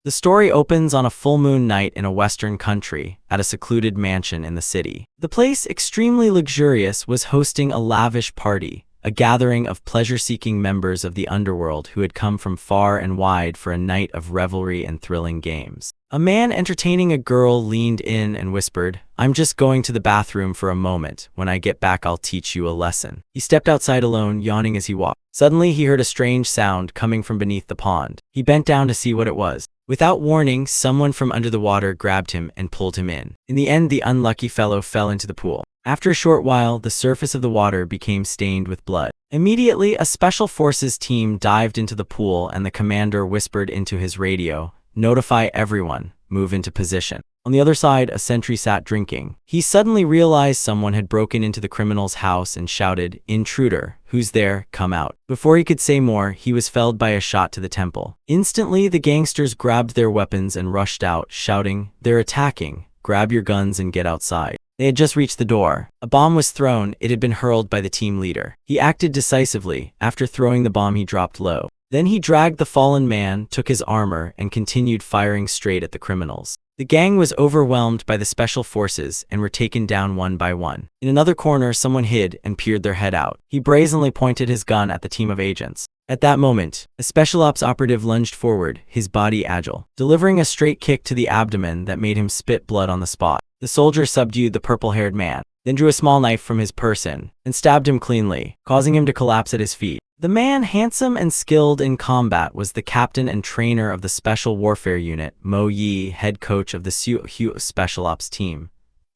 The story opens on a full moon night in a western country, at a secluded mansion in the city. The place, extremely luxurious, was hosting a lavish party, a gathering of pleasure-seeking members of the underworld who had come from far and wide for a night of revelry and thrilling games. A man entertaining a girl leaned in and whispered, "I'm just going to the bathroom for a moment. When I get back, I'll teach you a lesson." He stepped outside alone, yawning as he walked. Suddenly, he heard a strange sound coming from beneath the pond. He bent down to see what it was. Without warning, someone from under the water grabbed him and pulled him in. In the end, the unlucky fellow fell into the pool. After a short while, the surface of the water became stained with blood. Immediately, a special forces team dived into the pool and the commander whispered into his radio, "Notify everyone, move into position." On the other side, a sentry sat drinking. He suddenly realized someone had broken into the criminal's house and shouted, "Intruder, who's there? Come out." Before he could say more, he was felled by a shot to the temple. Instantly, the gangsters grabbed their weapons and rushed out, shouting, "They're attacking! Grab your guns and get outside." They had just reached the door. A bomb was thrown. It had been hurled by the team leader. He acted decisively. After throwing the bomb, he dropped low. Then he dragged the fallen man, took his armor, and continued firing straight at the criminals. The gang was overwhelmed by the special forces and were taken down one by one. In another corner, someone hid and peered their head out. He brazenly pointed his gun at the team of agents. At that moment, a special ops operative lunged forward, his body agile, delivering a straight kick to the abdomen that made him spit blood on the spot. The soldier subdued the purple-haired man, then drew a small knife from his person and stabbed him cleanly, causing him to collapse at his feet. The man, handsome and skilled in combat, was the captain and trainer of the Special Warfare Unit, Mo Yi, head coach of the Sioux Special Ops team.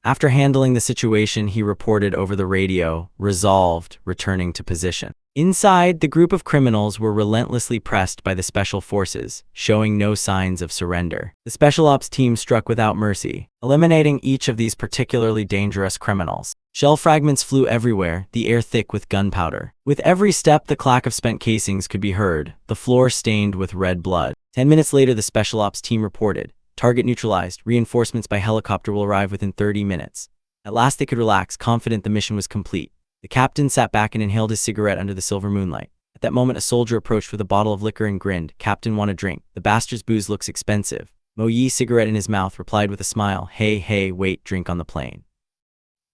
After handling the situation, he reported over the radio, resolved, returning to position. Inside, the group of criminals were relentlessly pressed by the special forces, showing no signs of surrender. The Special Ops team struck without mercy, eliminating each of these particularly dangerous criminals. Shell fragments flew everywhere, the air thick with gunpowder. With every step, the clack of spent casings could be heard, the floor stained with red blood. 10 minutes later, the Special Ops team reported, "Target neutralized. Reinforcements by helicopter will arrive within 30 minutes. At last they could relax, confident the mission was complete. The captain sat back and inhaled his cigarette under the silver moonlight. At that moment, a soldier approached with a bottle of liquor and grinned, "Captain, want a drink? The bastard's booze looks expensive." Mo Yi, cigarette in his mouth, replied with a smile, Hey, wait, drink on the plane.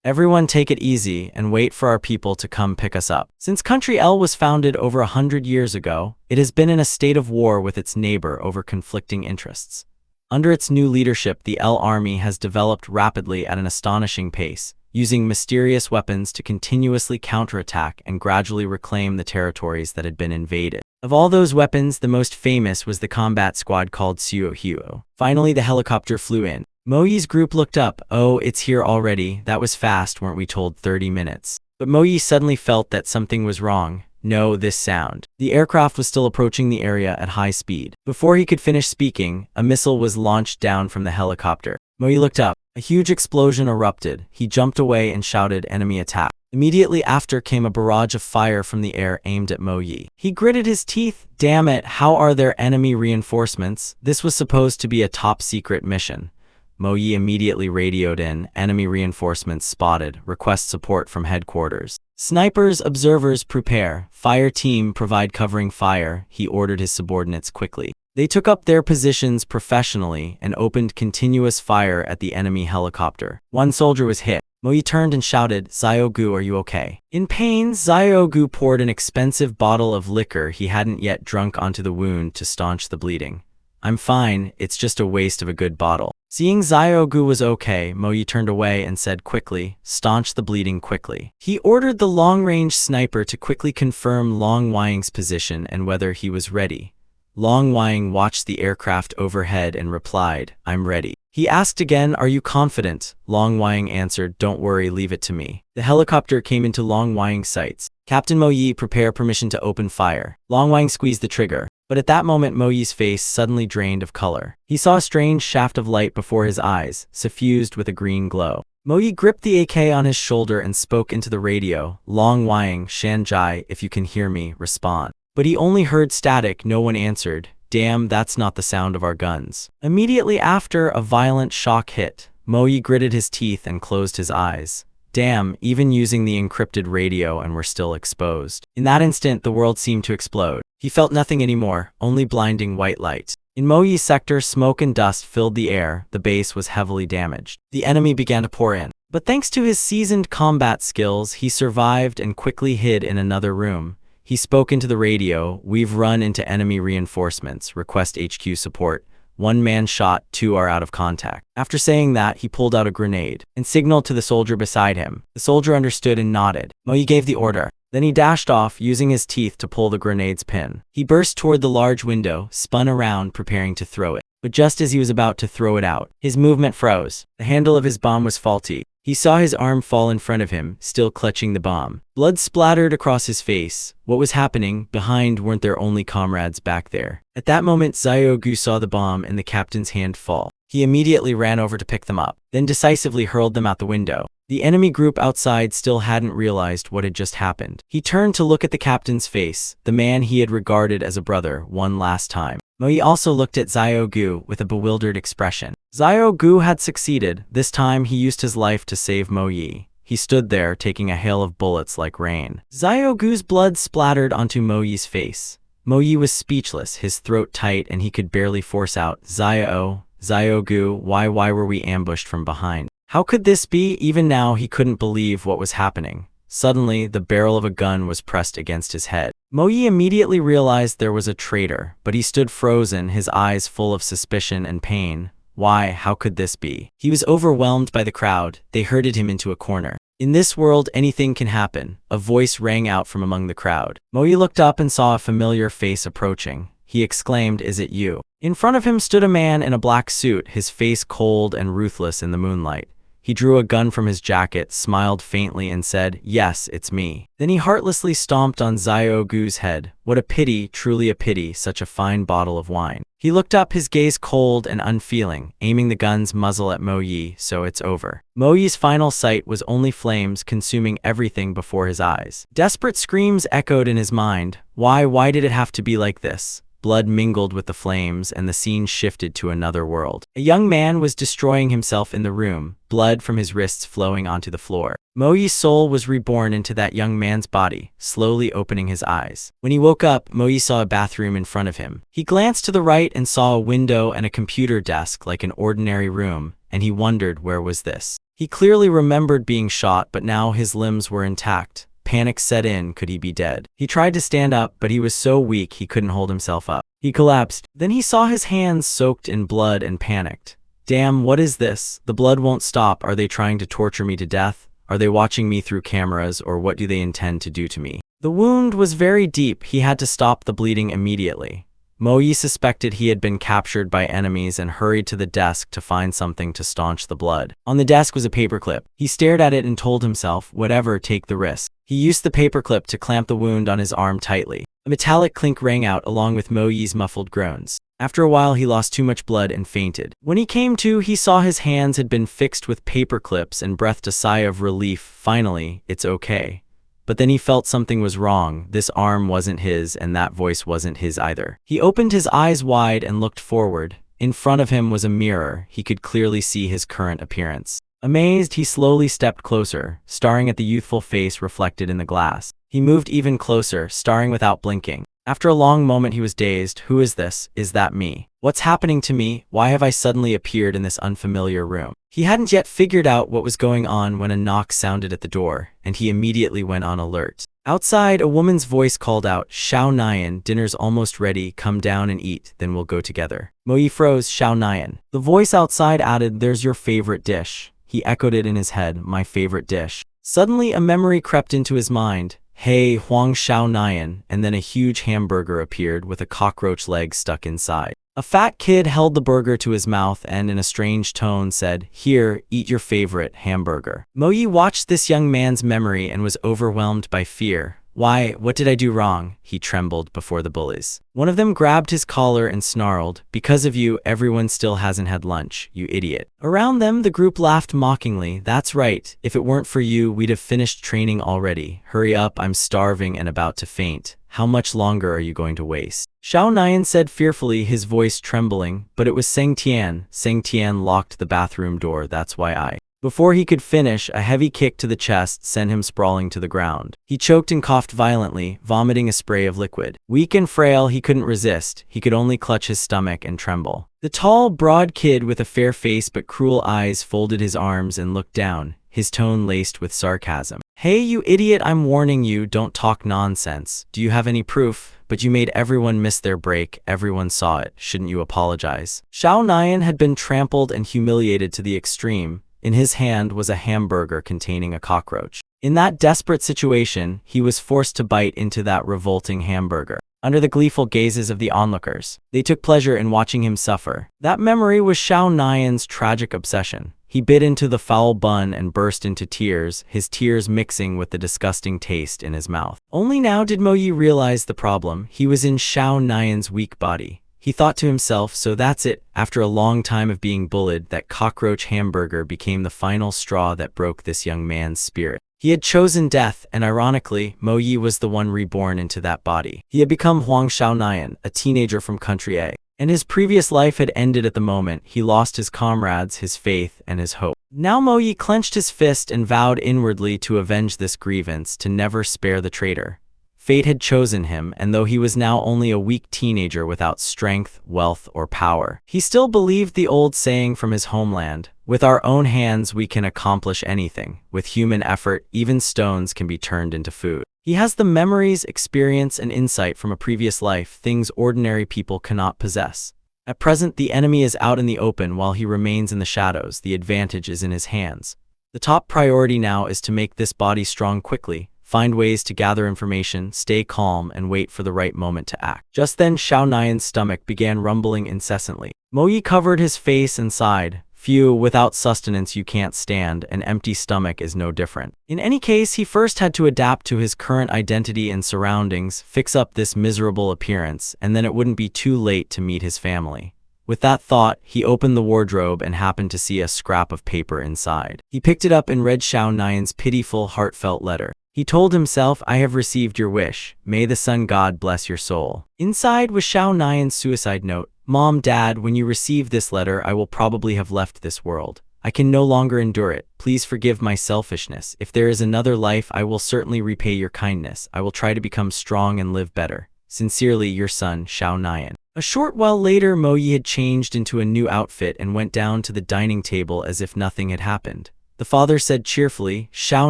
Everyone take it easy and wait for our people to come pick us up." Since Country L was founded over 100 years ago, it has been in a state of war with its neighbor over conflicting interests. Under its new leadership, the L Army has developed rapidly at an astonishing pace, using mysterious weapons to continuously counterattack and gradually reclaim the territories that had been invaded. Of all those weapons, the most famous was the combat squad called Sioux. Finally, the helicopter flew in. Mo Yi's group looked up. "Oh, it's here already. That was fast, weren't we told 30 minutes?" But Mo Yi suddenly felt that something was wrong. No, this sound. The aircraft was still approaching the area at high speed. Before he could finish speaking, a missile was launched down from the helicopter. Mo Yi looked up. A huge explosion erupted. He jumped away and shouted, "Enemy attack." Immediately after came a barrage of fire from the air aimed at Mo Yi. He gritted his teeth. Damn it, how are there enemy reinforcements? This was supposed to be a top-secret mission. Mo Yi immediately radioed in, "Enemy reinforcements spotted. Request support from headquarters. Snipers, observers, prepare. Fire team, provide covering fire," he ordered his subordinates quickly. They took up their positions professionally and opened continuous fire at the enemy helicopter. One soldier was hit. Mo Yi turned and shouted, "Xiaogu, are you okay?" In pain, Xiaogu poured an expensive bottle of liquor he hadn't yet drunk onto the wound to staunch the bleeding. "I'm fine, it's just a waste of a good bottle." Seeing Xiaogu was okay, Mo Yi turned away and said quickly, "Staunch the bleeding quickly." He ordered the long-range sniper to quickly confirm Long Wang's position and whether he was ready. Long Wang watched the aircraft overhead and replied, "I'm ready." He asked again, "Are you confident?" Long Wang answered, "Don't worry, leave it to me." The helicopter came into Long Wang's sights. "Captain Mo Yi, prepare permission to open fire." Long Wang squeezed the trigger. But at that moment, Mo Yi's face suddenly drained of color. He saw a strange shaft of light before his eyes, suffused with a green glow. Mo Yi gripped the AK on his shoulder and spoke into the radio, "Long Wang, Shanjai, if you can hear me, respond." But he only heard static, no one answered. "Damn, that's not the sound of our guns." Immediately after, a violent shock hit. Mo Yi gritted his teeth and closed his eyes. Damn, even using the encrypted radio and were still exposed. In that instant, the world seemed to explode. He felt nothing anymore, only blinding white light. In Moyi's sector, smoke and dust filled the air. The base was heavily damaged. The enemy began to pour in. But thanks to his seasoned combat skills, he survived and quickly hid in another room. He spoke into the radio, "We've run into enemy reinforcements. Request HQ support. 1 man shot, 2 are out of contact." After saying that, he pulled out a grenade and signaled to the soldier beside him. The soldier understood and nodded. Moyi gave the order. Then he dashed off, using his teeth to pull the grenade's pin. He burst toward the large window, spun around, preparing to throw it. But just as he was about to throw it out, his movement froze. The handle of his bomb was faulty. He saw his arm fall in front of him, still clutching the bomb. Blood splattered across his face. What was happening? Behind weren't their only comrades back there. At that moment, Xiaogu saw the bomb in the captain's hand fall. He immediately ran over to pick them up, then decisively hurled them out the window. The enemy group outside still hadn't realized what had just happened. He turned to look at the captain's face, the man he had regarded as a brother, one last time. Moyi also looked at Xiaogu with a bewildered expression. Xiaogu had succeeded. This time he used his life to save Moyi. He stood there, taking a hail of bullets like rain. Xiaogu's blood splattered onto Moyi's face. Moyi was speechless, his throat tight, and he could barely force out, Xiaogu, why were we ambushed from behind? How could this be? Even now, he couldn't believe what was happening. Suddenly, the barrel of a gun was pressed against his head. Moyi immediately realized there was a traitor, but he stood frozen, his eyes full of suspicion and pain. Why? How could this be? He was overwhelmed by the crowd. They herded him into a corner. In this world, anything can happen. A voice rang out from among the crowd. Moyi looked up and saw a familiar face approaching. He exclaimed, "Is it you?" In front of him stood a man in a black suit, his face cold and ruthless in the moonlight. He drew a gun from his jacket, smiled faintly, and said, "Yes, it's me." Then he heartlessly stomped on Xiaogu's head. What a pity, truly a pity, such a fine bottle of wine. He looked up, his gaze cold and unfeeling, aiming the gun's muzzle at Moyi. So it's over. Moyi's final sight was only flames consuming everything before his eyes. Desperate screams echoed in his mind. Why did it have to be like this? Blood mingled with the flames, and the scene shifted to another world. A young man was destroying himself in the room, blood from his wrists flowing onto the floor. Moyi's soul was reborn into that young man's body, slowly opening his eyes. When he woke up, Moyi saw a bathroom in front of him. He glanced to the right and saw a window and a computer desk like an ordinary room, and he wondered, where was this? He clearly remembered being shot, but now his limbs were intact. Panic set in. Could he be dead? He tried to stand up, but he was so weak he couldn't hold himself up. He collapsed. Then he saw his hands soaked in blood and panicked. Damn, what is this? The blood won't stop. Are they trying to torture me to death? Are they watching me through cameras, or what do they intend to do to me? The wound was very deep. He had to stop the bleeding immediately. Moyi suspected he had been captured by enemies and hurried to the desk to find something to staunch the blood. On the desk was a paperclip. He stared at it and told himself, whatever, take the risk. He used the paperclip to clamp the wound on his arm tightly. A metallic clink rang out along with Moyi's muffled groans. After a while, he lost too much blood and fainted. When he came to, he saw his hands had been fixed with paperclips and breathed a sigh of relief. Finally, it's okay. But then he felt something was wrong. This arm wasn't his, and that voice wasn't his either. He opened his eyes wide and looked forward. In front of him was a mirror. He could clearly see his current appearance. Amazed, he slowly stepped closer, staring at the youthful face reflected in the glass. He moved even closer, staring without blinking. After a long moment, he was dazed. Who is this? Is that me? What's happening to me? Why have I suddenly appeared in this unfamiliar room? He hadn't yet figured out what was going on when a knock sounded at the door, and he immediately went on alert. Outside, a woman's voice called out, "Xiao Nian, dinner's almost ready. Come down and eat, then we'll go together." Moyi froze. Xiao Nian. The voice outside added, "There's your favorite dish." He echoed it in his head, "My favorite dish." Suddenly, a memory crept into his mind. "Hey, Huang Xiao Nian," and then a huge hamburger appeared with a cockroach leg stuck inside. A fat kid held the burger to his mouth and, in a strange tone, said, "Here, eat your favorite hamburger." Moyi watched this young man's memory and was overwhelmed by fear. Why, what did I do wrong? He trembled before the bullies. One of them grabbed his collar and snarled, "Because of you, everyone still hasn't had lunch, you idiot." Around them, the group laughed mockingly. "That's right. If it weren't for you, we'd have finished training already. Hurry up, I'm starving and about to faint. How much longer are you going to waste?" Xiao Nian said fearfully, his voice trembling, "But it was Seng Tian. Seng Tian locked the bathroom door, that's why I Before he could finish, a heavy kick to the chest sent him sprawling to the ground. He choked and coughed violently, vomiting a spray of liquid. Weak and frail, he couldn't resist. He could only clutch his stomach and tremble. The tall, broad kid with a fair face but cruel eyes folded his arms and looked down, his tone laced with sarcasm. "Hey, you idiot, I'm warning you, don't talk nonsense. Do you have any proof? But you made everyone miss their break, everyone saw it, shouldn't you apologize?" Xiao Nian had been trampled and humiliated to the extreme. In his hand was a hamburger containing a cockroach. In that desperate situation, he was forced to bite into that revolting hamburger. Under the gleeful gazes of the onlookers, they took pleasure in watching him suffer. That memory was Xiao Nian's tragic obsession. He bit into the foul bun and burst into tears, his tears mixing with the disgusting taste in his mouth. Only now did Mo Yi realize the problem. He was in Xiao Nian's weak body. He thought to himself, so that's it. After a long time of being bullied, that cockroach hamburger became the final straw that broke this young man's spirit. He had chosen death, and ironically, Mo Yi was the one reborn into that body. He had become Huang Xiaonian, a teenager from Country A. And his previous life had ended at the moment he lost his comrades, his faith, and his hope. Now Mo Yi clenched his fist and vowed inwardly to avenge this grievance, to never spare the traitor. Fate had chosen him, and though he was now only a weak teenager without strength, wealth, or power, he still believed the old saying from his homeland, "With our own hands we can accomplish anything. With human effort, even stones can be turned into food." He has the memories, experience, and insight from a previous life, things ordinary people cannot possess. At present, the enemy is out in the open while he remains in the shadows. The advantage is in his hands. The top priority now is to make this body strong quickly, find ways to gather information, stay calm, and wait for the right moment to act. Just then, Xiao Nian's stomach began rumbling incessantly. Mo Yi covered his face and sighed. "Phew, without sustenance you can't stand, an empty stomach is no different." In any case, he first had to adapt to his current identity and surroundings, fix up this miserable appearance, and then it wouldn't be too late to meet his family. With that thought, he opened the wardrobe and happened to see a scrap of paper inside. He picked it up and read Xiao Nian's pitiful, heartfelt letter. He told himself, "I have received your wish. May the sun god bless your soul." Inside was Xiao Nian's suicide note. "Mom, Dad, when you receive this letter, I will probably have left this world. I can no longer endure it. Please forgive my selfishness. If there is another life, I will certainly repay your kindness. I will try to become strong and live better. Sincerely, your son, Xiao Nian." A short while later, Mo Yi had changed into a new outfit and went down to the dining table as if nothing had happened. The father said cheerfully, "Xiao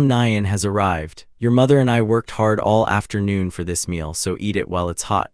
Nian has arrived. Your mother and I worked hard all afternoon for this meal, so eat it while it's hot."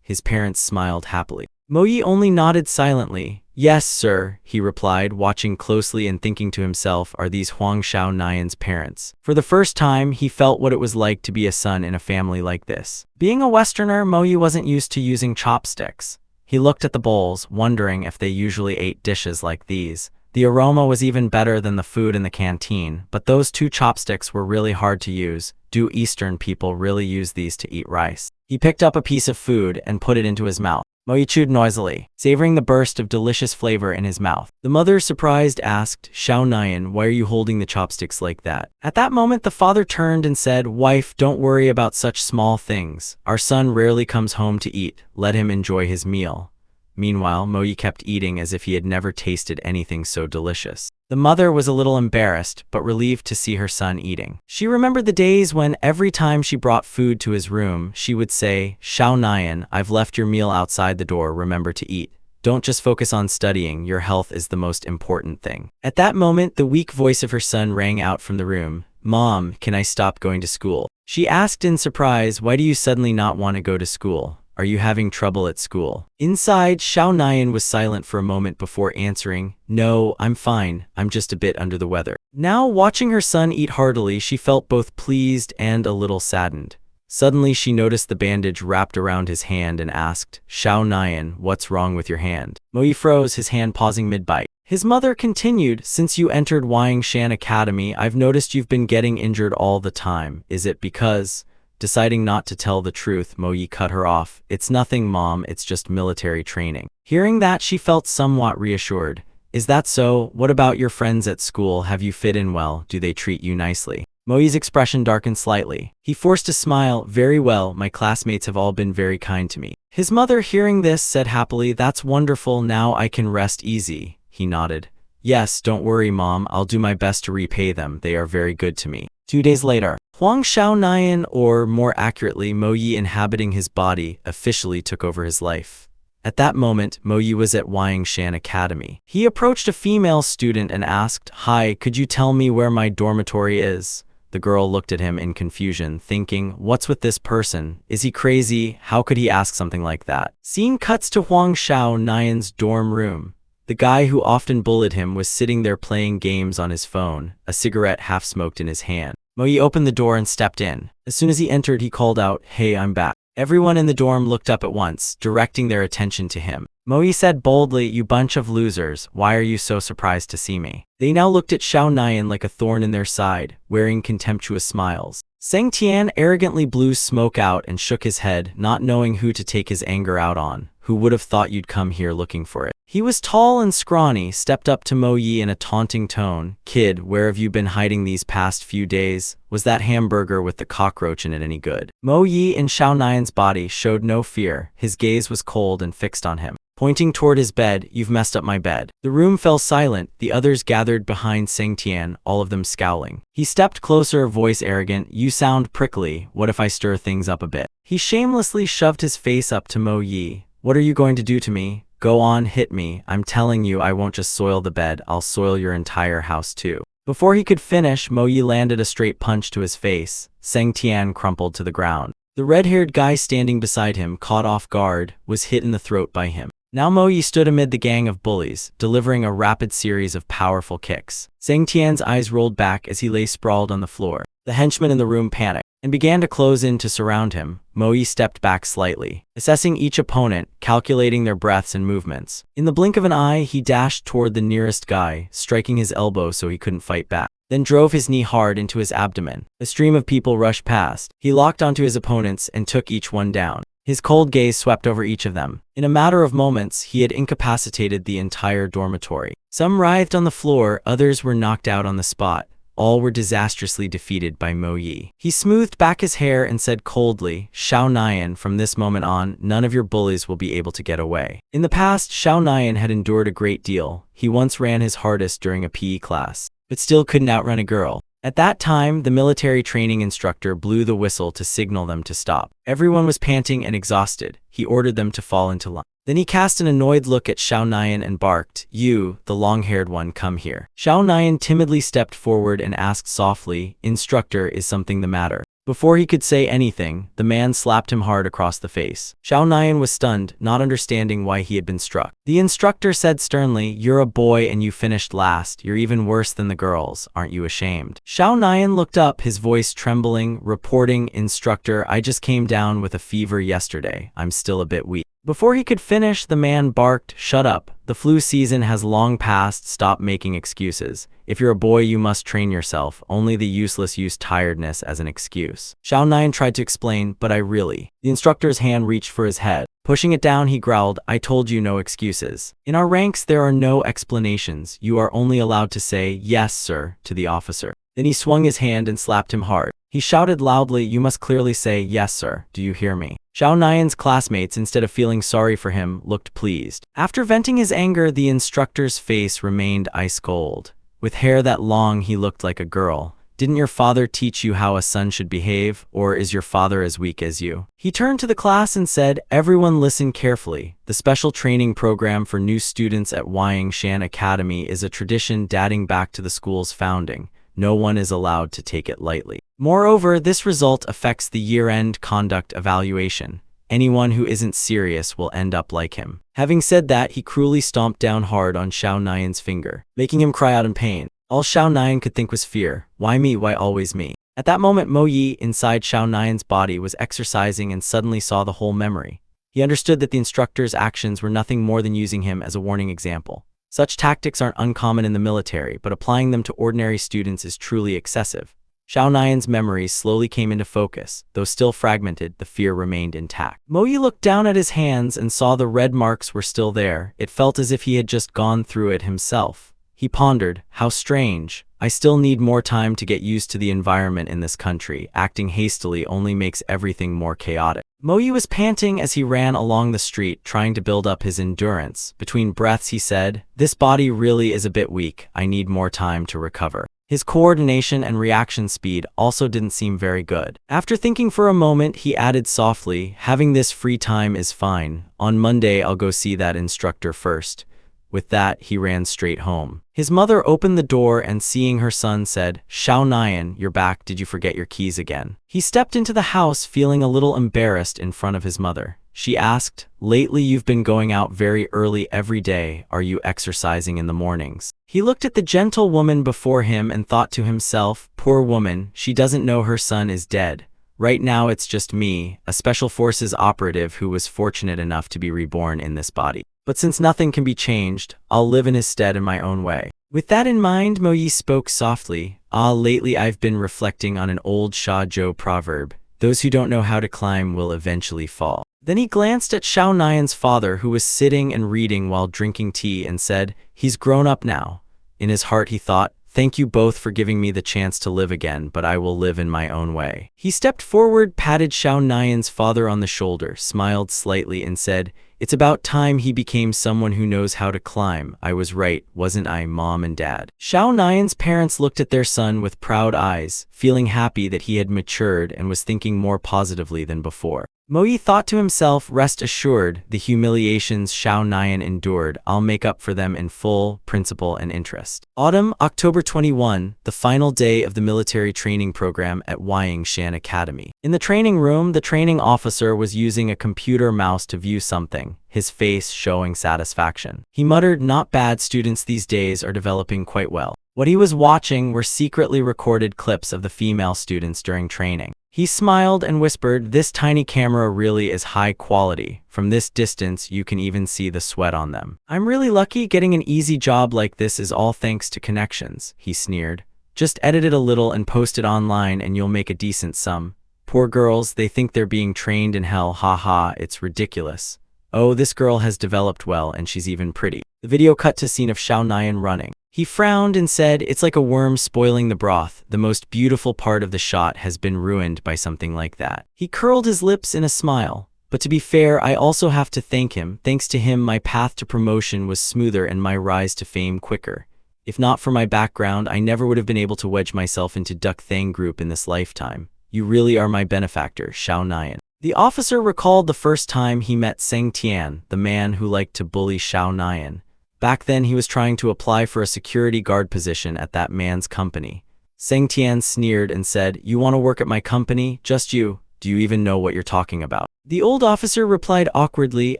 His parents smiled happily. Mo Yi only nodded silently. "Yes, sir," he replied, watching closely and thinking to himself, are these Huang Xiao Nian's parents? For the first time, he felt what it was like to be a son in a family like this. Being a Westerner, Mo Yi wasn't used to using chopsticks. He looked at the bowls, wondering if they usually ate dishes like these. The aroma was even better than the food in the canteen, but those two chopsticks were really hard to use. Do Eastern people really use these to eat rice? He picked up a piece of food and put it into his mouth. Mo Yi chewed noisily, savoring the burst of delicious flavor in his mouth. The mother, surprised, asked, "Xiao Nian, why are you holding the chopsticks like that?" At that moment, the father turned and said, "Wife, don't worry about such small things. Our son rarely comes home to eat. Let him enjoy his meal." Meanwhile, Mo Yi kept eating as if he had never tasted anything so delicious. The mother was a little embarrassed, but relieved to see her son eating. She remembered the days when every time she brought food to his room, she would say, "Xiao Nian, I've left your meal outside the door, remember to eat. Don't just focus on studying, your health is the most important thing." At that moment, the weak voice of her son rang out from the room. "Mom, can I stop going to school?" She asked in surprise, "Why do you suddenly not want to go to school? Are you having trouble at school?" Inside, Xiao Nian was silent for a moment before answering, "No, I'm fine. I'm just a bit under the weather." Now, watching her son eat heartily, she felt both pleased and a little saddened. Suddenly, she noticed the bandage wrapped around his hand and asked, "Xiao Nian, what's wrong with your hand?" Mo Yi froze, his hand pausing mid-bite. His mother continued, "Since you entered Wang Shan Academy, I've noticed you've been getting injured all the time. Is it because—" Deciding not to tell the truth, Mo Yi cut her off. "It's nothing, Mom, it's just military training." Hearing that, she felt somewhat reassured. "Is that so? What about your friends at school? Have you fit in well? Do they treat you nicely?" Mo Yi's expression darkened slightly. He forced a smile. "Very well, my classmates have all been very kind to me." His mother, hearing this, said happily, "That's wonderful, now I can rest easy." He nodded. Yes, don't worry, Mom. I'll do my best to repay them. They are very good to me. 2 days later, Huang Xiaonayan, or more accurately, Mo Yi inhabiting his body, officially took over his life. At that moment, Mo Yi was at Wangshan Academy. He approached a female student and asked, "Hi, could you tell me where my dormitory is?" The girl looked at him in confusion, thinking, what's with this person? Is he crazy? How could he ask something like that? Scene cuts to Huang Xiaonayan's dorm room. The guy who often bullied him was sitting there playing games on his phone, a cigarette half-smoked in his hand. Mo Yi opened the door and stepped in. As soon as he entered, he called out, "Hey, I'm back." Everyone in the dorm looked up at once, directing their attention to him. Mo Yi said boldly, "You bunch of losers, why are you so surprised to see me?" They now looked at Xiaonayan like a thorn in their side, wearing contemptuous smiles. Zheng Tian arrogantly blew smoke out and shook his head, not knowing who to take his anger out on. Who would have thought you'd come here looking for it? He was tall and scrawny, stepped up to Mo Yi in a taunting tone. "Kid, where have you been hiding these past few days? Was that hamburger with the cockroach in it any good?" Mo Yi in Xiaonayan's body showed no fear. His gaze was cold and fixed on him. Pointing toward his bed, "You've messed up my bed." The room fell silent. The others gathered behind Zheng Tian, all of them scowling. He stepped closer, voice arrogant, "You sound prickly. What if I stir things up a bit?" He shamelessly shoved his face up to Mo Yi. "What are you going to do to me? Go on, hit me. I'm telling you, I won't just soil the bed, I'll soil your entire house too." Before he could finish, Mo Yi landed a straight punch to his face. Zheng Tian crumpled to the ground. The red-haired guy standing beside him, caught off guard, was hit in the throat by him. Now Mo Yi stood amid the gang of bullies, delivering a rapid series of powerful kicks. Zheng Tian's eyes rolled back as he lay sprawled on the floor. The henchmen in the room panicked and began to close in to surround him. Mo Yi stepped back slightly, assessing each opponent, calculating their breaths and movements. In the blink of an eye, he dashed toward the nearest guy, striking his elbow so he couldn't fight back, then drove his knee hard into his abdomen. A stream of people rushed past. He locked onto his opponents and took each one down. His cold gaze swept over each of them. In a matter of moments, he had incapacitated the entire dormitory. Some writhed on the floor, others were knocked out on the spot. All were disastrously defeated by Mo Yi. He smoothed back his hair and said coldly, "Xiaonayan, from this moment on, none of your bullies will be able to get away." In the past, Xiaonayan had endured a great deal. He once ran his hardest during a PE class, but still couldn't outrun a girl. At that time, the military training instructor blew the whistle to signal them to stop. Everyone was panting and exhausted. He ordered them to fall into line. Then he cast an annoyed look at Xiaonayan and barked, "You, the long-haired one, come here." Xiaonayan timidly stepped forward and asked softly, "Instructor, is something the matter?" Before he could say anything, the man slapped him hard across the face. Xiaonayan was stunned, not understanding why he had been struck. The instructor said sternly, "You're a boy and you finished last. You're even worse than the girls. Aren't you ashamed?" Xiaonayan looked up, his voice trembling, reporting, "Instructor, I just came down with a fever yesterday. I'm still a bit weak." Before he could finish, the man barked, "Shut up. The flu season has long passed. Stop making excuses. If you're a boy, you must train yourself. Only the useless use tiredness as an excuse." Xiaonayan tried to explain, "But I really..." The instructor's hand reached for his head. Pushing it down, he growled, "I told you no excuses. In our ranks, there are no explanations. You are only allowed to say, 'Yes, sir,' to the officer." Then he swung his hand and slapped him hard. He shouted loudly, "You must clearly say, 'Yes, sir.' Do you hear me?" Xiaonayan's classmates, instead of feeling sorry for him, looked pleased. After venting his anger, the instructor's face remained ice cold. With hair that long, he looked like a girl. "Didn't your father teach you how a son should behave, or is your father as weak as you?" He turned to the class and said, "Everyone listen carefully. The special training program for new students at Wangshan Academy is a tradition dating back to the school's founding. No one is allowed to take it lightly. Moreover, this result affects the year-end conduct evaluation. Anyone who isn't serious will end up like him." Having said that, he cruelly stomped down hard on Xiaonayan's finger, making him cry out in pain. All Xiaonayan could think was fear. Why me? Why always me? At that moment, Mo Yi, inside Xiaonayan's body, was exercising and suddenly saw the whole memory. He understood that the instructor's actions were nothing more than using him as a warning example. Such tactics aren't uncommon in the military, but applying them to ordinary students is truly excessive. Xiaonayan's memories slowly came into focus. Though still fragmented, the fear remained intact. Mo Yi looked down at his hands and saw the red marks were still there. It felt as if he had just gone through it himself. He pondered, how strange. I still need more time to get used to the environment in this country. Acting hastily only makes everything more chaotic. Moyi was panting as he ran along the street, trying to build up his endurance. Between breaths he said, "This body really is a bit weak. I need more time to recover." His coordination and reaction speed also didn't seem very good. After thinking for a moment, he added softly, "Having this free time is fine. On Monday I'll go see that instructor first." With that, he ran straight home. His mother opened the door and seeing her son said, "Shao Nian, you're back. Did you forget your keys again?" He stepped into the house feeling a little embarrassed in front of his mother. She asked, "Lately you've been going out very early every day. Are you exercising in the mornings?" He looked at the gentle woman before him and thought to himself, "Poor woman, she doesn't know her son is dead. Right now it's just me, a special forces operative who was fortunate enough to be reborn in this body. But since nothing can be changed, I'll live in his stead in my own way." With that in mind, Moyi spoke softly. Lately I've been reflecting on an old Sha Zhou proverb. Those who don't know how to climb will eventually fall. Then he glanced at Shao Nian's father, who was sitting and reading while drinking tea, and said, "He's grown up now." In his heart he thought, "Thank you both for giving me the chance to live again, but I will live in my own way." He stepped forward, patted Shao Nian's father on the shoulder, smiled slightly, and said, "It's about time he became someone who knows how to climb. I was right, wasn't I, Mom and Dad?" Shao Nian's parents looked at their son with proud eyes, feeling happy that he had matured and was thinking more positively than before. Moyi thought to himself, "Rest assured, the humiliations Shao Nian endured, I'll make up for them in full, principle and interest." Autumn, October 21, the final day of the military training program at Shan Academy. In the training room, the training officer was using a computer mouse to view something, his face showing satisfaction. He muttered, "Not bad, students these days are developing quite well." What he was watching were secretly recorded clips of the female students during training. He smiled and whispered, "This tiny camera really is high quality. From this distance, you can even see the sweat on them. I'm really lucky. Getting an easy job like this is all thanks to connections," he sneered. "Just edit it a little and post it online and you'll make a decent sum. Poor girls, they think they're being trained in hell, haha, it's ridiculous. Oh, this girl has developed well and she's even pretty." The video cut to scene of Shao Nian running. He frowned and said, "It's like a worm spoiling the broth. The most beautiful part of the shot has been ruined by something like that." He curled his lips in a smile. "But to be fair, I also have to thank him. Thanks to him, my path to promotion was smoother and my rise to fame quicker. If not for my background, I never would have been able to wedge myself into Duck Thang Group in this lifetime. You really are my benefactor, Shao Nian." The officer recalled the first time he met Seng Tian, the man who liked to bully Shao Nian. Back then, he was trying to apply for a security guard position at that man's company. Seng Tian sneered and said, "You want to work at my company? Just you? Do you even know what you're talking about?" The old officer replied awkwardly,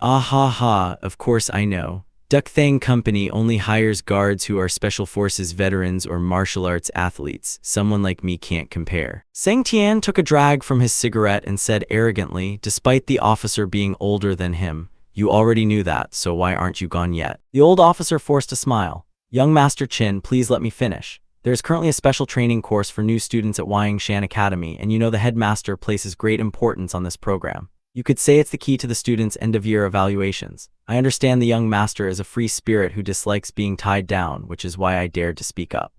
"Ah ha ha, of course I know. Duck Thang Company only hires guards who are special forces veterans or martial arts athletes. Someone like me can't compare." Seng Tian took a drag from his cigarette and said arrogantly, despite the officer being older than him, "You already knew that, so why aren't you gone yet?" The old officer forced a smile. "Young Master Chin, please let me finish. There is currently a special training course for new students at Shan Academy, and you know the headmaster places great importance on this program. You could say it's the key to the students' end-of-year evaluations. I understand the young master is a free spirit who dislikes being tied down, which is why I dared to speak up.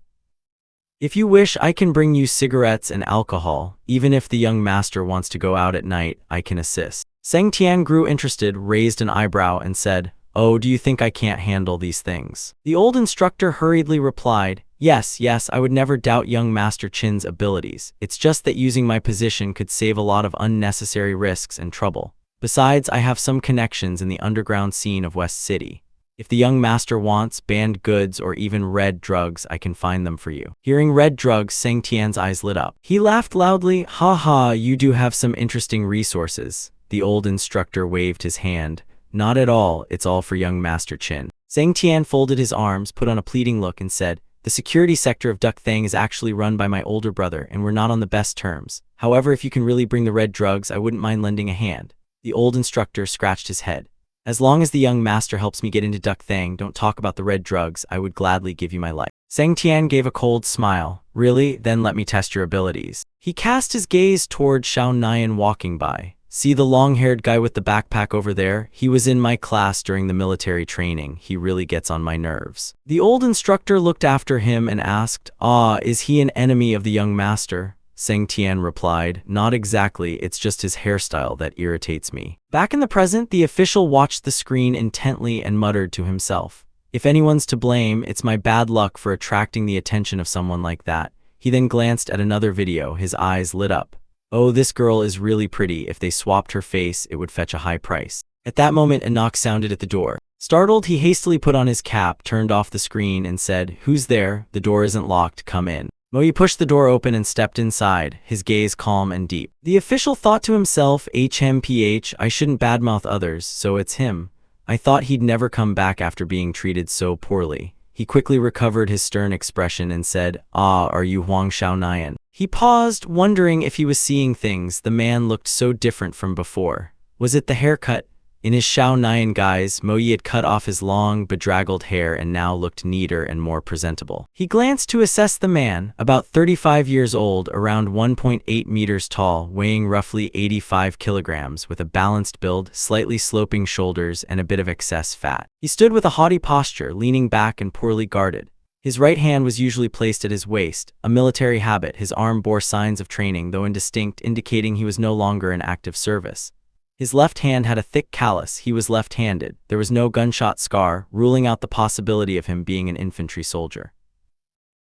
If you wish, I can bring you cigarettes and alcohol. Even if the young master wants to go out at night, I can assist." Seng Tian grew interested, raised an eyebrow, and said, "Oh, do you think I can't handle these things?" The old instructor hurriedly replied, Yes, I would never doubt young Master Chin's abilities. It's just that using my position could save a lot of unnecessary risks and trouble. Besides, I have some connections in the underground scene of West City. If the young master wants banned goods or even red drugs, I can find them for you." Hearing red drugs, Seng Tian's eyes lit up. He laughed loudly, "Ha ha, you do have some interesting resources." The old instructor waved his hand. "Not at all, it's all for young Master Chin." Seng Tian folded his arms, put on a pleading look, and said, "The security sector of Duck Thang is actually run by my older brother, and we're not on the best terms. However, if you can really bring the red drugs, I wouldn't mind lending a hand." The old instructor scratched his head. "As long as the young master helps me get into Duck Thang, don't talk about the red drugs, I would gladly give you my life." Seng Tian gave a cold smile. "Really? Then let me test your abilities." He cast his gaze toward Shao Nian walking by. "See the long-haired guy with the backpack over there? He was in my class during the military training. He really gets on my nerves." The old instructor looked after him and asked, "Ah, is he an enemy of the young master?" Seng Tian replied, "Not exactly, it's just his hairstyle that irritates me." Back in the present, the official watched the screen intently and muttered to himself, "If anyone's to blame, it's my bad luck for attracting the attention of someone like that." He then glanced at another video, his eyes lit up. "Oh, this girl is really pretty. If they swapped her face, it would fetch a high price." At that moment, a knock sounded at the door. Startled, he hastily put on his cap, turned off the screen, and said, "Who's there? The door isn't locked, come in." Mo Yi pushed the door open and stepped inside, his gaze calm and deep. The official thought to himself, HMPH, I shouldn't badmouth others, so it's him. I thought he'd never come back after being treated so poorly. He quickly recovered his stern expression and said, "Ah, are you Huang Xiaonian?" He paused, wondering if he was seeing things. The man looked so different from before. Was it the haircut? In his Xiaonian guise, Mo Yi had cut off his long, bedraggled hair and now looked neater and more presentable. He glanced to assess the man, about 35 years old, around 1.8 meters tall, weighing roughly 85 kilograms, with a balanced build, slightly sloping shoulders, and a bit of excess fat. He stood with a haughty posture, leaning back and poorly guarded. His right hand was usually placed at his waist, a military habit. His arm bore signs of training, though indistinct, indicating he was no longer in active service. His left hand had a thick callus. He was left-handed. There was no gunshot scar, ruling out the possibility of him being an infantry soldier.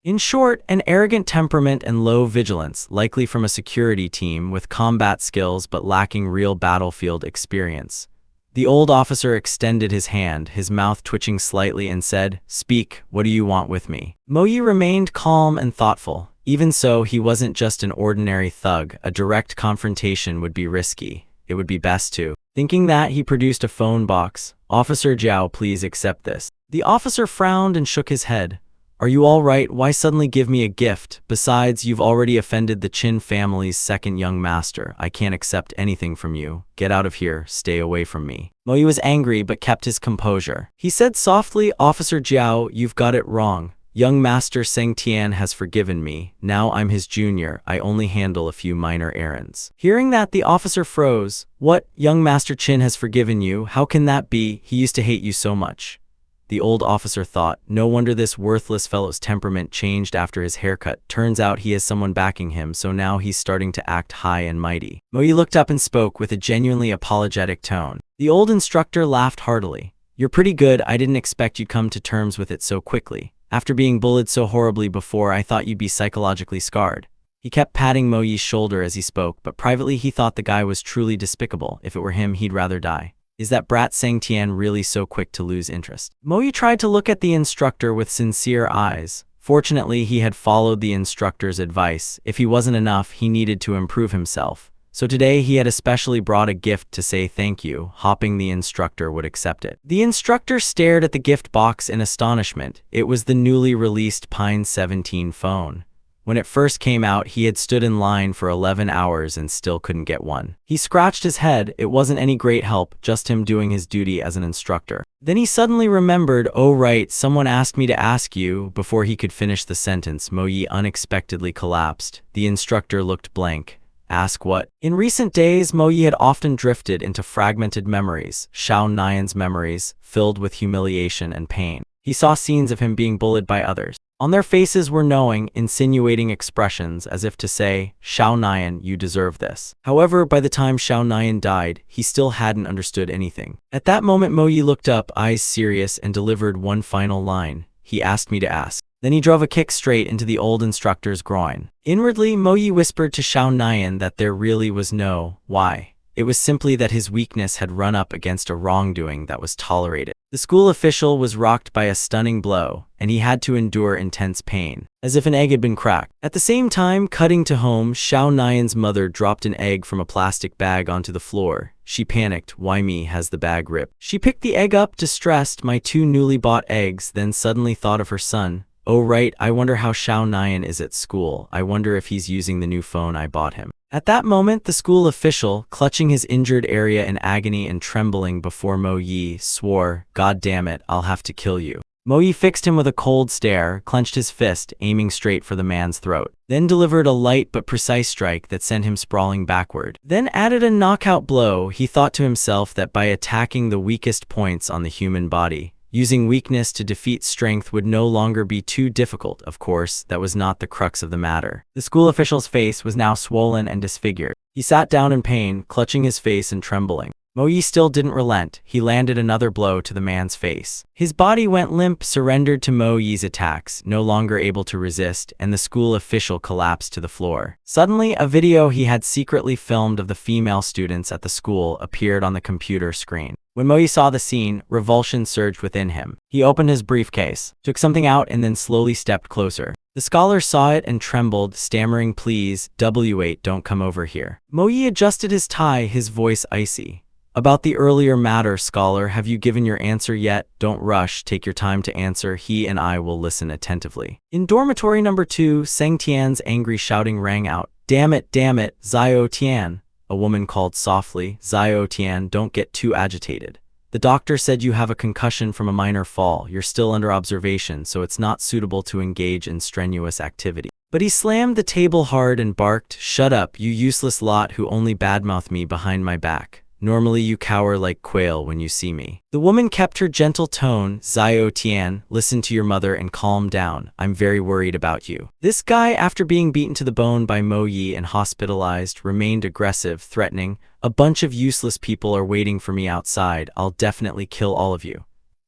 In short, an arrogant temperament and low vigilance, likely from a security team with combat skills but lacking real battlefield experience. The old officer extended his hand, his mouth twitching slightly, and said, "Speak, what do you want with me?" Mo Yi remained calm and thoughtful. Even so, he wasn't just an ordinary thug. A direct confrontation would be risky. It would be best to. Thinking that, he produced a phone box. "Officer Zhao, please accept this." The officer frowned and shook his head. "Are you all right? Why suddenly give me a gift? Besides, you've already offended the Qin family's second young master. I can't accept anything from you. Get out of here. Stay away from me." Mo Yi was angry but kept his composure. He said softly, "Officer Zhao, you've got it wrong. Young Master Seng Tian has forgiven me. Now I'm his junior. I only handle a few minor errands." Hearing that, the officer froze. "What? Young Master Qin has forgiven you? How can that be? He used to hate you so much." The old officer thought, no wonder this worthless fellow's temperament changed after his haircut. Turns out he has someone backing him, so now he's starting to act high and mighty. Mo Yi looked up and spoke with a genuinely apologetic tone. The old instructor laughed heartily. "You're pretty good. I didn't expect you'd come to terms with it so quickly. After being bullied so horribly before, I thought you'd be psychologically scarred." He kept patting Mo Yi's shoulder as he spoke, but privately he thought the guy was truly despicable. If it were him, he'd rather die. Is that brat Seng Tian really so quick to lose interest? Mo Yi tried to look at the instructor with sincere eyes. Fortunately, he had followed the instructor's advice. If he wasn't enough, he needed to improve himself. So today he had especially brought a gift to say thank you, hoping the instructor would accept it. The instructor stared at the gift box in astonishment. It was the newly released Pine 17 phone. When it first came out, he had stood in line for 11 hours and still couldn't get one. He scratched his head. It wasn't any great help, just him doing his duty as an instructor. Then he suddenly remembered, "Oh right, someone asked me to ask you." Before he could finish the sentence, Mo Yi unexpectedly collapsed. The instructor looked blank. "Ask what?" In recent days, Mo Yi had often drifted into fragmented memories, Xiaonian's memories, filled with humiliation and pain. He saw scenes of him being bullied by others. On their faces were knowing, insinuating expressions, as if to say, "Xiaonian, you deserve this." However, by the time Xiaonian died, he still hadn't understood anything. At that moment, Mo Yi looked up, eyes serious, and delivered one final line. "He asked me to ask." Then he drove a kick straight into the old instructor's groin. Inwardly, Mo Yi whispered to Xiaonian that there really was no why. It was simply that his weakness had run up against a wrongdoing that was tolerated. The school official was rocked by a stunning blow, and he had to endure intense pain, as if an egg had been cracked. At the same time, cutting to home, Xiaonian's mother dropped an egg from a plastic bag onto the floor. She panicked. "Why me?" has the bag ripped. She picked the egg up, distressed. "My two newly bought eggs," then suddenly thought of her son. "Oh right, I wonder how Xiaonian is at school. I wonder if he's using the new phone I bought him." At that moment, the school official, clutching his injured area in agony and trembling before Mo Yi, swore, "God damn it, I'll have to kill you." Mo Yi fixed him with a cold stare, clenched his fist, aiming straight for the man's throat, then delivered a light but precise strike that sent him sprawling backward. Then added a knockout blow. He thought to himself that by attacking the weakest points on the human body, using weakness to defeat strength would no longer be too difficult. Of course, that was not the crux of the matter. The school official's face was now swollen and disfigured. He sat down in pain, clutching his face and trembling. Mo Yi still didn't relent. He landed another blow to the man's face. His body went limp, surrendered to Mo Yi's attacks, no longer able to resist, and the school official collapsed to the floor. Suddenly, a video he had secretly filmed of the female students at the school appeared on the computer screen. When Mo Yi saw the scene, revulsion surged within him. He opened his briefcase, took something out, and then slowly stepped closer. The scholar saw it and trembled, stammering, "Please, W8, don't come over here." Mo Yi adjusted his tie, his voice icy. "About the earlier matter, scholar, have you given your answer yet? Don't rush, take your time to answer. He and I will listen attentively." In dormitory number 2, Seng Tian's angry shouting rang out. Damn it, Zio Tian," a woman called softly. "Zio Tian, don't get too agitated. The doctor said you have a concussion from a minor fall. You're still under observation, so it's not suitable to engage in strenuous activity." But he slammed the table hard and barked, "Shut up, you useless lot who only badmouth me behind my back. Normally you cower like quail when you see me." The woman kept her gentle tone. "Zio Tian, listen to your mother and calm down. I'm very worried about you." This guy, after being beaten to the bone by Mo Yi and hospitalized, remained aggressive, threatening, "A bunch of useless people are waiting for me outside. I'll definitely kill all of you."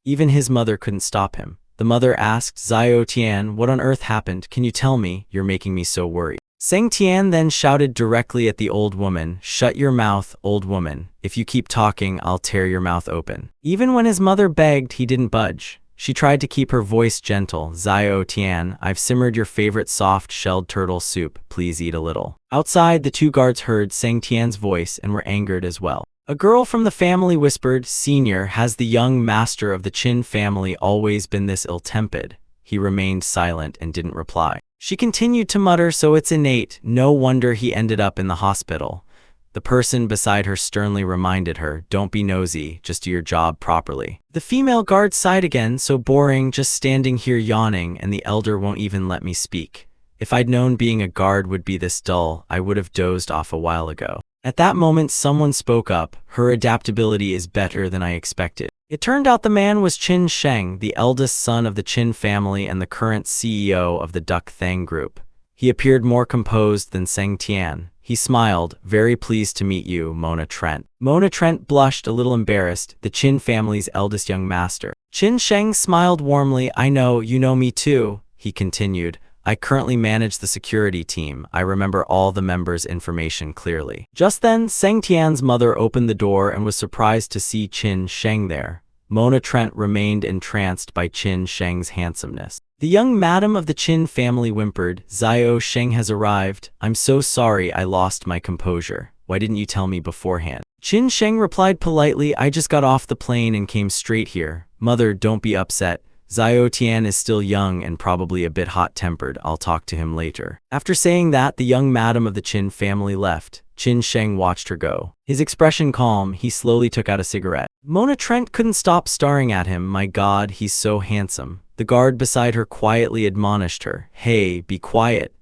Even his mother couldn't stop him. The mother asked, "Zio Tian, what on earth happened? Can you tell me? You're making me so worried." Seng Tian then shouted directly at the old woman, "Shut your mouth, old woman. If you keep talking, I'll tear your mouth open." Even when his mother begged, he didn't budge. She tried to keep her voice gentle. "Zio Tian, I've simmered your favorite soft-shelled turtle soup. Please eat a little." Outside, the two guards heard Seng Tian's voice and were angered as well. A girl from the family whispered, "Senior, has the young master of the Qin family always been this ill-tempered?" He remained silent and didn't reply. She continued to mutter, "So it's innate. No wonder he ended up in the hospital." The person beside her sternly reminded her, "Don't be nosy, just do your job properly." The female guard sighed again, "So boring, just standing here yawning, and the elder won't even let me speak. If I'd known being a guard would be this dull, I would have dozed off a while ago." At that moment, someone spoke up. "Her adaptability is better than I expected." It turned out the man was Qin Sheng, the eldest son of the Qin family and the current CEO of the Duck Thang Group. He appeared more composed than Seng Tian. He smiled, "Very pleased to meet you, Mona Trent." Mona Trent blushed, a little embarrassed, the Qin family's eldest young master. Qin Sheng smiled warmly. "I know, you know me too," he continued. "I currently manage the security team. I remember all the members' information clearly." Just then, Seng Tian's mother opened the door and was surprised to see Qin Sheng there. Mona Trent remained entranced by Qin Sheng's handsomeness. The young madam of the Qin family whimpered, "Zio Sheng has arrived. I'm so sorry I lost my composure. Why didn't you tell me beforehand?" Qin Sheng replied politely, "I just got off the plane and came straight here. Mother, don't be upset. Zio Tian is still young and probably a bit hot-tempered. I'll talk to him later." After saying that, the young madam of the Qin family left. Qin Sheng watched her go. His expression calm, he slowly took out a cigarette. Mona Trent couldn't stop staring at him. "My God, he's so handsome." The guard beside her quietly admonished her, "Hey, be quiet."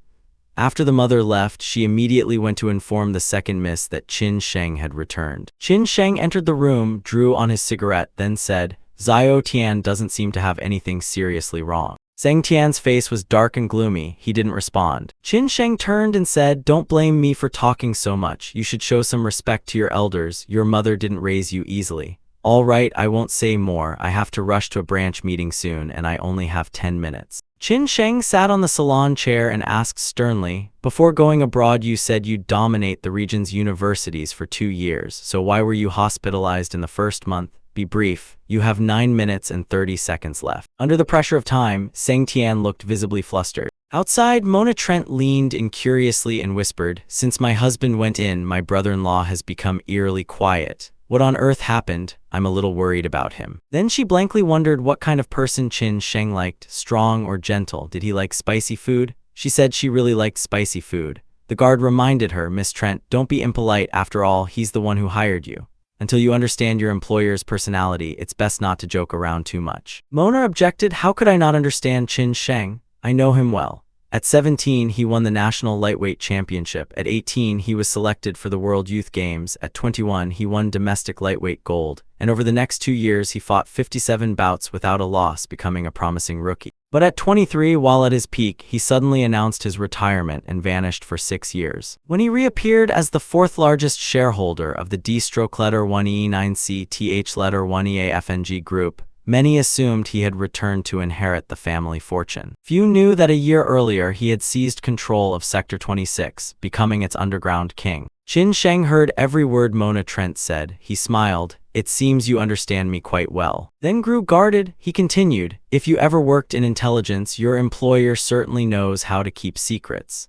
After the mother left, she immediately went to inform the second miss that Qin Sheng had returned. Qin Sheng entered the room, drew on his cigarette, then said, "Zio Tian doesn't seem to have anything seriously wrong." Seng Tian's face was dark and gloomy. He didn't respond. Qin Sheng turned and said, "Don't blame me for talking so much. You should show some respect to your elders. Your mother didn't raise you easily." "All right, I won't say more. I have to rush to a branch meeting soon, and I only have 10 minutes. Qin Sheng sat on the salon chair and asked sternly, "Before going abroad you said you'd dominate the region's universities for 2 years, so why were you hospitalized in the first month? Be brief. You have 9 minutes and 30 seconds left." Under the pressure of time, Seng Tian looked visibly flustered. Outside, Mona Trent leaned in curiously and whispered, "Since my husband went in, my brother-in-law has become eerily quiet. What on earth happened? I'm a little worried about him." Then she blankly wondered what kind of person Qin Sheng liked, strong or gentle. Did he like spicy food? She said she really liked spicy food. The guard reminded her, "Miss Trent, don't be impolite. After all, he's the one who hired you." Until you understand your employer's personality, it's best not to joke around too much. Mona objected, how could I not understand Qin Sheng? I know him well. At 17, he won the National Lightweight Championship. At 18, he was selected for the World Youth Games. At 21, he won domestic lightweight gold. And over the next 2 years, he fought 57 bouts without a loss, becoming a promising rookie. But at 23, while at his peak, he suddenly announced his retirement and vanished for 6 years. When he reappeared as the fourth largest shareholder of the D-1E9C-TH-1EAFNG group, many assumed he had returned to inherit the family fortune. Few knew that a year earlier he had seized control of Sector 26, becoming its underground king. Qin Sheng heard every word Mona Trent said. He smiled. It seems you understand me quite well. Then grew guarded. He continued, if you ever worked in intelligence, your employer certainly knows how to keep secrets.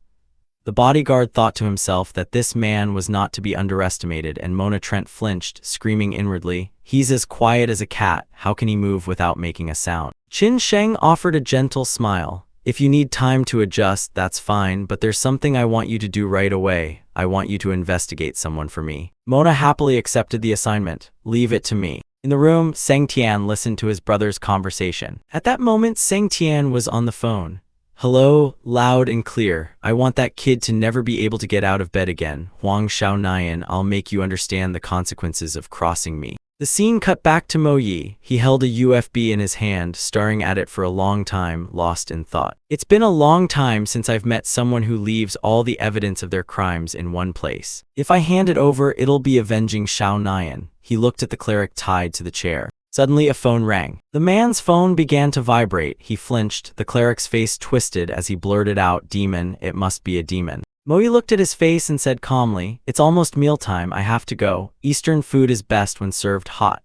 The bodyguard thought to himself that this man was not to be underestimated, and Mona Trent flinched, screaming inwardly, he's as quiet as a cat, how can he move without making a sound? Qin Sheng offered a gentle smile. If you need time to adjust, that's fine, but there's something I want you to do right away. I want you to investigate someone for me. Mona happily accepted the assignment. Leave it to me. In the room, Seng Tian listened to his brother's conversation. At that moment, Seng Tian was on the phone. Hello, loud and clear. I want that kid to never be able to get out of bed again. Huang Xiaonayan, I'll make you understand the consequences of crossing me. The scene cut back to Mo Yi. He held a UFB in his hand, staring at it for a long time, lost in thought. It's been a long time since I've met someone who leaves all the evidence of their crimes in one place. If I hand it over, it'll be avenging Xiaonayan. He looked at the cleric tied to the chair. Suddenly a phone rang. The man's phone began to vibrate. He flinched. The cleric's face twisted as he blurted out, demon, it must be a demon. Mo Yi looked at his face and said calmly, it's almost mealtime, I have to go. Eastern food is best when served hot.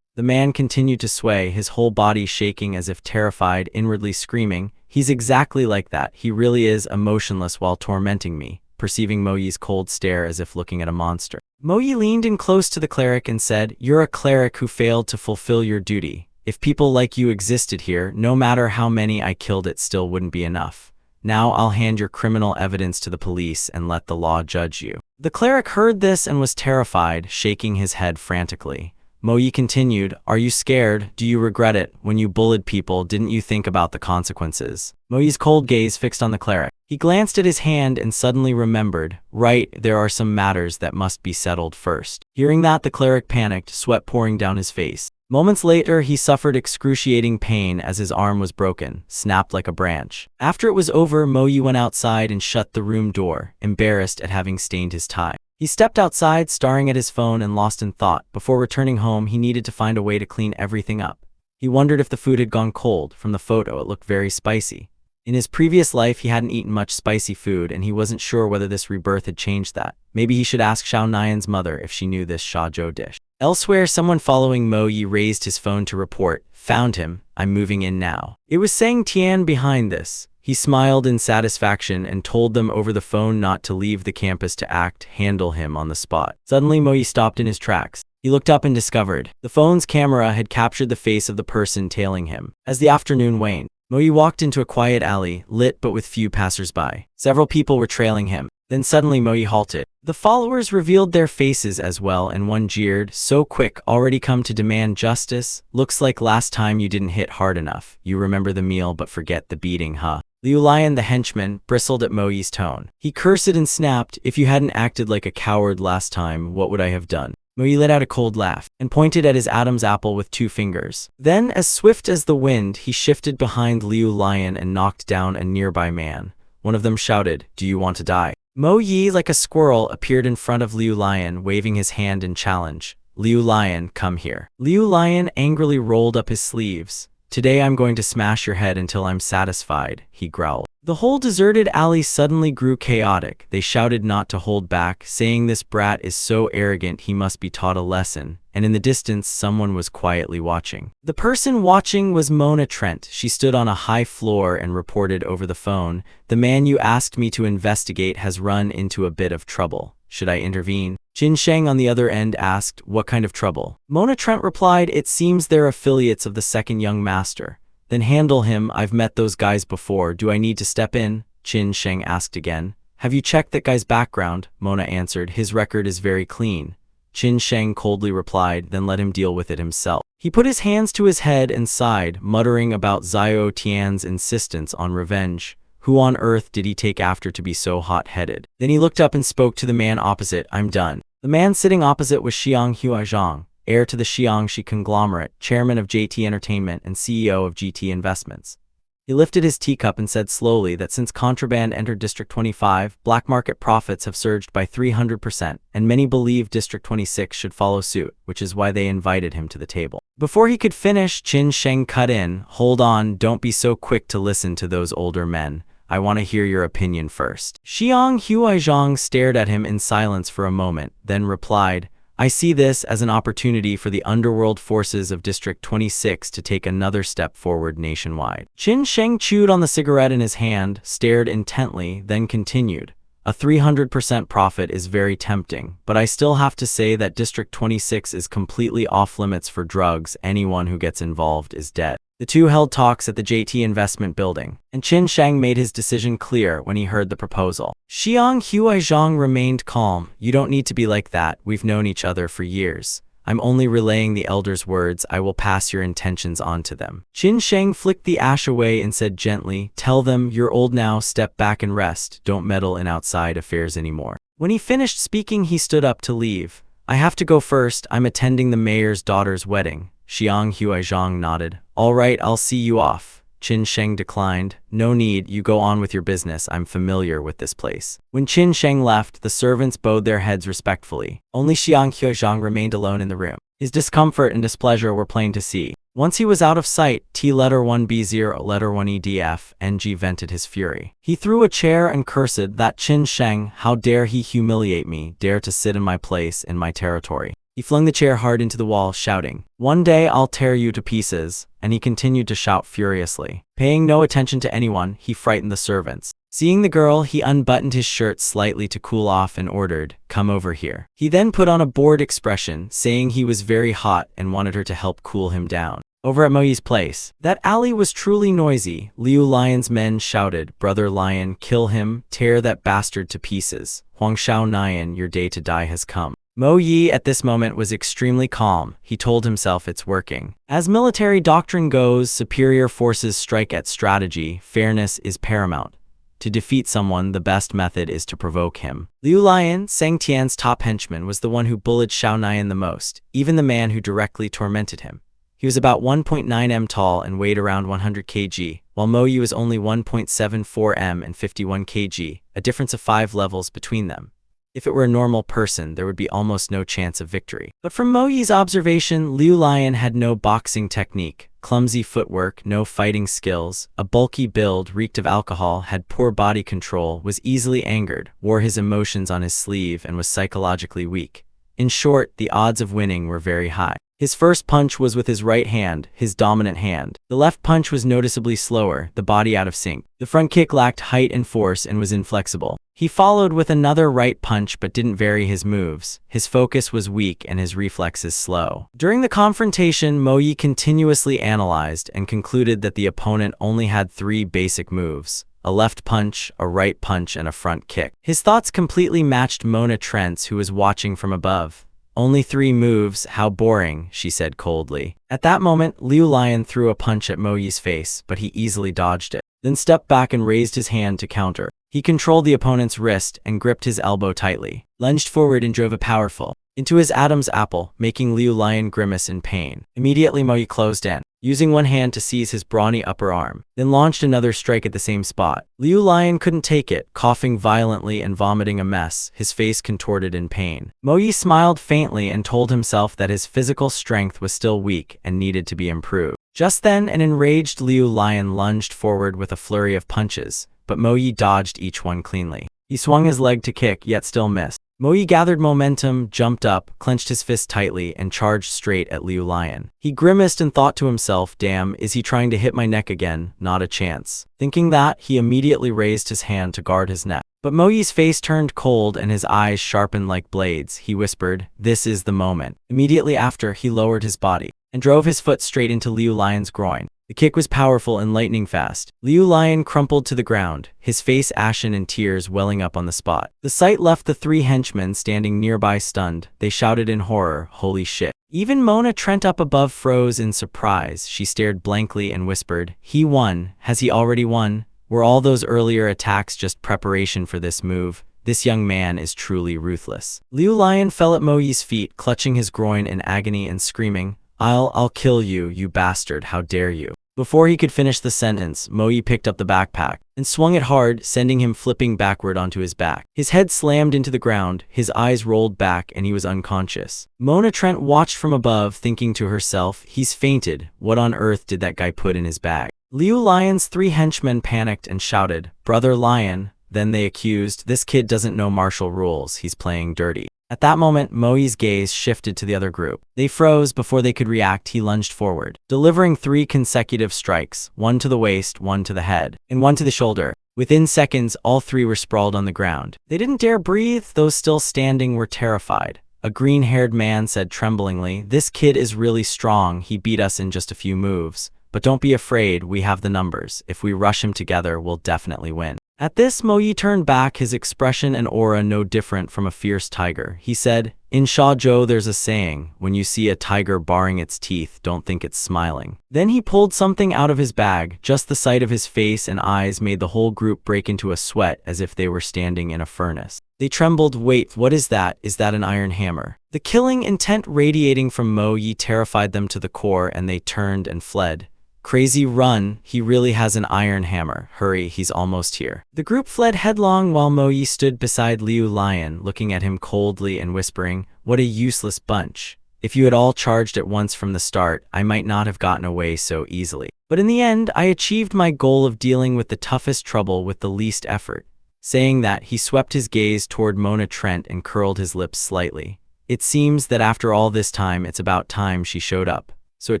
The man continued to sway, his whole body shaking as if terrified, inwardly screaming, he's exactly like that, he really is emotionless while tormenting me, perceiving Mo Yi's cold stare as if looking at a monster. Mo Yi leaned in close to the cleric and said, you're a cleric who failed to fulfill your duty. If people like you existed here, no matter how many I killed, it still wouldn't be enough. Now I'll hand your criminal evidence to the police and let the law judge you. The cleric heard this and was terrified, shaking his head frantically. Mo Yi continued, are you scared? Do you regret it? When you bullied people, didn't you think about the consequences? Mo Yi's cold gaze fixed on the cleric. He glanced at his hand and suddenly remembered, right, there are some matters that must be settled first. Hearing that, the cleric panicked, sweat pouring down his face. Moments later, he suffered excruciating pain as his arm was broken, snapped like a branch. After it was over, Mo Yi went outside and shut the room door, embarrassed at having stained his tie. He stepped outside, staring at his phone and lost in thought. Before returning home, he needed to find a way to clean everything up. He wondered if the food had gone cold. From the photo, it looked very spicy. In his previous life, he hadn't eaten much spicy food, and he wasn't sure whether this rebirth had changed that. Maybe he should ask Xiaonayan's mother if she knew this Shazhou dish. Elsewhere, someone following Mo Yi raised his phone to report, found him, I'm moving in now. It was Seng Tian behind this. He smiled in satisfaction and told them over the phone not to leave the campus to handle him on the spot. Suddenly, Mo Yi stopped in his tracks. He looked up and discovered the phone's camera had captured the face of the person tailing him. As the afternoon waned, Mo Yi walked into a quiet alley, lit but with few passers-by. Several people were trailing him. Then suddenly Mo Yi halted. The followers revealed their faces as well, and one jeered, so quick, already come to demand justice? Looks like last time you didn't hit hard enough. You remember the meal but forget the beating, huh? Liu Lion, the henchman, bristled at Mo Yi's tone. He cursed and snapped, if you hadn't acted like a coward last time, what would I have done? Mo Yi let out a cold laugh and pointed at his Adam's apple with 2 fingers. Then, as swift as the wind, he shifted behind Liu Lion and knocked down a nearby man. One of them shouted, do you want to die? Mo Yi, like a squirrel, appeared in front of Liu Lion, waving his hand in challenge. Liu Lion, come here. Liu Lion angrily rolled up his sleeves. Today I'm going to smash your head until I'm satisfied, he growled. The whole deserted alley suddenly grew chaotic. They shouted not to hold back, saying this brat is so arrogant he must be taught a lesson, and in the distance someone was quietly watching. The person watching was Mona Trent. She stood on a high floor and reported over the phone, the man you asked me to investigate has run into a bit of trouble. Should I intervene? Qin Sheng on the other end asked, what kind of trouble? Mona Trent replied, it seems they're affiliates of the second young master. Then handle him, I've met those guys before, do I need to step in? Qin Sheng asked again. Have you checked that guy's background? Mona answered, his record is very clean. Qin Sheng coldly replied, then let him deal with it himself. He put his hands to his head and sighed, muttering about Zhao Tian's insistence on revenge. Who on earth did he take after to be so hot-headed? Then he looked up and spoke to the man opposite. I'm done. The man sitting opposite was Xiang Huaizhang, heir to the Xiangxi conglomerate, chairman of JT Entertainment and CEO of GT Investments. He lifted his teacup and said slowly that since contraband entered District 25, black market profits have surged by 300%, and many believe District 26 should follow suit, which is why they invited him to the table. Before he could finish, Qin Sheng cut in. Hold on, don't be so quick to listen to those older men. I want to hear your opinion first. Xiang Huaizhang stared at him in silence for a moment, then replied, I see this as an opportunity for the underworld forces of District 26 to take another step forward nationwide. Qin Sheng chewed on the cigarette in his hand, stared intently, then continued. A 300% profit is very tempting, but I still have to say that District 26 is completely off-limits for drugs. Anyone who gets involved is dead. The two held talks at the JT Investment Building, and Qin Sheng made his decision clear when he heard the proposal. Xiang Huaizhang remained calm. You don't need to be like that. We've known each other for years. I'm only relaying the elders' words. I will pass your intentions on to them. Qin Sheng flicked the ash away and said gently, Tell them you're old now, step back and rest. Don't meddle in outside affairs anymore. When he finished speaking, he stood up to leave. I have to go first. I'm attending the mayor's daughter's wedding. Xiang Huaizhang nodded. All right, I'll see you off. Qin Sheng declined. No need, you go on with your business. I'm familiar with this place. When Qin Sheng left, the servants bowed their heads respectfully. Only Xiang Huaizhang remained alone in the room. His discomfort and displeasure were plain to see. Once he was out of sight, T letter 1B0 letter 1EDF, NG vented his fury. He threw a chair and cursed that Qin Sheng, how dare he humiliate me, dare to sit in my place, in my territory. He flung the chair hard into the wall, shouting, One day I'll tear you to pieces, and he continued to shout furiously. Paying no attention to anyone, he frightened the servants. Seeing the girl, he unbuttoned his shirt slightly to cool off and ordered, Come over here. He then put on a bored expression, saying he was very hot and wanted her to help cool him down. Over at Mo Yi's place, that alley was truly noisy. Liu Lion's men shouted, Brother Lion, kill him, tear that bastard to pieces. Huang Shao Nian, your day to die has come. Mo Yi at this moment was extremely calm. He told himself it's working. As military doctrine goes, superior forces strike at strategy. Fairness is paramount. To defeat someone, the best method is to provoke him. Liu Lion, Sang Tian's top henchman, was the one who bullied Shao Nian the most, even the man who directly tormented him. He was about 1.9 m tall and weighed around 100 kg, while Mo Yi was only 1.74 m and 51 kg, a difference of 5 levels between them. If it were a normal person, there would be almost no chance of victory. But from Mo Yi's observation, Liu Lion had no boxing technique, clumsy footwork, no fighting skills, a bulky build, reeked of alcohol, had poor body control, was easily angered, wore his emotions on his sleeve, and was psychologically weak. In short, the odds of winning were very high. His first punch was with his right hand, his dominant hand. The left punch was noticeably slower, the body out of sync. The front kick lacked height and force and was inflexible. He followed with another right punch but didn't vary his moves. His focus was weak and his reflexes slow. During the confrontation, Mo Yi continuously analyzed and concluded that the opponent only had 3 basic moves: a left punch, a right punch, and a front kick. His thoughts completely matched Mona Trent's, who was watching from above. Only 3 moves, how boring, she said coldly. At that moment, Liu Lion threw a punch at Mo Yi's face, but he easily dodged it, then stepped back and raised his hand to counter. He controlled the opponent's wrist and gripped his elbow tightly, lunged forward and drove a powerful into his Adam's apple, making Liu Lion grimace in pain. Immediately Mo Yi closed in, using one hand to seize his brawny upper arm, then launched another strike at the same spot. Liu Lion couldn't take it, coughing violently and vomiting a mess, his face contorted in pain. Mo Yi smiled faintly and told himself that his physical strength was still weak and needed to be improved. Just then, an enraged Liu Lion lunged forward with a flurry of punches, but Mo Yi dodged each one cleanly. He swung his leg to kick, yet still missed. Mo Yi gathered momentum, jumped up, clenched his fist tightly, and charged straight at Liu Lion. He grimaced and thought to himself, damn, is he trying to hit my neck again? Not a chance. Thinking that, he immediately raised his hand to guard his neck. But Mo Yi's face turned cold and his eyes sharpened like blades. He whispered, this is the moment. Immediately after, he lowered his body. and drove his foot straight into Liu Lion's groin. The kick was powerful and lightning fast. Liu Lion crumpled to the ground, his face ashen and tears welling up on the spot. The sight left the three henchmen standing nearby stunned. They shouted in horror, "Holy shit." Even Mona Trent up above froze in surprise. She stared blankly and whispered, "He won. Has he already won? Were all those earlier attacks just preparation for this move? This young man is truly ruthless." Liu Lion fell at Mo Yi's feet, clutching his groin in agony and screaming, I'll kill you, you bastard, how dare you." Before he could finish the sentence, Mo Yi picked up the backpack and swung it hard, sending him flipping backward onto his back. His head slammed into the ground, his eyes rolled back, and he was unconscious. Mona Trent watched from above, thinking to herself, he's fainted. What on earth did that guy put in his bag? Liu Lion's three henchmen panicked and shouted, "Brother Lion." Then they accused, "This kid doesn't know martial rules, he's playing dirty." At that moment, Mo Yi's gaze shifted to the other group. They froze. Before they could react, he lunged forward, delivering 3 consecutive strikes, one to the waist, one to the head, and one to the shoulder. Within seconds, all 3 were sprawled on the ground. They didn't dare breathe. Those still standing were terrified. A green-haired man said tremblingly, "This kid is really strong. He beat us in just a few moves. But don't be afraid, we have the numbers. If we rush him together, we'll definitely win." At this, Mo Yi turned back, his expression and aura no different from a fierce tiger. He said, "In Shazhou there's a saying, when you see a tiger baring its teeth, don't think it's smiling." Then he pulled something out of his bag. Just the sight of his face and eyes made the whole group break into a sweat as if they were standing in a furnace. They trembled. "Wait, what is that? Is that an iron hammer?" The killing intent radiating from Mo Yi terrified them to the core, and they turned and fled. "Crazy, run, he really has an iron hammer. Hurry, he's almost here." The group fled headlong while Mo Yi stood beside Liu Lion, looking at him coldly and whispering, "What a useless bunch. If you had all charged at once from the start, I might not have gotten away so easily. But in the end, I achieved my goal of dealing with the toughest trouble with the least effort." Saying that, he swept his gaze toward Mona Trent and curled his lips slightly. "It seems that after all this time, it's about time she showed up." So it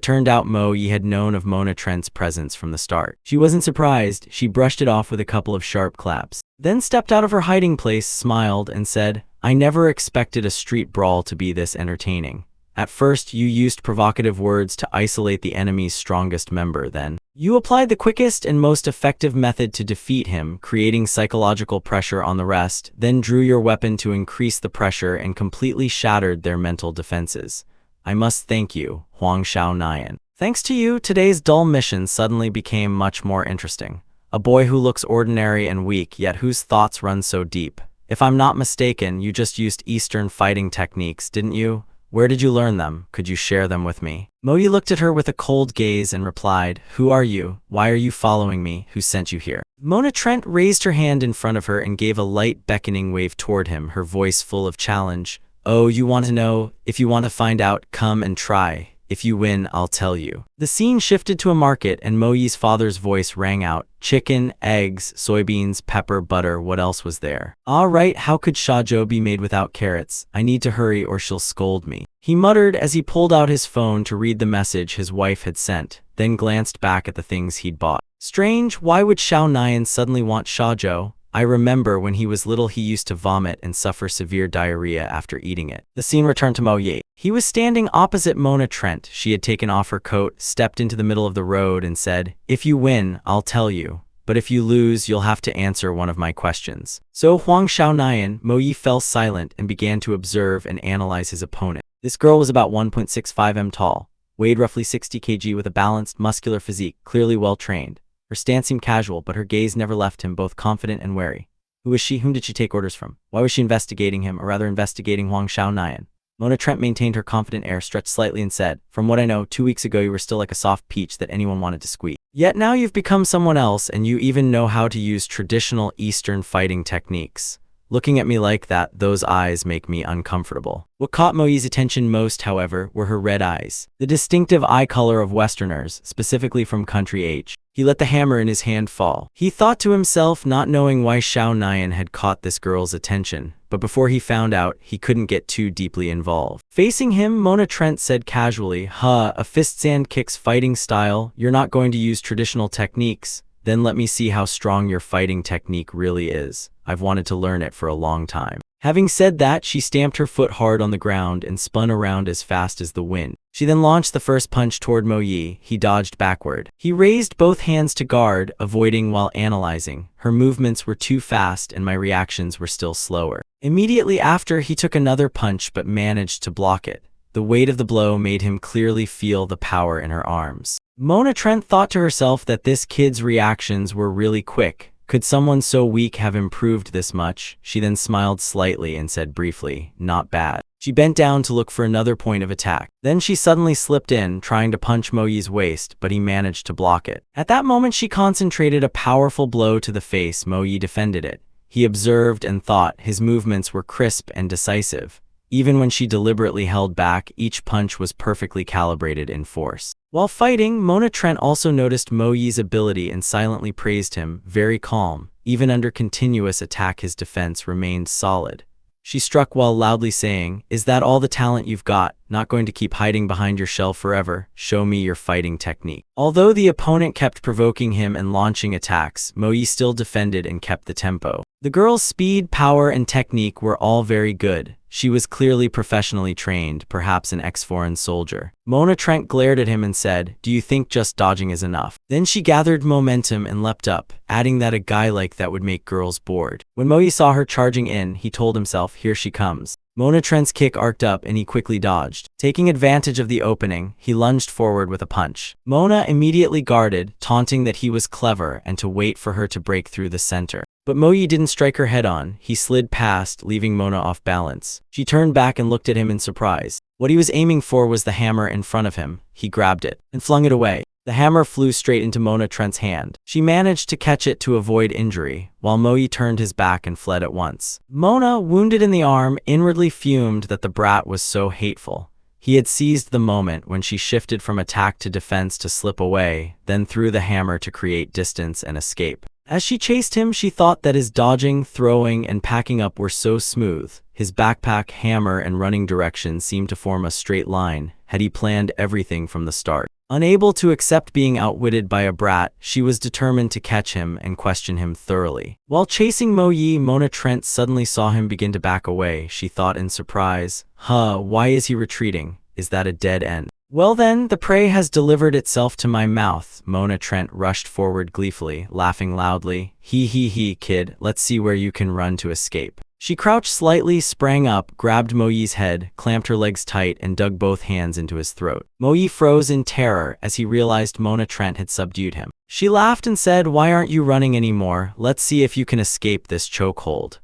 turned out Mo Yi had known of Mona Trent's presence from the start. She wasn't surprised. She brushed it off with a couple of sharp claps, then stepped out of her hiding place, smiled, and said, "I never expected a street brawl to be this entertaining. At first, you used provocative words to isolate the enemy's strongest member. Then you applied the quickest and most effective method to defeat him, creating psychological pressure on the rest, then drew your weapon to increase the pressure and completely shattered their mental defenses. I must thank you, Huang Xiaonayan. Thanks to you, today's dull mission suddenly became much more interesting. A boy who looks ordinary and weak, yet whose thoughts run so deep. If I'm not mistaken, you just used Eastern fighting techniques, didn't you? Where did you learn them? Could you share them with me?" Mo Yi looked at her with a cold gaze and replied, "Who are you? Why are you following me? Who sent you here?" Mona Trent raised her hand in front of her and gave a light beckoning wave toward him, her voice full of challenge. "Oh, you want to know? If you want to find out, come and try. If you win, I'll tell you." The scene shifted to a market, and Mo Yi's father's voice rang out. "Chicken, eggs, soybeans, pepper, butter, what else was there?" "All right, how could Shazhou be made without carrots? I need to hurry or she'll scold me," he muttered as he pulled out his phone to read the message his wife had sent, then glanced back at the things he'd bought. Strange, why would Xiaonayan suddenly want Shazhou? I remember when he was little he used to vomit and suffer severe diarrhea after eating it. The scene returned to Mo Yi. He was standing opposite Mona Trent. She had taken off her coat, stepped into the middle of the road and said, "If you win, I'll tell you. But if you lose, you'll have to answer one of my questions." So Huang Xiaonayan, Mo Yi fell silent and began to observe and analyze his opponent. This girl was about 1.65 m tall, weighed roughly 60 kg with a balanced, muscular physique, clearly well-trained. Her stance seemed casual, but her gaze never left him, both confident and wary. Who was she? Whom did she take orders from? Why was she investigating him, or rather investigating Huang Xiaonayan? Mona Trent maintained her confident air, stretched slightly, and said, "From what I know, 2 weeks ago you were still like a soft peach that anyone wanted to squeeze. Yet now you've become someone else, and you even know how to use traditional Eastern fighting techniques. Looking at me like that, those eyes make me uncomfortable." What caught Mo Yi's attention most, however, were her red eyes, the distinctive eye color of Westerners, specifically from country H. He let the hammer in his hand fall. He thought to himself, not knowing why Xiaonayan had caught this girl's attention, but before he found out, he couldn't get too deeply involved. Facing him, Mona Trent said casually, a fist and kicks fighting style? You're not going to use traditional techniques? Then let me see how strong your fighting technique really is. I've wanted to learn it for a long time." Having said that, she stamped her foot hard on the ground and spun around as fast as the wind. She then launched the first punch toward Mo Yi. He dodged backward. He raised both hands to guard, avoiding while analyzing. Her movements were too fast and my reactions were still slower. Immediately after, he took another punch but managed to block it. The weight of the blow made him clearly feel the power in her arms. Mona Trent thought to herself that this kid's reactions were really quick. Could someone so weak have improved this much? She then smiled slightly and said briefly, "Not bad." She bent down to look for another point of attack. Then she suddenly slipped in, trying to punch Mo Yi's waist, but he managed to block it. At that moment, she concentrated a powerful blow to the face. Mo Yi defended it. He observed and thought his movements were crisp and decisive. Even when she deliberately held back, each punch was perfectly calibrated in force. While fighting, Mona Trent also noticed Mo Yi's ability and silently praised him, very calm. Even under continuous attack, his defense remained solid. She struck while loudly saying, "Is that all the talent you've got? Not going to keep hiding behind your shell forever? Show me your fighting technique." Although the opponent kept provoking him and launching attacks, Mo Yi still defended and kept the tempo. The girl's speed, power, and technique were all very good. She was clearly professionally trained, perhaps an ex-foreign soldier. Mona Trent glared at him and said, "Do you think just dodging is enough?" Then she gathered momentum and leapt up, adding that a guy like that would make girls bored. When Mo Yi saw her charging in, he told himself, "Here she comes." Mona Trent's kick arced up and he quickly dodged. Taking advantage of the opening, he lunged forward with a punch. Mona immediately guarded, taunting that he was clever and to wait for her to break through the center. But Mo Yi didn't strike her head on. He slid past, leaving Mona off balance. She turned back and looked at him in surprise. What he was aiming for was the hammer in front of him. He grabbed it and flung it away. The hammer flew straight into Mona Trent's hand. She managed to catch it to avoid injury, while Mo Yi turned his back and fled at once. Mona, wounded in the arm, inwardly fumed that the brat was so hateful. He had seized the moment when she shifted from attack to defense to slip away, then threw the hammer to create distance and escape. As she chased him, she thought that his dodging, throwing, and packing up were so smooth. His backpack, hammer, and running direction seemed to form a straight line, had he planned everything from the start. Unable to accept being outwitted by a brat, she was determined to catch him and question him thoroughly. While chasing Mo Yi, Mona Trent suddenly saw him begin to back away. She thought in surprise, why is he retreating? Is that a dead end? Well then, the prey has delivered itself to my mouth. Mona Trent rushed forward gleefully, laughing loudly. He, kid, let's see where you can run to escape. She crouched slightly, sprang up, grabbed Mo Yi's head, clamped her legs tight, and dug both hands into his throat. Mo Yi froze in terror as he realized Mona Trent had subdued him. She laughed and said, "Why aren't you running anymore? Let's see if you can escape this chokehold."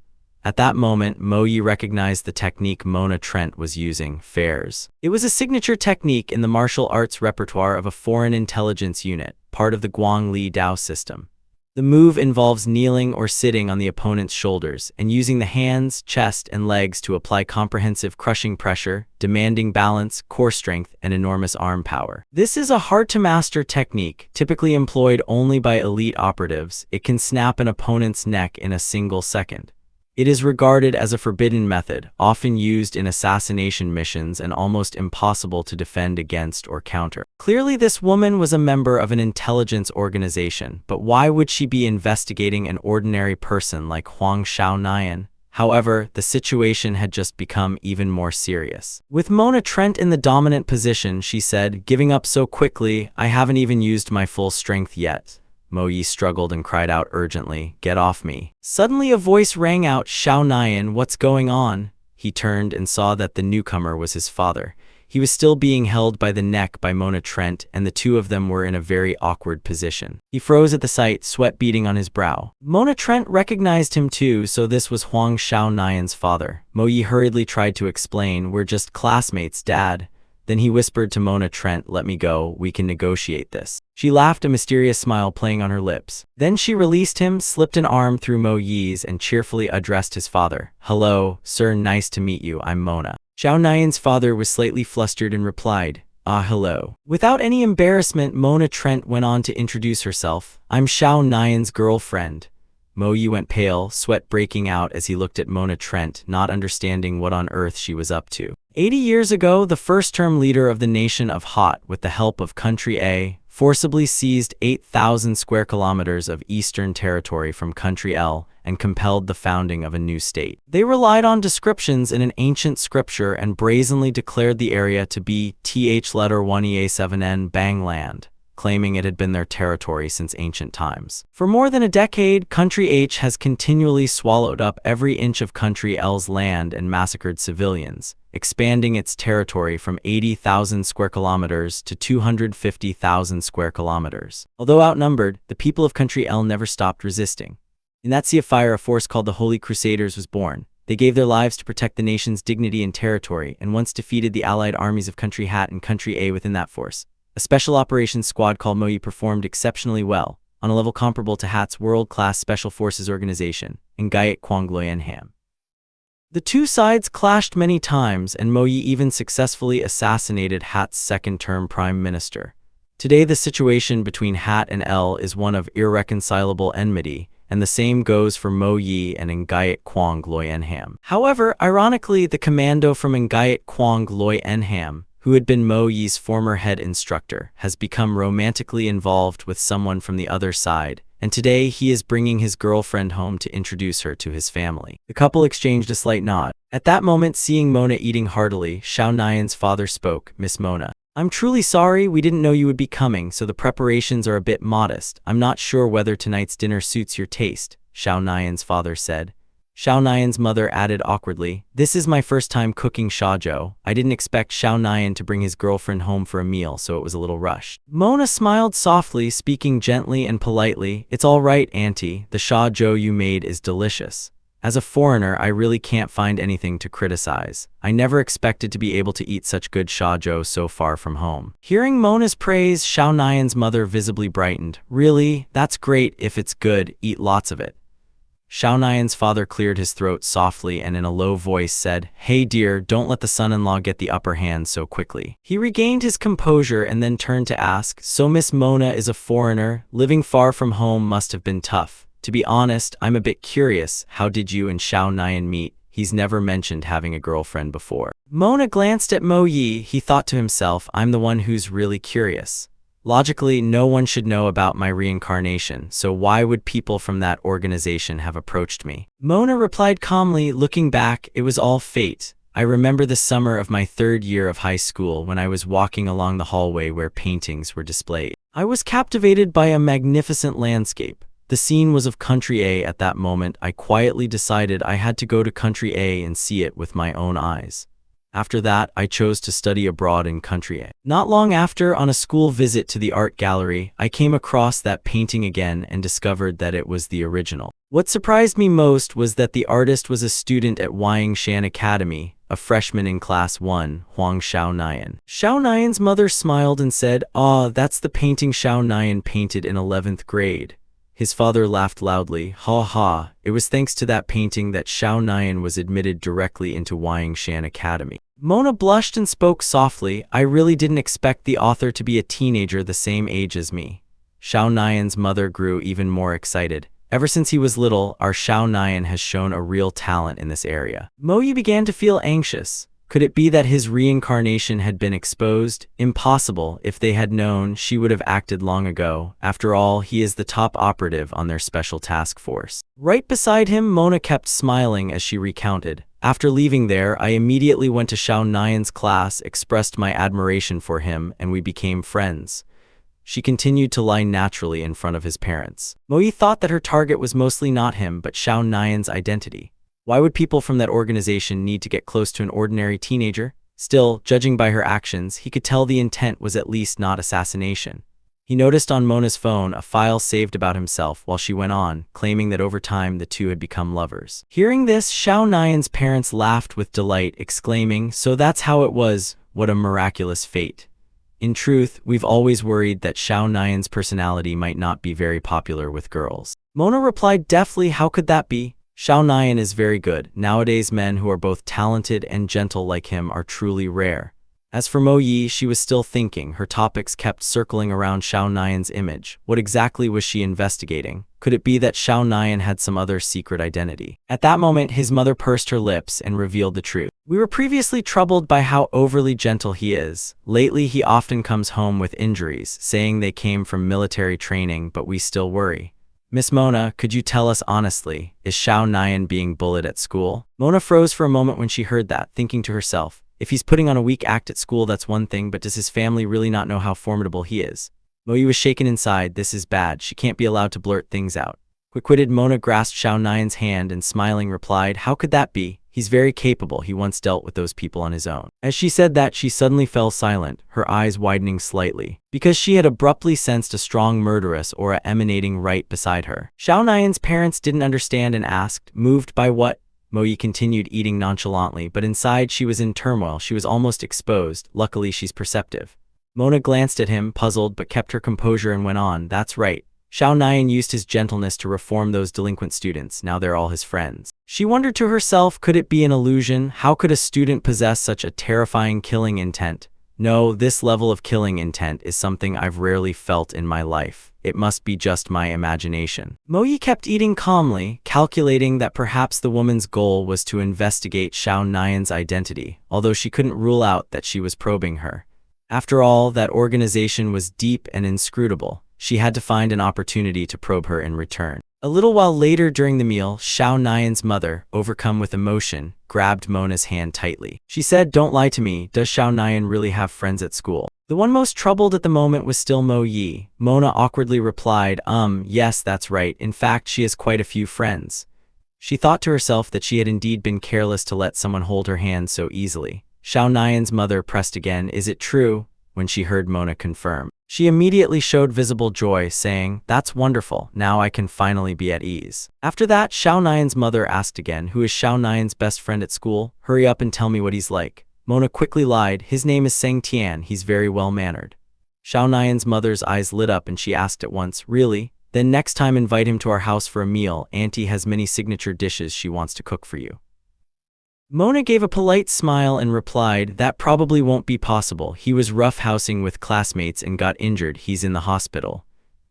At that moment, Mo Yi recognized the technique Mona Trent was using, fairs. It was a signature technique in the martial arts repertoire of a foreign intelligence unit, part of the Guang Li Dao system. The move involves kneeling or sitting on the opponent's shoulders and using the hands, chest, and legs to apply comprehensive crushing pressure, demanding balance, core strength, and enormous arm power. This is a hard-to-master technique, typically employed only by elite operatives. It can snap an opponent's neck in a single second. It is regarded as a forbidden method, often used in assassination missions and almost impossible to defend against or counter. Clearly, this woman was a member of an intelligence organization, but why would she be investigating an ordinary person like Huang Xiaonayan? However, the situation had just become even more serious. With Mona Trent in the dominant position, she said, "Giving up so quickly, I haven't even used my full strength yet." Mo Yi struggled and cried out urgently, "Get off me." Suddenly a voice rang out, "Xiaonayan, what's going on?" He turned and saw that the newcomer was his father. He was still being held by the neck by Mona Trent, and the two of them were in a very awkward position. He froze at the sight, sweat beading on his brow. Mona Trent recognized him too, so this was Huang Xiaonayan's father. Mo Yi hurriedly tried to explain, "We're just classmates, Dad." Then he whispered to Mona Trent, "Let me go, we can negotiate this." She laughed, a mysterious smile playing on her lips. Then she released him, slipped an arm through Mo Yi's, and cheerfully addressed his father. "Hello, sir, nice to meet you, I'm Mona." Xiaonayan's father was slightly flustered and replied, hello." Without any embarrassment, Mona Trent went on to introduce herself. "I'm Xiaonayan's girlfriend." Mo Yi went pale, sweat breaking out as he looked at Mona Trent, not understanding what on earth she was up to. 80 years ago, the first-term leader of the nation of Hot, with the help of Country A, forcibly seized 8,000 square kilometers of eastern territory from country L and compelled the founding of a new state. They relied on descriptions in an ancient scripture and brazenly declared the area to be letter 1EA7N Bangland, claiming it had been their territory since ancient times. For more than a decade, Country H has continually swallowed up every inch of Country L's land and massacred civilians, expanding its territory from 80,000 square kilometers to 250,000 square kilometers. Although outnumbered, the people of Country L never stopped resisting. In that sea of fire, a force called the Holy Crusaders was born. They gave their lives to protect the nation's dignity and territory, and once defeated the allied armies of Country Hat and Country A within that force. A special operations squad called Moyi performed exceptionally well, on a level comparable to Hat's world-class Special Forces organization, Ngayat Kwangloyenham. The two sides clashed many times, and Moyi even successfully assassinated Hat's second-term prime minister. Today, the situation between Hat and L is one of irreconcilable enmity, and the same goes for Moyi and Ngayat Kwangloyenham. However, ironically, the commando from Ngayat Kwangloyenham, who had been Moyi's former head instructor, has become romantically involved with someone from the other side, and today he is bringing his girlfriend home to introduce her to his family. The couple exchanged a slight nod. At that moment, seeing Mona eating heartily, Xiao Nian's father spoke. "Miss Mona, I'm truly sorry, we didn't know you would be coming, so the preparations are a bit modest. I'm not sure whether tonight's dinner suits your taste," Xiao Nian's father said. Xiao Nian's mother added awkwardly, "This is my first time cooking Xiaozhou. I didn't expect Xiao Nian to bring his girlfriend home for a meal, so it was a little rushed." Mona smiled softly, speaking gently and politely. "It's all right, Auntie. The Xiaozhou you made is delicious. As a foreigner, I really can't find anything to criticize. I never expected to be able to eat such good Xiaozhou so far from home." Hearing Mona's praise, Xiao Nian's mother visibly brightened. "Really? That's great. If it's good, eat lots of it." Xiao Nian's father cleared his throat softly and in a low voice said, "Hey dear, don't let the son-in-law get the upper hand so quickly." He regained his composure and then turned to ask, "So Miss Mona is a foreigner? Living far from home must have been tough. To be honest, I'm a bit curious. How did you and Xiao Nian meet? He's never mentioned having a girlfriend before." Mona glanced at Mo Yi. He thought to himself, "I'm the one who's really curious. Logically, no one should know about my reincarnation, so why would people from that organization have approached me?" Mona replied calmly, looking back, "It was all fate. I remember the summer of my 3rd year of high school when I was walking along the hallway where paintings were displayed. I was captivated by a magnificent landscape. The scene was of Country A. At that moment, I quietly decided I had to go to Country A and see it with my own eyes. After that, I chose to study abroad in Country A. Not long after, on a school visit to the art gallery, I came across that painting again and discovered that it was the original. What surprised me most was that the artist was a student at Wangshan Academy, a freshman in Class 1, Huang Xiao Nian. Xiao Nian's mother smiled and said, "Ah, that's the painting Xiao Nian painted in 11th grade. His father laughed loudly. "Ha ha, it was thanks to that painting that Xiao Nian was admitted directly into Wangshan Academy." Mona blushed and spoke softly. "I really didn't expect the author to be a teenager the same age as me." Xiao Nian's mother grew even more excited. "Ever since he was little, our Xiao Nian has shown a real talent in this area." Moyi began to feel anxious. Could it be that his reincarnation had been exposed? Impossible. If they had known, she would have acted long ago. After all, he is the top operative on their special task force. Right beside him, Mona kept smiling as she recounted. "After leaving there, I immediately went to Xiao Nian's class, expressed my admiration for him, and we became friends." She continued to lie naturally in front of his parents. Moyi thought that her target was mostly not him, but Xiao Nian's identity. Why would people from that organization need to get close to an ordinary teenager? Still, judging by her actions, he could tell the intent was at least not assassination. He noticed on Mona's phone a file saved about himself while she went on, claiming that over time the two had become lovers. Hearing this, Xiao Nian's parents laughed with delight, exclaiming, "So that's how it was. What a miraculous fate." In truth, we've always worried that Xiao Nian's personality might not be very popular with girls. Mona replied deftly, "How could that be? Xiao Nian is very good. Nowadays, men who are both talented and gentle like him are truly rare." As for Mo Yi, she was still thinking. Her topics kept circling around Xiao Nian's image. What exactly was she investigating? Could it be that Xiao Nian had some other secret identity? At that moment, his mother pursed her lips and revealed the truth. We were previously troubled by how overly gentle he is. Lately, he often comes home with injuries, saying they came from military training, but we still worry. Miss Mona, could you tell us honestly, is Xiao Nian being bullied at school? Mona froze for a moment when she heard that, thinking to herself, if he's putting on a weak act at school, that's one thing, but does his family really not know how formidable he is? Mo Yi was shaken inside. This is bad. She can't be allowed to blurt things out. Quick-witted Mona grasped Xiao Nian's hand and smiling replied, how could that be? He's very capable. He once dealt with those people on his own. As she said that, she suddenly fell silent, her eyes widening slightly, because she had abruptly sensed a strong murderous aura emanating right beside her. Xiao Nian's parents didn't understand and asked, moved by what? Mo Yi continued eating nonchalantly, but inside she was in turmoil. She was almost exposed. Luckily, she's perceptive. Mona glanced at him, puzzled, but kept her composure and went on. That's right. Xiao Nian used his gentleness to reform those delinquent students. Now they're all his friends. She wondered to herself, could it be an illusion? How could a student possess such a terrifying killing intent? No, this level of killing intent is something I've rarely felt in my life. It must be just my imagination. Mo Yi kept eating calmly, calculating that perhaps the woman's goal was to investigate Xiao Nian's identity, although she couldn't rule out that she was probing her. After all, that organization was deep and inscrutable. She had to find an opportunity to probe her in return. A little while later during the meal, Xiao Nian's mother, overcome with emotion, grabbed Mona's hand tightly. She said, don't lie to me, does Xiao Nian really have friends at school? The one most troubled at the moment was still Mo Yi. Mona awkwardly replied, yes, that's right. In fact, she has quite a few friends. She thought to herself that she had indeed been careless to let someone hold her hand so easily. Xiao Nian's mother pressed again, is it true? When she heard Mona confirm, she immediately showed visible joy, saying, that's wonderful, now I can finally be at ease. After that, Xiao Nian's mother asked again, who is Xiao Nian's best friend at school? Hurry up and tell me what he's like. Mona quickly lied, his name is Seng Tian, he's very well-mannered. Xiao Nian's mother's eyes lit up and she asked at once, really? Then next time invite him to our house for a meal, Auntie has many signature dishes she wants to cook for you. Mona gave a polite smile and replied, that probably won't be possible. He was roughhousing with classmates and got injured. He's in the hospital.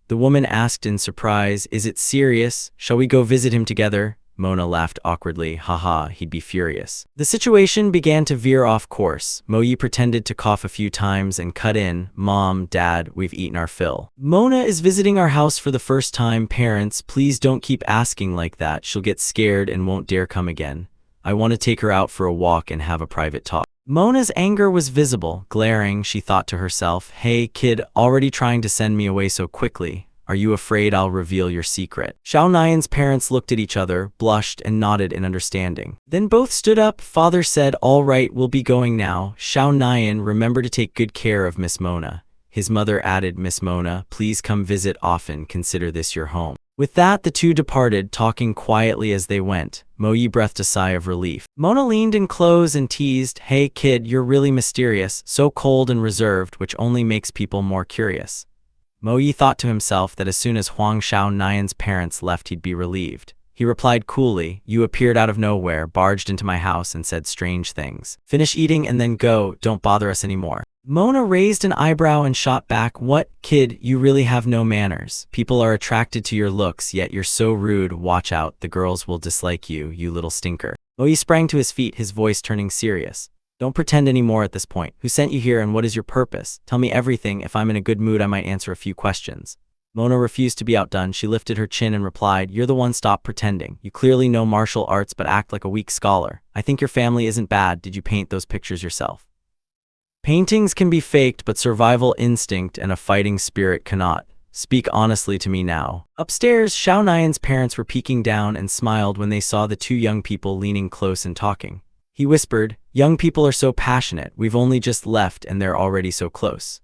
The woman asked in surprise, is it serious? Shall we go visit him together? Mona laughed awkwardly, haha, he'd be furious. The situation began to veer off course. Mo Yi pretended to cough a few times and cut in, Mom, Dad, we've eaten our fill. Mona is visiting our house for the first time. Parents, please don't keep asking like that. She'll get scared and won't dare come again. I want to take her out for a walk and have a private talk. Mona's anger was visible, glaring. She thought to herself, hey kid, already trying to send me away so quickly. Are you afraid I'll reveal your secret? Xiao Nian's parents looked at each other, blushed, and nodded in understanding. Then both stood up. Father said, all right, we'll be going now. Xiao Nian, remember to take good care of Miss Mona. His mother added, Miss Mona, please come visit often. Consider this your home. With that, the two departed, talking quietly as they went. Mo Yi breathed a sigh of relief. Mona leaned in close and teased, hey kid, you're really mysterious, so cold and reserved, which only makes people more curious. Mo Yi thought to himself that as soon as Huang Xiao Nian's parents left, he'd be relieved. He replied coolly, you appeared out of nowhere, barged into my house and said strange things. Finish eating and then go, don't bother us anymore. Mona raised an eyebrow and shot back, what, kid, you really have no manners. People are attracted to your looks, yet you're so rude. Watch out, the girls will dislike you, you little stinker. Mo Yi sprang to his feet, his voice turning serious. Don't pretend anymore at this point. Who sent you here and what is your purpose? Tell me everything. If I'm in a good mood, I might answer a few questions. Mona refused to be outdone. She lifted her chin and replied, you're the one, stop pretending. You clearly know martial arts but act like a weak scholar. I think your family isn't bad. Did you paint those pictures yourself? Paintings can be faked, but survival instinct and a fighting spirit cannot. Speak honestly to me now. Upstairs, Xiao Nian's parents were peeking down and smiled when they saw the two young people leaning close and talking. He whispered, young people are so passionate. We've only just left and they're already so close.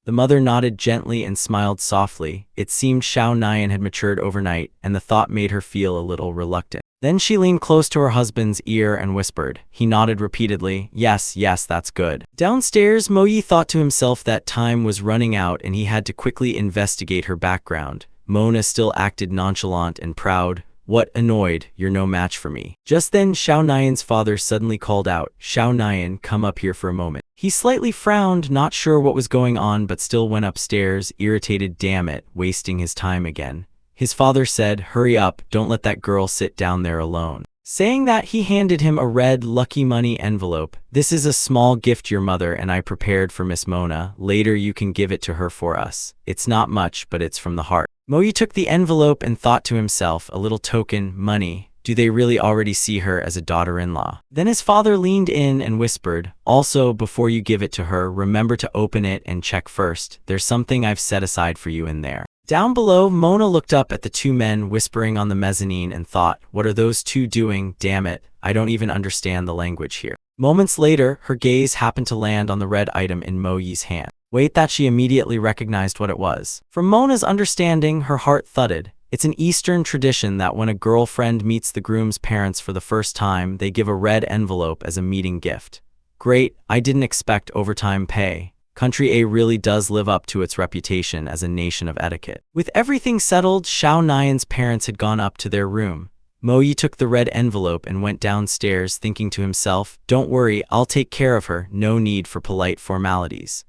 The mother nodded gently and smiled softly. It seemed Xiao Nian had matured overnight, and the thought made her feel a little reluctant. Then she leaned close to her husband's ear and whispered. He nodded repeatedly. Yes, that's good. Downstairs, Mo Yi thought to himself that time was running out and he had to quickly investigate her background. Mona still acted nonchalant and proud. What, annoyed? You're no match for me. Just then, Xiao Nian's father suddenly called out, Xiao Nian, come up here for a moment. He slightly frowned, not sure what was going on, but still went upstairs, irritated. Damn it, wasting his time again. His father said, hurry up, don't let that girl sit down there alone. Saying that, he handed him a red Lucky Money envelope. This is a small gift your mother and I prepared for Miss Mona. Later you can give it to her for us. It's not much, but it's from the heart. Moyi took the envelope and thought to himself, a little token, money. Do they really already see her as a daughter-in-law? Then his father leaned in and whispered, also, before you give it to her, remember to open it and check first. There's something I've set aside for you in there. Down below, Mona looked up at the two men whispering on the mezzanine and thought, what are those two doing? Damn it, I don't even understand the language here. Moments later, her gaze happened to land on the red item in Moyi's hand. Wait, that she immediately recognized what it was. From Mona's understanding, her heart thudded. It's an Eastern tradition that when a girlfriend meets the groom's parents for the first time, they give a red envelope as a meeting gift. Great, I didn't expect overtime pay. Country A really does live up to its reputation as a nation of etiquette. With everything settled, Xiao Nian's parents had gone up to their room. Moyi took the red envelope and went downstairs, thinking to himself, don't worry, I'll take care of her, no need for polite formalities.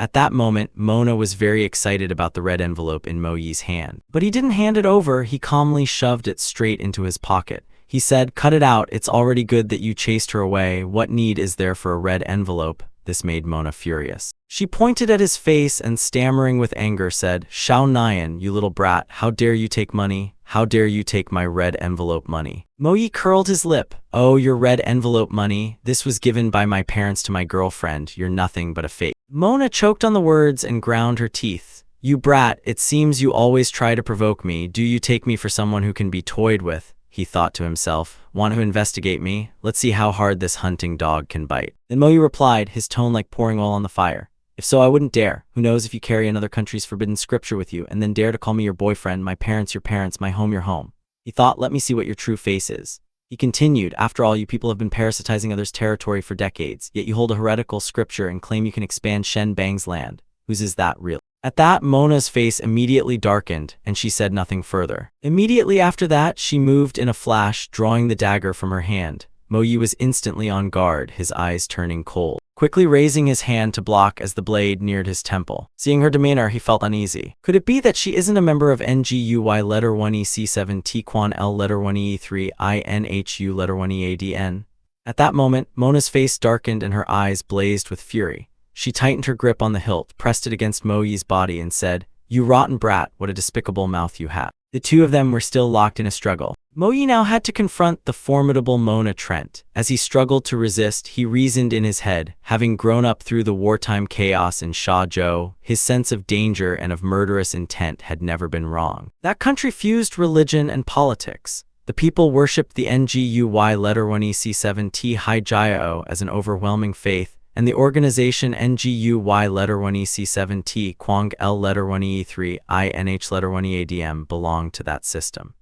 At that moment, Mona was very excited about the red envelope in Moyi's hand. But he didn't hand it over, he calmly shoved it straight into his pocket. He said, cut it out, it's already good that you chased her away, what need is there for a red envelope? This made Mona furious. She pointed at his face and stammering with anger said, Xiao Nian, you little brat, how dare you take money? How dare you take my red envelope money? Moyi curled his lip. Oh, your red envelope money? This was given by my parents to my girlfriend. You're nothing but a fake. Mona choked on the words and ground her teeth. You brat, it seems you always try to provoke me. Do you take me for someone who can be toyed with? He thought to himself. Want to investigate me? Let's see how hard this hunting dog can bite. Then Moyi replied, his tone like pouring oil on the fire. If so, I wouldn't dare. Who knows if you carry another country's forbidden scripture with you and then dare to call me your boyfriend, my parents your parents, my home your home. He thought, let me see what your true face is. He continued, after all, you people have been parasitizing others' territory for decades, yet you hold a heretical scripture and claim you can expand Shen Bang's land. Whose is that really? At that, Mona's face immediately darkened, and she said nothing further. Immediately after that, she moved in a flash, drawing the dagger from her hand. Moyi was instantly on guard, his eyes turning cold, quickly raising his hand to block as the blade neared his temple. Seeing her demeanor, he felt uneasy. Could it be that she isn't a member of NGUY letter 1EC7 T Quan L letter 1E3 INHU letter 1EADN? At that moment, Mona's face darkened and her eyes blazed with fury. She tightened her grip on the hilt, pressed it against Moyi's body and said, you rotten brat, what a despicable mouth you have. The two of them were still locked in a struggle. Moyi now had to confront the formidable Mona Trent. As he struggled to resist, he reasoned in his head. Having grown up through the wartime chaos in Shazhou, his sense of danger and of murderous intent had never been wrong. That country fused religion and politics. The people worshipped the NGUY letter 1EC7 T Hai Jiao as an overwhelming faith, and the organization NGUY letter 1EC7 T Quang L letter 1E3 INH letter 1EADM belonged to that system.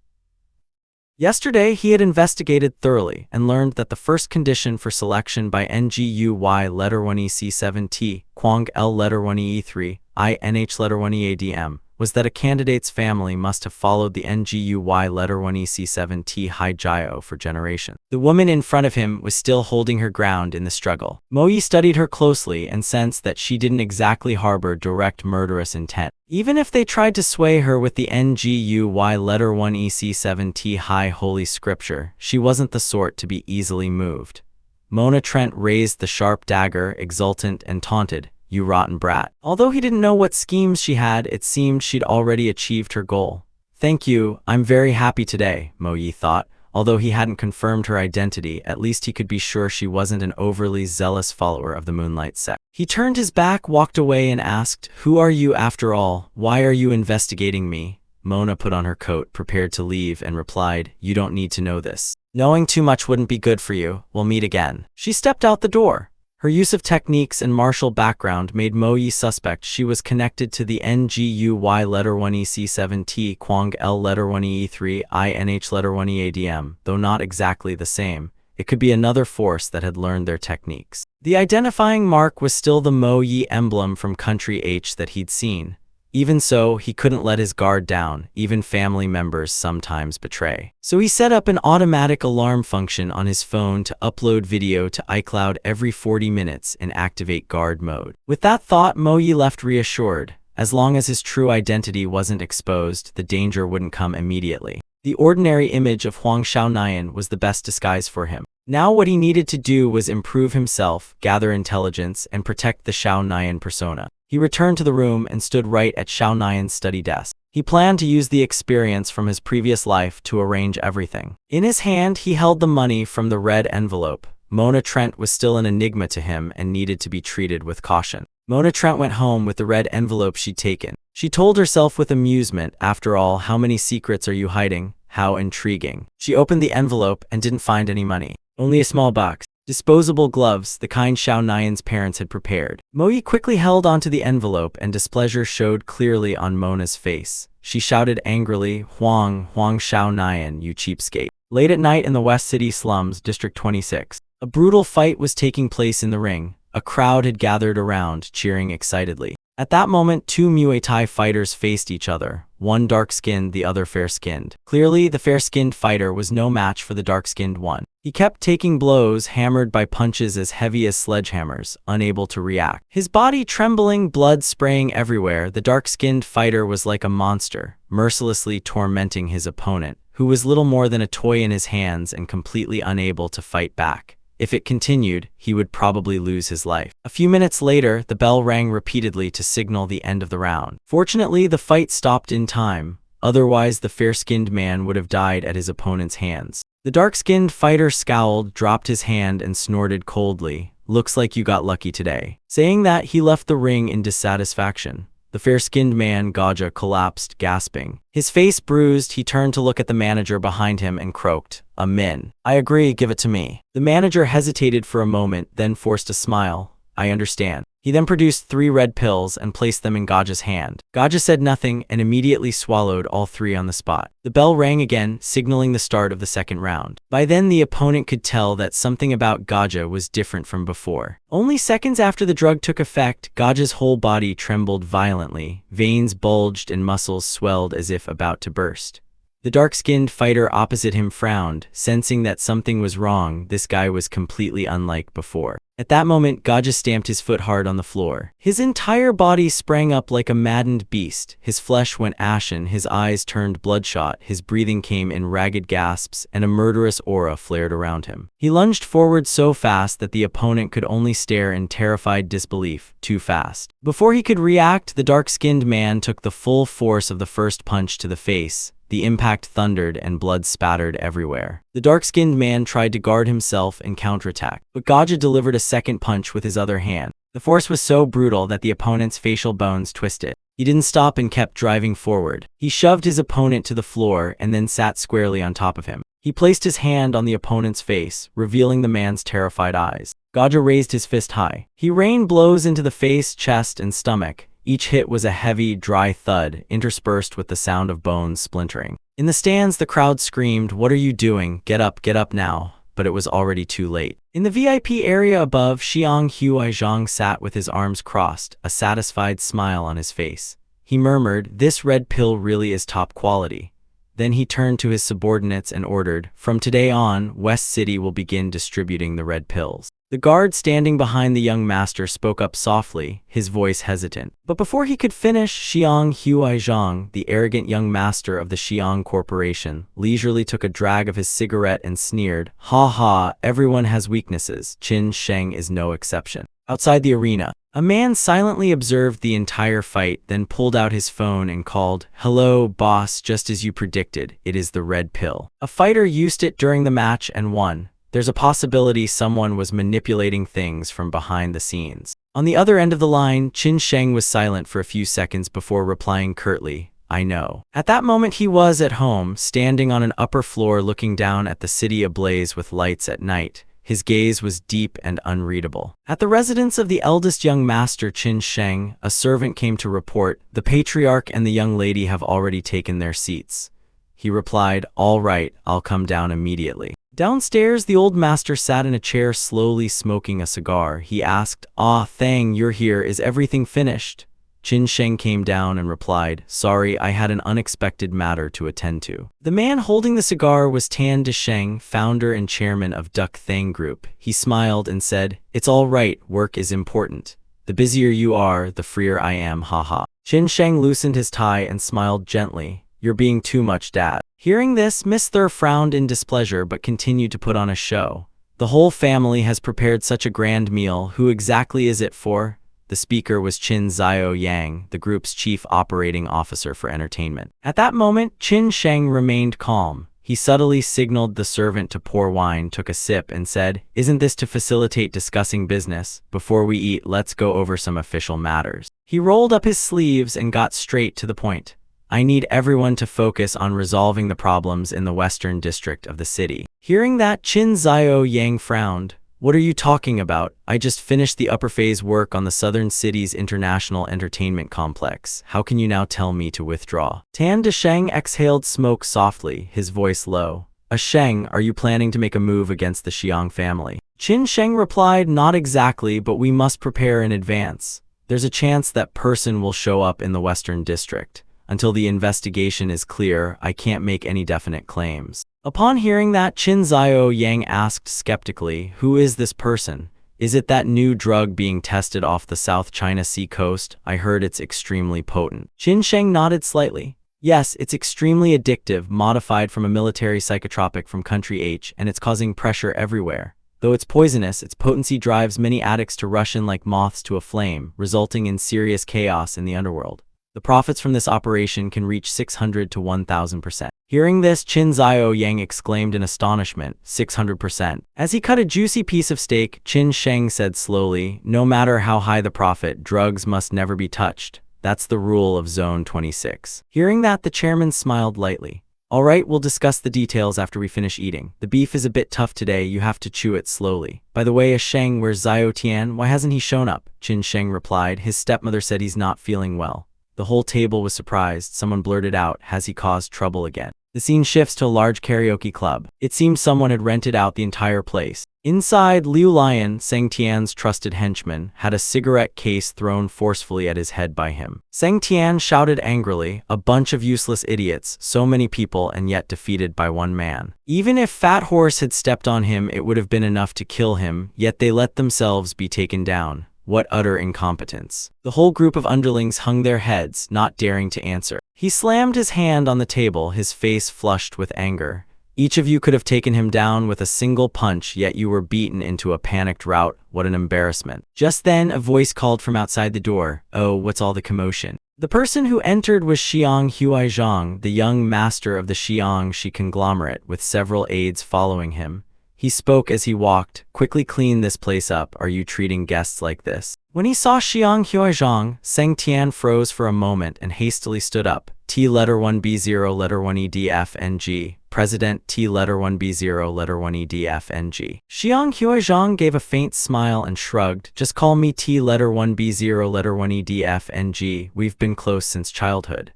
Yesterday, he had investigated thoroughly and learned that the first condition for selection by NGUY letter 1EC7 T Quang L letter 1E3 INH letter 1EADM was that a candidate's family must have followed the NGUY letter 1EC7 T Hai Jiao for generations. The woman in front of him was still holding her ground in the struggle. Moyi studied her closely and sensed that she didn't exactly harbor direct murderous intent. Even if they tried to sway her with the NGUY letter 1EC7 T Hai Holy Scripture, she wasn't the sort to be easily moved. Mona Trent raised the sharp dagger, exultant and taunted, you rotten brat. Although he didn't know what schemes she had, it seemed she'd already achieved her goal. Thank you, I'm very happy today, Moyi thought. Although he hadn't confirmed her identity, at least he could be sure she wasn't an overly zealous follower of the Moonlight sect. He turned his back, walked away and asked, who are you after all? Why are you investigating me? Mona put on her coat, prepared to leave, and replied, you don't need to know this. Knowing too much wouldn't be good for you. We'll meet again. She stepped out the door. Her use of techniques and martial background made Moyi suspect she was connected to the NGUY letter 1EC7 T Quang L letter 1E3 INH letter 1EADM, though not exactly the same. It could be another force that had learned their techniques. The identifying mark was still the Moyi emblem from Country H that he'd seen. Even so, he couldn't let his guard down. Even family members sometimes betray. So he set up an automatic alarm function on his phone to upload video to iCloud every 40 minutes and activate guard mode. With that thought, Mo Yi left reassured. As long as his true identity wasn't exposed, the danger wouldn't come immediately. The ordinary image of Huang Xiaonayan was the best disguise for him. Now what he needed to do was improve himself, gather intelligence, and protect the Xiaonayan persona. He returned to the room and stood right at Xiaonayan's study desk. He planned to use the experience from his previous life to arrange everything. In his hand, he held the money from the red envelope. Mona Trent was still an enigma to him and needed to be treated with caution. Mona Trent went home with the red envelope she'd taken. She told herself with amusement, after all, how many secrets are you hiding? How intriguing. She opened the envelope and didn't find any money. Only a small box. Disposable gloves, the kind Xiaonayan's parents had prepared. Mo Yi quickly held onto the envelope and displeasure showed clearly on Mona's face. She shouted angrily, Huang Xiaonayan, you cheapskate. Late at night in the West City slums, District 26. A brutal fight was taking place in the ring. A crowd had gathered around, cheering excitedly. At that moment, two Muay Thai fighters faced each other, one dark-skinned, the other fair-skinned. Clearly, the fair-skinned fighter was no match for the dark-skinned one. He kept taking blows, hammered by punches as heavy as sledgehammers, unable to react. His body trembling, blood spraying everywhere, the dark-skinned fighter was like a monster, mercilessly tormenting his opponent, who was little more than a toy in his hands and completely unable to fight back. If it continued, he would probably lose his life. A few minutes later, the bell rang repeatedly to signal the end of the round. Fortunately, the fight stopped in time. Otherwise, the fair-skinned man would have died at his opponent's hands. The dark-skinned fighter scowled, dropped his hand, and snorted coldly. Looks like you got lucky today. Saying that, he left the ring in dissatisfaction. The fair-skinned man, Gaja, collapsed, gasping. His face bruised, he turned to look at the manager behind him and croaked, Amin. I agree, give it to me. The manager hesitated for a moment, then forced a smile. I understand. He then produced 3 red pills and placed them in Gaja's hand. Gaja said nothing and immediately swallowed all 3 on the spot. The bell rang again, signaling the start of the second round. By then, the opponent could tell that something about Gaja was different from before. Only seconds after the drug took effect, Gaja's whole body trembled violently. Veins bulged and muscles swelled as if about to burst. The dark-skinned fighter opposite him frowned, sensing that something was wrong. This guy was completely unlike before. At that moment, Gaja stamped his foot hard on the floor. His entire body sprang up like a maddened beast. His flesh went ashen, his eyes turned bloodshot, his breathing came in ragged gasps, and a murderous aura flared around him. He lunged forward so fast that the opponent could only stare in terrified disbelief. Too fast. Before he could react, the dark-skinned man took the full force of the first punch to the face. The impact thundered and blood spattered everywhere. The dark-skinned man tried to guard himself and counterattack, but Gaja delivered a second punch with his other hand. The force was so brutal that the opponent's facial bones twisted. He didn't stop and kept driving forward. He shoved his opponent to the floor and then sat squarely on top of him. He placed his hand on the opponent's face, revealing the man's terrified eyes. Gaja raised his fist high. He rained blows into the face, chest, and stomach. Each hit was a heavy, dry thud, interspersed with the sound of bones splintering. In the stands, the crowd screamed, "What are you doing? Get up now." But it was already too late. In the VIP area above, Xiang Huaizhang sat with his arms crossed, a satisfied smile on his face. He murmured, "This red pill really is top quality." Then he turned to his subordinates and ordered, "From today on, West City will begin distributing the red pills." The guard standing behind the young master spoke up softly, his voice hesitant. But before he could finish, Xiang Huaizhang, the arrogant young master of the Xiang Corporation, leisurely took a drag of his cigarette and sneered, "Ha ha, everyone has weaknesses. Qin Sheng is no exception." Outside the arena, a man silently observed the entire fight, then pulled out his phone and called, "Hello, boss, just as you predicted, it is the red pill. A fighter used it during the match and won. There's a possibility someone was manipulating things from behind the scenes." On the other end of the line, Qin Sheng was silent for a few seconds before replying curtly, "I know." At that moment he was at home, standing on an upper floor looking down at the city ablaze with lights at night. His gaze was deep and unreadable. At the residence of the eldest young master Qin Sheng, a servant came to report, "The patriarch and the young lady have already taken their seats." He replied, "All right, I'll come down immediately." Downstairs, the old master sat in a chair slowly smoking a cigar. He asked, "Ah, Thang, you're here. Is everything finished?" Qin Sheng came down and replied, "Sorry, I had an unexpected matter to attend to." The man holding the cigar was Tan Desheng, founder and chairman of Duck Thang Group. He smiled and said, "It's all right, work is important. The busier you are, the freer I am, haha." Qin Sheng loosened his tie and smiled gently. "You're being too much, Dad." Hearing this, Miss Thur frowned in displeasure but continued to put on a show. "The whole family has prepared such a grand meal. Who exactly is it for?" The speaker was Qin Zhao Yang, the group's chief operating officer for entertainment. At that moment, Qin Sheng remained calm. He subtly signaled the servant to pour wine, took a sip, and said, "Isn't this to facilitate discussing business? Before we eat, let's go over some official matters." He rolled up his sleeves and got straight to the point. "I need everyone to focus on resolving the problems in the western district of the city." Hearing that, Qin Zhao Yang frowned. "What are you talking about? I just finished the upper phase work on the southern city's international entertainment complex. How can you now tell me to withdraw?" Tan Desheng exhaled smoke softly, his voice low. "Sheng, are you planning to make a move against the Xiang family?" Qin Sheng replied, "Not exactly, but we must prepare in advance. There's a chance that person will show up in the western district. Until the investigation is clear, I can't make any definite claims." Upon hearing that, Qin Zhao Yang asked skeptically, "Who is this person? Is it that new drug being tested off the South China Sea coast? I heard it's extremely potent." Qin Sheng nodded slightly. "Yes, it's extremely addictive, modified from a military psychotropic from country H, and it's causing pressure everywhere. Though it's poisonous, its potency drives many addicts to rush in like moths to a flame, resulting in serious chaos in the underworld. The profits from this operation can reach 600 to 1,000%. Hearing this, Qin Zhao Yang exclaimed in astonishment, 600%. As he cut a juicy piece of steak, Qin Sheng said slowly, "No matter how high the profit, drugs must never be touched. That's the rule of Zone 26. Hearing that, the chairman smiled lightly. "All right, we'll discuss the details after we finish eating. The beef is a bit tough today, you have to chew it slowly. By the way, Sheng, where's Zhao Tian? Why hasn't he shown up?" Qin Sheng replied, "His stepmother said he's not feeling well." The whole table was surprised. Someone blurted out, "Has he caused trouble again?" The scene shifts to a large karaoke club. It seemed someone had rented out the entire place. Inside, Liu Lion, Seng Tian's trusted henchman, had a cigarette case thrown forcefully at his head by him. Seng Tian shouted angrily, "A bunch of useless idiots, so many people and yet defeated by one man. Even if Fat Horse had stepped on him, it would have been enough to kill him, yet they let themselves be taken down. What utter incompetence." The whole group of underlings hung their heads, not daring to answer. He slammed his hand on the table, his face flushed with anger. "Each of you could have taken him down with a single punch, yet you were beaten into a panicked rout. What an embarrassment." Just then, a voice called from outside the door, "Oh, what's all the commotion?" The person who entered was Xiang Huaizhang, the young master of the Xiangxi conglomerate, with several aides following him. He spoke as he walked, "Quickly clean this place up. Are you treating guests like this?" When he saw Xiang Huaizhang, Seng Tian froze for a moment and hastily stood up. "T letter 1B0 letter 1EDFNG. President T letter 1B0 letter 1EDFNG. Xiang Huaizhang gave a faint smile and shrugged. "Just call me T letter 1B0 letter 1EDFNG. We've been close since childhood."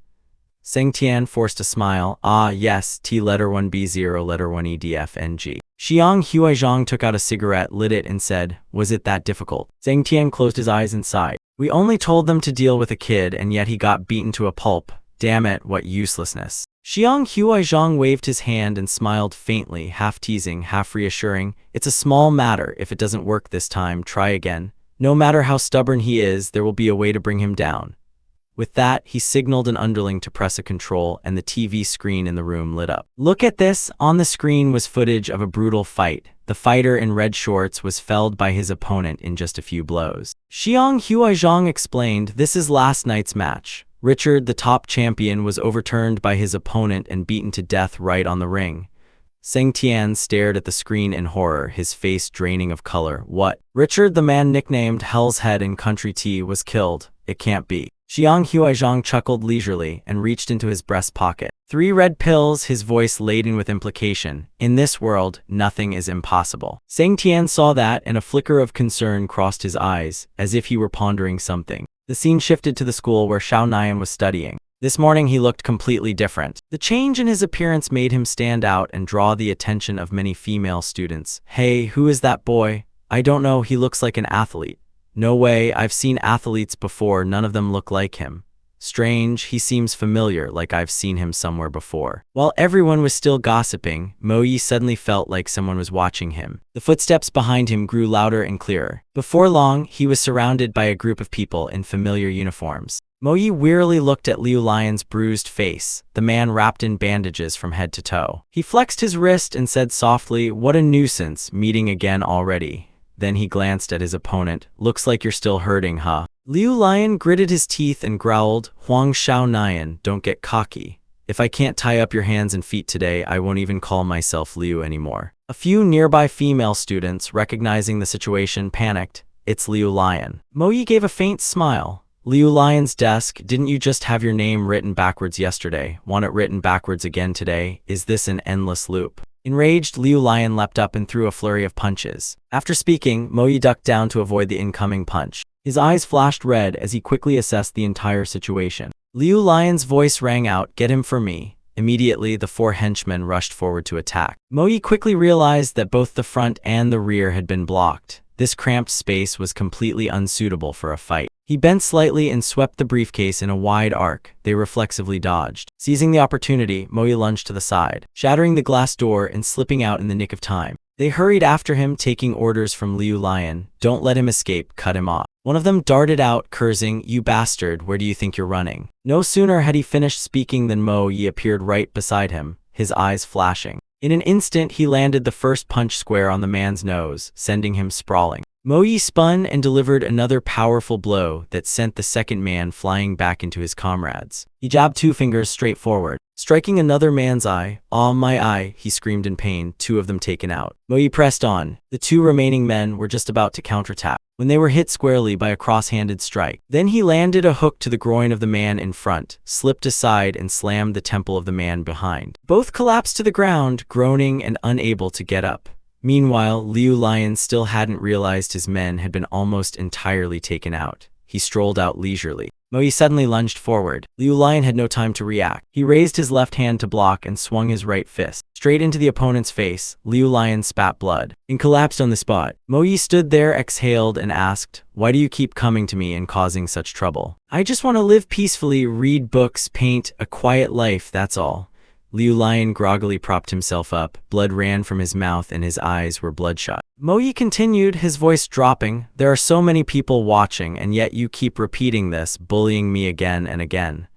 Seng Tian forced a smile. "Ah, yes, T letter 1B0 letter 1EDFNG. Xiang Huaizhang took out a cigarette, lit it, and said, "Was it that difficult?" Seng Tian closed his eyes and sighed. "We only told them to deal with a kid, and yet he got beaten to a pulp. Damn it, what uselessness." Xiang Huaizhang waved his hand and smiled faintly, half teasing, half reassuring. "It's a small matter. If it doesn't work this time, try again. No matter how stubborn he is, there will be a way to bring him down." With that, he signaled an underling to press a control, and the TV screen in the room lit up. "Look at this." On the screen was footage of a brutal fight. The fighter in red shorts was felled by his opponent in just a few blows. Xiang Huaizhang explained, "This is last night's match. Richard, the top champion, was overturned by his opponent and beaten to death right on the ring." Seng Tian stared at the screen in horror, his face draining of color. "What? Richard, the man nicknamed Hell's Head in Country Tea, was killed? It can't be." Xiang Huaizhang chuckled leisurely and reached into his breast pocket. 3 red pills, his voice laden with implication. "In this world, nothing is impossible." Seng Tian saw that, and a flicker of concern crossed his eyes, as if he were pondering something. The scene shifted to the school where Xiao Nian was studying. This morning he looked completely different. The change in his appearance made him stand out and draw the attention of many female students. "Hey, who is that boy? I don't know, he looks like an athlete." No way, I've seen athletes before, none of them look like him. Strange, he seems familiar, like I've seen him somewhere before. While everyone was still gossiping, Mo Yi suddenly felt like someone was watching him. The footsteps behind him grew louder and clearer. Before long, he was surrounded by a group of people in familiar uniforms. Mo Yi wearily looked at Liu Lian's bruised face, the man wrapped in bandages from head to toe. He flexed his wrist and said softly, "What a nuisance, meeting again already." Then he glanced at his opponent. "Looks like you're still hurting, huh?" Liu Lian gritted his teeth and growled, "Huang Shao Nian, don't get cocky. If I can't tie up your hands and feet today, I won't even call myself Liu anymore." A few nearby female students, recognizing the situation, panicked. "It's Liu Lian." Mo Yi gave a faint smile. "Liu Lian's desk, didn't you just have your name written backwards yesterday? Want it written backwards again today? Is this an endless loop?" Enraged, Liu Lian leapt up and threw a flurry of punches. After speaking, Mo Yi ducked down to avoid the incoming punch. His eyes flashed red as he quickly assessed the entire situation. Liu Lian's voice rang out, "Get him for me." Immediately, the four henchmen rushed forward to attack. Mo Yi quickly realized that both the front and the rear had been blocked. This cramped space was completely unsuitable for a fight. He bent slightly and swept the briefcase in a wide arc. They reflexively dodged. Seizing the opportunity, Mo Yi lunged to the side, shattering the glass door and slipping out in the nick of time. They hurried after him, taking orders from Liu Lian. "Don't let him escape, cut him off." One of them darted out, cursing, "You bastard, where do you think you're running?" No sooner had he finished speaking than Mo Yi appeared right beside him, his eyes flashing. In an instant, he landed the first punch square on the man's nose, sending him sprawling. Mo Yi spun and delivered another powerful blow that sent the second man flying back into his comrades. He jabbed two fingers straight forward, striking another man's eye. "Ah, my eye," he screamed in pain, two of them taken out. Mo Yi pressed on. The two remaining men were just about to counterattack when they were hit squarely by a cross-handed strike. Then he landed a hook to the groin of the man in front, slipped aside and slammed the temple of the man behind. Both collapsed to the ground, groaning and unable to get up. Meanwhile, Liu Lian still hadn't realized his men had been almost entirely taken out. He strolled out leisurely. Mo Yi suddenly lunged forward. Liu Lian had no time to react. He raised his left hand to block and swung his right fist straight into the opponent's face. Liu Lian spat blood and collapsed on the spot. Mo Yi stood there, exhaled, and asked, "Why do you keep coming to me and causing such trouble?" "I just want to live peacefully, read books, paint, a quiet life, that's all." Liu Lian groggily propped himself up. Blood ran from his mouth and his eyes were bloodshot. Mo Yi continued, his voice dropping, "There are so many people watching, and yet you keep repeating this, bullying me again and again."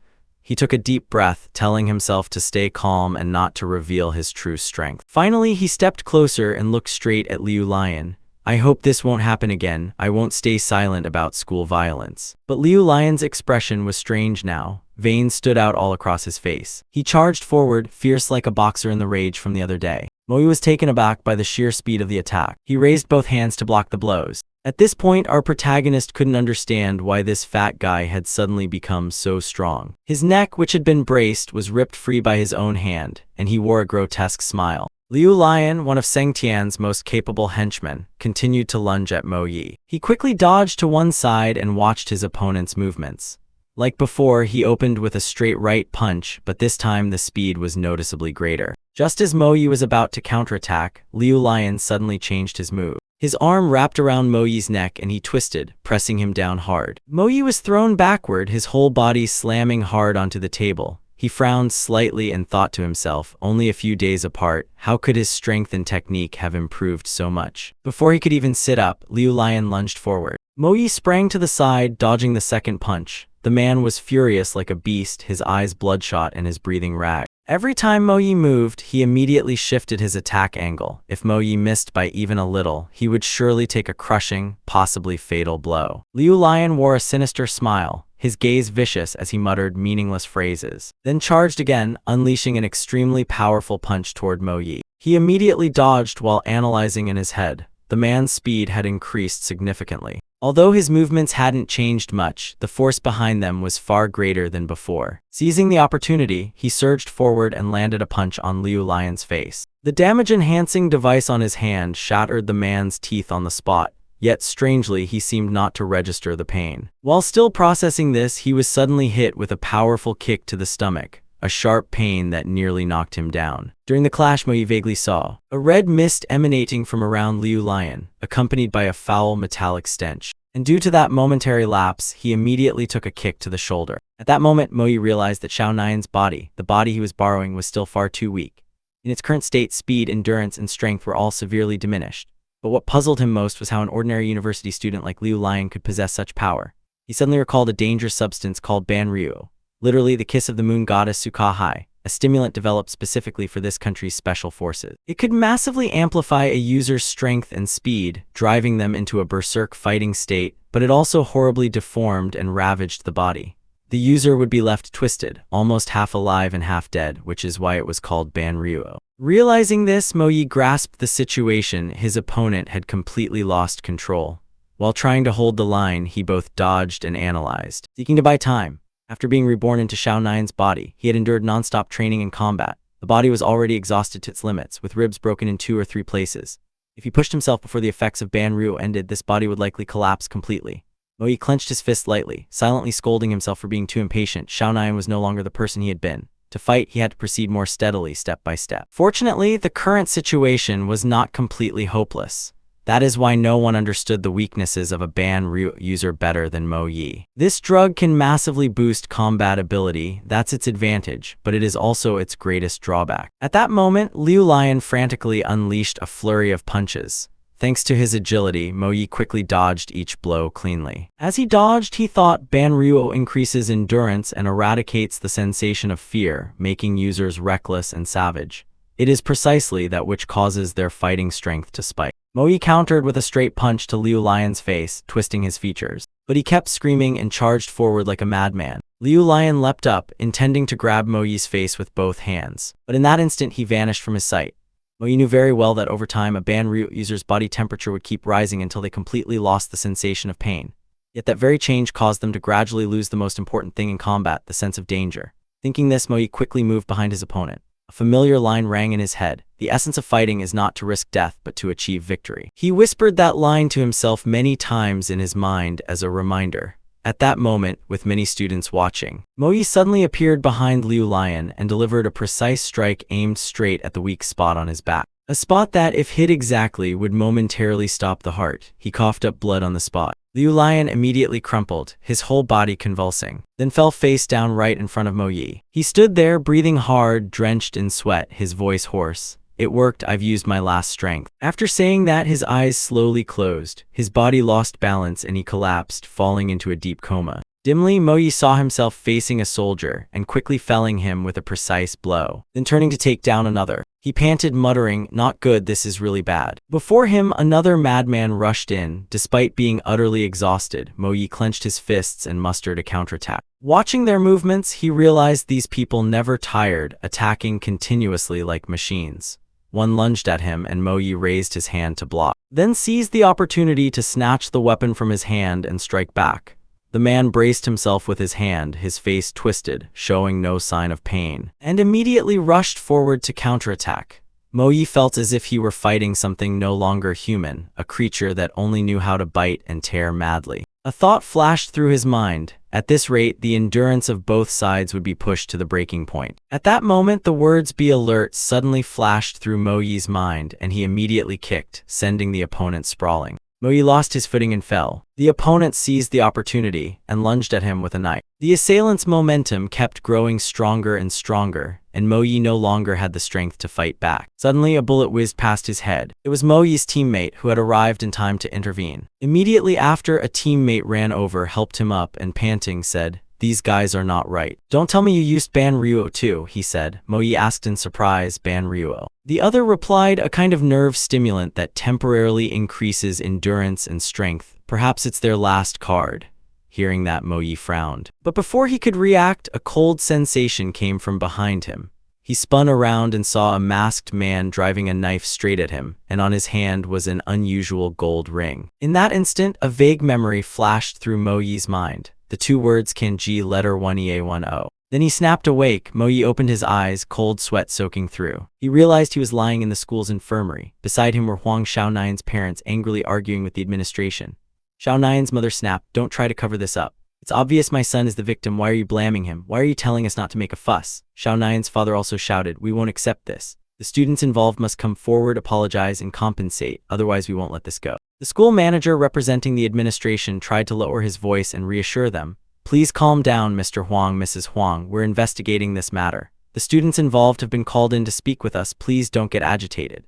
He took a deep breath, telling himself to stay calm and not to reveal his true strength. Finally, he stepped closer and looked straight at Liu Lian. "I hope this won't happen again. I won't stay silent about school violence." But Liu Lian's expression was strange now. Veins stood out all across his face. He charged forward, fierce like a boxer in the rage from the other day. Mo Yi was taken aback by the sheer speed of the attack. He raised both hands to block the blows. At this point, our protagonist couldn't understand why this fat guy had suddenly become so strong. His neck, which had been braced, was ripped free by his own hand, and he wore a grotesque smile. Liu Lian, one of Seng Tian's most capable henchmen, continued to lunge at Mo Yi. He quickly dodged to one side and watched his opponent's movements. Like before, he opened with a straight right punch, but this time the speed was noticeably greater. Just as Mo Yi was about to counterattack, Liu Lian suddenly changed his move. His arm wrapped around Mo Yi's neck and he twisted, pressing him down hard. Mo Yi was thrown backward, his whole body slamming hard onto the table. He frowned slightly and thought to himself, only a few days apart, how could his strength and technique have improved so much? Before he could even sit up, Liu Lian lunged forward. Mo Yi sprang to the side, dodging the second punch. The man was furious like a beast, his eyes bloodshot and his breathing ragged. Every time Mo Yi moved, he immediately shifted his attack angle. If Mo Yi missed by even a little, he would surely take a crushing, possibly fatal blow. Liu Lian wore a sinister smile, his gaze vicious as he muttered meaningless phrases, then charged again, unleashing an extremely powerful punch toward Mo Yi. He immediately dodged while analyzing in his head. The man's speed had increased significantly. Although his movements hadn't changed much, the force behind them was far greater than before. Seizing the opportunity, he surged forward and landed a punch on Liu Lian's face. The damage-enhancing device on his hand shattered the man's teeth on the spot, yet strangely he seemed not to register the pain. While still processing this, he was suddenly hit with a powerful kick to the stomach, a sharp pain that nearly knocked him down. During the clash, Mo Yi vaguely saw a red mist emanating from around Liu Lian, accompanied by a foul metallic stench. and due to that momentary lapse, he immediately took a kick to the shoulder. At that moment, Mo Yi realized that Xiao Nian's body, the body he was borrowing, was still far too weak. In its current state, speed, endurance, and strength were all severely diminished. But what puzzled him most was how an ordinary university student like Liu Lian could possess such power. He suddenly recalled a dangerous substance called Banryu, literally the kiss of the moon goddess Sukahai, a stimulant developed specifically for this country's special forces. It could massively amplify a user's strength and speed, driving them into a berserk fighting state, but it also horribly deformed and ravaged the body. The user would be left twisted, almost half alive and half dead, which is why it was called Banryu. Realizing this, Mo Yi grasped the situation. His opponent had completely lost control. While trying to hold the line, he both dodged and analyzed, seeking to buy time. After being reborn into Xiao Nian's body, he had endured non-stop training and combat. The body was already exhausted to its limits, with ribs broken in 2 or 3 places. If he pushed himself before the effects of Banryu ended, this body would likely collapse completely. Mo Yi clenched his fist lightly, silently scolding himself for being too impatient. Xiao Nian was no longer the person he had been. To fight, he had to proceed more steadily, step by step. Fortunately, the current situation was not completely hopeless. That is why no one understood the weaknesses of a Banryu user better than Mo Yi. This drug can massively boost combat ability, that's its advantage, but it is also its greatest drawback. At that moment, Liu Lian frantically unleashed a flurry of punches. Thanks to his agility, Mo Yi quickly dodged each blow cleanly. As he dodged, he thought Banryu increases endurance and eradicates the sensation of fear, making users reckless and savage. It is precisely that which causes their fighting strength to spike. Mo Yi countered with a straight punch to Liu Lian's face, twisting his features. But he kept screaming and charged forward like a madman. Liu Lian leapt up, intending to grab Mo Yi's face with both hands. But in that instant, he vanished from his sight. Mo Yi knew very well that over time, a Banryu user's body temperature would keep rising until they completely lost the sensation of pain. Yet that very change caused them to gradually lose the most important thing in combat, the sense of danger. Thinking this, Mo Yi quickly moved behind his opponent. A familiar line rang in his head. The essence of fighting is not to risk death, but to achieve victory. He whispered that line to himself many times in his mind as a reminder. At that moment, with many students watching, Mo Yi suddenly appeared behind Liu Lian and delivered a precise strike aimed straight at the weak spot on his back. A spot that, if hit exactly, would momentarily stop the heart. He coughed up blood on the spot. Liu Lian immediately crumpled, his whole body convulsing, then fell face down right in front of Mo Yi. He stood there, breathing hard, drenched in sweat, his voice hoarse. "It worked, I've used my last strength." After saying that, his eyes slowly closed, his body lost balance and he collapsed, falling into a deep coma. Dimly, Mo Yi saw himself facing a soldier and quickly felling him with a precise blow, then turning to take down another. He panted, muttering, "Not good, this is really bad." Before him, another madman rushed in. Despite being utterly exhausted, Mo Yi clenched his fists and mustered a counterattack. Watching their movements, he realized these people never tired, attacking continuously like machines. One lunged at him and Mo Yi raised his hand to block, then seized the opportunity to snatch the weapon from his hand and strike back. The man braced himself with his hand, his face twisted, showing no sign of pain, and immediately rushed forward to counterattack. Mo Yi felt as if he were fighting something no longer human, a creature that only knew how to bite and tear madly. A thought flashed through his mind. At this rate, the endurance of both sides would be pushed to the breaking point. At that moment, the words "be alert" suddenly flashed through Mo Yi's mind, and he immediately kicked, sending the opponent sprawling. Mo Yi lost his footing and fell. The opponent seized the opportunity and lunged at him with a knife. The assailant's momentum kept growing stronger and stronger, and Mo Yi no longer had the strength to fight back. Suddenly, a bullet whizzed past his head. It was Mo Yi's teammate who had arrived in time to intervene. Immediately after, a teammate ran over, helped him up, and panting said, "These guys are not right." "Don't tell me you used Banryu too," he said. Mo Yi asked in surprise. "Banryu?" The other replied, "A kind of nerve stimulant that temporarily increases endurance and strength. Perhaps it's their last card." Hearing that, Mo Yi frowned. But before he could react, a cold sensation came from behind him. He spun around and saw a masked man driving a knife straight at him, and on his hand was an unusual gold ring. In that instant, a vague memory flashed through Mo Yi's mind. The 2 words kanji letter 1ea10. Then he snapped awake. Mo Yi opened his eyes, cold sweat soaking through. He realized he was lying in the school's infirmary. Beside him were Huang Xiaonian's parents angrily arguing with the administration. Xiaonian's mother snapped, "Don't try to cover this up. It's obvious my son is the victim. Why are you blaming him? Why are you telling us not to make a fuss?" Xiaonian's father also shouted, "We won't accept this. The students involved must come forward, apologize, and compensate. Otherwise, we won't let this go." The school manager representing the administration tried to lower his voice and reassure them. Please calm down, Mr. Huang, Mrs. Huang. We're investigating this matter. The students involved have been called in to speak with us. Please don't get agitated.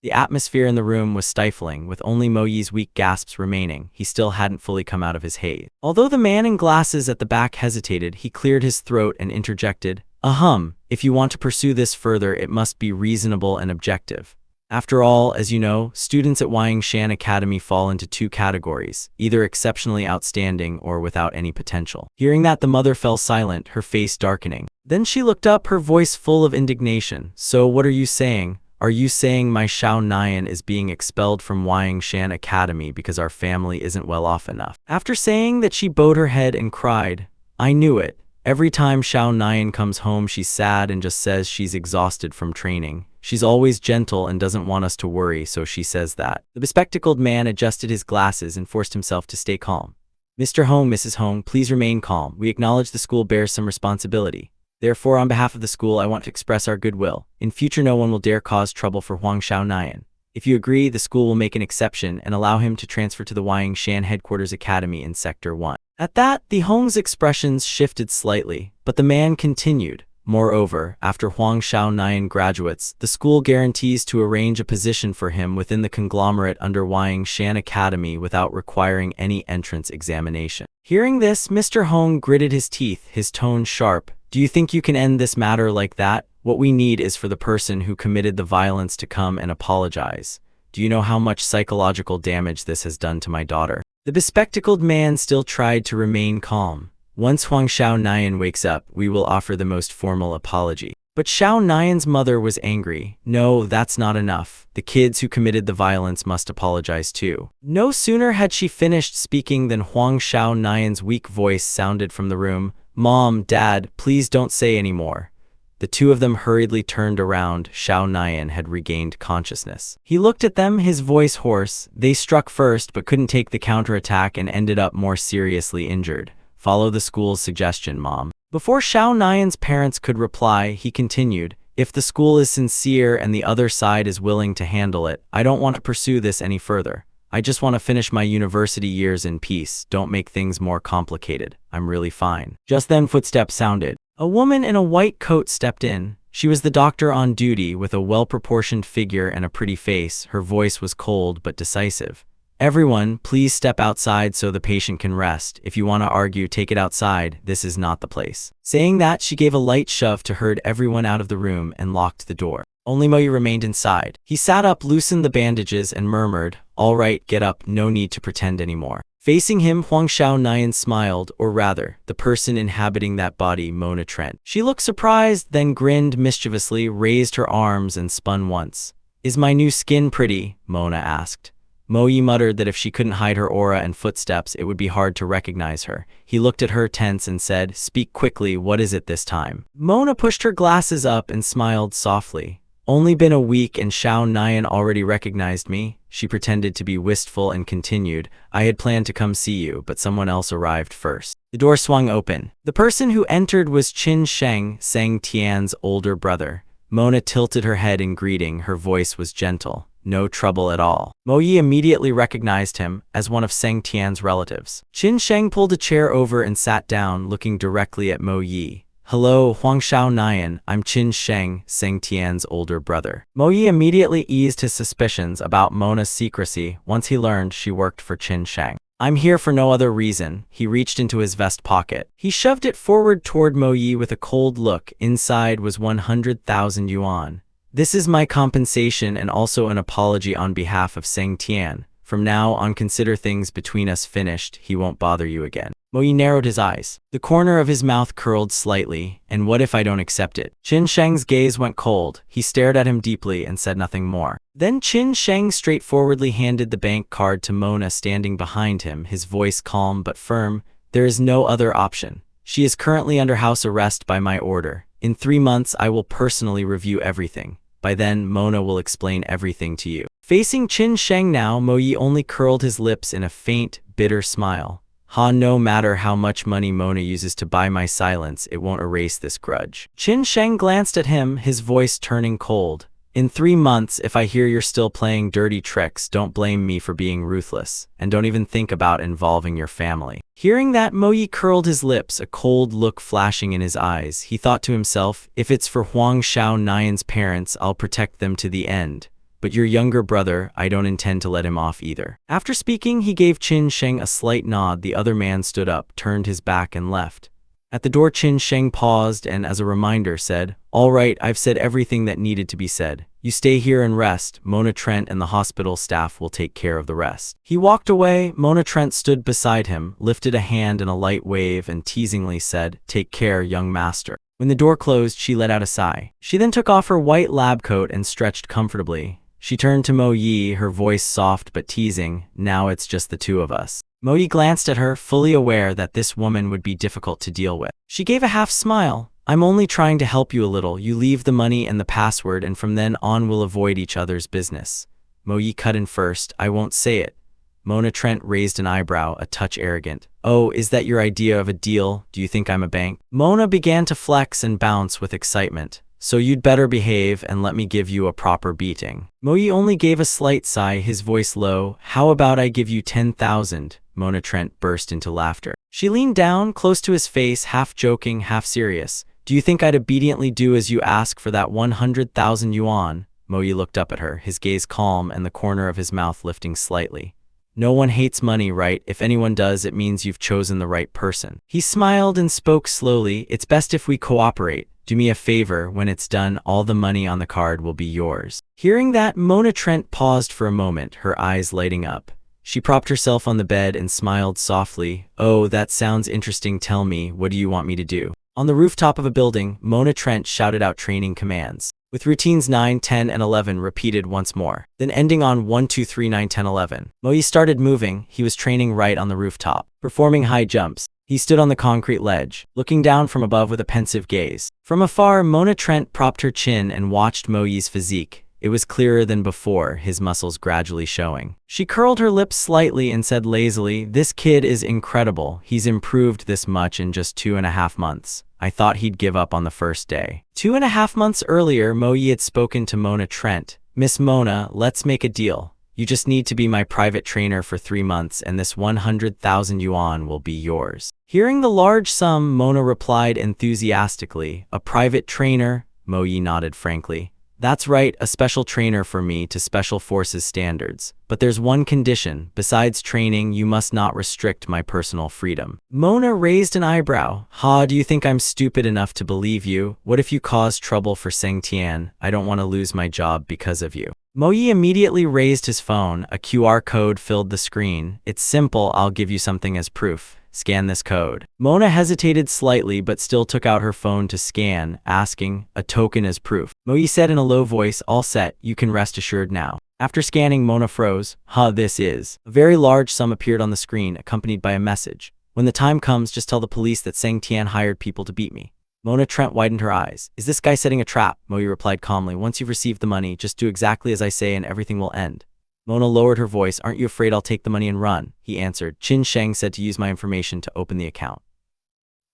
The atmosphere in the room was stifling, with only Mo Yi's weak gasps remaining. He still hadn't fully come out of his haze. Although the man in glasses at the back hesitated, he cleared his throat and interjected, if you want to pursue this further, it must be reasonable and objective. After all, as you know, students at Wangshan Academy fall into two categories, either exceptionally outstanding or without any potential. Hearing that, the mother fell silent, her face darkening. Then she looked up, her voice full of indignation. So what are you saying? Are you saying my Xiao Nian is being expelled from Wangshan Academy because our family isn't well off enough? After saying that, she bowed her head and cried, I knew it. Every time Xiao Nian comes home, she's sad and just says she's exhausted from training. She's always gentle and doesn't want us to worry, so she says that. The bespectacled man adjusted his glasses and forced himself to stay calm. Mr. Hong, Mrs. Hong, please remain calm. We acknowledge the school bears some responsibility. Therefore, on behalf of the school, I want to express our goodwill. In future, no one will dare cause trouble for Huang Xiao Nian. If you agree, the school will make an exception and allow him to transfer to the Wangshan Headquarters Academy in Sector 1. At that, the Hong's expressions shifted slightly, but the man continued. Moreover, after Huang Xiao Nian graduates, the school guarantees to arrange a position for him within the conglomerate under Wangshan Academy without requiring any entrance examination. Hearing this, Mr. Hong gritted his teeth, his tone sharp. Do you think you can end this matter like that? What we need is for the person who committed the violence to come and apologize. Do you know how much psychological damage this has done to my daughter? The bespectacled man still tried to remain calm. Once Huang Xiao Nian wakes up, we will offer the most formal apology. But Xiao Nian's mother was angry. No, that's not enough. The kids who committed the violence must apologize too. No sooner had she finished speaking than Huang Xiao Nian's weak voice sounded from the room. Mom, Dad, please don't say any more. The two of them hurriedly turned around. Xiao Nian had regained consciousness. He looked at them, his voice hoarse. They struck first but couldn't take the counterattack and ended up more seriously injured. Follow the school's suggestion, Mom. Before Xiao Nian's parents could reply, he continued, if the school is sincere and the other side is willing to handle it, I don't want to pursue this any further. I just want to finish my university years in peace. Don't make things more complicated. I'm really fine. Just then, footsteps sounded. A woman in a white coat stepped in. She was the doctor on duty, with a well-proportioned figure and a pretty face. Her voice was cold but decisive. Everyone, please step outside so the patient can rest. If you want to argue, take it outside. This is not the place. Saying that, she gave a light shove to herd everyone out of the room and locked the door. Only Mo Yi remained inside. He sat up, loosened the bandages, and murmured, all right, get up, no need to pretend anymore. Facing him, Huang Xiao Nian smiled, or rather, the person inhabiting that body, Mona Trent. She looked surprised, then grinned mischievously, raised her arms, and spun once. Is my new skin pretty? Mona asked. Mo Yi muttered that if she couldn't hide her aura and footsteps, it would be hard to recognize her. He looked at her tense and said, speak quickly, what is it this time? Mona pushed her glasses up and smiled softly. Only been a week and Xiao Nian already recognized me. She pretended to be wistful and continued, I had planned to come see you, but someone else arrived first. The door swung open. The person who entered was Qin Sheng, Seng Tian's older brother. Mona tilted her head in greeting, her voice was gentle. No trouble at all. Mo Yi immediately recognized him as one of Seng Tian's relatives. Qin Sheng pulled a chair over and sat down, looking directly at Mo Yi. Hello, Huang Xiao Nian, I'm Qin Sheng, Seng Tian's older brother. Mo Yi immediately eased his suspicions about Mona's secrecy once he learned she worked for Qin Sheng. I'm here for no other reason. He reached into his vest pocket. He shoved it forward toward Mo Yi with a cold look. Inside was 100,000 yuan. This is my compensation and also an apology on behalf of Seng Tian. From now on, consider things between us finished. He won't bother you again. Mo Yi narrowed his eyes. The corner of his mouth curled slightly. And what if I don't accept it? Qin Sheng's gaze went cold. He stared at him deeply and said nothing more. Then Qin Sheng straightforwardly handed the bank card to Mona standing behind him, his voice calm but firm. There is no other option. She is currently under house arrest by my order. In 3 months, I will personally review everything. By then, Mona will explain everything to you. Facing Qin Sheng now, Mo Yi only curled his lips in a faint, bitter smile. No matter how much money Mona uses to buy my silence, it won't erase this grudge. Qin Sheng glanced at him, his voice turning cold. In 3 months, if I hear you're still playing dirty tricks, don't blame me for being ruthless, and don't even think about involving your family. Hearing that, Moyi curled his lips, a cold look flashing in his eyes. He thought to himself, if it's for Huang Shao Nian's parents, I'll protect them to the end. But your younger brother, I don't intend to let him off either. After speaking, he gave Qin Sheng a slight nod. The other man stood up, turned his back, and left. At the door, Qin Sheng paused and, as a reminder, said, "All right, I've said everything that needed to be said. You stay here and rest. Mona Trent and the hospital staff will take care of the rest." He walked away. Mona Trent stood beside him, lifted a hand in a light wave, and teasingly said, "Take care, young master." When the door closed, she let out a sigh. She then took off her white lab coat and stretched comfortably. She turned to Mo Yi, her voice soft but teasing, "Now it's just the two of us." Mo Yi glanced at her, fully aware that this woman would be difficult to deal with. She gave a half smile. "I'm only trying to help you a little. You leave the money and the password, and from then on we'll avoid each other's business." Mo Yi cut in first. "I won't say it." Mona Trent raised an eyebrow, a touch arrogant. "Oh, is that your idea of a deal? Do you think I'm a bank?" Mona began to flex and bounce with excitement. "So you'd better behave and let me give you a proper beating." Mo Yi only gave a slight sigh, his voice low. "How about I give you 10,000? Mona Trent burst into laughter. She leaned down, close to his face, half joking, half serious. "Do you think I'd obediently do as you ask for that 100,000 yuan? Mo Yi looked up at her, his gaze calm and the corner of his mouth lifting slightly. "No one hates money, right? If anyone does, it means you've chosen the right person." He smiled and spoke slowly. "It's best if we cooperate. Do me a favor, when it's done, all the money on the card will be yours." Hearing that, Mona Trent paused for a moment, her eyes lighting up. She propped herself on the bed and smiled softly. "Oh, that sounds interesting. Tell me, what do you want me to do?" On the rooftop of a building, Mona Trent shouted out training commands, with routines 9, 10, and 11 repeated once more, then ending on 1, 2, 3, 9, 10, 11. Mo Yi started moving. He was training right on the rooftop, performing high jumps. He stood on the concrete ledge, looking down from above with a pensive gaze. From afar, Mona Trent propped her chin and watched Mo Yi's physique. It was clearer than before, his muscles gradually showing. She curled her lips slightly and said lazily, "This kid is incredible. He's improved this much in just 2.5 months. I thought he'd give up on the first day." 2.5 months earlier, Mo Yi had spoken to Mona Trent. "Miss Mona, let's make a deal. You just need to be my private trainer for 3 months and this 100,000 yuan will be yours." Hearing the large sum, Mona replied enthusiastically, "A private trainer?" Mo Yi nodded frankly. "That's right, a special trainer for me to Special Forces standards. But there's one condition. Besides training, you must not restrict my personal freedom." Mona raised an eyebrow. "Ha, do you think I'm stupid enough to believe you? What if you cause trouble for Seng Tian? I don't want to lose my job because of you." Mo Yi immediately raised his phone. A QR code filled the screen. "It's simple, I'll give you something as proof. Scan this code." Mona hesitated slightly but still took out her phone to scan, asking, "A token as proof?" Mo Yi said in a low voice, "All set, you can rest assured now." After scanning, Mona froze. This is." A very large sum appeared on the screen, accompanied by a message. "When the time comes, just tell the police that Seng Tian hired people to beat me." Mona Trent widened her eyes. "Is this guy setting a trap?" Mo Yi replied calmly. "Once you've received the money, just do exactly as I say and everything will end." Mona lowered her voice. "Aren't you afraid I'll take the money and run?" He answered. "Qin Sheng said to use my information to open the account.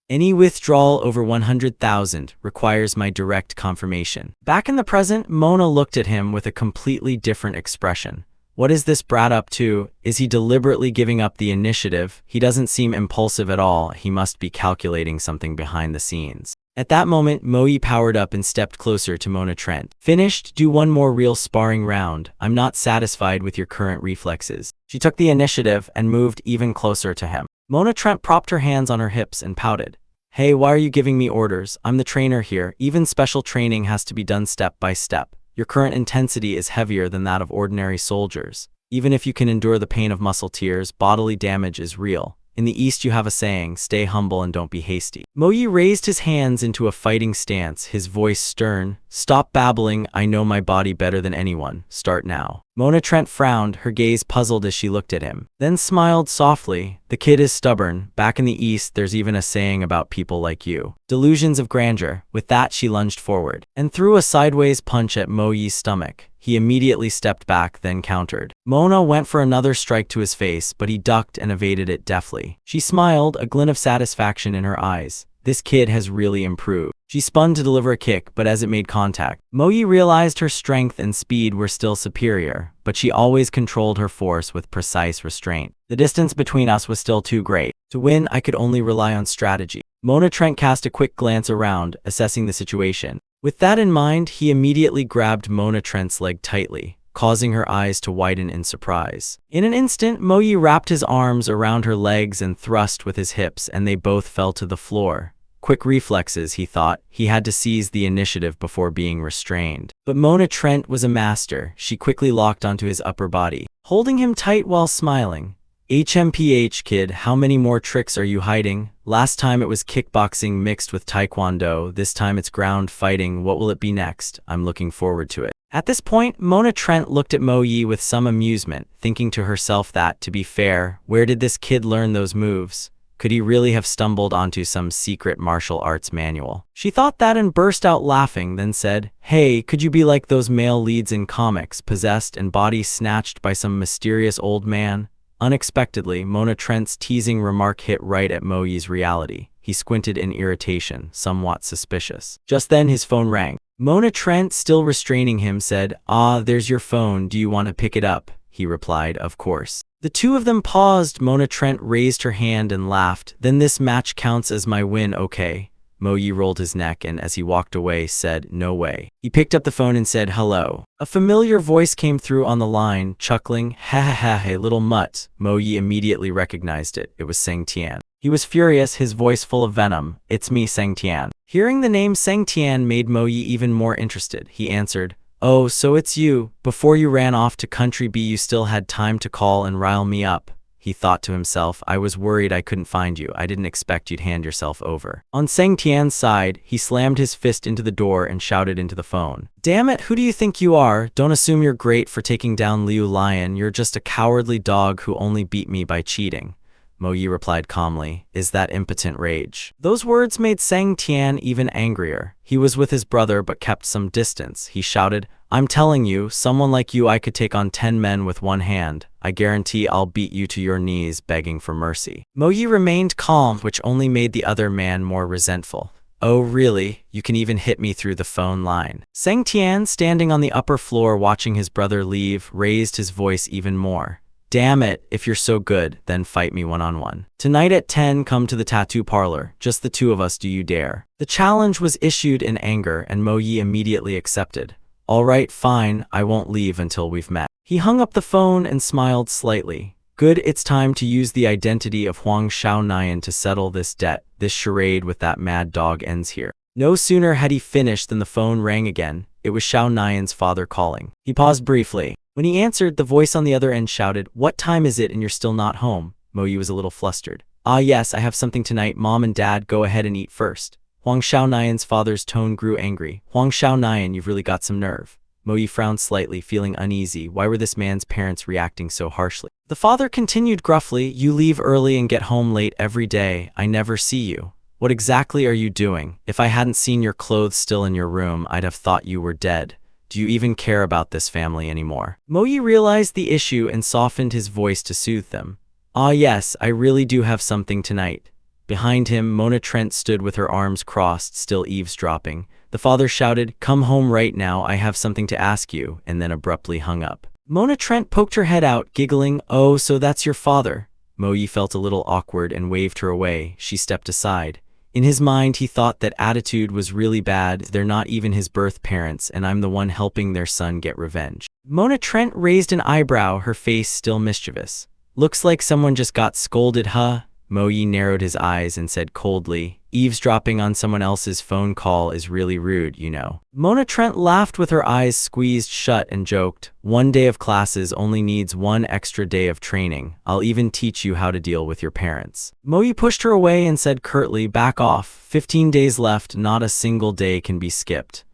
Any withdrawal over 100,000 requires my direct confirmation." Back in the present, Mona looked at him with a completely different expression. What is this brat up to? Is he deliberately giving up the initiative? He doesn't seem impulsive at all. He must be calculating something behind the scenes. At that moment, Mo Yi powered up and stepped closer to Mona Trent. "Finished? Do one more real sparring round. I'm not satisfied with your current reflexes." She took the initiative and moved even closer to him. Mona Trent propped her hands on her hips and pouted. "Hey, why are you giving me orders? I'm the trainer here. Even special training has to be done step by step. Your current intensity is heavier than that of ordinary soldiers. Even if you can endure the pain of muscle tears, bodily damage is real. In the East you have a saying, stay humble and don't be hasty." Mo Yi raised his hands into a fighting stance, his voice stern. "Stop babbling, I know my body better than anyone. Start now." Mona Trent frowned, her gaze puzzled as she looked at him, then smiled softly. "The kid is stubborn. Back in the East there's even a saying about people like you. Delusions of grandeur." With that she lunged forward, and threw a sideways punch at Mo Yi's stomach. He immediately stepped back, then countered. Mona went for another strike to his face, but he ducked and evaded it deftly. She smiled, a glint of satisfaction in her eyes. This kid has really improved. She spun to deliver a kick, but as it made contact, Mo-yi realized her strength and speed were still superior, but she always controlled her force with precise restraint. The distance between us was still too great. To win, I could only rely on strategy. Mona Trent cast a quick glance around, assessing the situation. With that in mind, he immediately grabbed Mona Trent's leg tightly, causing her eyes to widen in surprise. In an instant, Mo-yi wrapped his arms around her legs and thrust with his hips, and they both fell to the floor. Quick reflexes, he thought. He had to seize the initiative before being restrained. But Mona Trent was a master. She quickly locked onto his upper body, holding him tight while smiling. HMPH kid, how many more tricks are you hiding? Last time it was kickboxing mixed with taekwondo. This time it's ground fighting. What will it be next? I'm looking forward to it. At this point, Mona Trent looked at Mo-yi with some amusement, thinking to herself that, to be fair, where did this kid learn those moves? Could he really have stumbled onto some secret martial arts manual? She thought that and burst out laughing, then said, "Hey, could you be like those male leads in comics, possessed and body snatched by some mysterious old man?" Unexpectedly, Mona Trent's teasing remark hit right at Mo-yi's reality. He squinted in irritation, somewhat suspicious. Just then his phone rang. Mona Trent, still restraining him, said, "Ah, there's your phone. Do you want to pick it up?" He replied, "Of course." The two of them paused. Mona Trent raised her hand and laughed. "Then this match counts as my win, okay?" Mo-yi rolled his neck and, as he walked away, said, "No way." He picked up the phone and said, "Hello." A familiar voice came through on the line, chuckling, "Ha ha ha, hey little mutt." Mo-yi immediately recognized it. It was Sang Tian. He was furious, his voice full of venom. "It's me, Sang Tian." Hearing the name Sang Tian made Mo-yi even more interested. He answered, "Oh, so it's you. Before you ran off to country B, you still had time to call and rile me up." He thought to himself, "I was worried I couldn't find you. I didn't expect you'd hand yourself over." On Sang Tian's side, he slammed his fist into the door and shouted into the phone, "Damn it, who do you think you are? Don't assume you're great for taking down Liu Lion. You're just a cowardly dog who only beat me by cheating." Mo-yi replied calmly, "Is that impotent rage?" Those words made Sang Tian even angrier. He was with his brother but kept some distance. He shouted, "I'm telling you, someone like you I could take on 10 men with one hand. I guarantee I'll beat you to your knees begging for mercy." Mo-yi remained calm, which only made the other man more resentful. "Oh really? You can even hit me through the phone line." Sang Tian, standing on the upper floor watching his brother leave, raised his voice even more. "Damn it, if you're so good, then fight me one-on-one. Tonight at 10, come to the tattoo parlor. Just the two of us, do you dare?" The challenge was issued in anger, and Mo-yi immediately accepted. "All right, fine, I won't leave until we've met." He hung up the phone and smiled slightly. "Good, it's time to use the identity of Huang Xiaonayan to settle this debt. This charade with that mad dog ends here." No sooner had he finished than the phone rang again. It was Xiaonayan's father calling. He paused briefly. When he answered, the voice on the other end shouted, "What time is it and you're still not home?" Mo-yi was a little flustered. "Ah yes, I have something tonight. Mom and Dad, go ahead and eat first." Huang Xiaonayan's father's tone grew angry. "Huang Xiaonayan, you've really got some nerve." Mo-yi frowned slightly, feeling uneasy. Why were this man's parents reacting so harshly? The father continued gruffly, "You leave early and get home late every day. I never see you. What exactly are you doing? If I hadn't seen your clothes still in your room, I'd have thought you were dead. Do you even care about this family anymore?" Mo-yi realized the issue and softened his voice to soothe them. "Ah yes, I really do have something tonight." Behind him, Mona Trent stood with her arms crossed, still eavesdropping. The father shouted, "Come home right now, I have something to ask you," and then abruptly hung up. Mona Trent poked her head out, giggling, "Oh, so that's your father." Mo-yi felt a little awkward and waved her away. She stepped aside. In his mind, he thought that attitude was really bad. They're not even his birth parents, and I'm the one helping their son get revenge. Mona Trent raised an eyebrow, her face still mischievous. "Looks like someone just got scolded, huh?" Mo-yi narrowed his eyes and said coldly, "Eavesdropping on someone else's phone call is really rude, you know." Mona Trent laughed with her eyes squeezed shut and joked, "One day of classes only needs one extra day of training. I'll even teach you how to deal with your parents." Mo-yi pushed her away and said curtly, "Back off. 15 days left, not a single day can be skipped."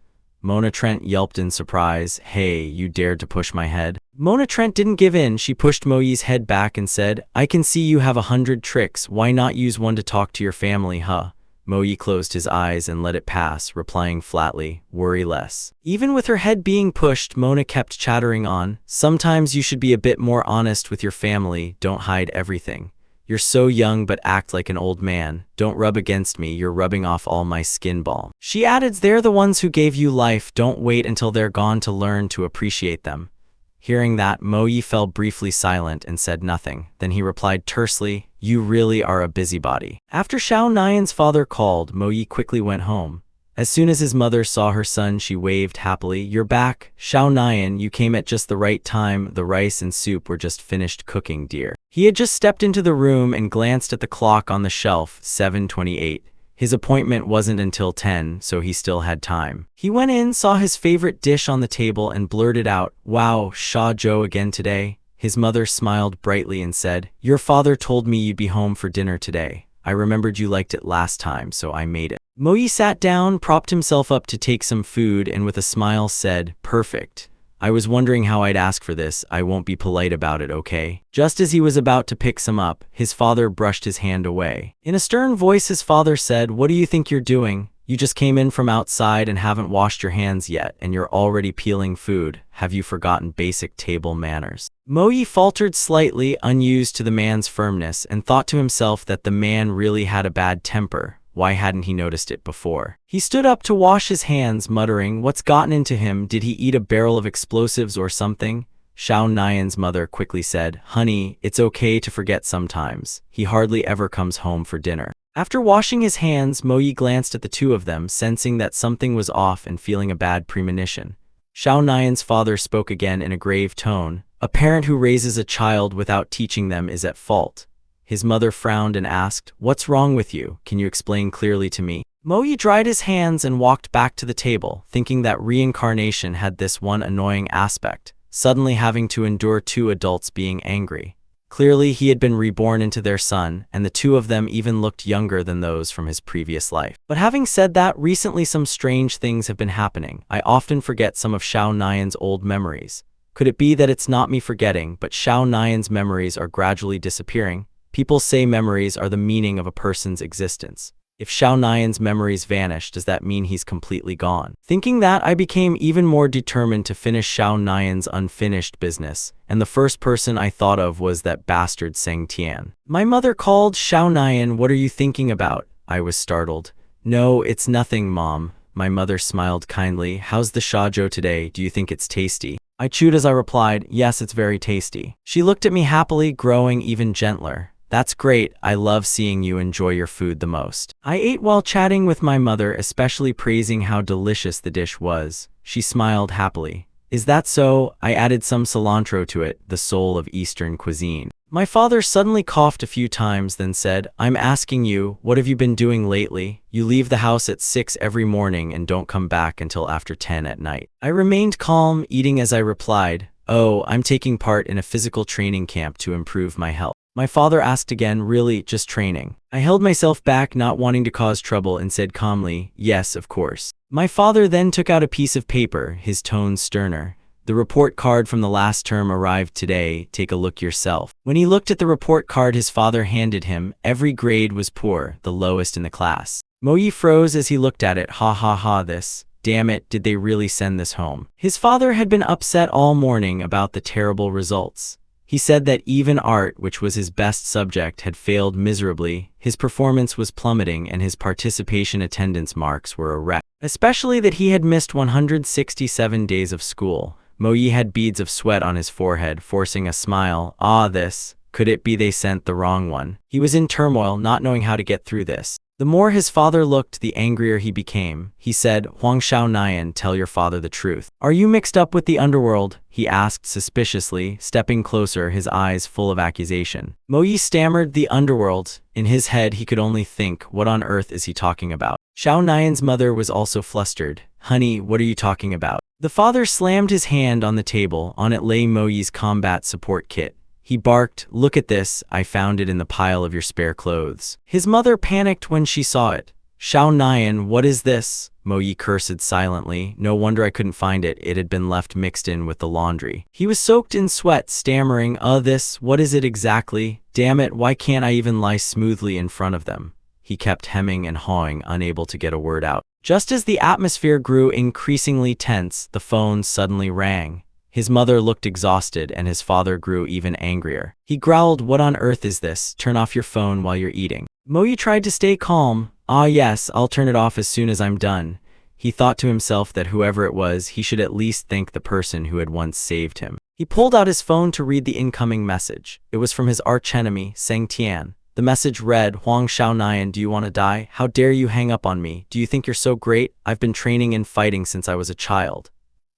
Mona Trent yelped in surprise, "Hey, you dared to push my head?" Mona Trent didn't give in. She pushed Mo-yi's head back and said, "I can see you have 100 tricks. Why not use one to talk to your family, huh?" Mo-yi closed his eyes and let it pass, replying flatly, "Worry less." Even with her head being pushed, Mona kept chattering on, "Sometimes you should be a bit more honest with your family. Don't hide everything. You're so young but act like an old man. Don't rub against me, you're rubbing off all my skin balm. She added, they're the ones who gave you life, don't wait until they're gone to learn to appreciate them. Hearing that, Mo Yi fell briefly silent and said nothing. Then he replied tersely, you really are a busybody. After Xiao Nian's father called, Mo Yi quickly went home. As soon as his mother saw her son, she waved happily. You're back, Xiao Nian, you came at just the right time. The rice and soup were just finished cooking, dear. He had just stepped into the room and glanced at the clock on the shelf, 7:28. His appointment wasn't until 10, so he still had time. He went in, saw his favorite dish on the table, and blurted out, wow, Sha Zhou again today? His mother smiled brightly and said, your father told me you'd be home for dinner today. I remembered you liked it last time, so I made it. Mo Yi sat down, propped himself up to take some food, and with a smile said, perfect. I was wondering how I'd ask for this. I won't be polite about it, okay? Just as he was about to pick some up, his father brushed his hand away. In a stern voice, his father said, what do you think you're doing? You just came in from outside and haven't washed your hands yet, and you're already peeling food. Have you forgotten basic table manners? Mo Yi faltered slightly, unused to the man's firmness, and thought to himself that the man really had a bad temper. Why hadn't he noticed it before? He stood up to wash his hands, muttering, what's gotten into him? Did he eat a barrel of explosives or something? Xiao Nian's mother quickly said, honey, it's okay to forget sometimes. He hardly ever comes home for dinner. After washing his hands, Mo Yi glanced at the two of them, sensing that something was off and feeling a bad premonition. Xiao Nian's father spoke again in a grave tone. A parent who raises a child without teaching them is at fault. His mother frowned and asked, what's wrong with you? Can you explain clearly to me? Mo Yi dried his hands and walked back to the table, thinking that reincarnation had this one annoying aspect, suddenly having to endure two adults being angry. Clearly, he had been reborn into their son, and the two of them even looked younger than those from his previous life. But having said that, recently some strange things have been happening. I often forget some of Xiao Nian's old memories. Could it be that it's not me forgetting, but Xiao Nian's memories are gradually disappearing? People say memories are the meaning of a person's existence. If Xiao Nian's memories vanish, does that mean he's completely gone? Thinking that, I became even more determined to finish Xiao Nian's unfinished business, and the first person I thought of was that bastard Seng Tian. My mother called, Xiao Nian, what are you thinking about? I was startled. No, it's nothing, Mom. My mother smiled kindly. How's the Sha Zhou today? Do you think it's tasty? I chewed as I replied, yes, it's very tasty. She looked at me happily, growing even gentler. That's great, I love seeing you enjoy your food the most. I ate while chatting with my mother, especially praising how delicious the dish was. She smiled happily. Is that so? I added some cilantro to it, the soul of Eastern cuisine. My father suddenly coughed a few times, then said, I'm asking you, what have you been doing lately? You leave the house at 6 every morning and don't come back until after 10 at night. I remained calm, eating as I replied, oh, I'm taking part in a physical training camp to improve my health. My father asked again, really, just training? I held myself back, not wanting to cause trouble, and said calmly, yes, of course. My father then took out a piece of paper, his tone sterner. The report card from the last term arrived today, take a look yourself. When he looked at the report card his father handed him, every grade was poor, the lowest in the class. Mo Yi froze as he looked at it, ha ha ha this. Damn it, did they really send this home? His father had been upset all morning about the terrible results. He said that even art, which was his best subject, had failed miserably, his performance was plummeting, and his participation attendance marks were a wreck. Especially that he had missed 167 days of school. Mo Yi had beads of sweat on his forehead, forcing a smile. Ah, this. Could it be they sent the wrong one? He was in turmoil, not knowing how to get through this. The more his father looked, the angrier he became. He said, Huang Xiao Nian, tell your father the truth. Are you mixed up with the underworld? He asked suspiciously, stepping closer, his eyes full of accusation. Mo Yi stammered, the underworld. In his head, he could only think, what on earth is he talking about? Xiao Nian's mother was also flustered. Honey, what are you talking about? The father slammed his hand on the table. On it lay Mo Yi's combat support kit. He barked, look at this, I found it in the pile of your spare clothes. His mother panicked when she saw it. Xiao Nian, what is this? Mo Yi cursed silently. No wonder I couldn't find it, it had been left mixed in with the laundry. He was soaked in sweat, stammering, this, what is it exactly? Damn it, why can't I even lie smoothly in front of them? He kept hemming and hawing, unable to get a word out. Just as the atmosphere grew increasingly tense, the phone suddenly rang. His mother looked exhausted and his father grew even angrier. He growled, "What on earth is this? Turn off your phone while you're eating." Moyi tried to stay calm. "Ah yes, I'll turn it off as soon as I'm done." He thought to himself that whoever it was, he should at least thank the person who had once saved him. He pulled out his phone to read the incoming message. It was from his archenemy, Sang Tian. The message read, "Huang Xiaonayan, do you want to die? How dare you hang up on me? Do you think you're so great? I've been training and fighting since I was a child."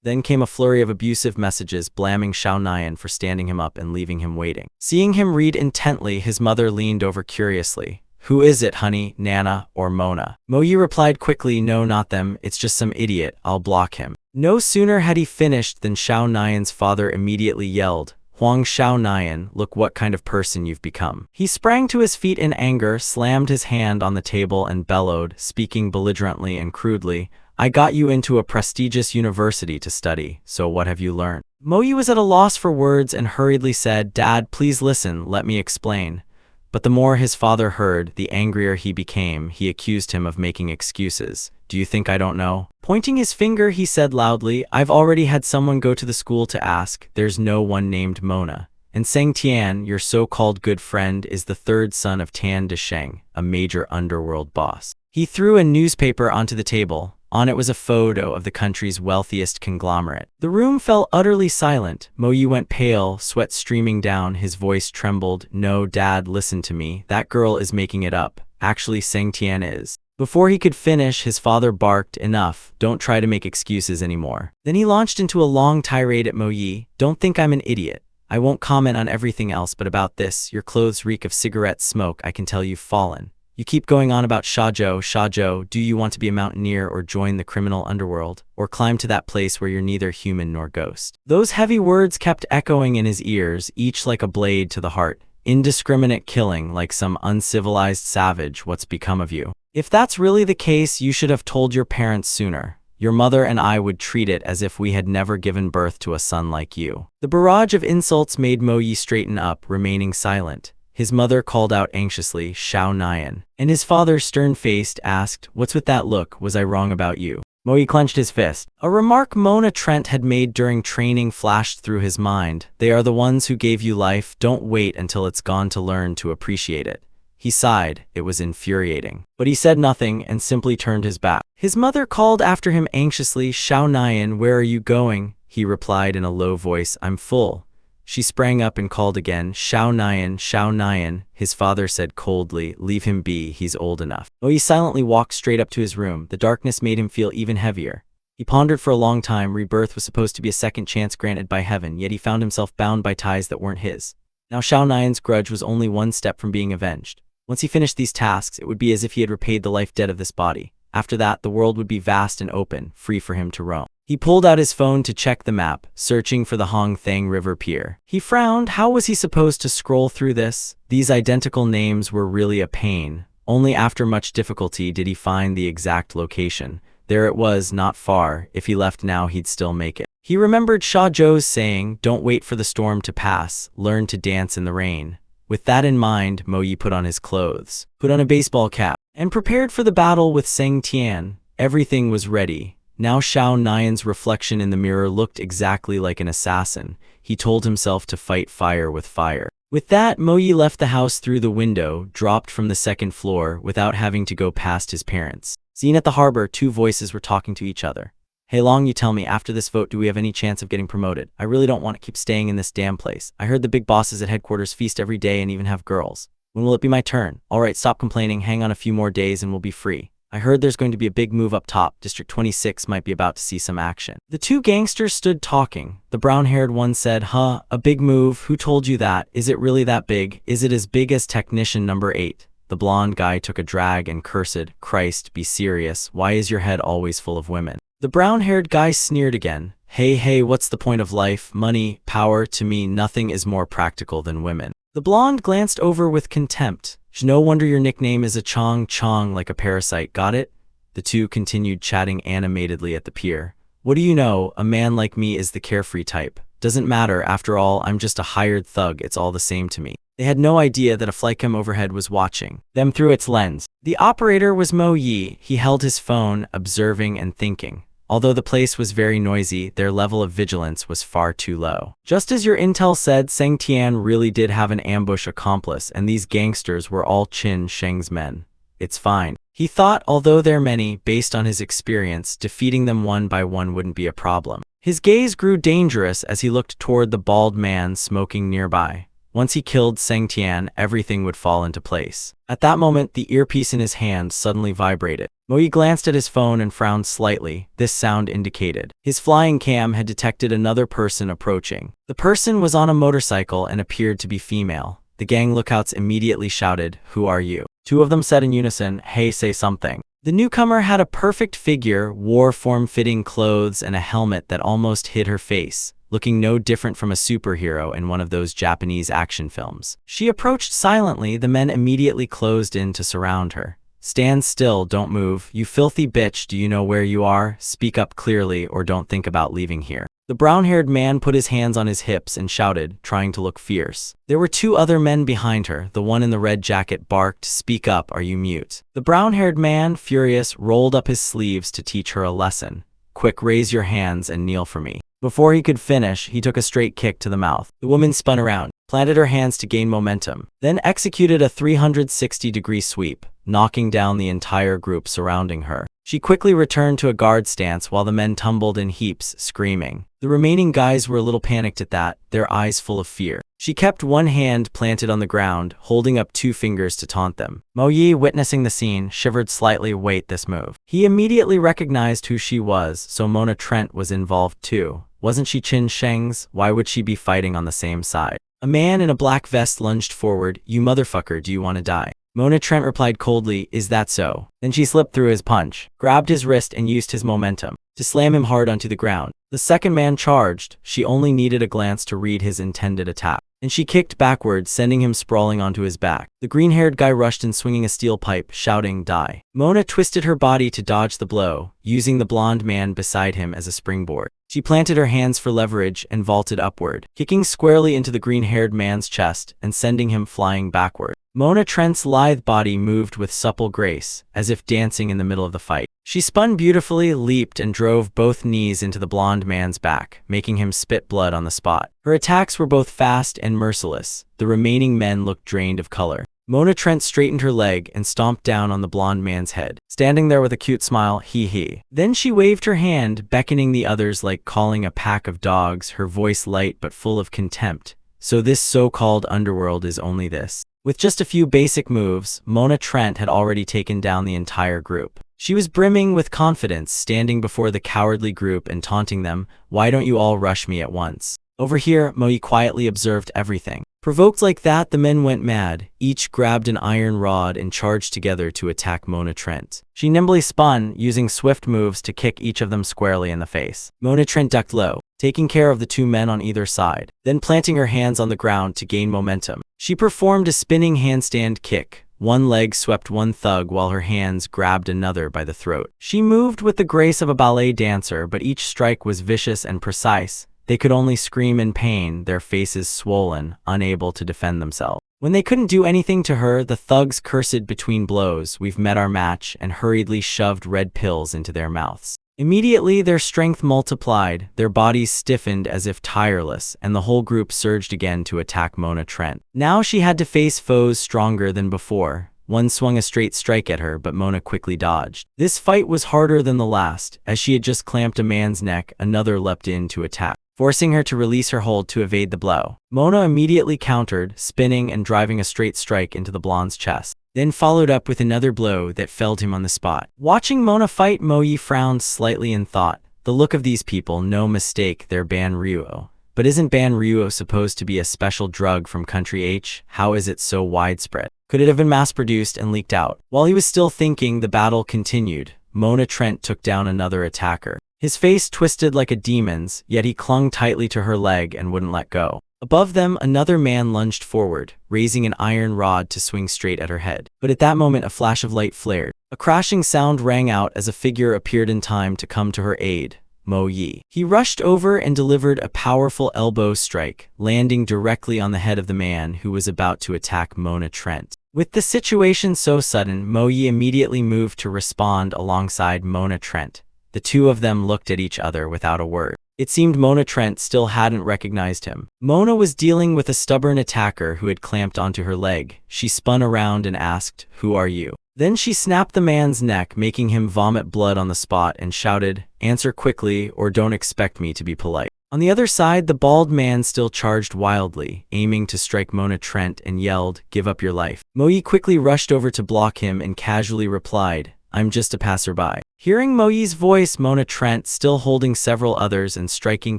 Then came a flurry of abusive messages blaming Xiaonayan for standing him up and leaving him waiting. Seeing him read intently, his mother leaned over curiously. "Who is it, honey, Nana or Mona?" Moyi replied quickly, "No, not them. It's just some idiot. I'll block him." No sooner had he finished than Xiaonayan's father immediately yelled, "Huang Xiaonayan, look what kind of person you've become." He sprang to his feet in anger, slammed his hand on the table and bellowed, speaking belligerently and crudely, "I got you into a prestigious university to study, so what have you learned?" Moyi was at a loss for words and hurriedly said, "Dad, please listen, let me explain." But the more his father heard, the angrier he became. He accused him of making excuses. "Do you think I don't know?" Pointing his finger, he said loudly, "I've already had someone go to the school to ask. There's no one named Mona. And Sang Tian, your so-called good friend, is the third son of Tan Desheng, a major underworld boss." He threw a newspaper onto the table. On it was a photo of the country's wealthiest conglomerate. The room fell utterly silent. Moyi went pale, sweat streaming down, his voice trembled. "No, Dad, listen to me. That girl is making it up. Actually, Sang Tian is." Before he could finish, his father barked, "Enough, don't try to make excuses anymore." Then he launched into a long tirade at Moyi. "Don't think I'm an idiot. I won't comment on everything else, but about this, your clothes reek of cigarette smoke. I can tell you've fallen. You keep going on about Shajo. Do you want to be a mountaineer or join the criminal underworld? Or climb to that place where you're neither human nor ghost?" Those heavy words kept echoing in his ears, each like a blade to the heart. "Indiscriminate killing, like some uncivilized savage. What's become of you? If that's really the case, you should have told your parents sooner. Your mother and I would treat it as if we had never given birth to a son like you." The barrage of insults made Moyi straighten up, remaining silent. His mother called out anxiously, "Xiaonayan." And his father, stern-faced, asked, "What's with that look? Was I wrong about you?" Moyi clenched his fist. A remark Mona Trent had made during training flashed through his mind. "They are the ones who gave you life. Don't wait until it's gone to learn to appreciate it." He sighed. It was infuriating. But he said nothing and simply turned his back. His mother called after him anxiously, "Xiaonayan, where are you going?" He replied in a low voice, "I'm full." She sprang up and called again, Xiaonayan. His father said coldly, "Leave him be, he's old enough." Moyi silently walked straight up to his room. The darkness made him feel even heavier. He pondered for a long time. Rebirth was supposed to be a second chance granted by heaven, yet he found himself bound by ties that weren't his. Now Xiaonayan's grudge was only one step from being avenged. Once he finished these tasks, it would be as if he had repaid the life debt of this body. After that, the world would be vast and open, free for him to roam. He pulled out his phone to check the map, searching for the Hong Thang River Pier. He frowned. How was he supposed to scroll through this? These identical names were really a pain. Only after much difficulty did he find the exact location. There it was, not far. If he left now, he'd still make it. He remembered Sha Zhou's saying, "Don't wait for the storm to pass, learn to dance in the rain." With that in mind, Moyi put on his clothes, put on a baseball cap, and prepared for the battle with Sang Tian. Everything was ready. Now Xiaonayan's reflection in the mirror looked exactly like an assassin. He told himself to fight fire with fire. With that, Moyi left the house through the window, dropped from the second floor, without having to go past his parents. Seen at the harbor, two voices were talking to each other. "Hey Long, you tell me, after this vote, do we have any chance of getting promoted? I really don't want to keep staying in this damn place. I heard the big bosses at headquarters feast every day and even have girls. When will it be my turn? Alright, stop complaining, hang on a few more days and we'll be free. I heard there's going to be a big move up top. District 26 might be about to see some action." The two gangsters stood talking. The brown-haired one said, "Huh, a big move? Who told you that? Is it really that big? Is it as big as technician number 8? The blonde guy took a drag and cursed, "Christ, be serious. Why is your head always full of women?" The brown-haired guy sneered again. Hey, what's the point of life? Money, power, to me, nothing is more practical than women." The blonde glanced over with contempt. "No wonder your nickname is a Chong, like a parasite, got it?" The two continued chatting animatedly at the pier. "What do you know? A man like me is the carefree type. Doesn't matter, after all, I'm just a hired thug, it's all the same to me." They had no idea that a flycam overhead was watching them through its lens. The operator was Moyi. He held his phone, observing and thinking. Although the place was very noisy, their level of vigilance was far too low. Just as your intel said, Seng Tian really did have an ambush accomplice, and these gangsters were all Qin Sheng's men. It's fine. He thought, although they're many, based on his experience, defeating them one by one wouldn't be a problem. His gaze grew dangerous as he looked toward the bald man smoking nearby. Once he killed Seng Tian, everything would fall into place. At that moment, the earpiece in his hand suddenly vibrated. Mo Yi glanced at his phone and frowned slightly. This sound indicated his flying cam had detected another person approaching. The person was on a motorcycle and appeared to be female. The gang lookouts immediately shouted, "Who are you?" Two of them said in unison, "Hey, say something." The newcomer had a perfect figure, wore form-fitting clothes and a helmet that almost hid her face, looking no different from a superhero in one of those Japanese action films. She approached silently. The men immediately closed in to surround her. "Stand still, don't move. You filthy bitch, do you know where you are? Speak up clearly or don't think about leaving here." The brown-haired man put his hands on his hips and shouted, trying to look fierce. There were two other men behind her. The one in the red jacket barked, "Speak up, are you mute?" The brown-haired man, furious, rolled up his sleeves to teach her a lesson. "Quick, raise your hands and kneel for me." Before he could finish, he took a straight kick to the mouth. The woman spun around, planted her hands to gain momentum, then executed a 360-degree sweep, knocking down the entire group surrounding her. She quickly returned to a guard stance while the men tumbled in heaps, screaming. The remaining guys were a little panicked at that, their eyes full of fear. She kept one hand planted on the ground, holding up two fingers to taunt them. Mo Yi, witnessing the scene, shivered slightly. Wait, this move. He immediately recognized who she was, so Mona Trent was involved too. Wasn't she Qin Sheng's? Why would she be fighting on the same side? A man in a black vest lunged forward. "You motherfucker, do you want to die?" Mona Trent replied coldly, "Is that so?" Then she slipped through his punch, grabbed his wrist and used his momentum to slam him hard onto the ground. The second man charged. She only needed a glance to read his intended attack, and she kicked backward, sending him sprawling onto his back. The green-haired guy rushed in, swinging a steel pipe, shouting, "Die." Mona twisted her body to dodge the blow, using the blonde man beside him as a springboard. She planted her hands for leverage and vaulted upward, kicking squarely into the green-haired man's chest and sending him flying backward. Mona Trent's lithe body moved with supple grace, as if dancing in the middle of the fight. She spun beautifully, leaped, and drove both knees into the blonde man's back, making him spit blood on the spot. Her attacks were both fast and merciless. The remaining men looked drained of color. Mona Trent straightened her leg and stomped down on the blonde man's head, standing there with a cute smile, hee hee. Then she waved her hand, beckoning the others like calling a pack of dogs, her voice light but full of contempt. "So this so-called underworld is only this." With just a few basic moves, Mona Trent had already taken down the entire group. She was brimming with confidence, standing before the cowardly group and taunting them, "Why don't you all rush me at once?" Over here, Mo Yi quietly observed everything. Provoked like that, the men went mad. Each grabbed an iron rod and charged together to attack Mona Trent. She nimbly spun, using swift moves to kick each of them squarely in the face. Mona Trent ducked low, taking care of the two men on either side, then planting her hands on the ground to gain momentum. She performed a spinning handstand kick. One leg swept one thug while her hands grabbed another by the throat. She moved with the grace of a ballet dancer, but each strike was vicious and precise. They could only scream in pain, their faces swollen, unable to defend themselves. When they couldn't do anything to her, the thugs cursed between blows, "We've met our match," and hurriedly shoved red pills into their mouths. Immediately, their strength multiplied, their bodies stiffened as if tireless, and the whole group surged again to attack Mona Trent. Now she had to face foes stronger than before. One swung a straight strike at her, but Mona quickly dodged. This fight was harder than the last. As she had just clamped a man's neck, another leapt in to attack, forcing her to release her hold to evade the blow. Mona immediately countered, spinning and driving a straight strike into the blonde's chest, then followed up with another blow that felled him on the spot. Watching Mona fight, Mo Yi frowned slightly and thought, the look of these people, no mistake, they're Banryuo. But isn't Banryuo supposed to be a special drug from country H? How is it so widespread? Could it have been mass-produced and leaked out? While he was still thinking, the battle continued. Mona Trent took down another attacker. His face twisted like a demon's, yet he clung tightly to her leg and wouldn't let go. Above them, another man lunged forward, raising an iron rod to swing straight at her head. But at that moment, a flash of light flared. A crashing sound rang out as a figure appeared in time to come to her aid. Mo Yi. He rushed over and delivered a powerful elbow strike, landing directly on the head of the man who was about to attack Mona Trent. With the situation so sudden, Mo Yi immediately moved to respond alongside Mona Trent. The two of them looked at each other without a word. It seemed Mona Trent still hadn't recognized him. Mona was dealing with a stubborn attacker who had clamped onto her leg. She spun around and asked, "Who are you?" Then she snapped the man's neck, making him vomit blood on the spot, and shouted, "Answer quickly or don't expect me to be polite." On the other side, the bald man still charged wildly, aiming to strike Mona Trent, and yelled, "Give up your life." Moyi quickly rushed over to block him and casually replied, "I'm just a passerby." Hearing Moyi's voice, Mona Trent, still holding several others and striking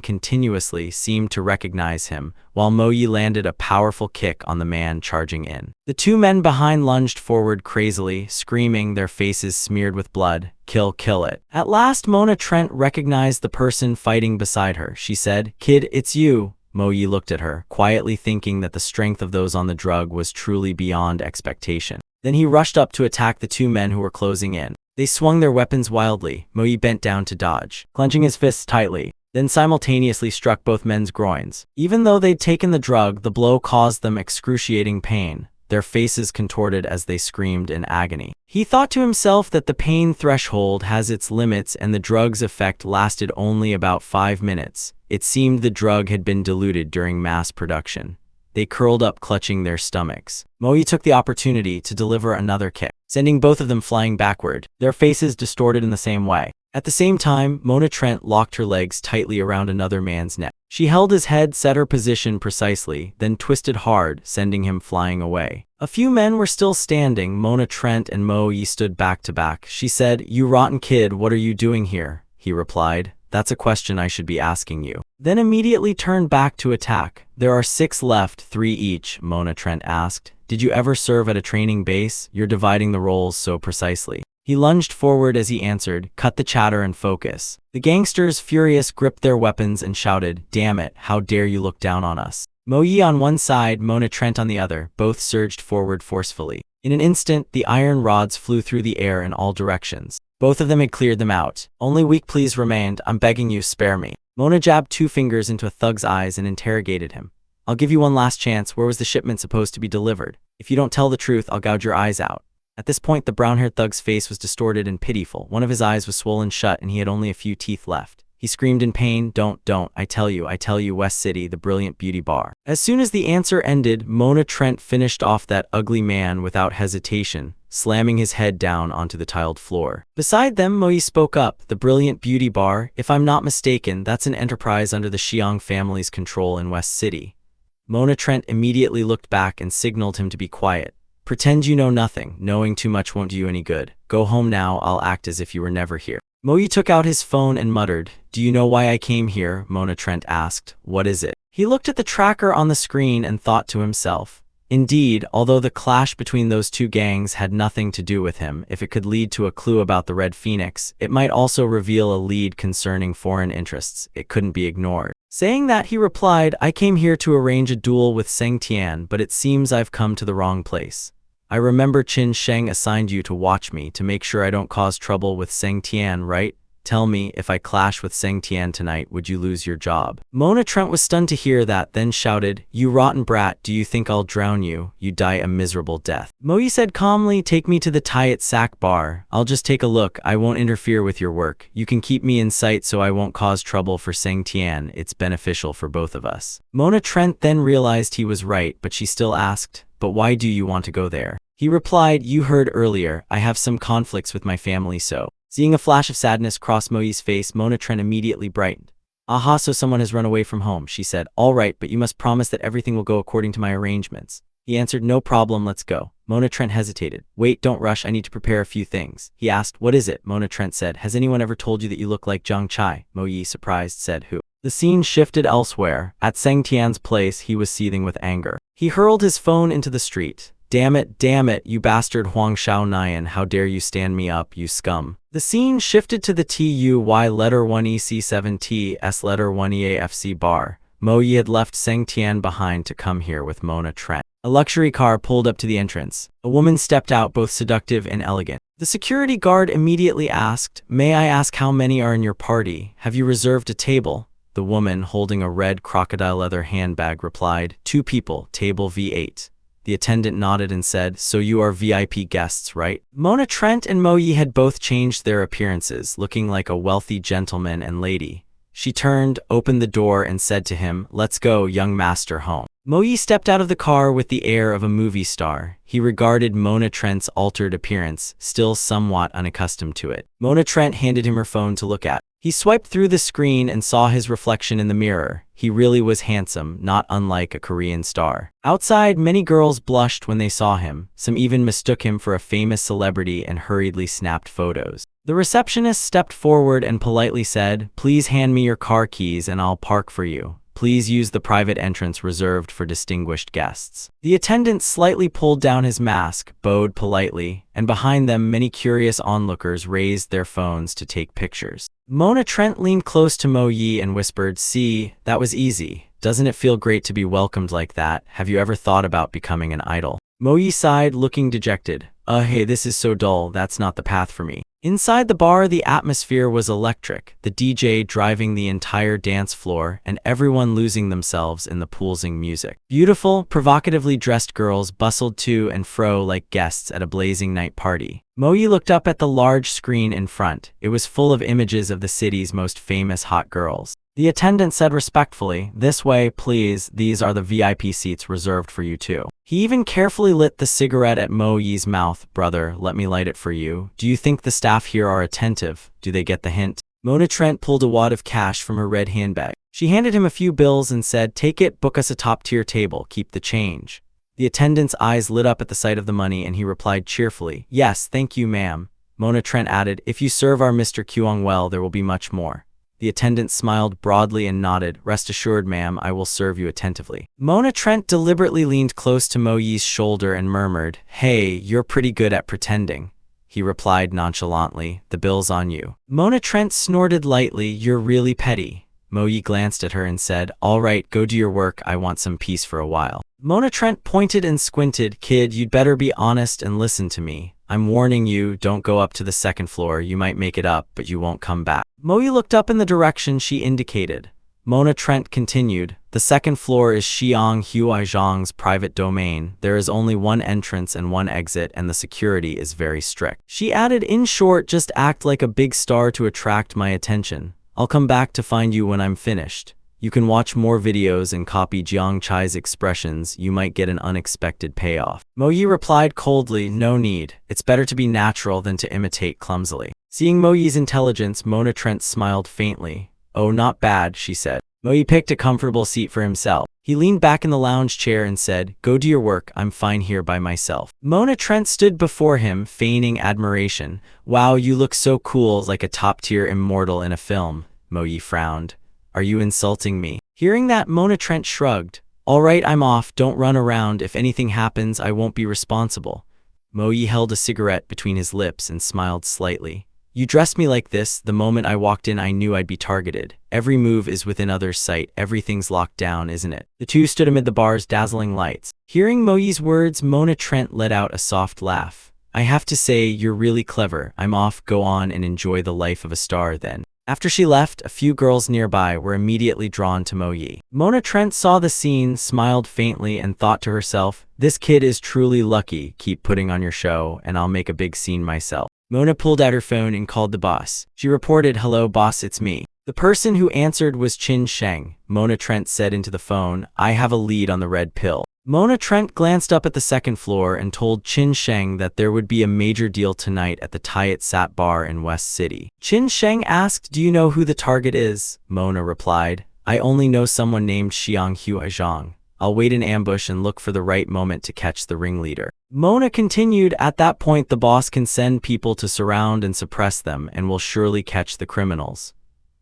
continuously, seemed to recognize him, while Moyi landed a powerful kick on the man charging in. The two men behind lunged forward crazily, screaming, their faces smeared with blood, "Kill, kill it." At last, Mona Trent recognized the person fighting beside her. She said, "Kid, it's you." Moyi looked at her, quietly thinking that the strength of those on the drug was truly beyond expectation. Then he rushed up to attack the two men who were closing in. They swung their weapons wildly. Moyi bent down to dodge, clenching his fists tightly, then simultaneously struck both men's groins. Even though they'd taken the drug, the blow caused them excruciating pain. Their faces contorted as they screamed in agony. He thought to himself that the pain threshold has its limits and the drug's effect lasted only about 5 minutes. It seemed the drug had been diluted during mass production. They curled up, clutching their stomachs. Moyi took the opportunity to deliver another kick, sending both of them flying backward, their faces distorted in the same way. At the same time, Mona Trent locked her legs tightly around another man's neck. She held his head, set her position precisely, then twisted hard, sending him flying away. A few men were still standing. Mona Trent and Moyi stood back to back. She said, "You rotten kid, what are you doing here?" He replied, "That's a question I should be asking you." Then immediately turned back to attack. "There are 6 left, 3 each," Mona Trent asked. "Did you ever serve at a training base? You're dividing the roles so precisely." He lunged forward as he answered, "Cut the chatter and focus." The gangsters, furious, gripped their weapons and shouted, "Damn it, how dare you look down on us." Moyi on one side, Mona Trent on the other, both surged forward forcefully. In an instant, the iron rods flew through the air in all directions. Both of them had cleared them out. Only weak pleas remained. "I'm begging you, spare me." Mona jabbed 2 fingers into a thug's eyes and interrogated him. "I'll give you one last chance. Where was the shipment supposed to be delivered? If you don't tell the truth, I'll gouge your eyes out." At this point, the brown-haired thug's face was distorted and pitiful. One of his eyes was swollen shut and he had only a few teeth left. He screamed in pain, don't, I tell you, West City, the Brilliant Beauty Bar." As soon as the answer ended, Mona Trent finished off that ugly man without hesitation, slamming his head down onto the tiled floor. Beside them, Moyi spoke up, "The Brilliant Beauty Bar, if I'm not mistaken, that's an enterprise under the Xiang family's control in West City." Mona Trent immediately looked back and signaled him to be quiet. "Pretend you know nothing. Knowing too much won't do you any good. Go home now, I'll act as if you were never here." Moyi took out his phone and muttered, "Do you know why I came here?" Mona Trent asked. "What is it?" He looked at the tracker on the screen and thought to himself. Indeed, although the clash between those two gangs had nothing to do with him, if it could lead to a clue about the Red Phoenix, it might also reveal a lead concerning foreign interests. It couldn't be ignored. Saying that, he replied, "I came here to arrange a duel with Seng Tian, but it seems I've come to the wrong place. I remember Qin Sheng assigned you to watch me to make sure I don't cause trouble with Seng Tian, right? Tell me, if I clash with Seng Tian tonight, would you lose your job?" Mona Trent was stunned to hear that, then shouted, "You rotten brat, do you think I'll drown you? You die a miserable death." Moyi said calmly, "Take me to the Tayat Sack bar. I'll just take a look. I won't interfere with your work. You can keep me in sight so I won't cause trouble for Seng Tian. It's beneficial for both of us." Mona Trent then realized he was right, but she still asked, "But why do you want to go there?" He replied, "You heard earlier, I have some conflicts with my family, so." Seeing a flash of sadness cross Moyi's face, Mona Trent immediately brightened. "Aha, so someone has run away from home," she said. "All right, but you must promise that everything will go according to my arrangements." He answered, "No problem, let's go." Mona Trent hesitated. "Wait, don't rush, I need to prepare a few things." He asked, "What is it?" Mona Trent said, "Has anyone ever told you that you look like Zhang Chai?" Moyi, surprised, said, "Who?" The scene shifted elsewhere. At Seng Tian's place, he was seething with anger. He hurled his phone into the street. Damn it, you bastard Huang Shao Nian, how dare you stand me up, you scum." The scene shifted to the TUY letter 1EC7T S letter 1EAFC bar. Moyi had left Seng Tian behind to come here with Mona Trent. A luxury car pulled up to the entrance. A woman stepped out, both seductive and elegant. The security guard immediately asked, "May I ask how many are in your party? Have you reserved a table?" The woman, holding a red crocodile leather handbag, replied, "2 people, table V8. The attendant nodded and said, "So you are VIP guests, right?" Mona Trent and Mo Yi had both changed their appearances, looking like a wealthy gentleman and lady. She turned, opened the door, and said to him, "Let's go, young master, home." Mo Yi stepped out of the car with the air of a movie star. He regarded Mona Trent's altered appearance, still somewhat unaccustomed to it. Mona Trent handed him her phone to look at. He swiped through the screen and saw his reflection in the mirror. He really was handsome, not unlike a Korean star. Outside, many girls blushed when they saw him. Some even mistook him for a famous celebrity and hurriedly snapped photos. The receptionist stepped forward and politely said, "Please hand me your car keys and I'll park for you. Please use the private entrance reserved for distinguished guests." The attendant slightly pulled down his mask, bowed politely, and behind them many curious onlookers raised their phones to take pictures. Mona Trent leaned close to Mo Yi and whispered, "See, that was easy. Doesn't it feel great to be welcomed like that? Have you ever thought about becoming an idol?" Mo Yi sighed, looking dejected. Hey, this is so dull. That's not the path for me." Inside the bar, the atmosphere was electric, the DJ driving the entire dance floor and everyone losing themselves in the pulsing music. Beautiful, provocatively dressed girls bustled to and fro like guests at a blazing night party. Mo Yi looked up at the large screen in front. It was full of images of the city's most famous hot girls. The attendant said respectfully, "This way, please. These are the VIP seats reserved for you too." He even carefully lit the cigarette at Mo Yi's mouth. "Brother, let me light it for you. Do you think the staff here are attentive? Do they get the hint?" Mona Trent pulled a wad of cash from her red handbag. She handed him a few bills and said, "Take it, book us a top-tier table, keep the change." The attendant's eyes lit up at the sight of the money and he replied cheerfully, "Yes, thank you, ma'am." Mona Trent added, "If you serve our Mr. Kyung well, there will be much more." The attendant smiled broadly and nodded. "Rest assured, ma'am, I will serve you attentively." Mona Trent deliberately leaned close to Mo Yi's shoulder and murmured, "Hey, you're pretty good at pretending." He replied nonchalantly, "The bill's on you." Mona Trent snorted lightly, "You're really petty." Mo Yi glanced at her and said, "All right, go do your work. I want some peace for a while." Mona Trent pointed and squinted. "Kid, you'd better be honest and listen to me. I'm warning you, don't go up to the second floor. You might make it up, but you won't come back." Mo Yi looked up in the direction she indicated. Mona Trent continued, "The second floor is Xiang Huaizhang's private domain. There is only one entrance and one exit, and the security is very strict." She added, "In short, just act like a big star to attract my attention. I'll come back to find you when I'm finished. You can watch more videos and copy Jiang Chai's expressions. You might get an unexpected payoff." Mo Yi replied coldly, "No need. It's better to be natural than to imitate clumsily." Seeing Mo Yi's intelligence, Mona Trent smiled faintly. "Oh, not bad," she said. Mo Yi picked a comfortable seat for himself. He leaned back in the lounge chair and said, "Go do your work. I'm fine here by myself." Mona Trent stood before him, feigning admiration. "Wow, you look so cool, like a top-tier immortal in a film." Mo Yi frowned. "Are you insulting me?" Hearing that, Mona Trent shrugged. "All right, I'm off. Don't run around. If anything happens, I won't be responsible." Mo Yi held a cigarette between his lips and smiled slightly. "You dressed me like this. The moment I walked in, I knew I'd be targeted. Every move is within others' sight. Everything's locked down, isn't it?" The two stood amid the bar's dazzling lights. Hearing Mo Yi's words, Mona Trent let out a soft laugh. "I have to say, you're really clever. I'm off. Go on and enjoy the life of a star then." After she left, a few girls nearby were immediately drawn to Mo Yi. Mona Trent saw the scene, smiled faintly, and thought to herself, "This kid is truly lucky. Keep putting on your show, and I'll make a big scene myself." Mona pulled out her phone and called the boss. She reported, "Hello, boss, it's me." The person who answered was Qin Sheng. Mona Trent said into the phone, "I have a lead on the red pill." Mona Trent glanced up at the second floor and told Qin Sheng that there would be a major deal tonight at the Tayat Sat bar in West City. Qin Sheng asked, "Do you know who the target is?" Mona replied, "I only know someone named Xiang Huaizhang. I'll wait in ambush and look for the right moment to catch the ringleader." Mona continued, "At that point, the boss can send people to surround and suppress them and will surely catch the criminals."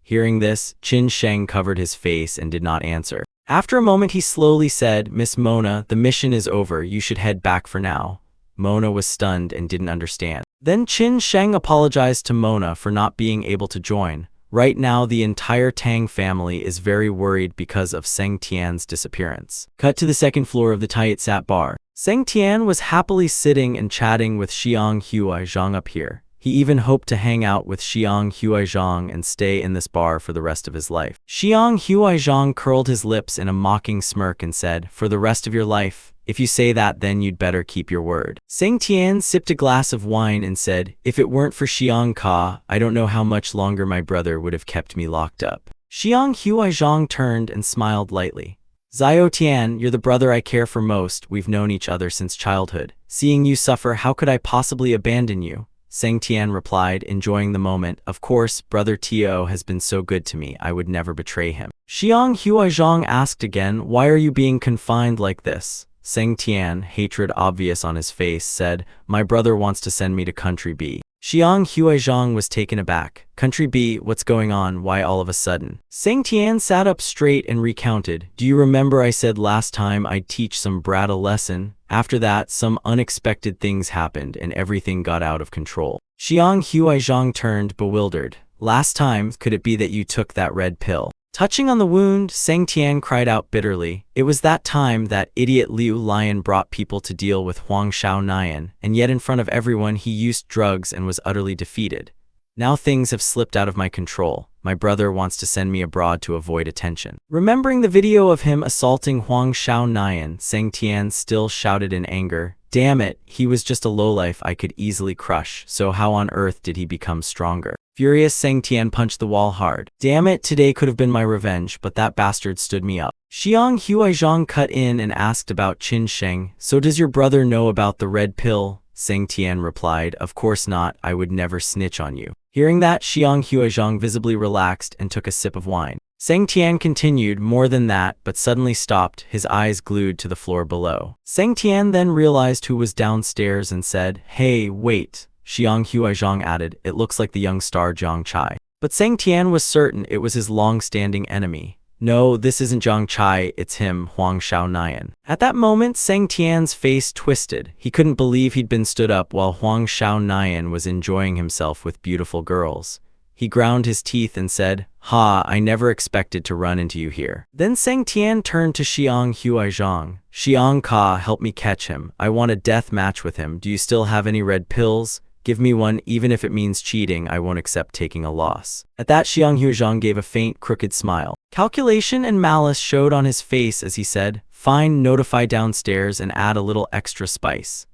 Hearing this, Qin Sheng covered his face and did not answer. After a moment, he slowly said, "Miss Mona, the mission is over. You should head back for now." Mona was stunned and didn't understand. Then Qin Sheng apologized to Mona for not being able to join. Right now, the entire Tang family is very worried because of Seng Tian's disappearance. Cut to the second floor of the Tayat Sat bar. Seng Tian was happily sitting and chatting with Xiang Huaizhang up here. He even hoped to hang out with Xiang Huaizhang and stay in this bar for the rest of his life. Xiang Huaizhang curled his lips in a mocking smirk and said, "For the rest of your life? If you say that, then you'd better keep your word. Sang Tian sipped a glass of wine and said, if it weren't for Xiang Ka, I don't know how much longer my brother would have kept me locked up. Xiang Huaizhang turned and smiled lightly. Xiao Tian, you're the brother I care for most. We've known each other since childhood. Seeing you suffer, how could I possibly abandon you? Sang Tian replied, enjoying the moment. Of course, brother Tio has been so good to me, I would never betray him. Xiang Huaizhang asked again, why are you being confined like this? Sang Tian, hatred obvious on his face, said, my brother wants to send me to Country B. Xiang Huaizhang was taken aback. Country B, what's going on? Why all of a sudden? Sang Tian sat up straight and recounted, do you remember I said last time I'd teach some brat a lesson? After that, some unexpected things happened and everything got out of control. Xiang Huaizhang turned, bewildered. Last time, could it be that you took that red pill? Touching on the wound, Sang Tian cried out bitterly. It was that time that idiot Liu Lion brought people to deal with Huang Shao Nian, and yet in front of everyone he used drugs and was utterly defeated. Now things have slipped out of my control. My brother wants to send me abroad to avoid attention. Remembering the video of him assaulting Huang Shao Nian, Sang Tian still shouted in anger, damn it, he was just a lowlife I could easily crush, so how on earth did he become stronger? Furious, Sang Tian punched the wall hard. Damn it, today could have been my revenge, but that bastard stood me up. Xiang Huaizhang cut in and asked about Qin Sheng. So does your brother know about the red pill? Sang Tian replied, of course not, I would never snitch on you. Hearing that, Xiang Huaizhang visibly relaxed and took a sip of wine. Sang Tian continued, more than that, but suddenly stopped, his eyes glued to the floor below. Sang Tian then realized who was downstairs and said, hey, wait. Xiang Huaizhang added, it looks like the young star Jiang Chai. But Sang Tian was certain it was his long-standing enemy. No, this isn't Jiang Chai, it's him, Huang Shao Nian. At that moment, Sang Tian's face twisted. He couldn't believe he'd been stood up while Huang Shao Nian was enjoying himself with beautiful girls. He ground his teeth and said, ha, I never expected to run into you here. Then Sang Tian turned to Xiang Huaizhang. Xiang Ka, help me catch him. I want a death match with him. Do you still have any red pills? Give me one, even if it means cheating, I won't accept taking a loss. At that, Xiang Huaizhang gave a faint, crooked smile. Calculation and malice showed on his face as he said, fine, notify downstairs and add a little extra spice.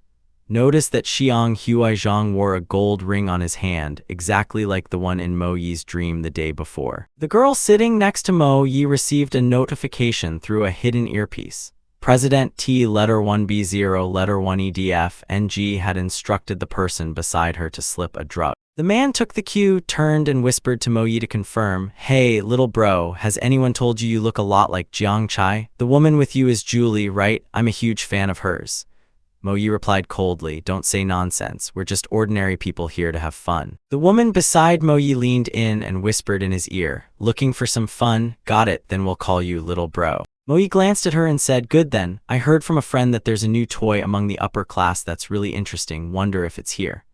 Notice that Xiang Huaizhang wore a gold ring on his hand, exactly like the one in Mo Yi's dream the day before. The girl sitting next to Mo Yi received a notification through a hidden earpiece. President T letter 1B0 letter 1EDF NG had instructed the person beside her to slip a drug. The man took the cue, turned and whispered to Mo Yi to confirm, hey, little bro, has anyone told you you look a lot like Jiang Chai? The woman with you is Julie, right? I'm a huge fan of hers. Mo Yi replied coldly, don't say nonsense, we're just ordinary people here to have fun. The woman beside Mo Yi leaned in and whispered in his ear, looking for some fun? Got it, then we'll call you little bro. Mo Yi glanced at her and said, good then, I heard from a friend that there's a new toy among the upper class that's really interesting, wonder if it's here.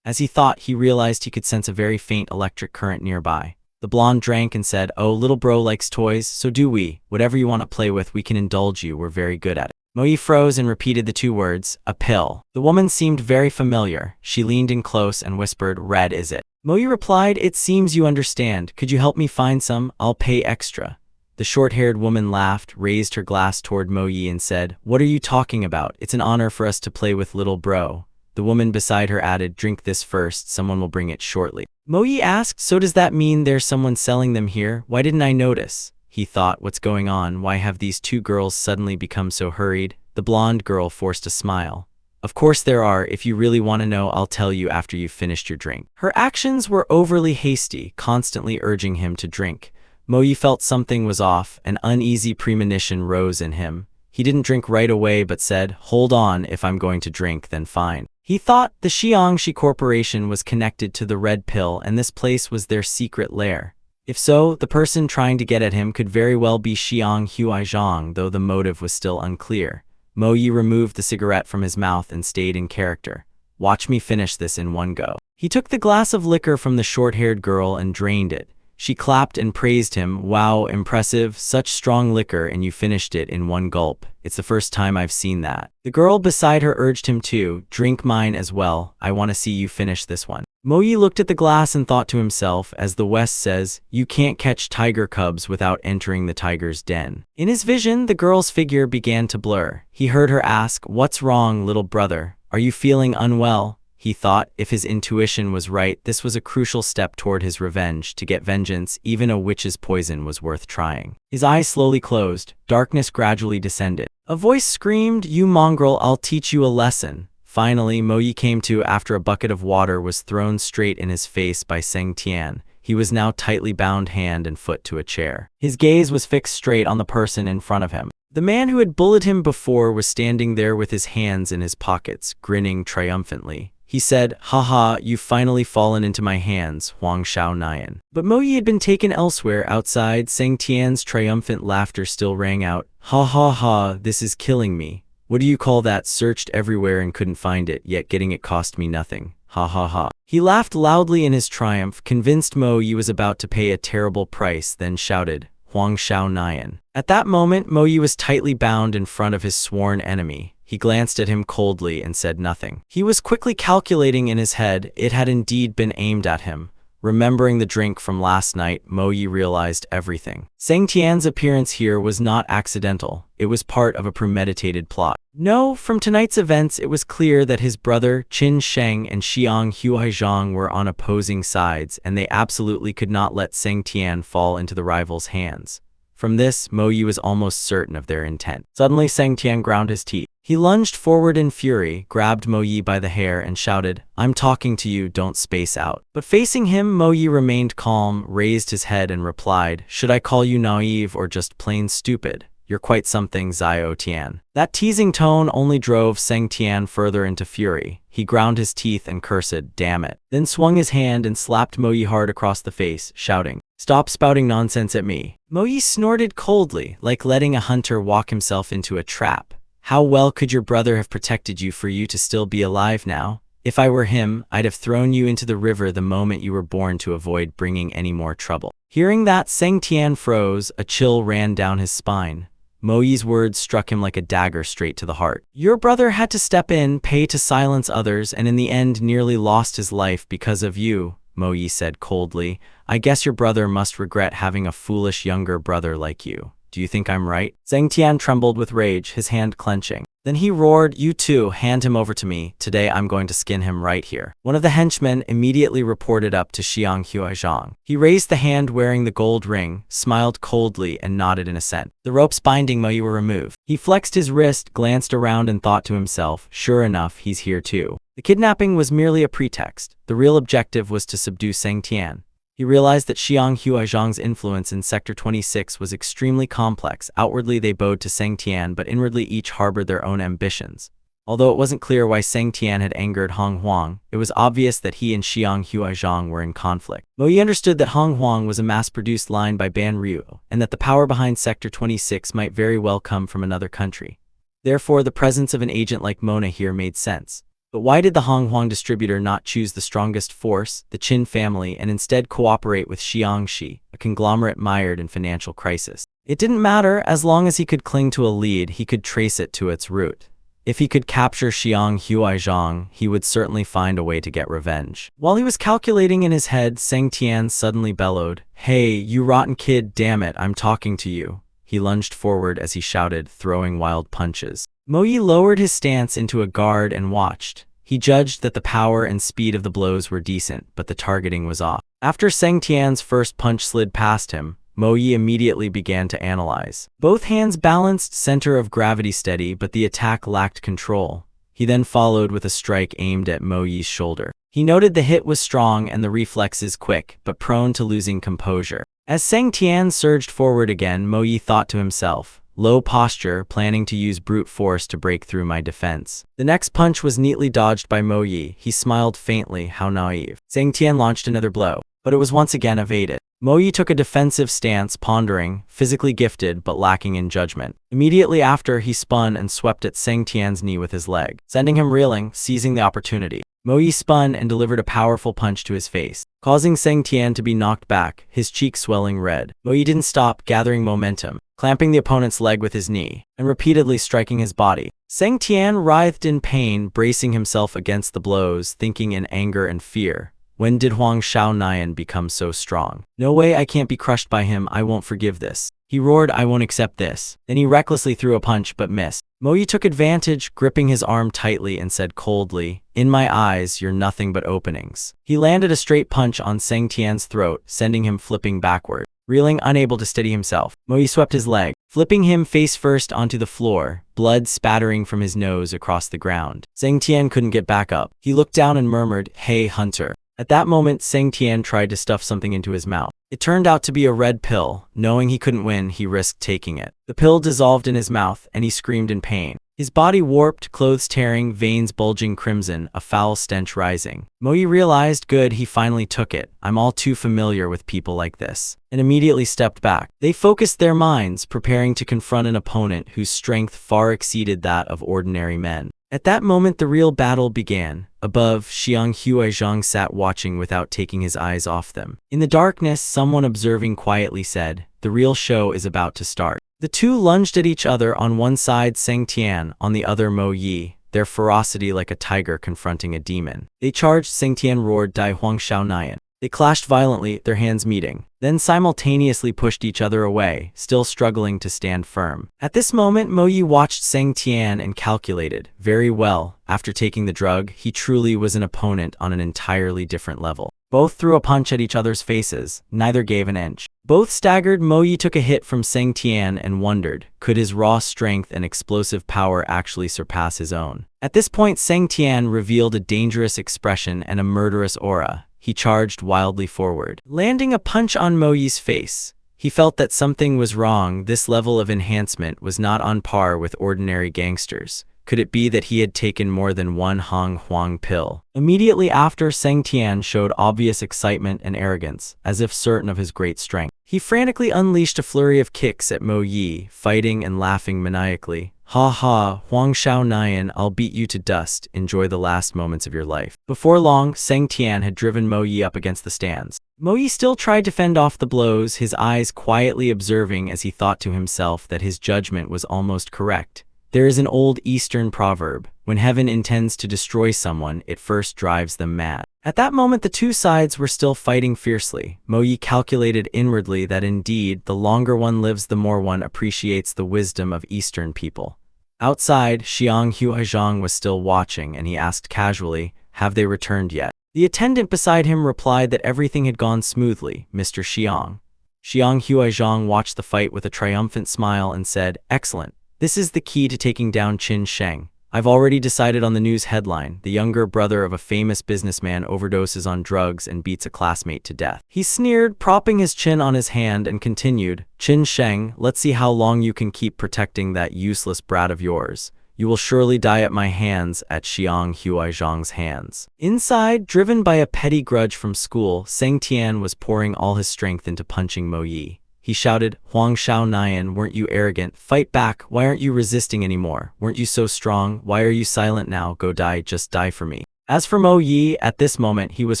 As he thought, he realized he could sense a very faint electric current nearby. The blonde drank and said, oh, little bro likes toys, so do we. Whatever you want to play with, we can indulge you, we're very good at it. Mo Yi froze and repeated the two words, a pill. The woman seemed very familiar. She leaned in close and whispered, red is it? Mo Yi replied, it seems you understand. Could you help me find some? I'll pay extra. The short-haired woman laughed, raised her glass toward Mo Yi and said, what are you talking about? It's an honor for us to play with little bro. The woman beside her added, drink this first, someone will bring it shortly. Mo Yi asked, so does that mean there's someone selling them here? Why didn't I notice? He thought, what's going on? Why have these two girls suddenly become so hurried? The blonde girl forced a smile. Of course there are. If you really want to know, I'll tell you after you've finished your drink. Her actions were overly hasty, constantly urging him to drink. Mo Yi felt something was off. An uneasy premonition rose in him. He didn't drink right away but said, hold on, if I'm going to drink, then fine. He thought the Xiangxi Corporation was connected to the red pill and this place was their secret lair. If so, the person trying to get at him could very well be Xiang Huaizhang, though the motive was still unclear. Mo Yi removed the cigarette from his mouth and stayed in character. Watch me finish this in one go. He took the glass of liquor from the short-haired girl and drained it. She clapped and praised him. Wow, impressive, such strong liquor and you finished it in one gulp. It's the first time I've seen that. The girl beside her urged him to, drink mine as well. I want to see you finish this one. Mo Yi looked at the glass and thought to himself, as the West says, you can't catch tiger cubs without entering the tiger's den. In his vision, the girl's figure began to blur. He heard her ask, "What's wrong, little brother? Are you feeling unwell?" He thought, if his intuition was right, this was a crucial step toward his revenge. To get vengeance, even a witch's poison was worth trying. His eyes slowly closed. Darkness gradually descended. A voice screamed, "You mongrel, I'll teach you a lesson." Finally, Mo Yi came to after a bucket of water was thrown straight in his face by Seng Tian. He was now tightly bound hand and foot to a chair. His gaze was fixed straight on the person in front of him. The man who had bullied him before was standing there with his hands in his pockets, grinning triumphantly. He said, "Haha, you've finally fallen into my hands, Huang Shao Nian." But Mo Yi had been taken elsewhere. Outside, Seng Tian's triumphant laughter still rang out. "Ha ha ha, this is killing me. What do you call that? Searched everywhere and couldn't find it, yet getting it cost me nothing. Ha ha ha." He laughed loudly in his triumph, convinced Mo Yi was about to pay a terrible price, then shouted, "Huang Shao Nian." At that moment, Mo Yi was tightly bound in front of his sworn enemy. He glanced at him coldly and said nothing. He was quickly calculating in his head. It had indeed been aimed at him. Remembering the drink from last night, Mo Yi realized everything. Seng Tian's appearance here was not accidental. It was part of a premeditated plot. No, from tonight's events it was clear that his brother, Qin Sheng and Xiang Huaizhang were on opposing sides, and they absolutely could not let Seng Tian fall into the rival's hands. From this, Mo Yi was almost certain of their intent. Suddenly, Seng Tian ground his teeth. He lunged forward in fury, grabbed Mo Yi by the hair and shouted, "I'm talking to you, don't space out." But facing him, Mo Yi remained calm, raised his head and replied, "Should I call you naive or just plain stupid? You're quite something, Xiao Tian." That teasing tone only drove Seng Tian further into fury. He ground his teeth and cursed, "Damn it," then swung his hand and slapped Mo Yi hard across the face, shouting, "Stop spouting nonsense at me." Mo Yi snorted coldly, like letting a hunter walk himself into a trap. "How well could your brother have protected you for you to still be alive now? If I were him, I'd have thrown you into the river the moment you were born to avoid bringing any more trouble." Hearing that, Seng Tian froze. A chill ran down his spine. Mo Yi's words struck him like a dagger straight to the heart. "Your brother had to step in, pay to silence others, and in the end nearly lost his life because of you," Mo Yi said coldly. "I guess your brother must regret having a foolish younger brother like you. Do you think I'm right?" Seng Tian trembled with rage, his hand clenching. Then he roared, "You too, hand him over to me. Today I'm going to skin him right here." One of the henchmen immediately reported up to Xiang Huaizhang. He raised the hand wearing the gold ring, smiled coldly, and nodded in assent. The ropes binding Mo Yi were removed. He flexed his wrist, glanced around, and thought to himself, "Sure enough, he's here too." The kidnapping was merely a pretext. The real objective was to subdue Seng Tian. He realized that Xiang Huaizhang's influence in Sector 26 was extremely complex. Outwardly they bowed to Seng Tian, but inwardly each harbored their own ambitions. Although it wasn't clear why Seng Tian had angered Hong Huang, it was obvious that he and Xiang Huaizhang were in conflict. Mo Yi understood that Hong Huang was a mass-produced line by Ban Ryu, and that the power behind Sector 26 might very well come from another country. Therefore, the presence of an agent like Mona here made sense. But why did the Hong Huang distributor not choose the strongest force, the Qin family, and instead cooperate with Xiangxi, a conglomerate mired in financial crisis? It didn't matter. As long as he could cling to a lead, he could trace it to its root. If he could capture Xiang Huaizhang, he would certainly find a way to get revenge. While he was calculating in his head, Seng Tian suddenly bellowed, "Hey, you rotten kid, damn it, I'm talking to you." He lunged forward as he shouted, throwing wild punches. Mo Yi lowered his stance into a guard and watched. He judged that the power and speed of the blows were decent, but the targeting was off. After Seng Tian's first punch slid past him, Mo Yi immediately began to analyze. Both hands balanced, center of gravity steady, but the attack lacked control. He then followed with a strike aimed at Mo Yi's shoulder. He noted the hit was strong and the reflexes quick, but prone to losing composure. As Seng Tian surged forward again, Mo Yi thought to himself, "Low posture, planning to use brute force to break through my defense." The next punch was neatly dodged by Mo Yi. He smiled faintly, how naive. Seng Tian launched another blow, but it was once again evaded. Mo Yi took a defensive stance, pondering, physically gifted but lacking in judgment. Immediately after, he spun and swept at Seng Tian's knee with his leg, sending him reeling. Seizing the opportunity, Mo Yi spun and delivered a powerful punch to his face, causing Seng Tian to be knocked back, his cheeks swelling red. Mo Yi didn't stop, gathering momentum, clamping the opponent's leg with his knee, and repeatedly striking his body. Seng Tian writhed in pain, bracing himself against the blows, thinking in anger and fear. When did Huang Xiaonan become so strong? No way, I can't be crushed by him, I won't forgive this. He roared, I won't accept this. Then he recklessly threw a punch but missed. Mo Yi took advantage, gripping his arm tightly and said coldly, in my eyes, you're nothing but openings. He landed a straight punch on Seng Tian's throat, sending him flipping backward. Reeling, unable to steady himself, Mo Yi swept his leg, flipping him face first onto the floor, blood spattering from his nose across the ground. Seng Tian couldn't get back up. He looked down and murmured, hey, hunter. At that moment, Seng Tian tried to stuff something into his mouth. It turned out to be a red pill. Knowing he couldn't win, he risked taking it. The pill dissolved in his mouth, and he screamed in pain. His body warped, clothes tearing, veins bulging crimson, a foul stench rising. Mo Yi realized, good, he finally took it. I'm all too familiar with people like this. And immediately stepped back. They focused their minds, preparing to confront an opponent whose strength far exceeded that of ordinary men. At that moment, the real battle began. Above, Xiang Huaizhang sat watching without taking his eyes off them. In the darkness, someone observing quietly said, the real show is about to start. The two lunged at each other, on one side Seng Tian, on the other Mo Yi, their ferocity like a tiger confronting a demon. They charged. Seng Tian roared, Dai Huang Xiaonan. They clashed violently, their hands meeting, then simultaneously pushed each other away, still struggling to stand firm. At this moment, Mo Yi watched Seng Tian and calculated, very well, after taking the drug, he truly was an opponent on an entirely different level. Both threw a punch at each other's faces, neither gave an inch. Both staggered. Mo Yi took a hit from Seng Tian and wondered, could his raw strength and explosive power actually surpass his own? At this point, Seng Tian revealed a dangerous expression and a murderous aura. He charged wildly forward, landing a punch on Mo Yi's face. He felt that something was wrong. This level of enhancement was not on par with ordinary gangsters. Could it be that he had taken more than one Hong Huang pill? Immediately after, Seng Tian showed obvious excitement and arrogance, as if certain of his great strength. He frantically unleashed a flurry of kicks at Mo Yi, fighting and laughing maniacally. Ha ha, Huang Xiaonan, I'll beat you to dust. Enjoy the last moments of your life. Before long, Seng Tian had driven Mo Yi up against the stands. Mo Yi still tried to fend off the blows, his eyes quietly observing as he thought to himself that his judgment was almost correct. There is an old Eastern proverb, when heaven intends to destroy someone, it first drives them mad. At that moment, the two sides were still fighting fiercely. Mo Yi calculated inwardly that indeed, the longer one lives, the more one appreciates the wisdom of Eastern people. Outside, Xiang Huaizhang was still watching, and he asked casually, have they returned yet? The attendant beside him replied that everything had gone smoothly, Mr. Xiang. Xiang Huaizhang watched the fight with a triumphant smile and said, excellent. This is the key to taking down Qin Sheng. I've already decided on the news headline. The younger brother of a famous businessman overdoses on drugs and beats a classmate to death. He sneered, propping his chin on his hand, and continued, Qin Sheng, let's see how long you can keep protecting that useless brat of yours. You will surely die at my hands, at Xiang Huaizhang's hands. Inside, driven by a petty grudge from school, Seng Tian was pouring all his strength into punching Mo Yi. He shouted, Huang Xiaonan, weren't you arrogant? Fight back, why aren't you resisting anymore? Weren't you so strong? Why are you silent now? Go die, just die for me. As for Mo Yi, at this moment he was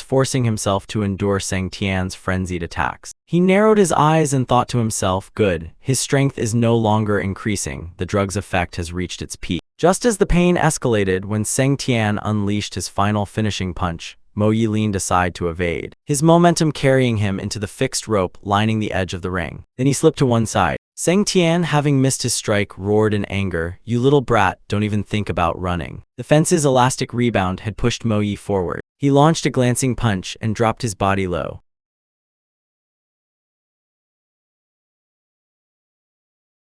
forcing himself to endure Seng Tian's frenzied attacks. He narrowed his eyes and thought to himself, good, his strength is no longer increasing, the drug's effect has reached its peak. Just as the pain escalated, when Seng Tian unleashed his final finishing punch, Mo Yi leaned aside to evade, his momentum carrying him into the fixed rope lining the edge of the ring. Then he slipped to one side. Seng Tian, having missed his strike, roared in anger, you little brat, don't even think about running. The fence's elastic rebound had pushed Mo Yi forward. He launched a glancing punch and dropped his body low,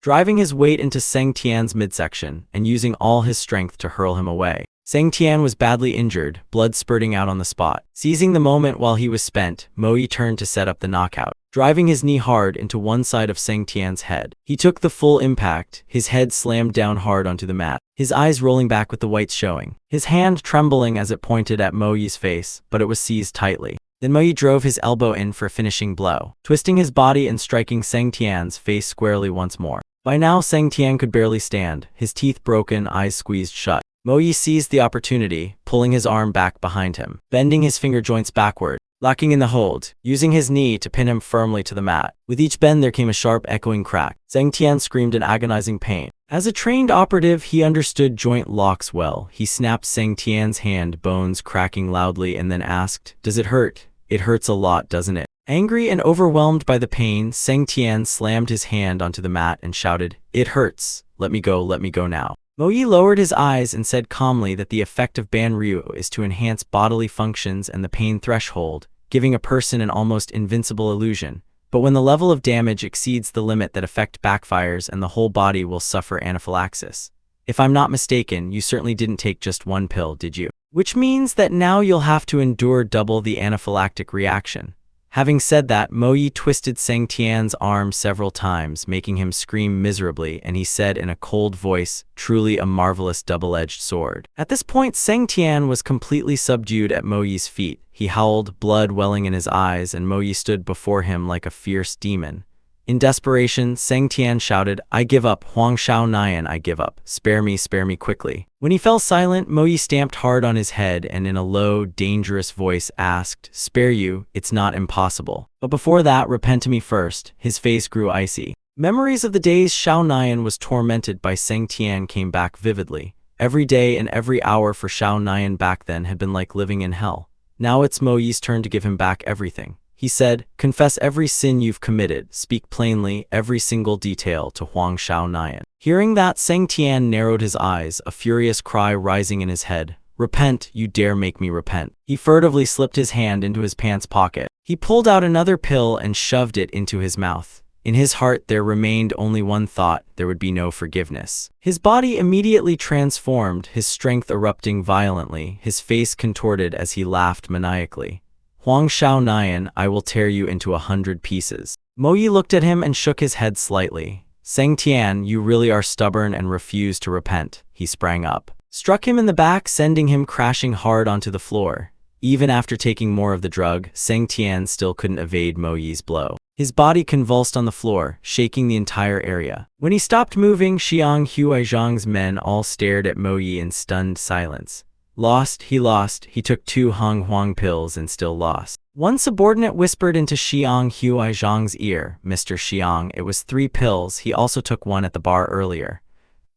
driving his weight into Seng Tian's midsection and using all his strength to hurl him away. Seng Tian was badly injured, blood spurting out on the spot. Seizing the moment while he was spent, Mo Yi turned to set up the knockout, driving his knee hard into one side of Seng Tian's head. He took the full impact, his head slammed down hard onto the mat, his eyes rolling back with the whites showing, his hand trembling as it pointed at Mo Yi's face, but it was seized tightly. Then Mo Yi drove his elbow in for a finishing blow, twisting his body and striking Seng Tian's face squarely once more. By now, Seng Tian could barely stand, his teeth broken, eyes squeezed shut. Mo Yi seized the opportunity, pulling his arm back behind him, bending his finger joints backward, locking in the hold, using his knee to pin him firmly to the mat. With each bend there came a sharp echoing crack. Seng Tian screamed in agonizing pain. As a trained operative, he understood joint locks well. He snapped Seng Tian's hand, bones cracking loudly, and then asked, "Does it hurt?" "It hurts a lot, doesn't it?" Angry and overwhelmed by the pain, Seng Tian slammed his hand onto the mat and shouted, "It hurts. Let me go now." Mo Yi lowered his eyes and said calmly that the effect of Ban Ryu is to enhance bodily functions and the pain threshold, giving a person an almost invincible illusion. But when the level of damage exceeds the limit, that effect backfires and the whole body will suffer anaphylaxis. If I'm not mistaken, you certainly didn't take just one pill, did you? Which means that now you'll have to endure double the anaphylactic reaction. Having said that, Mo Yi twisted Seng Tian's arm several times, making him scream miserably, and he said in a cold voice, "Truly a marvelous double-edged sword." At this point, Seng Tian was completely subdued at Mo Yi's feet. He howled, blood welling in his eyes, and Mo Yi stood before him like a fierce demon. In desperation, Seng Tian shouted, "I give up, Huang Shao Nian, I give up. Spare me quickly." When he fell silent, Mo Yi stamped hard on his head and in a low, dangerous voice asked, "Spare you? It's not impossible. But before that, repent to me first." His face grew icy. Memories of the days Shao Nian was tormented by Seng Tian came back vividly. Every day and every hour for Shao Nian back then had been like living in hell. Now it's Mo Yi's turn to give him back everything. He said, "Confess every sin you've committed. Speak plainly, every single detail to Huang Shao Nian." Hearing that, Seng Tian narrowed his eyes, a furious cry rising in his head. "Repent, you dare make me repent." He furtively slipped his hand into his pants pocket. He pulled out another pill and shoved it into his mouth. In his heart there remained only one thought: there would be no forgiveness. His body immediately transformed, his strength erupting violently, his face contorted as he laughed maniacally. "Huang Shao Nian, I will tear you into 100 pieces." Mo Yi looked at him and shook his head slightly. "Seng Tian, you really are stubborn and refuse to repent." He sprang up, struck him in the back, sending him crashing hard onto the floor. Even after taking more of the drug, Seng Tian still couldn't evade Mo Yi's blow. His body convulsed on the floor, shaking the entire area. When he stopped moving, Xiang Huaizhang's men all stared at Mo Yi in stunned silence. Lost. He took 2 Hong Huang pills and still lost. One subordinate whispered into Xiang Huaizhang's ear, "Mr. Xiang, it was 3 pills. He also took one at the bar earlier."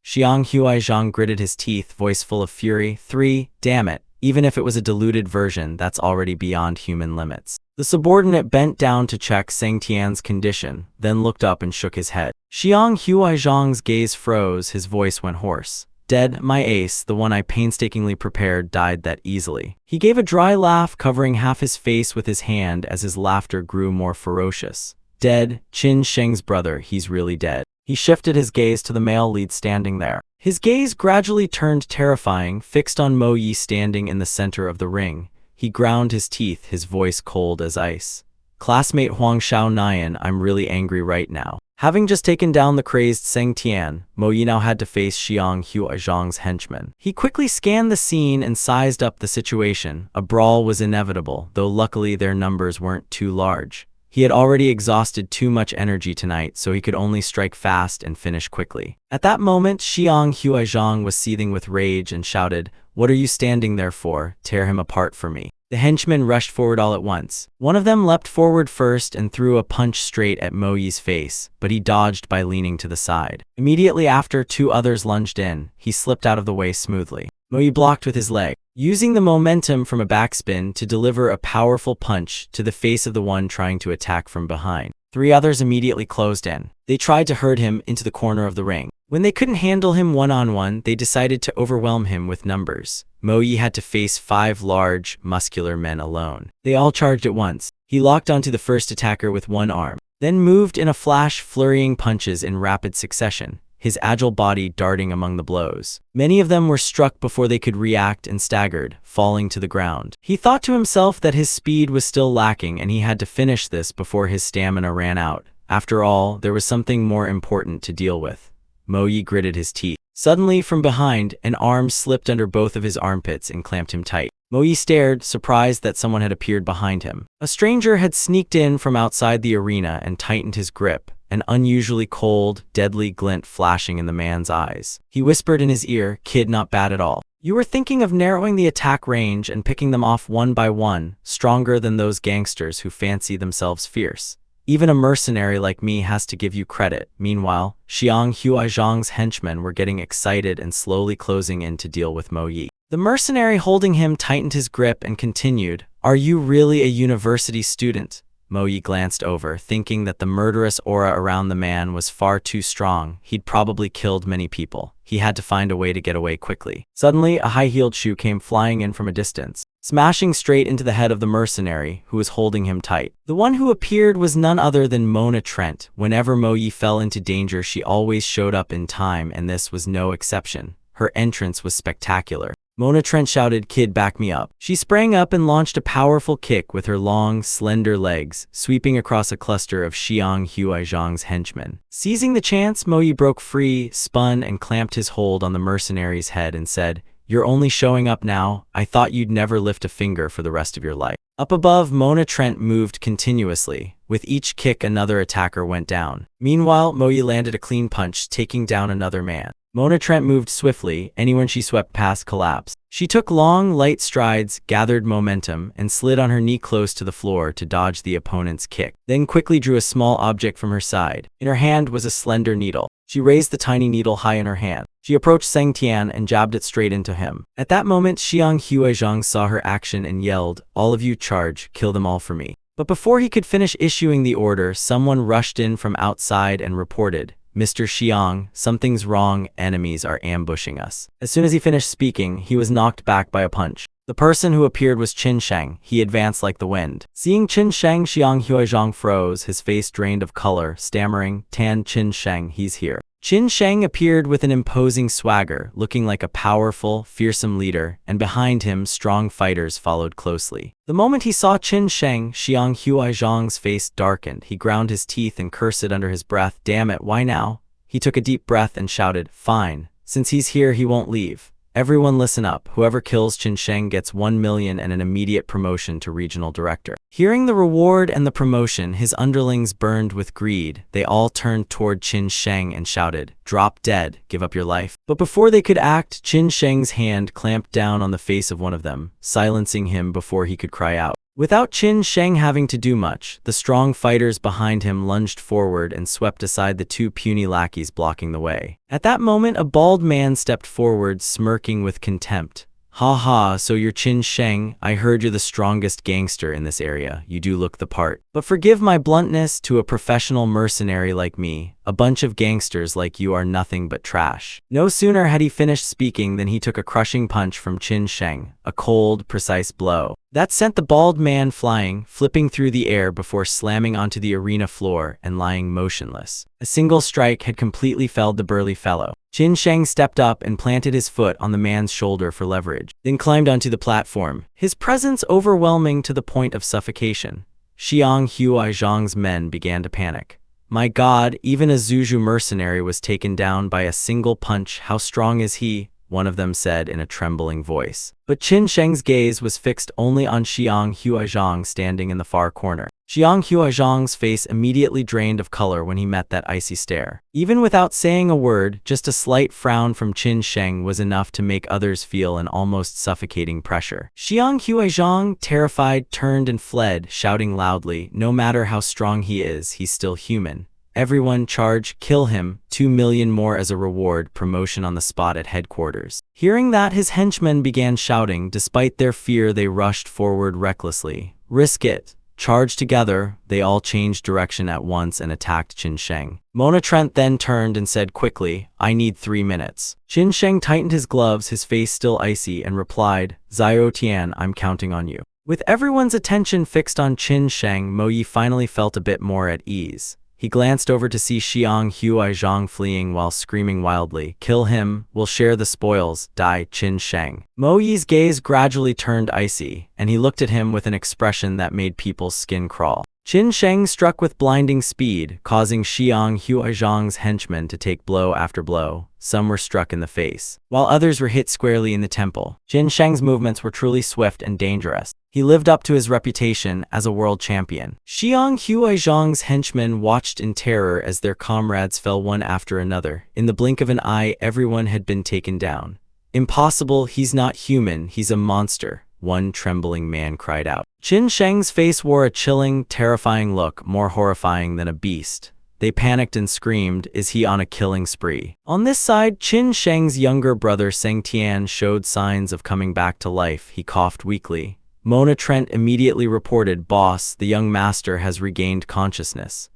Xiang Huaizhang gritted his teeth, voice full of fury. 3? Damn it. Even if it was a diluted version, that's already beyond human limits. The subordinate bent down to check Seng Tian's condition, then looked up and shook his head. Xiang Huaizhang's gaze froze, his voice went hoarse. "Dead, my ace, the one I painstakingly prepared, died that easily." He gave a dry laugh, covering half his face with his hand as his laughter grew more ferocious. "Dead, Qin Sheng's brother, he's really dead." He shifted his gaze to the male lead standing there. His gaze gradually turned terrifying, fixed on Mo Yi standing in the center of the ring. He ground his teeth, his voice cold as ice. "Classmate Huang Shao Nian, I'm really angry right now." Having just taken down the crazed Seng Tian, Mo Yi now had to face Xiang Huaizhang's henchmen. He quickly scanned the scene and sized up the situation. A brawl was inevitable, though luckily their numbers weren't too large. He had already exhausted too much energy tonight, so he could only strike fast and finish quickly. At that moment, Xiang Huaizhang was seething with rage and shouted, "What are you standing there for? Tear him apart for me." The henchmen rushed forward all at once. One of them leapt forward first and threw a punch straight at Mo Yi's face, but he dodged by leaning to the side. Immediately after, 2 others lunged in. He slipped out of the way smoothly. Mo Yi blocked with his leg, using the momentum from a backspin to deliver a powerful punch to the face of the one trying to attack from behind. 3 others immediately closed in. They tried to herd him into the corner of the ring. When they couldn't handle him one-on-one, they decided to overwhelm him with numbers. Mo Yi had to face 5 large, muscular men alone. They all charged at once. He locked onto the first attacker with one arm, then moved in a flash, flurrying punches in rapid succession, his agile body darting among the blows. Many of them were struck before they could react and staggered, falling to the ground. He thought to himself that his speed was still lacking and he had to finish this before his stamina ran out. After all, there was something more important to deal with. Mo Yi gritted his teeth. Suddenly, from behind, an arm slipped under both of his armpits and clamped him tight. Mo Yi stared, surprised that someone had appeared behind him. A stranger had sneaked in from outside the arena and tightened his grip, an unusually cold, deadly glint flashing in the man's eyes. He whispered in his ear, "Kid, not bad at all. You were thinking of narrowing the attack range and picking them off one by one, stronger than those gangsters who fancy themselves fierce. Even a mercenary like me has to give you credit. Meanwhile, Xiang Huaizhang's henchmen were getting excited and slowly closing in to deal with Mo Yi. The mercenary holding him tightened his grip and continued, "Are you really a university student?" Mo Yi glanced over, thinking that the murderous aura around the man was far too strong. He'd probably killed many people. He had to find a way to get away quickly. Suddenly, a high-heeled shoe came flying in from a distance, smashing straight into the head of the mercenary, who was holding him tight. The one who appeared was none other than Mona Trent. Whenever Mo Yi fell into danger, she always showed up in time, and this was no exception. Her entrance was spectacular. Mona Trent shouted, "Kid, back me up." She sprang up and launched a powerful kick with her long, slender legs, sweeping across a cluster of Xiang Huaizhang's henchmen. Seizing the chance, Mo Yi broke free, spun, and clamped his hold on the mercenary's head and said, "You're only showing up now? I thought you'd never lift a finger for the rest of your life." Up above, Mona Trent moved continuously. With each kick, another attacker went down. Meanwhile, Mo Yi landed a clean punch, taking down another man. Mona Trent moved swiftly. Anyone she swept past collapsed. She took long, light strides, gathered momentum, and slid on her knee close to the floor to dodge the opponent's kick, then quickly drew a small object from her side. In her hand was a slender needle. She raised the tiny needle high in her hand. She approached Seng Tian and jabbed it straight into him. At that moment, Xiang Huaizhang saw her action and yelled, "All of you charge, kill them all for me." But before he could finish issuing the order, someone rushed in from outside and reported, "Mr. Xiang, something's wrong, enemies are ambushing us." As soon as he finished speaking, he was knocked back by a punch. The person who appeared was Qin Sheng. He advanced like the wind. Seeing Qin Sheng, Xiang Huaizhang froze, his face drained of color, stammering, "Tan Qin Sheng, he's here." Qin Sheng appeared with an imposing swagger, looking like a powerful, fearsome leader, and behind him, strong fighters followed closely. The moment he saw Qin Sheng, Xiang Huaizhang's face darkened. He ground his teeth and cursed under his breath, "Damn it, why now?" He took a deep breath and shouted, "Fine. Since he's here, he won't leave. Everyone listen up. Whoever kills Qin Sheng gets 1 million and an immediate promotion to regional director." Hearing the reward and the promotion, his underlings burned with greed. They all turned toward Qin Sheng and shouted, "Drop dead, give up your life." But before they could act, Qin Sheng's hand clamped down on the face of one of them, silencing him before he could cry out. Without Qin Sheng having to do much, the strong fighters behind him lunged forward and swept aside the two puny lackeys blocking the way. At that moment, a bald man stepped forward, smirking with contempt. "Ha ha, so you're Qin Sheng? I heard you're the strongest gangster in this area. You do look the part. But forgive my bluntness, to a professional mercenary like me, a bunch of gangsters like you are nothing but trash." No sooner had he finished speaking than he took a crushing punch from Qin Sheng, a cold, precise blow that sent the bald man flying, flipping through the air before slamming onto the arena floor and lying motionless. A single strike had completely felled the burly fellow. Qin Sheng stepped up and planted his foot on the man's shoulder for leverage, then climbed onto the platform, his presence overwhelming to the point of suffocation. Xiang Huaizhang's men began to panic. "My God, even a Zuzhu mercenary was taken down by a single punch. How strong is he?" one of them said in a trembling voice. But Qin Sheng's gaze was fixed only on Xiang Huaizhang standing in the far corner. Xiang Huaizhang's face immediately drained of color when he met that icy stare. Even without saying a word, just a slight frown from Qin Sheng was enough to make others feel an almost suffocating pressure. Xiang Huaizhang, terrified, turned and fled, shouting loudly, "No matter how strong he is, he's still human. Everyone charge, kill him, 2 million more as a reward, promotion on the spot at headquarters." Hearing that, his henchmen began shouting. Despite their fear, they rushed forward recklessly. "Risk it. Charge together." They all changed direction at once and attacked Qin Sheng. Mona Trent then turned and said quickly, "I need 3 minutes." Qin Sheng tightened his gloves, his face still icy, and replied, "Zhao Tian, I'm counting on you." With everyone's attention fixed on Qin Sheng, Mo Yi finally felt a bit more at ease. He glanced over to see Xiang Huaizhang fleeing while screaming wildly, "Kill him, we'll share the spoils, die Qin Sheng." Mo Yi's gaze gradually turned icy, and he looked at him with an expression that made people's skin crawl. Qin Sheng struck with blinding speed, causing Xiang Huaizhang's henchmen to take blow after blow. Some were struck in the face, while others were hit squarely in the temple. Qin Sheng's movements were truly swift and dangerous. He lived up to his reputation as a world champion. Xiang Huaizhang's henchmen watched in terror as their comrades fell one after another. In the blink of an eye, everyone had been taken down. "Impossible, he's not human, he's a monster. one trembling man cried out. Qin Sheng's face wore a chilling, terrifying look, more horrifying than a beast. They panicked and screamed, "Is he on a killing spree?" On this side, Qin Sheng's younger brother Seng Tian showed signs of coming back to life. He coughed weakly. Mona Trent immediately reported, "Boss, the young master has regained consciousness."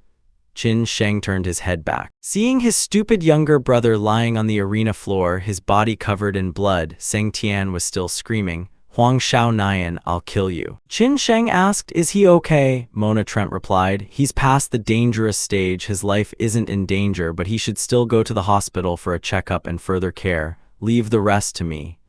Qin Sheng turned his head back. Seeing his stupid younger brother lying on the arena floor, his body covered in blood, Seng Tian was still screaming, "Huang Shao Nian, I'll kill you." Qin Sheng asked, "Is he okay?" Mona Trent replied, "He's past the dangerous stage. His life isn't in danger, but he should still go to the hospital for a checkup and further care. Leave the rest to me."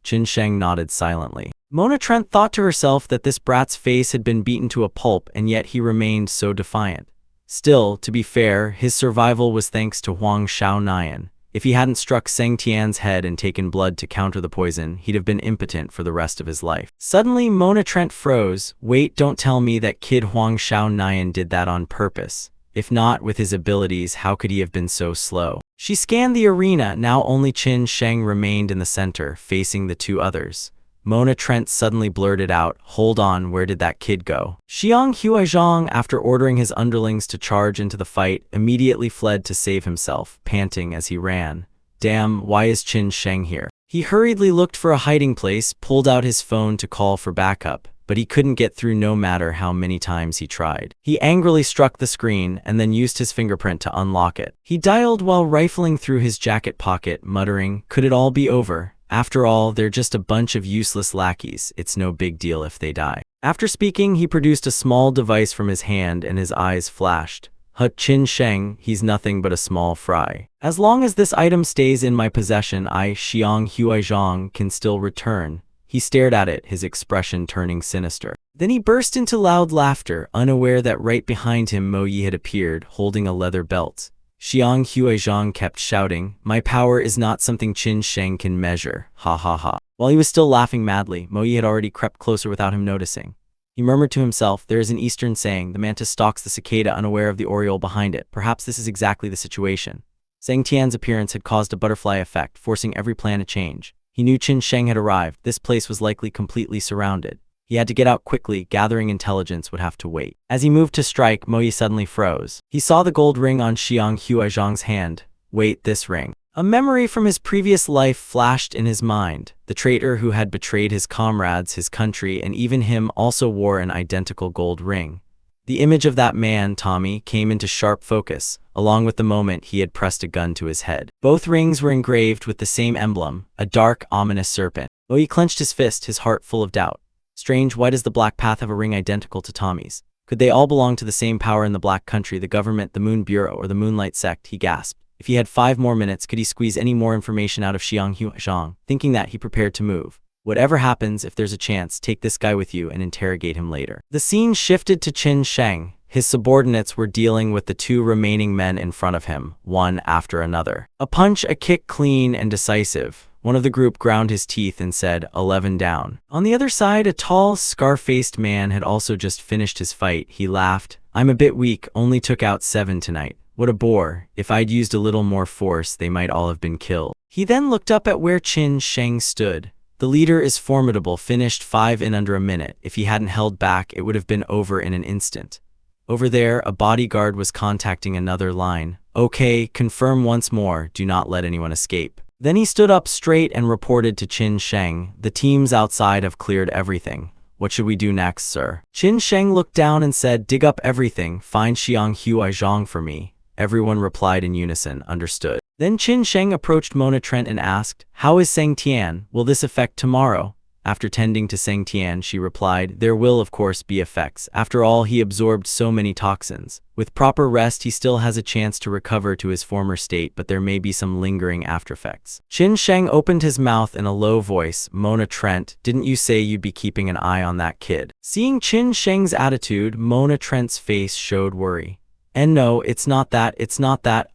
Qin Sheng nodded silently. Mona Trent thought to herself that this brat's face had been beaten to a pulp, and yet he remained so defiant. Still, to be fair, his survival was thanks to Huang Shao Nian. If he hadn't struck Seng Tian's head and taken blood to counter the poison, he'd have been impotent for the rest of his life. Suddenly, Mona Trent froze. "Wait, don't tell me that kid Huang Shao Nian did that on purpose. If not, with his abilities, how could he have been so slow?" She scanned the arena. Now only Qin Sheng remained in the center, facing the two others. Mona Trent suddenly blurted out, "Hold on, where did that kid go?" Xiang Huaizhong, after ordering his underlings to charge into the fight, immediately fled to save himself, panting as he ran. "Damn, why is Qin Sheng here?" He hurriedly looked for a hiding place, pulled out his phone to call for backup, but he couldn't get through no matter how many times he tried. He angrily struck the screen and then used his fingerprint to unlock it. He dialed while rifling through his jacket pocket, muttering, "Could it all be over? After all, they're just a bunch of useless lackeys. It's no big deal if they die." After speaking, he produced a small device from his hand and his eyes flashed. "Qin Sheng, he's nothing but a small fry. As long as this item stays in my possession, I, Xiang Huaizhong, can still return." He stared at it, his expression turning sinister. Then he burst into loud laughter, unaware that right behind him Mo Yi had appeared, holding a leather belt. Xiang Huaizhong kept shouting, "My power is not something Qin Sheng can measure, ha ha ha." While he was still laughing madly, Mo Yi had already crept closer without him noticing. He murmured to himself, "There is an Eastern saying, the mantis stalks the cicada unaware of the oriole behind it. Perhaps this is exactly the situation." Seng Tian's appearance had caused a butterfly effect, forcing every plan to change. He knew Qin Sheng had arrived. This place was likely completely surrounded. He had to get out quickly. Gathering intelligence would have to wait. As he moved to strike, Mo Yi suddenly froze. He saw the gold ring on Xiang Huaizhong's hand. Wait, this ring. A memory from his previous life flashed in his mind. The traitor who had betrayed his comrades, his country, and even him also wore an identical gold ring. The image of that man, Tommy, came into sharp focus, along with the moment he had pressed a gun to his head. Both rings were engraved with the same emblem, a dark, ominous serpent. Mo Yi clenched his fist, his heart full of doubt. Strange, why does the Black Path have a ring identical to Tommy's? Could they all belong to the same power in the Black Country, the government, the Moon Bureau, or the Moonlight Sect? He gasped. If he had 5 more minutes, could he squeeze any more information out of Xiang Huaizhong? Thinking that, he prepared to move. Whatever happens, if there's a chance, take this guy with you and interrogate him later. The scene shifted to Qin Sheng. His subordinates were dealing with the 2 remaining men in front of him, one after another. A punch, a kick, clean and decisive. One of the group ground his teeth and said, 11 down. On the other side, a tall, scar-faced man had also just finished his fight. He laughed. I'm a bit weak, only took out 7 tonight. What a bore. If I'd used a little more force, they might all have been killed. He then looked up at where Qin Sheng stood. The leader is formidable, finished 5 in under a minute. If he hadn't held back, it would have been over in an instant. Over there, a bodyguard was contacting another line. Okay, confirm once more, do not let anyone escape. Then he stood up straight and reported to Qin Sheng, the teams outside have cleared everything. What should we do next, sir? Qin Sheng looked down and said, dig up everything, find Xiang Huaizhong for me. Everyone replied in unison, understood. Then Qin Sheng approached Mona Trent and asked, how is Seng Tian? Will this affect tomorrow? After tending to Seng Tian, she replied, there will of course be effects. After all, he absorbed so many toxins. With proper rest, he still has a chance to recover to his former state, but there may be some lingering aftereffects. Qin Sheng opened his mouth in a low voice. Mona Trent, didn't you say you'd be keeping an eye on that kid? Seeing Qin Sheng's attitude, Mona Trent's face showed worry. And no, it's not that.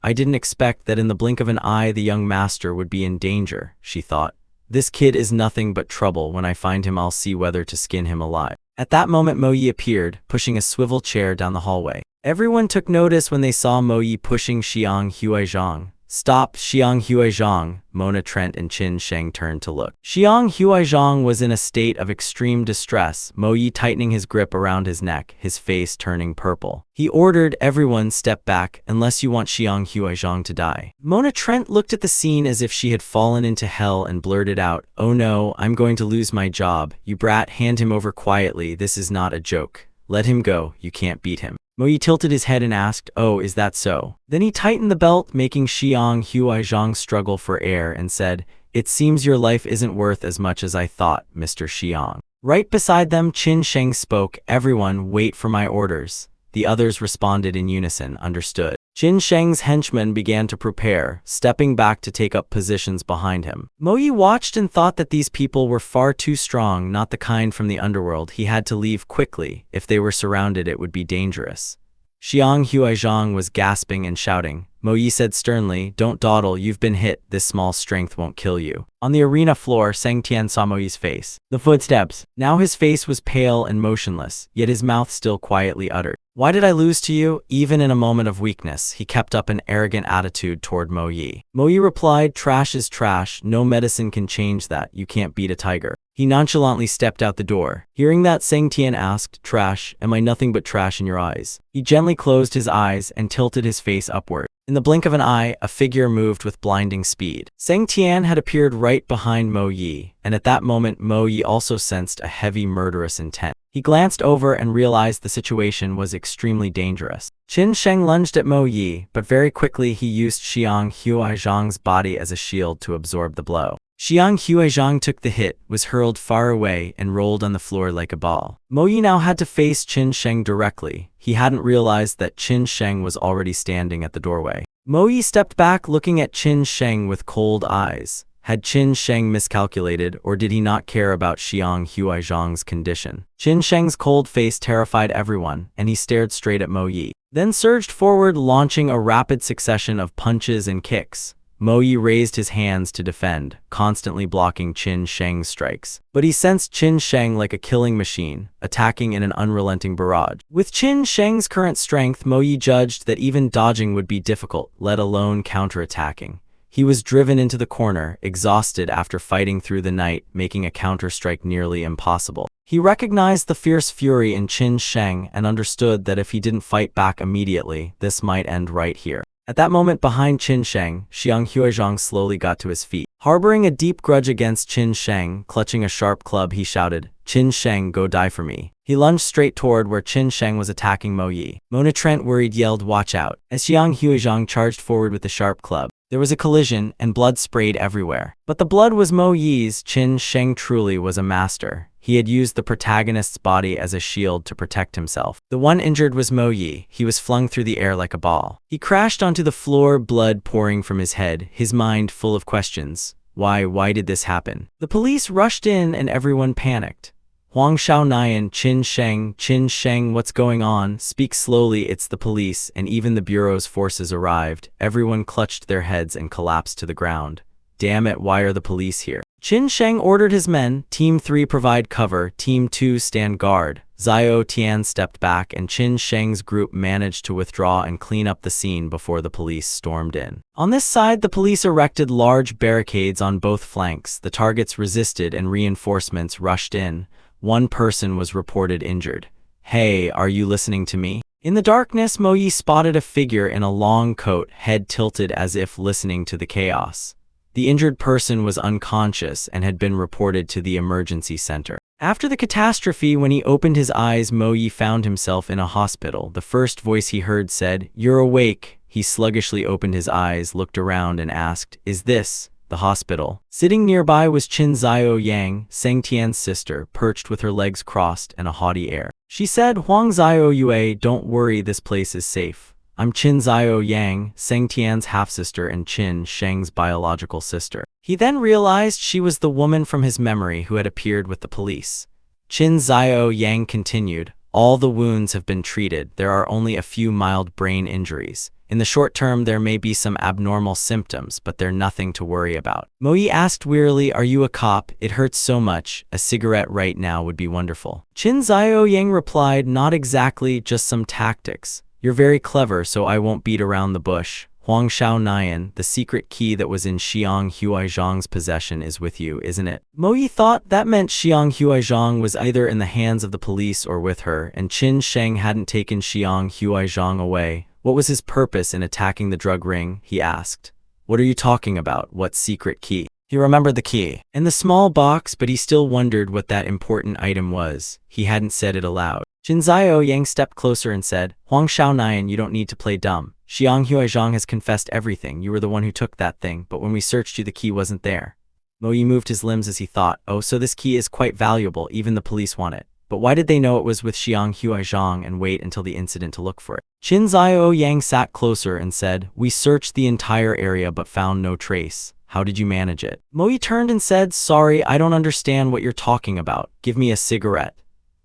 I didn't expect that in the blink of an eye the young master would be in danger, she thought. This kid is nothing but trouble. When I find him, I'll see whether to skin him alive. At that moment, Mo Yi appeared, pushing a swivel chair down the hallway. Everyone took notice when they saw Mo Yi pushing Xiang Huaizhong. Stop, Xiang Huizhang. Mona Trent and Qin Sheng turned to look. Xiang Huizhang was in a state of extreme distress, Mo Yi tightening his grip around his neck, his face turning purple. He ordered, everyone step back, unless you want Xiang Huizhang to die. Mona Trent looked at the scene as if she had fallen into hell and blurted out, oh no, I'm going to lose my job. You brat, hand him over quietly, this is not a joke. Let him go, you can't beat him. Mo Yi tilted his head and asked, oh, is that so? Then he tightened the belt, making Xiang Huizhang struggle for air, and said, it seems your life isn't worth as much as I thought, Mr. Xiang. Right beside them, Qin Sheng spoke, everyone, wait for my orders. The others responded in unison, understood. Qin Sheng's henchmen began to prepare, stepping back to take up positions behind him. Mo Yi watched and thought that these people were far too strong, not the kind from the underworld. He had to leave quickly. If they were surrounded, it would be dangerous. Xiang Huizhang was gasping and shouting. Mo Yi said sternly, don't dawdle, you've been hit, this small strength won't kill you. On the arena floor, Sang Tian saw Mo Yi's face. The footsteps. Now his face was pale and motionless, yet his mouth still quietly uttered. Why did I lose to you? Even in a moment of weakness, he kept up an arrogant attitude toward Mo Yi. Mo Yi replied, trash is trash, no medicine can change that, you can't beat a tiger. He nonchalantly stepped out the door. Hearing that, Sang Tian asked, trash, am I nothing but trash in your eyes? He gently closed his eyes and tilted his face upward. In the blink of an eye, a figure moved with blinding speed. Sang Tian had appeared right behind Mo Yi, and at that moment Mo Yi also sensed a heavy murderous intent. He glanced over and realized the situation was extremely dangerous. Qin Sheng lunged at Mo Yi, but very quickly he used Xiang Huizhang's body as a shield to absorb the blow. Xiang Huizhang took the hit, was hurled far away, and rolled on the floor like a ball. Mo Yi now had to face Qin Sheng directly. He hadn't realized that Qin Sheng was already standing at the doorway. Mo Yi stepped back, looking at Qin Sheng with cold eyes. Had Qin Sheng miscalculated, or did he not care about Xiang Huizhang's condition? Qin Sheng's cold face terrified everyone, and he stared straight at Mo Yi. Then surged forward, launching a rapid succession of punches and kicks. Mo Yi raised his hands to defend, constantly blocking Qin Sheng's strikes. But he sensed Qin Sheng like a killing machine, attacking in an unrelenting barrage. With Qin Sheng's current strength, Mo Yi judged that even dodging would be difficult, let alone counterattacking. He was driven into the corner, exhausted after fighting through the night, making a counter-strike nearly impossible. He recognized the fierce fury in Qin Sheng and understood that if he didn't fight back immediately, this might end right here. At that moment behind Qin Sheng, Xiang Huizhang slowly got to his feet. Harboring a deep grudge against Qin Sheng, clutching a sharp club, he shouted, Qin Sheng, go die for me. He lunged straight toward where Qin Sheng was attacking Mo Yi. Mona Trent, worried, yelled, watch out, as Xiang Huizhang charged forward with the sharp club. There was a collision, and blood sprayed everywhere. But the blood was Mo Yi's. Qin Sheng truly was a master. He had used the protagonist's body as a shield to protect himself. The one injured was Mo Yi. He was flung through the air like a ball. He crashed onto the floor, blood pouring from his head, his mind full of questions. Why did this happen? The police rushed in and everyone panicked. Huang Xiaonayan, Qin Sheng, what's going on? Speak slowly, it's the police, and even the bureau's forces arrived. Everyone clutched their heads and collapsed to the ground. Damn it, why are the police here? Qin Sheng ordered his men, Team 3 provide cover, Team 2 stand guard. Zhao Tian stepped back and Qin Sheng's group managed to withdraw and clean up the scene before the police stormed in. On this side, the police erected large barricades on both flanks. The targets resisted and reinforcements rushed in. One person was reported injured. Hey, are you listening to me? In the darkness, Mo Yi spotted a figure in a long coat, head tilted as if listening to the chaos. The injured person was unconscious and had been reported to the emergency center. After the catastrophe, when he opened his eyes, Mo Yi found himself in a hospital. The first voice he heard said, "You're awake." He sluggishly opened his eyes, looked around, and asked, "Is this the hospital?" Sitting nearby was Qin Zhao Yang, Sang Tian's sister, perched with her legs crossed and a haughty air. She said, "Huang Zhao Yue, don't worry, this place is safe. I'm Qin Zhao Yang, Sang Tian's half-sister and Qin Sheng's biological sister." He then realized she was the woman from his memory who had appeared with the police. Qin Zhao Yang continued, "All the wounds have been treated. There are only a few mild brain injuries. In the short term, there may be some abnormal symptoms, but they're nothing to worry about." Mo Yi asked wearily, "Are you a cop? It hurts so much. A cigarette right now would be wonderful." Qin Zhao Yang replied, "Not exactly, just some tactics. You're very clever, so I won't beat around the bush. Huang Xiaonayan, the secret key that was in Xiang Huaizhang's possession is with you, isn't it? Mo Yi thought that meant Xiang Huaizhang was either in the hands of the police or with her, and Qin Sheng hadn't taken Xiang Huaizhang away. What was his purpose in attacking the drug ring? He asked. What are you talking about? What secret key? He remembered the key in the small box, but he still wondered what that important item was. He hadn't said it aloud. Qin Zhaoyang stepped closer and said, Huang Xiaonayan, you don't need to play dumb. Xiang Huaizhang has confessed everything. You were the one who took that thing, but when we searched you, the key wasn't there. Mo Yi moved his limbs as he thought, oh, so this key is quite valuable, even the police want it. But why did they know it was with Xiang Huaizhang and wait until the incident to look for it? Qin Zhaoyang sat closer and said, we searched the entire area but found no trace. How did you manage it? Mo Yi turned and said, sorry, I don't understand what you're talking about. Give me a cigarette.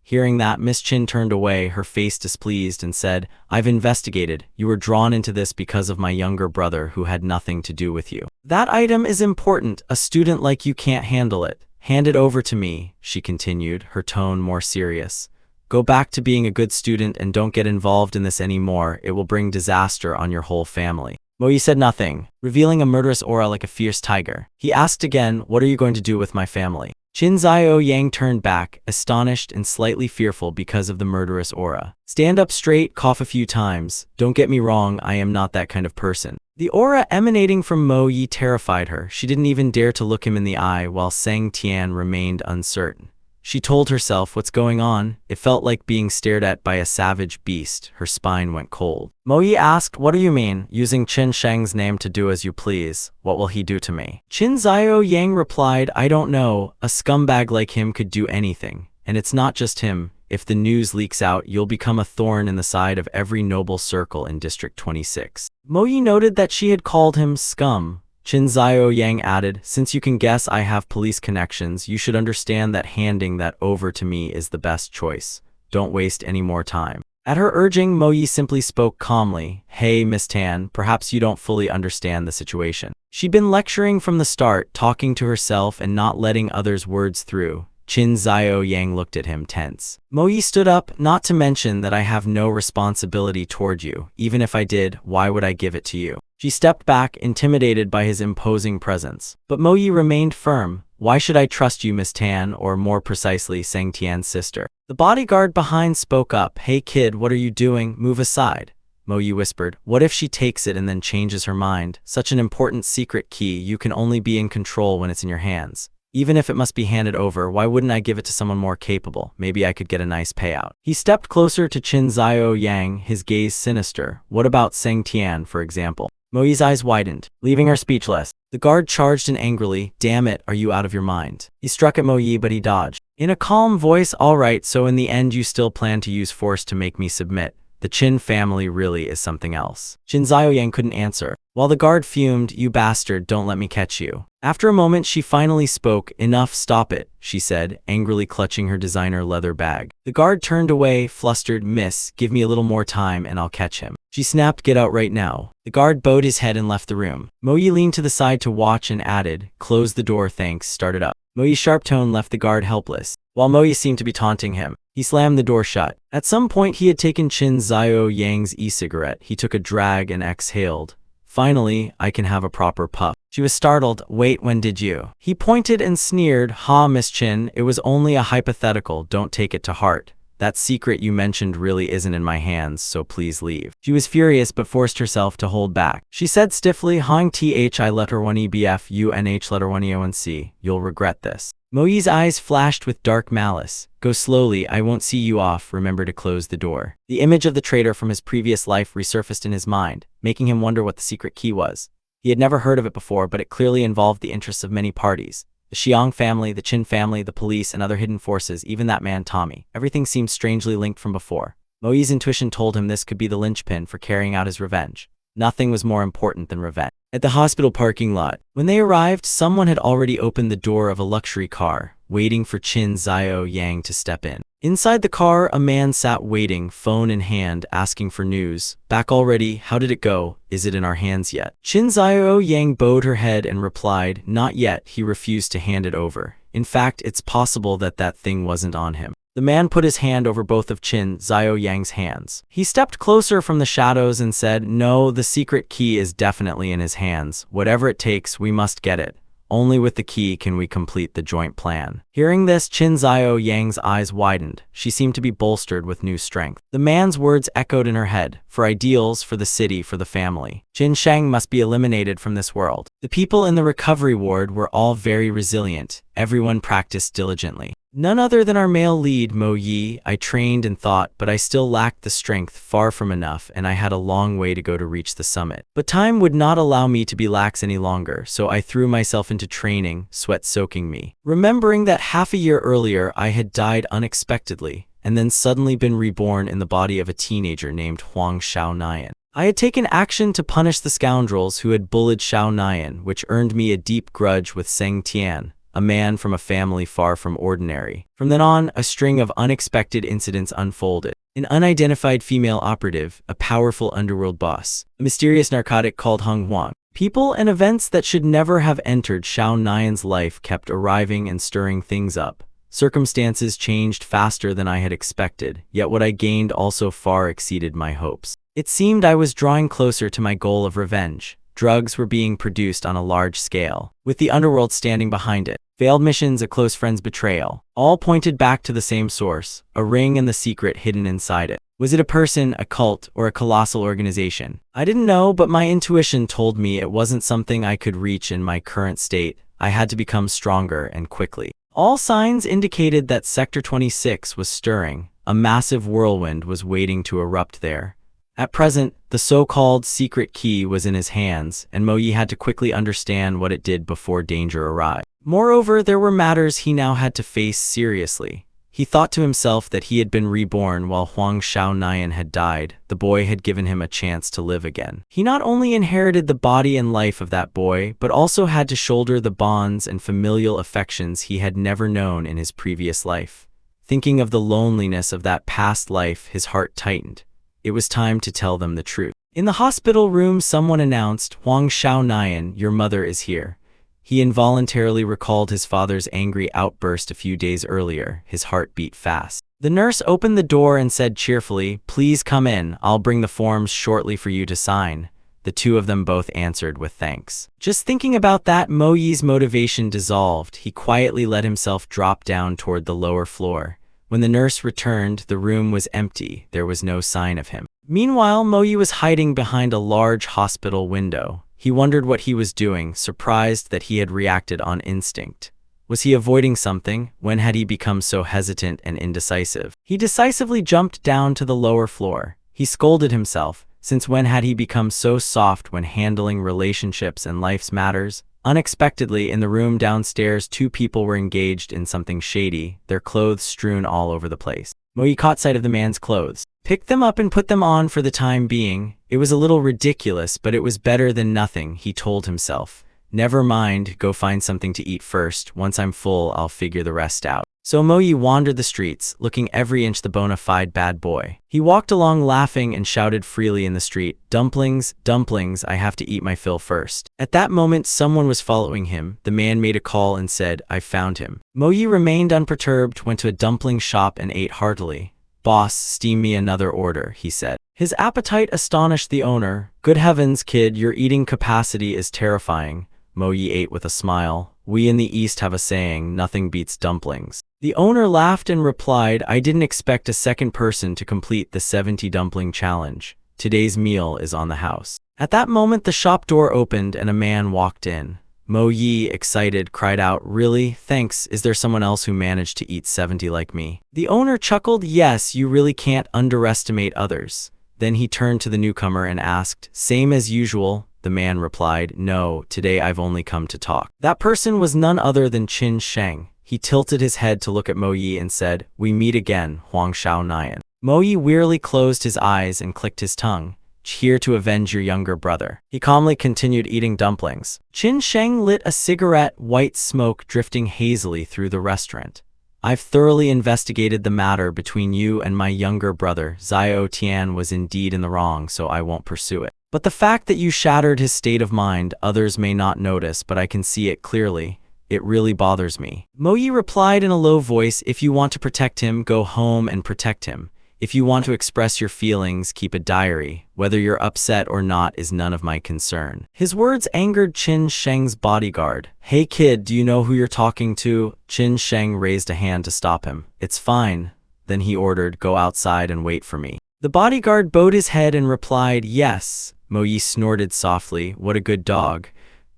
Hearing that, Miss Qin turned away, her face displeased, and said, I've investigated. You were drawn into this because of my younger brother who had nothing to do with you. That item is important. A student like you can't handle it. Hand it over to me, she continued, her tone more serious. Go back to being a good student and don't get involved in this anymore. It will bring disaster on your whole family. Mo Yi said nothing, revealing a murderous aura like a fierce tiger. He asked again, what are you going to do with my family? Qin Zhaoyang turned back, astonished and slightly fearful because of the murderous aura. Stand up straight, cough a few times. Don't get me wrong, I am not that kind of person. The aura emanating from Mo Yi terrified her. She didn't even dare to look him in the eye while Sang Tian remained uncertain. She told herself, what's going on? It felt like being stared at by a savage beast. Her spine went cold. Mo Yi asked, what do you mean, using Qin Sheng's name to do as you please? What will he do to me? Qin Zhaoyang replied, I don't know. A scumbag like him could do anything. And it's not just him. If the news leaks out, you'll become a thorn in the side of every noble circle in District 26. Mo Yi noted that she had called him scum. Qin Zhaoyang added, since you can guess I have police connections, you should understand that handing that over to me is the best choice. Don't waste any more time. At her urging, Mo Yi simply spoke calmly. Hey, Miss Tan, perhaps you don't fully understand the situation. She'd been lecturing from the start, talking to herself and not letting others' words through. Qin Zhaoyang looked at him tense. Mo Yi stood up, not to mention that I have no responsibility toward you. Even if I did, why would I give it to you? She stepped back, intimidated by his imposing presence. But Mo Yi remained firm. Why should I trust you, Miss Tan, or more precisely, Sang Tian's sister? The bodyguard behind spoke up. Hey kid, what are you doing? Move aside. Mo Yi whispered. What if she takes it and then changes her mind? Such an important secret key, you can only be in control when it's in your hands. Even if it must be handed over, why wouldn't I give it to someone more capable? Maybe I could get a nice payout. He stepped closer to Qin Zhaoyang, his gaze sinister. What about Sang Tian, for example? Mo Yi's eyes widened, leaving her speechless. The guard charged in angrily. Damn it, are you out of your mind? He struck at Mo Yi, but he dodged. In a calm voice, all right, so in the end you still plan to use force to make me submit. The Qin family really is something else. Qin Zhaoyang couldn't answer. While the guard fumed, you bastard, don't let me catch you. After a moment, she finally spoke. Enough, stop it, she said, angrily clutching her designer leather bag. The guard turned away, flustered. Miss, give me a little more time and I'll catch him. She snapped, get out right now. The guard bowed his head and left the room. Mo Yi leaned to the side to watch and added, close the door, thanks, started up. Mo Yi's sharp tone left the guard helpless. While Mo Yi seemed to be taunting him, he slammed the door shut. At some point, he had taken Qin Zhaoyang's e-cigarette. He took a drag and exhaled. Finally, I can have a proper puff. She was startled. Wait, when did you? He pointed and sneered. Ha, Miss Qin, it was only a hypothetical. Don't take it to heart. That secret you mentioned really isn't in my hands, so please leave. She was furious but forced herself to hold back. She said stiffly, Hong Thi letter 1 EBF UNH letter 1 EONC. You'll regret this. Mo Yi's eyes flashed with dark malice. Go slowly, I won't see you off, remember to close the door. The image of the traitor from his previous life resurfaced in his mind, making him wonder what the secret key was. He had never heard of it before, but it clearly involved the interests of many parties. The Xiang family, the Qin family, the police, and other hidden forces, even that man Tommy. Everything seemed strangely linked from before. Mo Yi's intuition told him this could be the linchpin for carrying out his revenge. Nothing was more important than revenge. At the hospital parking lot, when they arrived, someone had already opened the door of a luxury car, waiting for Qin Zhaoyang to step in. Inside the car, a man sat waiting, phone in hand, asking for news. Back already? How did it go? Is it in our hands yet? Qin Zhaoyang bowed her head and replied, not yet. He refused to hand it over. In fact, it's possible that that thing wasn't on him. The man put his hand over both of Qin Xiao Yang's hands. He stepped closer from the shadows and said, "No, the secret key is definitely in his hands. Whatever it takes, we must get it. Only with the key can we complete the joint plan." Hearing this, Qin Xiao Yang's eyes widened. She seemed to be bolstered with new strength. The man's words echoed in her head. For ideals, for the city, for the family. Qin Sheng must be eliminated from this world. The people in the recovery ward were all very resilient. Everyone practiced diligently. None other than our male lead, Mo Yi. I trained and thought, but I still lacked the strength, far from enough, and I had a long way to go to reach the summit. But time would not allow me to be lax any longer, so I threw myself into training, sweat soaking me. Remembering that half a year earlier I had died unexpectedly, and then suddenly been reborn in the body of a teenager named Huang Xiaonian. I had taken action to punish the scoundrels who had bullied Xiaonian, which earned me a deep grudge with Seng Tian, a man from a family far from ordinary. From then on, a string of unexpected incidents unfolded. An unidentified female operative, a powerful underworld boss, a mysterious narcotic called Hung Huang. People and events that should never have entered Xiaonian's life kept arriving and stirring things up. Circumstances changed faster than I had expected, yet what I gained also far exceeded my hopes. It seemed I was drawing closer to my goal of revenge. Drugs were being produced on a large scale, with the underworld standing behind it. Failed missions, a close friend's betrayal. All pointed back to the same source, a ring and the secret hidden inside it. Was it a person, a cult, or a colossal organization? I didn't know, but my intuition told me it wasn't something I could reach in my current state. I had to become stronger and quickly. All signs indicated that Sector 26 was stirring. A massive whirlwind was waiting to erupt there. At present, the so-called secret key was in his hands, and Mo Yi had to quickly understand what it did before danger arrived. Moreover, there were matters he now had to face seriously. He thought to himself that he had been reborn while Huang Xiaonian had died. The boy had given him a chance to live again. He not only inherited the body and life of that boy, but also had to shoulder the bonds and familial affections he had never known in his previous life. Thinking of the loneliness of that past life, his heart tightened. It was time to tell them the truth. In the hospital room, someone announced, "Huang Xiaonian, your mother is here." He involuntarily recalled his father's angry outburst a few days earlier. His heart beat fast. The nurse opened the door and said cheerfully, "Please come in. I'll bring the forms shortly for you to sign." The two of them both answered with thanks. Just thinking about that, Mo Yi's motivation dissolved. He quietly let himself drop down toward the lower floor. When the nurse returned, the room was empty. There was no sign of him. Meanwhile, Mo Yi was hiding behind a large hospital window. He wondered what he was doing, surprised that he had reacted on instinct. Was he avoiding something? When had he become so hesitant and indecisive? He decisively jumped down to the lower floor. He scolded himself. Since when had he become so soft when handling relationships and life's matters? Unexpectedly, in the room downstairs, two people were engaged in something shady, their clothes strewn all over the place. Mo Yi caught sight of the man's clothes, picked them up and put them on for the time being. It was a little ridiculous, but it was better than nothing, he told himself. Never mind, go find something to eat first. Once I'm full, I'll figure the rest out. So Mo Yi wandered the streets, looking every inch the bona fide bad boy. He walked along laughing and shouted freely in the street, "Dumplings, dumplings, I have to eat my fill first." At that moment, someone was following him. The man made a call and said, "I found him." Mo Yi remained unperturbed, went to a dumpling shop and ate heartily. "Boss, steam me another order," he said. His appetite astonished the owner. "Good heavens, kid, your eating capacity is terrifying." Mo Yi ate with a smile. "We in the East have a saying, nothing beats dumplings." The owner laughed and replied, "I didn't expect a second person to complete the 70 dumpling challenge. Today's meal is on the house." At that moment, the shop door opened and a man walked in. Mo Yi, excited, cried out, "Really? Thanks. Is there someone else who managed to eat 70 like me?" The owner chuckled, "Yes, you really can't underestimate others." Then he turned to the newcomer and asked, "Same as usual?" The man replied, "No, today I've only come to talk." That person was none other than Qin Sheng. He tilted his head to look at Mo Yi and said, "We meet again, Huang Xiaonian." Mo Yi wearily closed his eyes and clicked his tongue. "Here to avenge your younger brother." He calmly continued eating dumplings. Qin Sheng lit a cigarette, white smoke drifting hazily through the restaurant. "I've thoroughly investigated the matter between you and my younger brother. Xiao Tian was indeed in the wrong, so I won't pursue it. But the fact that you shattered his state of mind, others may not notice, but I can see it clearly. It really bothers me. Mo-yi replied in a low voice, if you want to protect him, go home and protect him. If you want to express your feelings, keep a diary. Whether you're upset or not is none of my concern. His words angered Qin Sheng's bodyguard. Hey kid, do you know who you're talking to? Qin Sheng raised a hand to stop him. It's fine. Then he ordered, go outside and wait for me. The bodyguard bowed his head and replied, yes. Mo-yi snorted softly. What a good dog.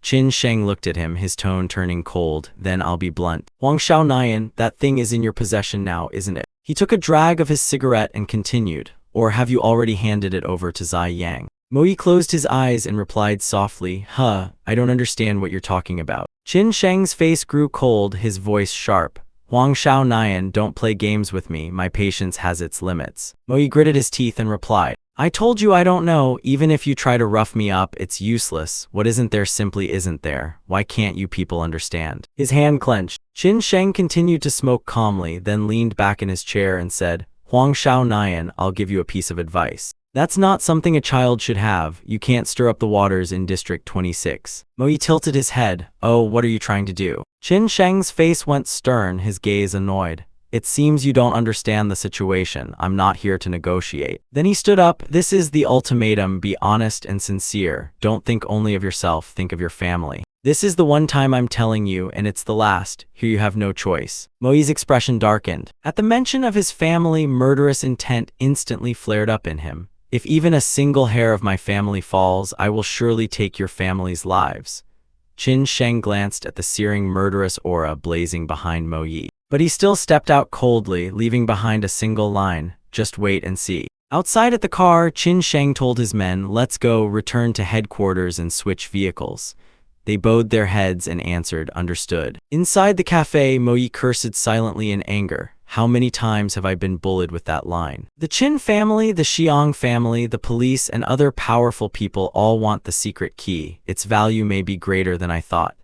Qin Sheng looked at him, his tone turning cold. Then I'll be blunt. Huang Xiaonayan, that thing is in your possession now, isn't it? He took a drag of his cigarette and continued, or have you already handed it over to Zai Yang? Mo-yi closed his eyes and replied softly, I don't understand what you're talking about. Qin Sheng's face grew cold, his voice sharp. Huang Xiaonayan, don't play games with me, my patience has its limits. Mo-yi gritted his teeth and replied, I told you I don't know, even if you try to rough me up, it's useless. What isn't there simply isn't there. Why can't you people understand? His hand clenched. Qin Sheng continued to smoke calmly, then leaned back in his chair and said, Huang Xiaonayan, I'll give you a piece of advice. That's not something a child should have. You can't stir up the waters in District 26. Mo-yi tilted his head. Oh, what are you trying to do? Qin Sheng's face went stern, his gaze annoyed. It seems you don't understand the situation. I'm not here to negotiate. Then he stood up. This is the ultimatum. Be honest and sincere. Don't think only of yourself. Think of your family. This is the one time I'm telling you, and it's the last. Here you have no choice. Mo-yi's expression darkened. At the mention of his family, murderous intent instantly flared up in him. If even a single hair of my family falls, I will surely take your family's lives. Qin Sheng glanced at the searing murderous aura blazing behind Mo-yi. But he still stepped out coldly, leaving behind a single line, just wait and see. Outside at the car, Qin Sheng told his men, let's go, return to headquarters and switch vehicles. They bowed their heads and answered, understood. Inside the cafe, Mo-yi cursed silently in anger. How many times have I been bullied with that line? The Qin family, the Xiang family, the police, and other powerful people all want the secret key. Its value may be greater than I thought.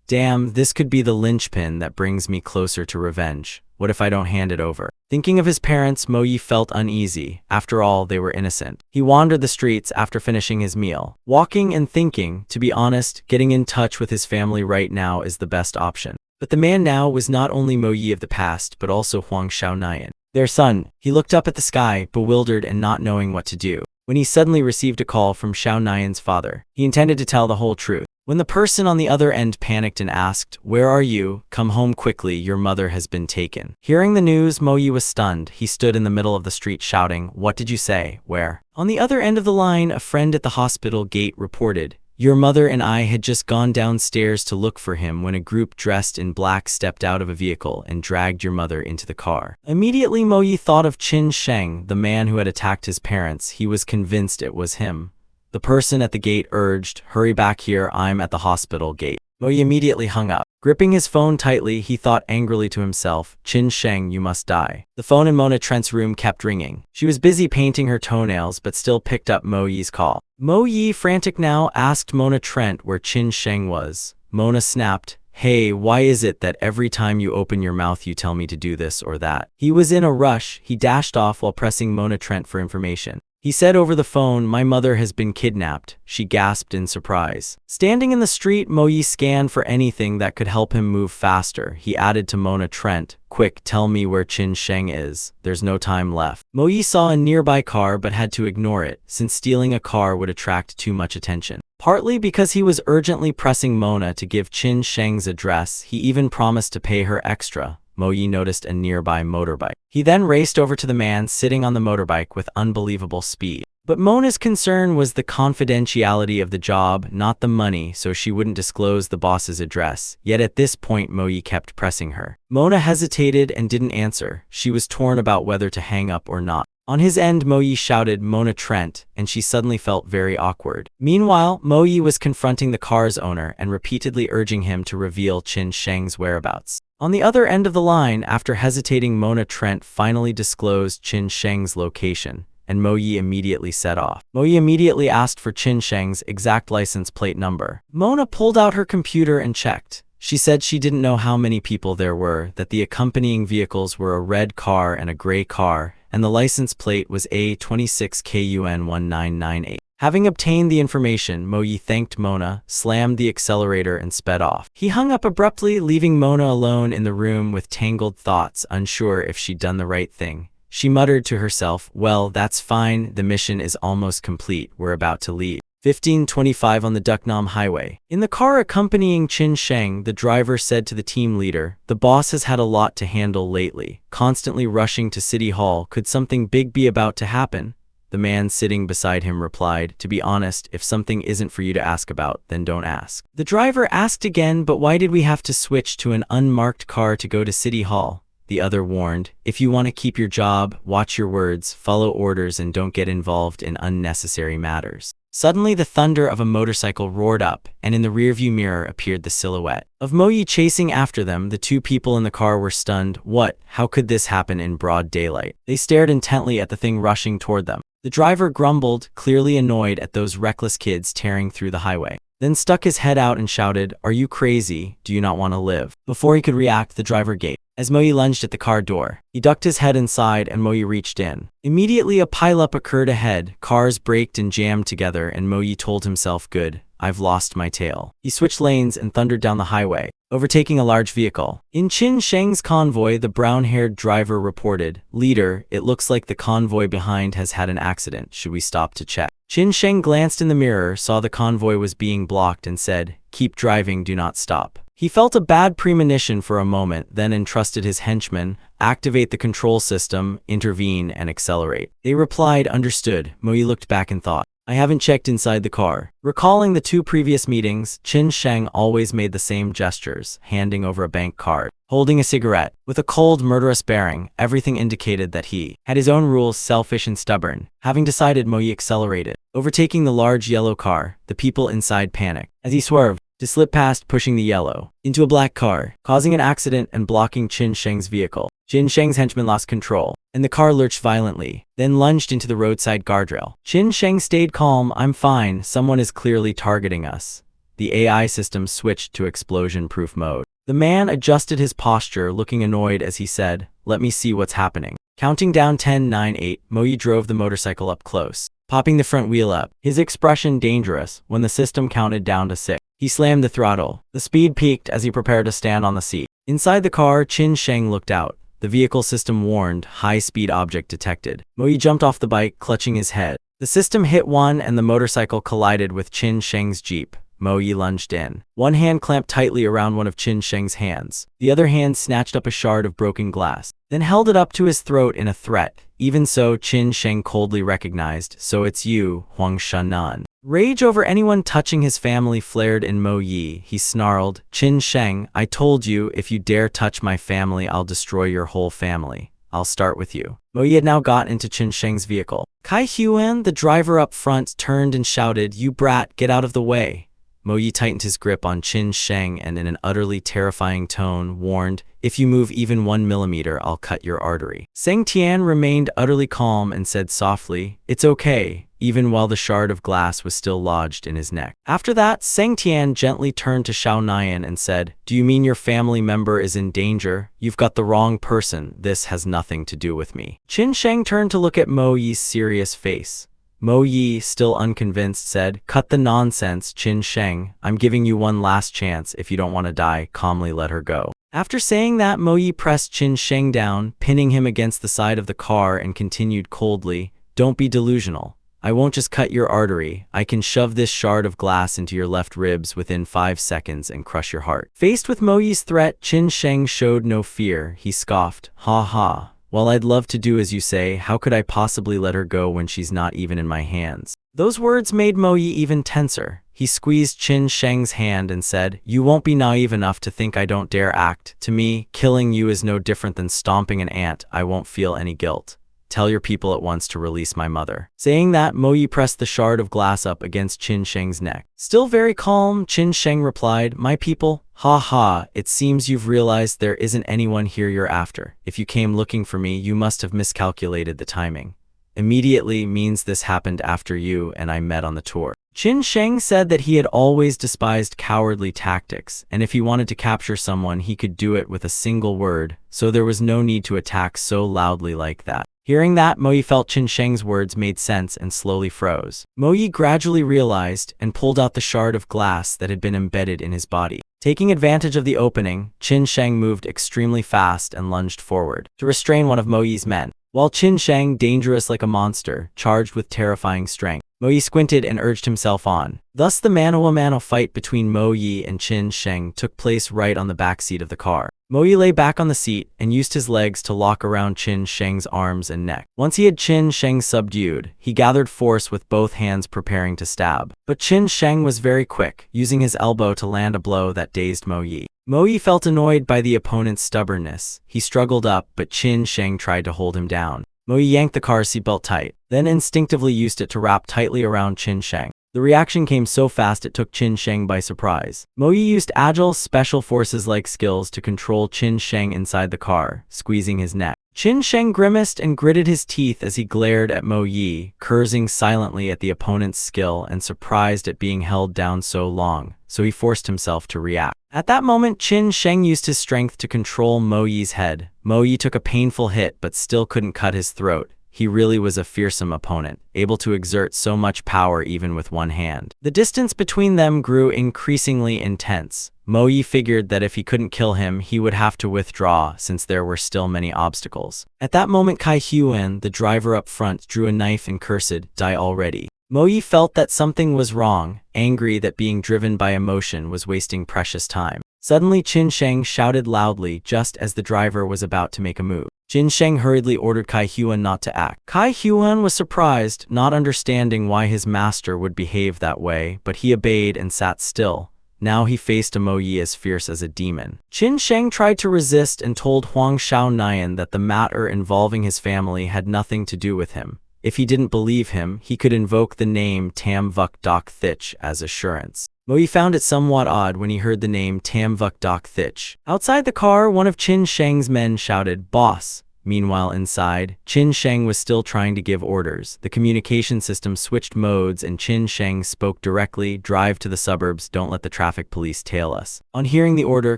Damn, this could be the linchpin that brings me closer to revenge. What if I don't hand it over? Thinking of his parents, Mo-yi felt uneasy. After all, they were innocent. He wandered the streets after finishing his meal, walking and thinking. To be honest, getting in touch with his family right now is the best option. But the man now was not only Mo-yi of the past, but also Huang Xiaonayan, their son. He looked up at the sky, bewildered and not knowing what to do, when he suddenly received a call from Xiaonayan's father. He intended to tell the whole truth. When the person on the other end panicked and asked, where are you? Come home quickly, your mother has been taken. Hearing the news, Mo-yi was stunned. He stood in the middle of the street shouting, what did you say? Where? On the other end of the line, a friend at the hospital gate reported, your mother and I had just gone downstairs to look for him when a group dressed in black stepped out of a vehicle and dragged your mother into the car. Immediately, Mo-yi thought of Qin Sheng, the man who had attacked his parents. He was convinced it was him. The person at the gate urged, hurry back here, I'm at the hospital gate. Mo-yi immediately hung up. Gripping his phone tightly, he thought angrily to himself, Qin Sheng, you must die. The phone in Mona Trent's room kept ringing. She was busy painting her toenails but still picked up Mo-yi's call. Mo-yi, frantic now, asked Mona Trent where Qin Sheng was. Mona snapped, hey, why is it that every time you open your mouth you tell me to do this or that? He was in a rush. He dashed off while pressing Mona Trent for information. He said over the phone, my mother has been kidnapped. She gasped in surprise. Standing in the street, Mo-yi scanned for anything that could help him move faster. He added to Mona Trent, quick, tell me where Qin Sheng is. There's no time left. Mo-yi saw a nearby car but had to ignore it, since stealing a car would attract too much attention. Partly because he was urgently pressing Mona to give Qin Sheng's address, he even promised to pay her extra. Mo-yi noticed a nearby motorbike. He then raced over to the man sitting on the motorbike with unbelievable speed. But Mona's concern was the confidentiality of the job, not the money, so she wouldn't disclose the boss's address. Yet at this point, Mo-yi kept pressing her. Mona hesitated and didn't answer. She was torn about whether to hang up or not. On his end, Mo-yi shouted, Mona Trent, and she suddenly felt very awkward. Meanwhile, Mo-yi was confronting the car's owner and repeatedly urging him to reveal Qin Sheng's whereabouts. On the other end of the line, after hesitating, Mona Trent finally disclosed Qin Sheng's location, and Mo-yi immediately set off. Mo-yi immediately asked for Qin Sheng's exact license plate number. Mona pulled out her computer and checked. She said she didn't know how many people there were, that the accompanying vehicles were a red car and a gray car, and the license plate was A26KUN1998. Having obtained the information, Mo Yi thanked Mona, slammed the accelerator, and sped off. He hung up abruptly, leaving Mona alone in the room with tangled thoughts, unsure if she'd done the right thing. She muttered to herself, well, that's fine, the mission is almost complete, we're about to leave. 15:25 on the Ducknam Highway. In the car accompanying Qin Sheng, the driver said to the team leader, the boss has had a lot to handle lately, constantly rushing to City Hall. Could something big be about to happen? The man sitting beside him replied, to be honest, if something isn't for you to ask about, then don't ask. The driver asked again, but why did we have to switch to an unmarked car to go to City Hall? The other warned, if you want to keep your job, watch your words, follow orders, and don't get involved in unnecessary matters. Suddenly the thunder of a motorcycle roared up, and in the rearview mirror appeared the silhouette of Mo Yi chasing after them. The two people in the car were stunned. What? How could this happen in broad daylight? They stared intently at the thing rushing toward them. The driver grumbled, clearly annoyed at those reckless kids tearing through the highway, then stuck his head out and shouted, are you crazy? Do you not want to live? Before he could react, the driver gaped. As Mo Yi lunged at the car door, he ducked his head inside and Mo Yi reached in. Immediately a pileup occurred ahead, cars braked and jammed together, and Mo Yi told himself, good, I've lost my tail. He switched lanes and thundered down the highway, overtaking a large vehicle. In Qin Sheng's convoy, the brown-haired driver reported, leader, it looks like the convoy behind has had an accident. Should we stop to check? Qin Sheng glanced in the mirror, saw the convoy was being blocked, and said, keep driving, do not stop. He felt a bad premonition for a moment, then entrusted his henchmen, activate the control system, intervene, and accelerate. They replied, understood. Mo Yi looked back and thought, I haven't checked inside the car. Recalling the two previous meetings, Qin Sheng always made the same gestures, handing over a bank card, holding a cigarette. With a cold, murderous bearing, everything indicated that he had his own rules, selfish and stubborn. Having decided, Mo Yi accelerated, overtaking the large yellow car. The people inside panicked as he swerved to slip past, pushing the yellow into a black car, causing an accident and blocking Qin Sheng's vehicle. Qin Sheng's henchmen lost control, and the car lurched violently, then lunged into the roadside guardrail. Qin Sheng stayed calm. I'm fine, someone is clearly targeting us. The AI system switched to explosion-proof mode. The man adjusted his posture, looking annoyed as he said, let me see what's happening. Counting down 10, 9, 8, Mo Yi drove the motorcycle up close, popping the front wheel up, his expression dangerous. When the system counted down to 6, he slammed the throttle. The speed peaked as he prepared to stand on the seat. Inside the car, Qin Sheng looked out. The vehicle system warned, high-speed object detected. Mo Yi jumped off the bike, clutching his head. The system hit one and the motorcycle collided with Qin Sheng's jeep. Mo Yi lunged in. One hand clamped tightly around one of Qin Sheng's hands. The other hand snatched up a shard of broken glass, then held it up to his throat in a threat. Even so, Qin Sheng coldly recognized, so it's you, Huang Shannan. Rage over anyone touching his family flared in Mo Yi. He snarled, Qin Sheng, I told you, if you dare touch my family, I'll destroy your whole family. I'll start with you. Mo Yi had now got into Qin Sheng's vehicle. Kai Huan, the driver up front, turned and shouted, you brat, get out of the way. Mo Yi tightened his grip on Qin Sheng and in an utterly terrifying tone warned, if you move even 1 millimeter, I'll cut your artery. Seng Tian remained utterly calm and said softly, it's okay, even while the shard of glass was still lodged in his neck. After that, Seng Tian gently turned to Xiao Nian and said, do you mean your family member is in danger? You've got the wrong person. This has nothing to do with me. Qin Sheng turned to look at Mo Yi's serious face. Mo Yi, still unconvinced, said, cut the nonsense, Qin Sheng. I'm giving you one last chance. If you don't want to die, calmly let her go. After saying that, Mo Yi pressed Qin Sheng down, pinning him against the side of the car, and continued coldly, don't be delusional. I won't just cut your artery. I can shove this shard of glass into your left ribs within 5 seconds and crush your heart. Faced with Mo Yi's threat, Qin Sheng showed no fear. He scoffed, ha ha. Well, I'd love to do as you say. How could I possibly let her go when she's not even in my hands? Those words made Mo Yi even tenser. He squeezed Qin Sheng's hand and said, you won't be naive enough to think I don't dare act. To me, killing you is no different than stomping an ant. I won't feel any guilt. Tell your people at once to release my mother. Saying that, Mo Yi pressed the shard of glass up against Qin Sheng's neck. Still very calm, Qin Sheng replied, my people? Ha ha, it seems you've realized there isn't anyone here you're after. If you came looking for me, you must have miscalculated the timing. Immediately means this happened after you and I met on the tour. Qin Sheng said that he had always despised cowardly tactics, and if he wanted to capture someone, he could do it with a single word, so there was no need to attack so loudly like that. Hearing that, Mo Yi felt Qin Sheng's words made sense and slowly froze. Mo Yi gradually realized and pulled out the shard of glass that had been embedded in his body. Taking advantage of the opening, Qin Sheng moved extremely fast and lunged forward to restrain one of Mo Yi's men. While Qin Sheng, dangerous like a monster, charged with terrifying strength, Mo Yi squinted and urged himself on. Thus the mano-a-mano fight between Mo Yi and Qin Sheng took place right on the back seat of the car. Mo Yi lay back on the seat and used his legs to lock around Qin Sheng's arms and neck. Once he had Qin Sheng subdued, he gathered force with both hands preparing to stab. But Qin Sheng was very quick, using his elbow to land a blow that dazed Mo Yi. Mo Yi felt annoyed by the opponent's stubbornness. He struggled up, but Qin Sheng tried to hold him down. Mo Yi yanked the car seatbelt tight, then instinctively used it to wrap tightly around Qin Sheng. The reaction came so fast it took Qin Sheng by surprise. Mo Yi used agile, special forces-like skills to control Qin Sheng inside the car, squeezing his neck. Qin Sheng grimaced and gritted his teeth as he glared at Mo Yi, cursing silently at the opponent's skill and surprised at being held down so long, so he forced himself to react. At that moment, Qin Sheng used his strength to control Mo Yi's head. Mo Yi took a painful hit but still couldn't cut his throat. He really was a fearsome opponent, able to exert so much power even with one hand. The distance between them grew increasingly intense. Mo Yi figured that if he couldn't kill him, he would have to withdraw since there were still many obstacles. At that moment, Kai Huan, the driver up front, drew a knife and cursed, "Die already." Mo Yi felt that something was wrong, angry that being driven by emotion was wasting precious time. Suddenly, Qin Sheng shouted loudly just as the driver was about to make a move. Qin Sheng hurriedly ordered Kai Huan not to act. Kai Huan was surprised, not understanding why his master would behave that way, but he obeyed and sat still. Now he faced a Mo Yi as fierce as a demon. Qin Sheng tried to resist and told Huang Xiaonian that the matter involving his family had nothing to do with him. If he didn't believe him, he could invoke the name Tam Vuk Dok Thich as assurance. Mo Yi found it somewhat odd when he heard the name Tam Vuk Dok Thich. Outside the car, one of Qin Sheng's men shouted, "Boss!" Meanwhile, inside, Qin Sheng was still trying to give orders. The communication system switched modes and Qin Sheng spoke directly, "Drive to the suburbs, don't let the traffic police tail us." On hearing the order,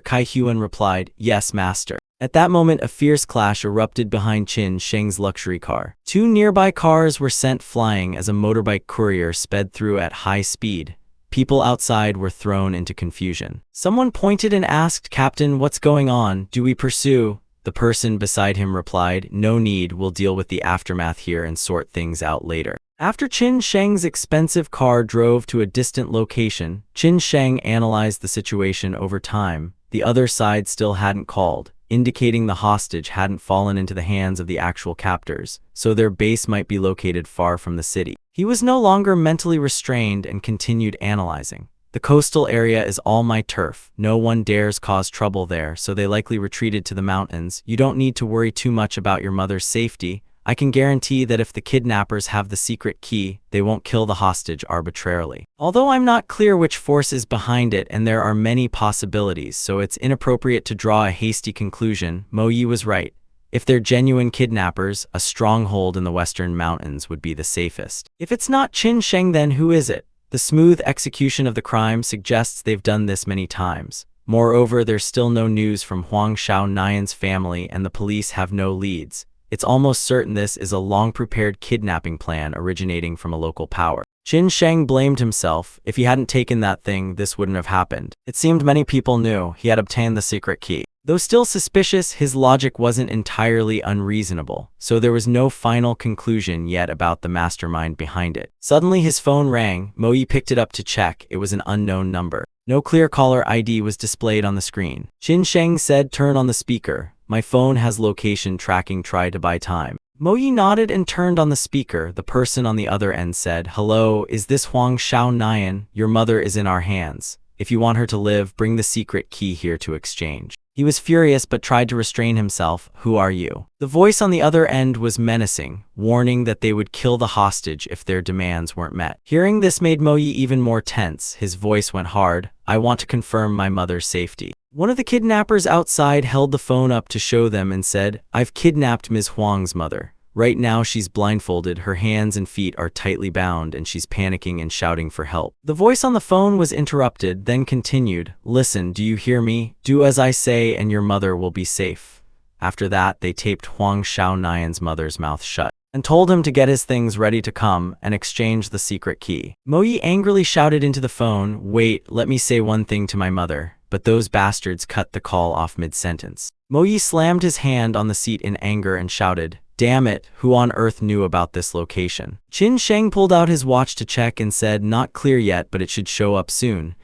Kai Huan replied, "Yes, master." At that moment, a fierce clash erupted behind Qin Sheng's luxury car. Two nearby cars were sent flying as a motorbike courier sped through at high speed. People outside were thrown into confusion. Someone pointed and asked, "Captain, what's going on? Do we pursue?" The person beside him replied, "No need, we'll deal with the aftermath here and sort things out later." After Qin Sheng's expensive car drove to a distant location, Qin Sheng analyzed the situation over time. The other side still hadn't called, indicating the hostage hadn't fallen into the hands of the actual captors, so their base might be located far from the city. He was no longer mentally restrained and continued analyzing. The coastal area is all my turf. No one dares cause trouble there, so they likely retreated to the mountains. You don't need to worry too much about your mother's safety. I can guarantee that if the kidnappers have the secret key, they won't kill the hostage arbitrarily. Although I'm not clear which force is behind it and there are many possibilities, so it's inappropriate to draw a hasty conclusion. Mo Yi was right. If they're genuine kidnappers, a stronghold in the western mountains would be the safest. If it's not Qin Sheng, then who is it? The smooth execution of the crime suggests they've done this many times. Moreover, there's still no news from Huang Xiaonian's family and the police have no leads. It's almost certain this is a long-prepared kidnapping plan originating from a local power. Qin Sheng blamed himself. If he hadn't taken that thing, this wouldn't have happened. It seemed many people knew he had obtained the secret key. Though still suspicious, his logic wasn't entirely unreasonable, so there was no final conclusion yet about the mastermind behind it. Suddenly his phone rang. Mo Yi picked it up to check. It was an unknown number. No clear caller ID was displayed on the screen. Qin Sheng said, "Turn on the speaker. My phone has location tracking, try to buy time." Mo Yi nodded and turned on the speaker. The person on the other end said, "Hello, is this Huang Xiaonian? Your mother is in our hands. If you want her to live, bring the secret key here to exchange." He was furious but tried to restrain himself. "Who are you?" The voice on the other end was menacing, warning that they would kill the hostage if their demands weren't met. Hearing this made Mo Yi even more tense. His voice went hard. "I want to confirm my mother's safety." One of the kidnappers outside held the phone up to show them and said, "I've kidnapped Ms. Huang's mother. Right now she's blindfolded, her hands and feet are tightly bound, and she's panicking and shouting for help." The voice on the phone was interrupted, then continued, "Listen, do you hear me? Do as I say and your mother will be safe." After that, they taped Huang Xiaonian's mother's mouth shut and told him to get his things ready to come and exchange the secret key. Mo Yi angrily shouted into the phone, "Wait, let me say one thing to my mother," but those bastards cut the call off mid-sentence. Mo Yi slammed his hand on the seat in anger and shouted, "Damn it, who on earth knew about this location?" Qin Sheng pulled out his watch to check and said, "Not clear yet, but it should show up soon."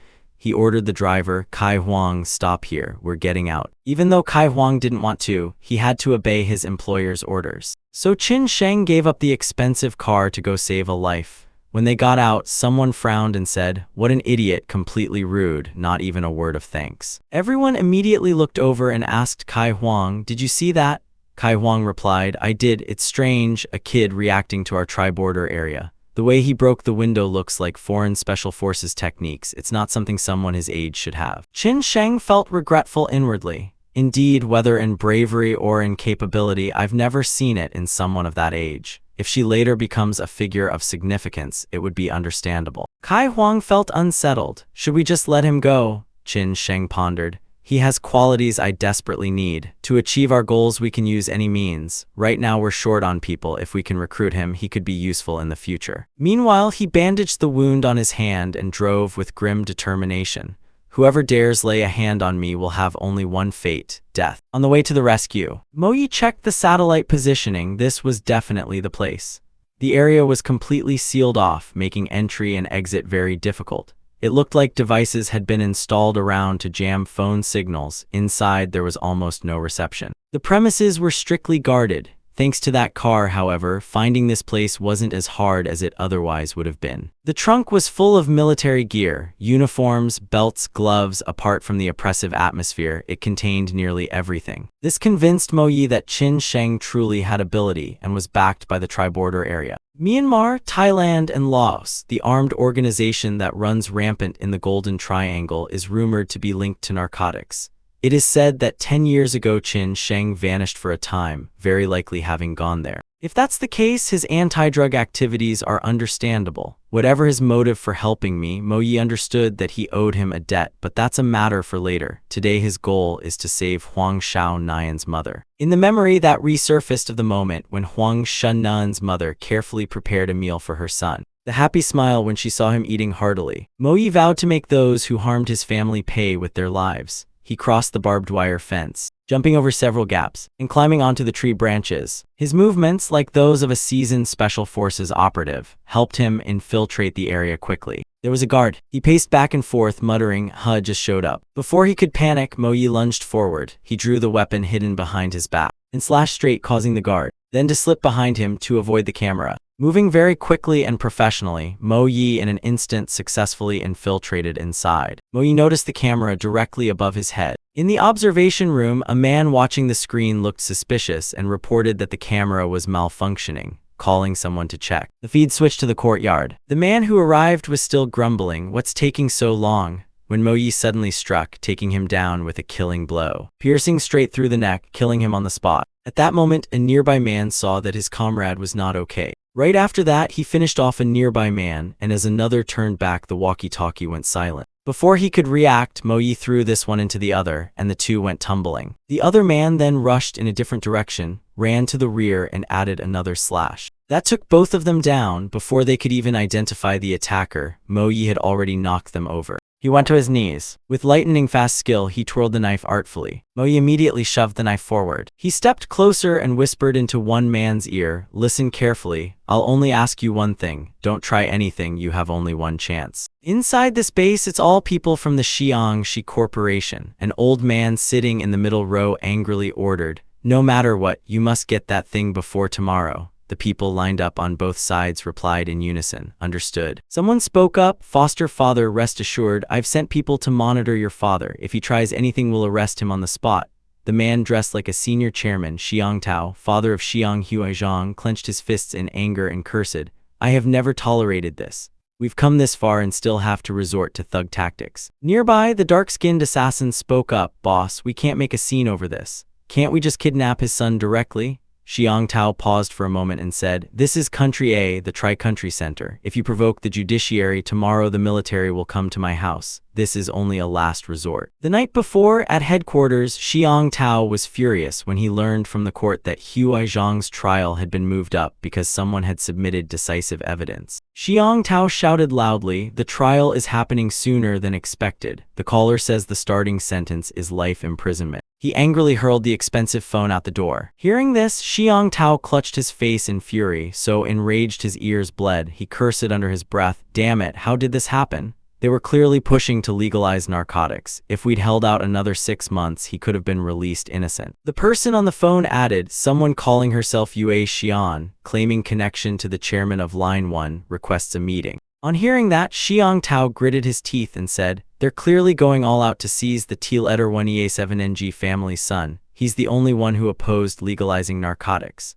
He ordered the driver, "Kai Huang, stop here, we're getting out." Even though Kai Huang didn't want to, he had to obey his employer's orders. So Qin Sheng gave up the expensive car to go save a life. When they got out, someone frowned and said, "What an idiot, completely rude, not even a word of thanks." Everyone immediately looked over and asked Kai Huang, "Did you see that?" Kai Huang replied, "I did, it's strange, a kid reacting to our tri-border area. The way he broke the window looks like foreign special forces techniques. It's not something someone his age should have." Qin Sheng felt regretful inwardly. Indeed, whether in bravery or in capability, I've never seen it in someone of that age. If she later becomes a figure of significance, it would be understandable. Kai Huang felt unsettled. Should we just let him go? Qin Sheng pondered. He has qualities I desperately need. To achieve our goals, we can use any means. Right now, we're short on people. If we can recruit him, he could be useful in the future. Meanwhile, he bandaged the wound on his hand and drove with grim determination. Whoever dares lay a hand on me will have only one fate, death. On the way to the rescue, Mo Yi checked the satellite positioning. This was definitely the place. The area was completely sealed off, making entry and exit very difficult. It looked like devices had been installed around to jam phone signals. Inside, there was almost no reception. The premises were strictly guarded. Thanks to that car, however, finding this place wasn't as hard as it otherwise would have been. The trunk was full of military gear, uniforms, belts, gloves. Apart from the oppressive atmosphere, it contained nearly everything. This convinced Mo Yi that Qin Sheng truly had ability and was backed by the tri-border area. Myanmar, Thailand, and Laos, the armed organization that runs rampant in the Golden Triangle, is rumored to be linked to narcotics. It is said that 10 years ago Qin Sheng vanished for a time, very likely having gone there. If that's the case, his anti-drug activities are understandable. Whatever his motive for helping me, Mo Yi understood that he owed him a debt, but that's a matter for later. Today his goal is to save Huang Xiaonian's mother. In the memory that resurfaced of the moment when Huang Xiaonian's mother carefully prepared a meal for her son, the happy smile when she saw him eating heartily, Mo Yi vowed to make those who harmed his family pay with their lives. He crossed the barbed wire fence, jumping over several gaps, and climbing onto the tree branches. His movements, like those of a seasoned Special Forces operative, helped him infiltrate the area quickly. There was a guard. He paced back and forth, muttering, "Huh, just showed up." Before he could panic, Mo Yi lunged forward. He drew the weapon hidden behind his back and slashed straight, causing the guard then to slip behind him to avoid the camera. Moving very quickly and professionally, Mo Yi in an instant successfully infiltrated inside. Mo Yi noticed the camera directly above his head. In the observation room, a man watching the screen looked suspicious and reported that the camera was malfunctioning, calling someone to check. The feed switched to the courtyard. The man who arrived was still grumbling, "What's taking so long?" when Mo Yi suddenly struck, taking him down with a killing blow, piercing straight through the neck, killing him on the spot. At that moment, a nearby man saw that his comrade was not okay. Right after that, he finished off a nearby man, and as another turned back, the walkie-talkie went silent. Before he could react, Mo Yi threw this one into the other, and the two went tumbling. The other man then rushed in a different direction, ran to the rear, and added another slash. That took both of them down. Before they could even identify the attacker, Mo Yi had already knocked them over. He went to his knees. With lightning-fast skill, he twirled the knife artfully. Mo Yi immediately shoved the knife forward. He stepped closer and whispered into one man's ear, "Listen carefully. I'll only ask you one thing. Don't try anything. You have only one chance." Inside this base, it's all people from the Xiangxi Corporation. An old man sitting in the middle row angrily ordered, "No matter what, you must get that thing before tomorrow." The people lined up on both sides replied in unison, "Understood." Someone spoke up, "Foster father, rest assured, I've sent people to monitor your father. If he tries anything, we'll arrest him on the spot." The man dressed like a senior chairman, Xiang Tao, father of Xiang Huizhang, clenched his fists in anger and cursed, "I have never tolerated this. We've come this far and still have to resort to thug tactics." Nearby, the dark-skinned assassin spoke up, "Boss, we can't make a scene over this. Can't we just kidnap his son directly?" Xiang Tao paused for a moment and said, "This is Country A, the Tri-Country Center. If you provoke the judiciary, tomorrow the military will come to my house. This is only a last resort. The night before, at headquarters, Xiang Tao was furious when he learned from the court that Hua Zhang's trial had been moved up because someone had submitted decisive evidence. Xiang Tao shouted loudly, "The trial is happening sooner than expected. The caller says the starting sentence is life imprisonment." He angrily hurled the expensive phone out the door. Hearing this, Xiang Tao clutched his face in fury, so enraged his ears bled. He cursed under his breath, "Damn it, how did this happen? They were clearly pushing to legalize narcotics. If we'd held out another 6 months, he could have been released innocent." The person on the phone added, "Someone calling herself Yue Xian, claiming connection to the chairman of Line 1, requests a meeting." On hearing that, Xiang Tao gritted his teeth and said, "They're clearly going all out to seize the T-letter 1EA7NG family's son. He's the only one who opposed legalizing narcotics."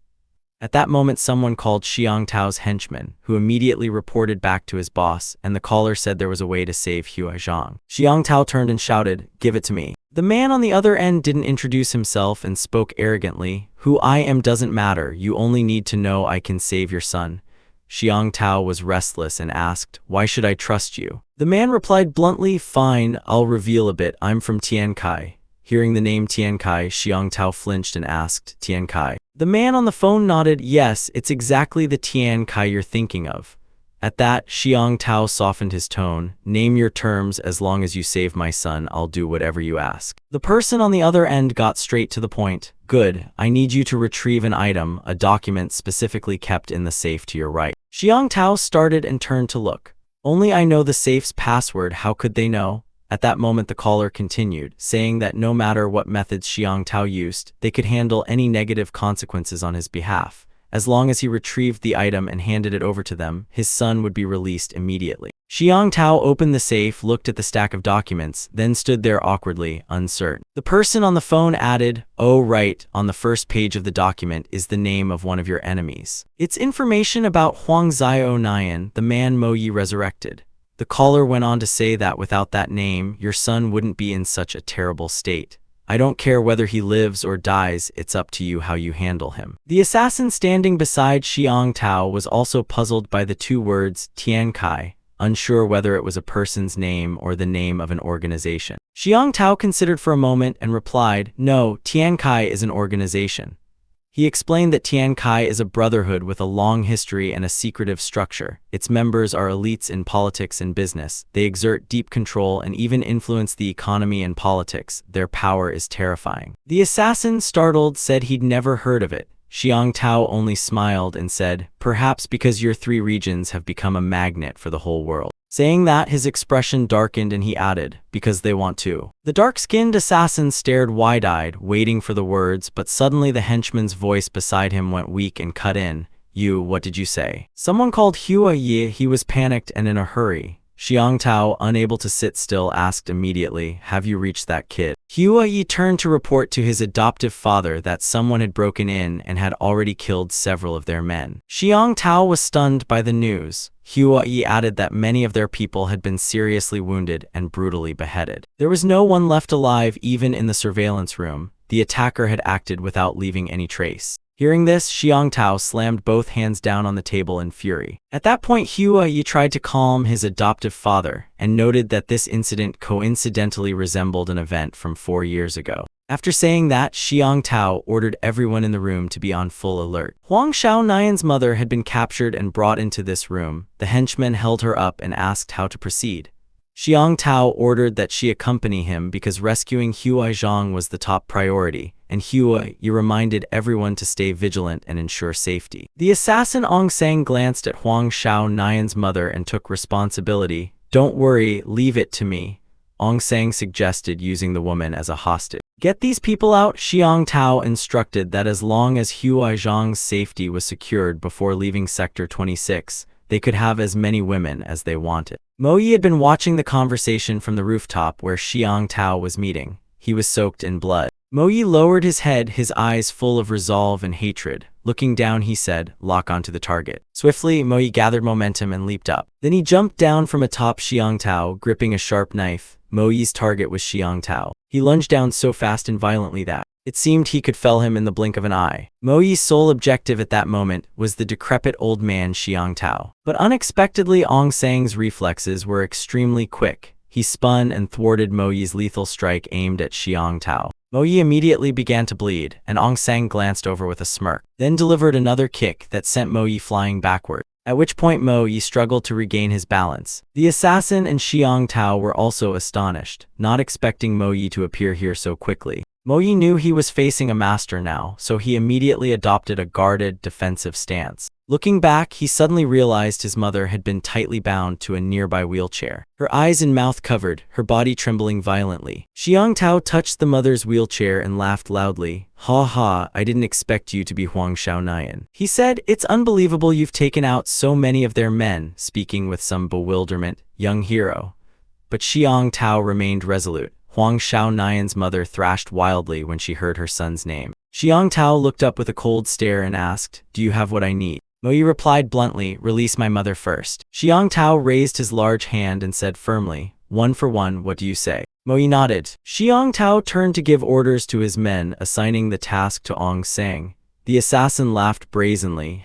At that moment, someone called Xiang Tao's henchman, who immediately reported back to his boss, and the caller said there was a way to save Hua Zhang. Xiang Tao turned and shouted, "Give it to me." The man on the other end didn't introduce himself and spoke arrogantly, "Who I am doesn't matter, you only need to know I can save your son." Xiang Tao was restless and asked, "Why should I trust you?" The man replied bluntly, "Fine, I'll reveal a bit. I'm from Tiankai." Hearing the name Tiankai, Xiang Tao flinched and asked, "Tiankai?" The man on the phone nodded, "Yes, it's exactly the Tiankai you're thinking of." At that, Xiang Tao softened his tone, "Name your terms. As long as you save my son, I'll do whatever you ask." The person on the other end got straight to the point. "Good, I need you to retrieve an item, a document specifically kept in the safe to your right." Xiang Tao started and turned to look. "Only I know the safe's password, how could they know?" At that moment, the caller continued, saying that no matter what methods Xiang Tao used, they could handle any negative consequences on his behalf. As long as he retrieved the item and handed it over to them, his son would be released immediately. Xiang Tao opened the safe, looked at the stack of documents, then stood there awkwardly, uncertain. The person on the phone added, "Oh right, on the first page of the document is the name of one of your enemies. It's information about Huang Zio Nian, the man Mo Yi resurrected." The caller went on to say that without that name, your son wouldn't be in such a terrible state. "I don't care whether he lives or dies, it's up to you how you handle him." The assassin standing beside Xiang Tao was also puzzled by the two words Tiankai, unsure whether it was a person's name or the name of an organization. Xiang Tao considered for a moment and replied, "No, Tiankai is an organization." He explained that Tiankai is a brotherhood with a long history and a secretive structure. Its members are elites in politics and business. They exert deep control and even influence the economy and politics. Their power is terrifying. The assassin, startled, said he'd never heard of it. Xiang Tao only smiled and said, "Perhaps because your 3 regions have become a magnet for the whole world." Saying that, his expression darkened and he added, "Because they want to." The dark-skinned assassin stared wide-eyed, waiting for the words, but suddenly the henchman's voice beside him went weak and cut in. What did you say?" Someone called Hua Yi. He was panicked and in a hurry. Xiang Tao, unable to sit still, asked immediately, "Have you reached that kid?" Hua Yi turned to report to his adoptive father that someone had broken in and had already killed several of their men. Xiang Tao was stunned by the news. Hua Yi added that many of their people had been seriously wounded and brutally beheaded. There was no one left alive even in the surveillance room. The attacker had acted without leaving any trace. Hearing this, Xiang Tao slammed both hands down on the table in fury. At that point, Hua Yi tried to calm his adoptive father and noted that this incident coincidentally resembled an event from 4 years ago. After saying that, Xiang Tao ordered everyone in the room to be on full alert. Huang Xiaonian's mother had been captured and brought into this room. The henchman held her up and asked how to proceed. Xiang Tao ordered that she accompany him because rescuing Hua Zhang was the top priority, and Hua Yi reminded everyone to stay vigilant and ensure safety. The assassin Ong Sang glanced at Huang Xiaonian's mother and took responsibility. "Don't worry, leave it to me," Ong Sang suggested, using the woman as a hostage. "Get these people out." Xiang Tao instructed that as long as Hua Zhang's safety was secured before leaving Sector 26, they could have as many women as they wanted. Mo Yi had been watching the conversation from the rooftop where Xiang Tao was meeting. He was soaked in blood. Mo Yi lowered his head, his eyes full of resolve and hatred. Looking down, he said, "Lock onto the target." Swiftly, Mo Yi gathered momentum and leaped up. Then he jumped down from atop Xiang Tao, gripping a sharp knife. Mo Yi's target was Xiang Tao. He lunged down so fast and violently that it seemed he could fell him in the blink of an eye. Mo Yi's sole objective at that moment was the decrepit old man Xiang Tao. But unexpectedly, Ong Sang's reflexes were extremely quick. He spun and thwarted Mo Yi's lethal strike aimed at Xiang Tao. Mo Yi immediately began to bleed, and Ong Sang glanced over with a smirk, then delivered another kick that sent Mo Yi flying backward, at which point Mo Yi struggled to regain his balance. The assassin and Xiang Tao were also astonished, not expecting Mo Yi to appear here so quickly. Mo Yi knew he was facing a master now, so he immediately adopted a guarded, defensive stance. Looking back, he suddenly realized his mother had been tightly bound to a nearby wheelchair. Her eyes and mouth covered, her body trembling violently. Xiang Tao touched the mother's wheelchair and laughed loudly. "Ha ha, I didn't expect you to be Huang Xiaonayan," he said. "It's unbelievable you've taken out so many of their men," speaking with some bewilderment. "Young hero." But Xiang Tao remained resolute. Huang Xiaonayan's mother thrashed wildly when she heard her son's name. Xiang Tao looked up with a cold stare and asked, "Do you have what I need?" Mo Yi replied bluntly, "Release my mother first." Xiang Tao raised his large hand and said firmly, "One for one, what do you say?" Mo Yi nodded. Xiang Tao turned to give orders to his men, assigning the task to Ong Sang. The assassin laughed brazenly,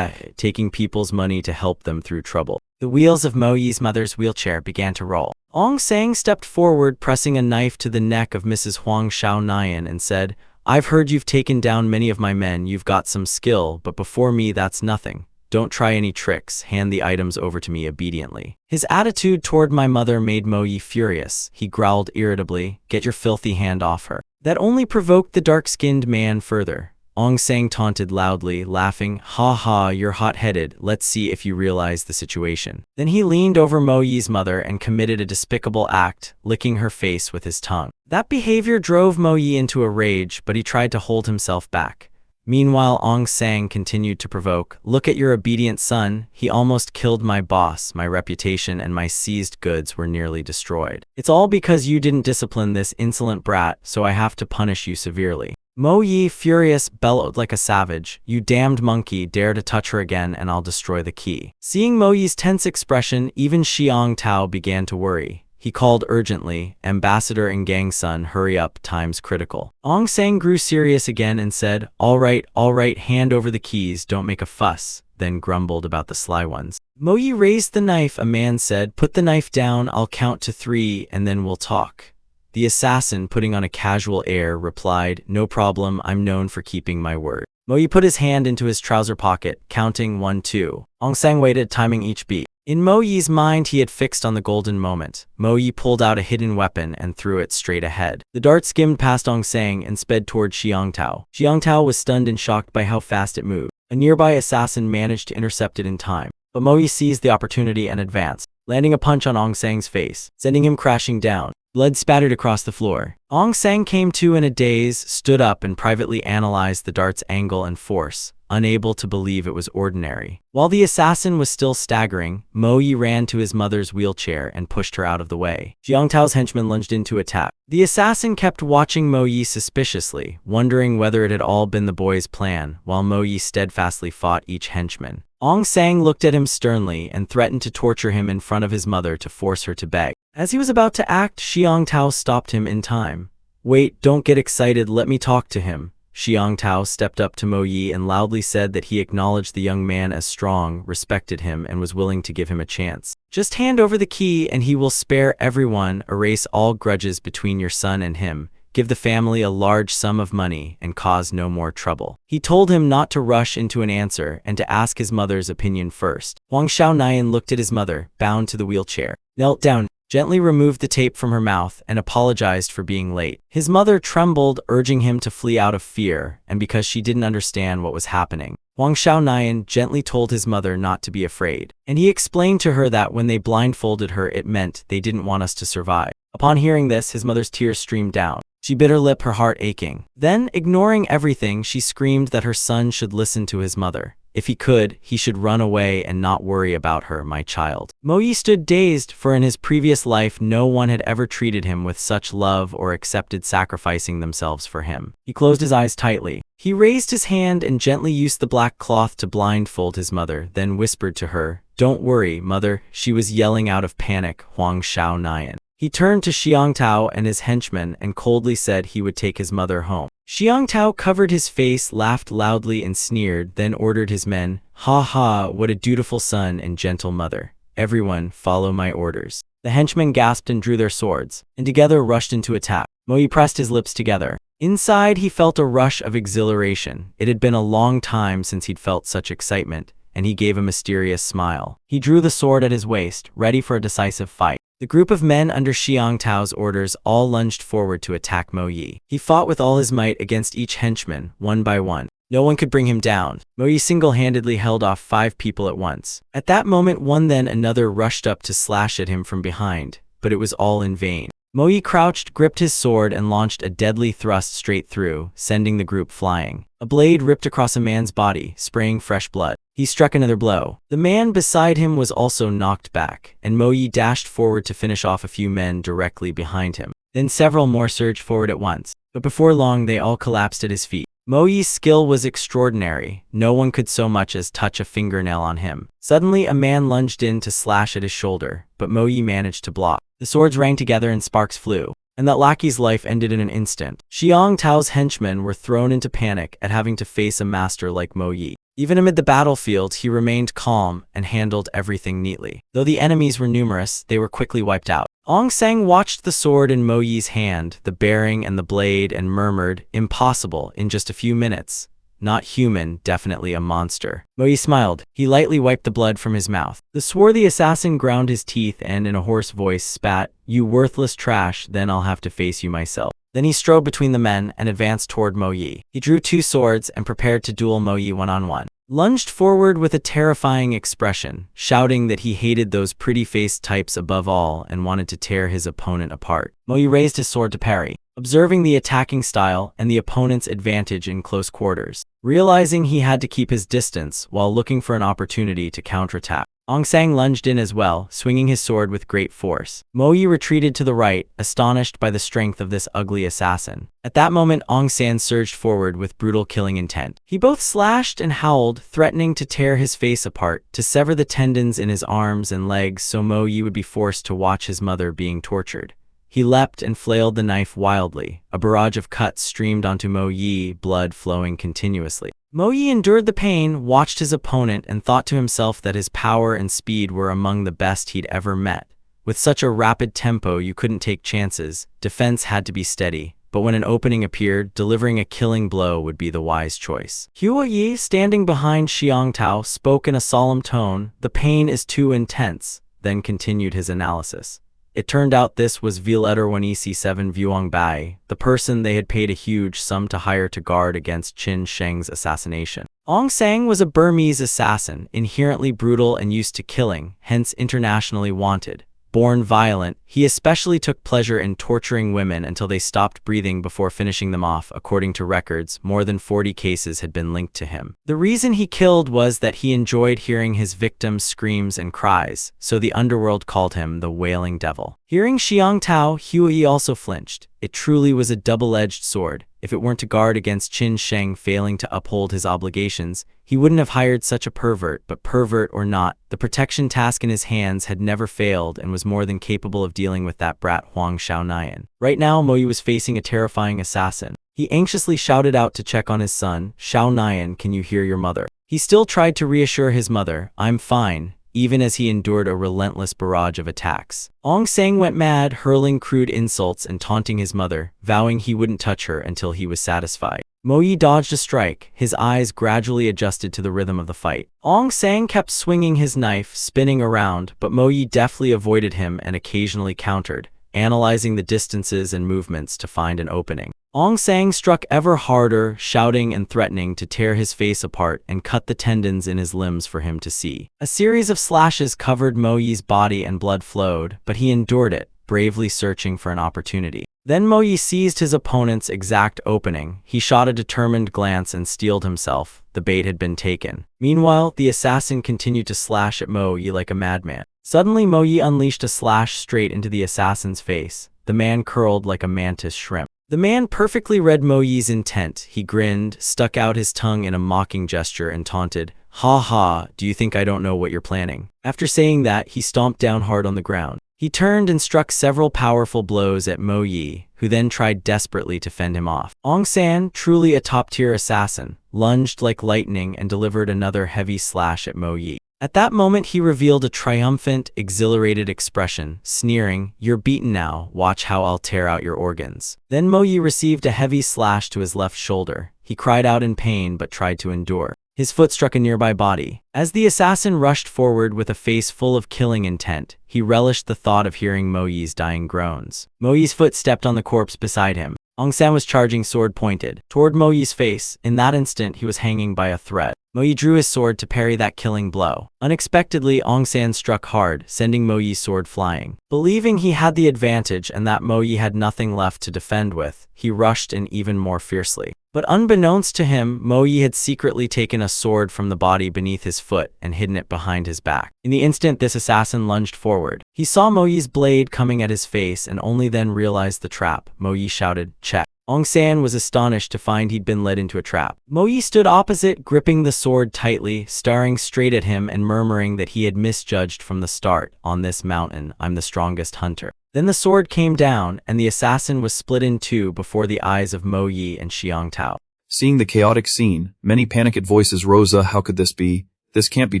taking people's money to help them through trouble. The wheels of Mo Yi's mother's wheelchair began to roll. Ong Sang stepped forward, pressing a knife to the neck of Mrs. Huang Xiaonayan and said, "I've heard you've taken down many of my men, you've got some skill, but before me that's nothing. Don't try any tricks, hand the items over to me obediently." His attitude toward my mother made Mo Yi furious. He growled irritably, "Get your filthy hand off her." That only provoked the dark-skinned man further. Ong Sang taunted loudly, laughing, "Ha ha, you're hot-headed, let's see if you realize the situation." Then he leaned over Mo Yi's mother and committed a despicable act, licking her face with his tongue. That behavior drove Mo Yi into a rage, but he tried to hold himself back. Meanwhile, Ong Sang continued to provoke, "Look at your obedient son, he almost killed my boss, my reputation and my seized goods were nearly destroyed. It's all because you didn't discipline this insolent brat, so I have to punish you severely." Mo Yi, furious, bellowed like a savage, "You damned monkey, dare to touch her again and I'll destroy the key." Seeing Mo Yi's tense expression, even Xiang Tao began to worry. He called urgently, "Ambassador and Gangsun, hurry up, time's critical." Ong Sang grew serious again and said, all right, hand over the keys, don't make a fuss," then grumbled about the sly ones. Mo Yi raised the knife. A man said, "Put the knife down, I'll count to 3 and then we'll talk." The assassin, putting on a casual air, replied, "No problem, I'm known for keeping my word." Mo Yi put his hand into his trouser pocket, counting 1, 2. Ong Sang waited, timing each beat. In Mo Yi's mind, he had fixed on the golden moment. Mo Yi pulled out a hidden weapon and threw it straight ahead. The dart skimmed past Ong Sang and sped toward Xiang Tao. Xiang Tao was stunned and shocked by how fast it moved. A nearby assassin managed to intercept it in time, but Mo Yi seized the opportunity and advanced, landing a punch on Ong Sang's face, sending him crashing down. Blood spattered across the floor. Ong Sang came to in a daze, stood up and privately analyzed the dart's angle and force, unable to believe it was ordinary. While the assassin was still staggering, Mo Yi ran to his mother's wheelchair and pushed her out of the way. Xiang Tao's henchman lunged in to attack. The assassin kept watching Mo Yi suspiciously, wondering whether it had all been the boy's plan, while Mo Yi steadfastly fought each henchman. Ong Sang looked at him sternly and threatened to torture him in front of his mother to force her to beg. As he was about to act, Xiang Tao stopped him in time. "Wait, don't get excited, let me talk to him." Xiang Tao stepped up to Mo Yi and loudly said that he acknowledged the young man as strong, respected him, and was willing to give him a chance. "Just hand over the key and he will spare everyone, erase all grudges between your son and him, give the family a large sum of money, and cause no more trouble." He told him not to rush into an answer and to ask his mother's opinion first. Huang Xiaonayan looked at his mother, bound to the wheelchair, knelt down, gently removed the tape from her mouth, and apologized for being late. His mother trembled, urging him to flee out of fear, and because she didn't understand what was happening. Huang Xiaonayan gently told his mother not to be afraid, and he explained to her that when they blindfolded her it meant they didn't want us to survive. Upon hearing this, his mother's tears streamed down. She bit her lip, her heart aching. Then, ignoring everything, she screamed that her son should listen to his mother. If he could, he should run away and not worry about her, my child. Mo Yi stood dazed, for in his previous life no one had ever treated him with such love or accepted sacrificing themselves for him. He closed his eyes tightly. He raised his hand and gently used the black cloth to blindfold his mother, then whispered to her, "Don't worry, mother." She was yelling out of panic, "Huang Xiaonayan." He turned to Xiang Tao and his henchmen and coldly said he would take his mother home. Xiang Tao covered his face, laughed loudly and sneered, then ordered his men, "Ha ha, what a dutiful son and gentle mother. Everyone, follow my orders." The henchmen gasped and drew their swords, and together rushed into attack. Mo Yi pressed his lips together. Inside, he felt a rush of exhilaration. It had been a long time since he'd felt such excitement, and he gave a mysterious smile. He drew the sword at his waist, ready for a decisive fight. The group of men under Xiang Tao's orders all lunged forward to attack Mo Yi. He fought with all his might against each henchman, one by one. No one could bring him down. Mo Yi single-handedly held off 5 people at once. At that moment, one then another rushed up to slash at him from behind, but it was all in vain. Mo Yi crouched, gripped his sword, and launched a deadly thrust straight through, sending the group flying. A blade ripped across a man's body, spraying fresh blood. He struck another blow. The man beside him was also knocked back, and Mo Yi dashed forward to finish off a few men directly behind him. Then several more surged forward at once, but before long they all collapsed at his feet. Mo Yi's skill was extraordinary. No one could so much as touch a fingernail on him. Suddenly, a man lunged in to slash at his shoulder, but Mo Yi managed to block. The swords rang together and sparks flew, and that lackey's life ended in an instant. Xiang Tao's henchmen were thrown into panic at having to face a master like Mo Yi. Even amid the battlefield, he remained calm and handled everything neatly. Though the enemies were numerous, they were quickly wiped out. Ong Sang watched the sword in Mo Yi's hand, the bearing and the blade, and murmured, "Impossible, in just a few minutes. Not human, definitely a monster." Mo Yi smiled. He lightly wiped the blood from his mouth. The swarthy assassin ground his teeth and in a hoarse voice spat, "You worthless trash, then I'll have to face you myself." Then he strode between the men and advanced toward Mo Yi. He drew 2 swords and prepared to duel Mo Yi one-on-one. Lunged forward with a terrifying expression, shouting that he hated those pretty-faced types above all and wanted to tear his opponent apart. Mo Yi raised his sword to parry, observing the attacking style and the opponent's advantage in close quarters. Realizing he had to keep his distance while looking for an opportunity to counterattack, Ong Sang lunged in as well, swinging his sword with great force. Mo Yi retreated to the right, astonished by the strength of this ugly assassin. At that moment, Ong Sang surged forward with brutal killing intent. He both slashed and howled, threatening to tear his face apart, to sever the tendons in his arms and legs so Mo Yi would be forced to watch his mother being tortured. He leapt and flailed the knife wildly. A barrage of cuts streamed onto Mo Yi, blood flowing continuously. Mo Yi endured the pain, watched his opponent, and thought to himself that his power and speed were among the best he'd ever met. With such a rapid tempo, you couldn't take chances. Defense had to be steady. But when an opening appeared, delivering a killing blow would be the wise choice. Hua Yi, standing behind Xiang Tao, spoke in a solemn tone, "The pain is too intense," then continued his analysis. It turned out this was Viletter 1EC7 Vuong Bai, the person they had paid a huge sum to hire to guard against Qin Sheng's assassination. Ong Sang was a Burmese assassin, inherently brutal and used to killing, hence internationally wanted. Born violent, he especially took pleasure in torturing women until they stopped breathing before finishing them off. According to records, more than 40 cases had been linked to him. The reason he killed was that he enjoyed hearing his victims' screams and cries, so the underworld called him the Wailing Devil. Hearing Xiang Tao, Hui also flinched. It truly was a double-edged sword. If it weren't to guard against Qin Sheng failing to uphold his obligations, he wouldn't have hired such a pervert. But pervert or not, the protection task in his hands had never failed and was more than capable of dealing with that brat Huang Xiaonayan. Right now, Mo Yi was facing a terrifying assassin. He anxiously shouted out to check on his son, "Xiaonayan, can you hear your mother?" He still tried to reassure his mother, "I'm fine," even as he endured a relentless barrage of attacks. Ong Sang went mad, hurling crude insults and taunting his mother, vowing he wouldn't touch her until he was satisfied. Mo Yi dodged a strike, his eyes gradually adjusted to the rhythm of the fight. Ong Sang kept swinging his knife, spinning around, but Mo Yi deftly avoided him and occasionally countered, analyzing the distances and movements to find an opening. Ong Sang struck ever harder, shouting and threatening to tear his face apart and cut the tendons in his limbs for him to see. A series of slashes covered Mo Yi's body and blood flowed, but he endured it, bravely searching for an opportunity. Then Mo Yi seized his opponent's exact opening. He shot a determined glance and steeled himself. The bait had been taken. Meanwhile, the assassin continued to slash at Mo Yi like a madman. Suddenly, Mo Yi unleashed a slash straight into the assassin's face. The man curled like a mantis shrimp. The man perfectly read Mo Yi's intent. He grinned, stuck out his tongue in a mocking gesture, and taunted, "Ha ha, do you think I don't know what you're planning?" After saying that, he stomped down hard on the ground. He turned and struck several powerful blows at Mo Yi, who then tried desperately to fend him off. Ong San, truly a top-tier assassin, lunged like lightning and delivered another heavy slash at Mo Yi. At that moment he revealed a triumphant, exhilarated expression, sneering, "You're beaten now, watch how I'll tear out your organs." Then Mo Yi received a heavy slash to his left shoulder. He cried out in pain but tried to endure. His foot struck a nearby body. As the assassin rushed forward with a face full of killing intent, he relished the thought of hearing Mo Yi's dying groans. Mo Yi's foot stepped on the corpse beside him. Aung San was charging, sword pointed toward Mo Yi's face. In that instant, he was hanging by a thread. Mo Yi drew his sword to parry that killing blow. Unexpectedly, Aung San struck hard, sending Mo Yi's sword flying. Believing he had the advantage and that Mo Yi had nothing left to defend with, he rushed in even more fiercely. But unbeknownst to him, Mo Yi had secretly taken a sword from the body beneath his foot and hidden it behind his back. In the instant this assassin lunged forward, he saw Mo Yi's blade coming at his face and only then realized the trap. Mo Yi shouted, "Check." Aung San was astonished to find he'd been led into a trap. Mo Yi stood opposite, gripping the sword tightly, staring straight at him and murmuring that he had misjudged from the start. "On this mountain, I'm the strongest hunter." Then the sword came down, and the assassin was split in two before the eyes of Mo Yi and Xiang Tao. Seeing the chaotic scene, many panicked voices rose. How could this be? This can't be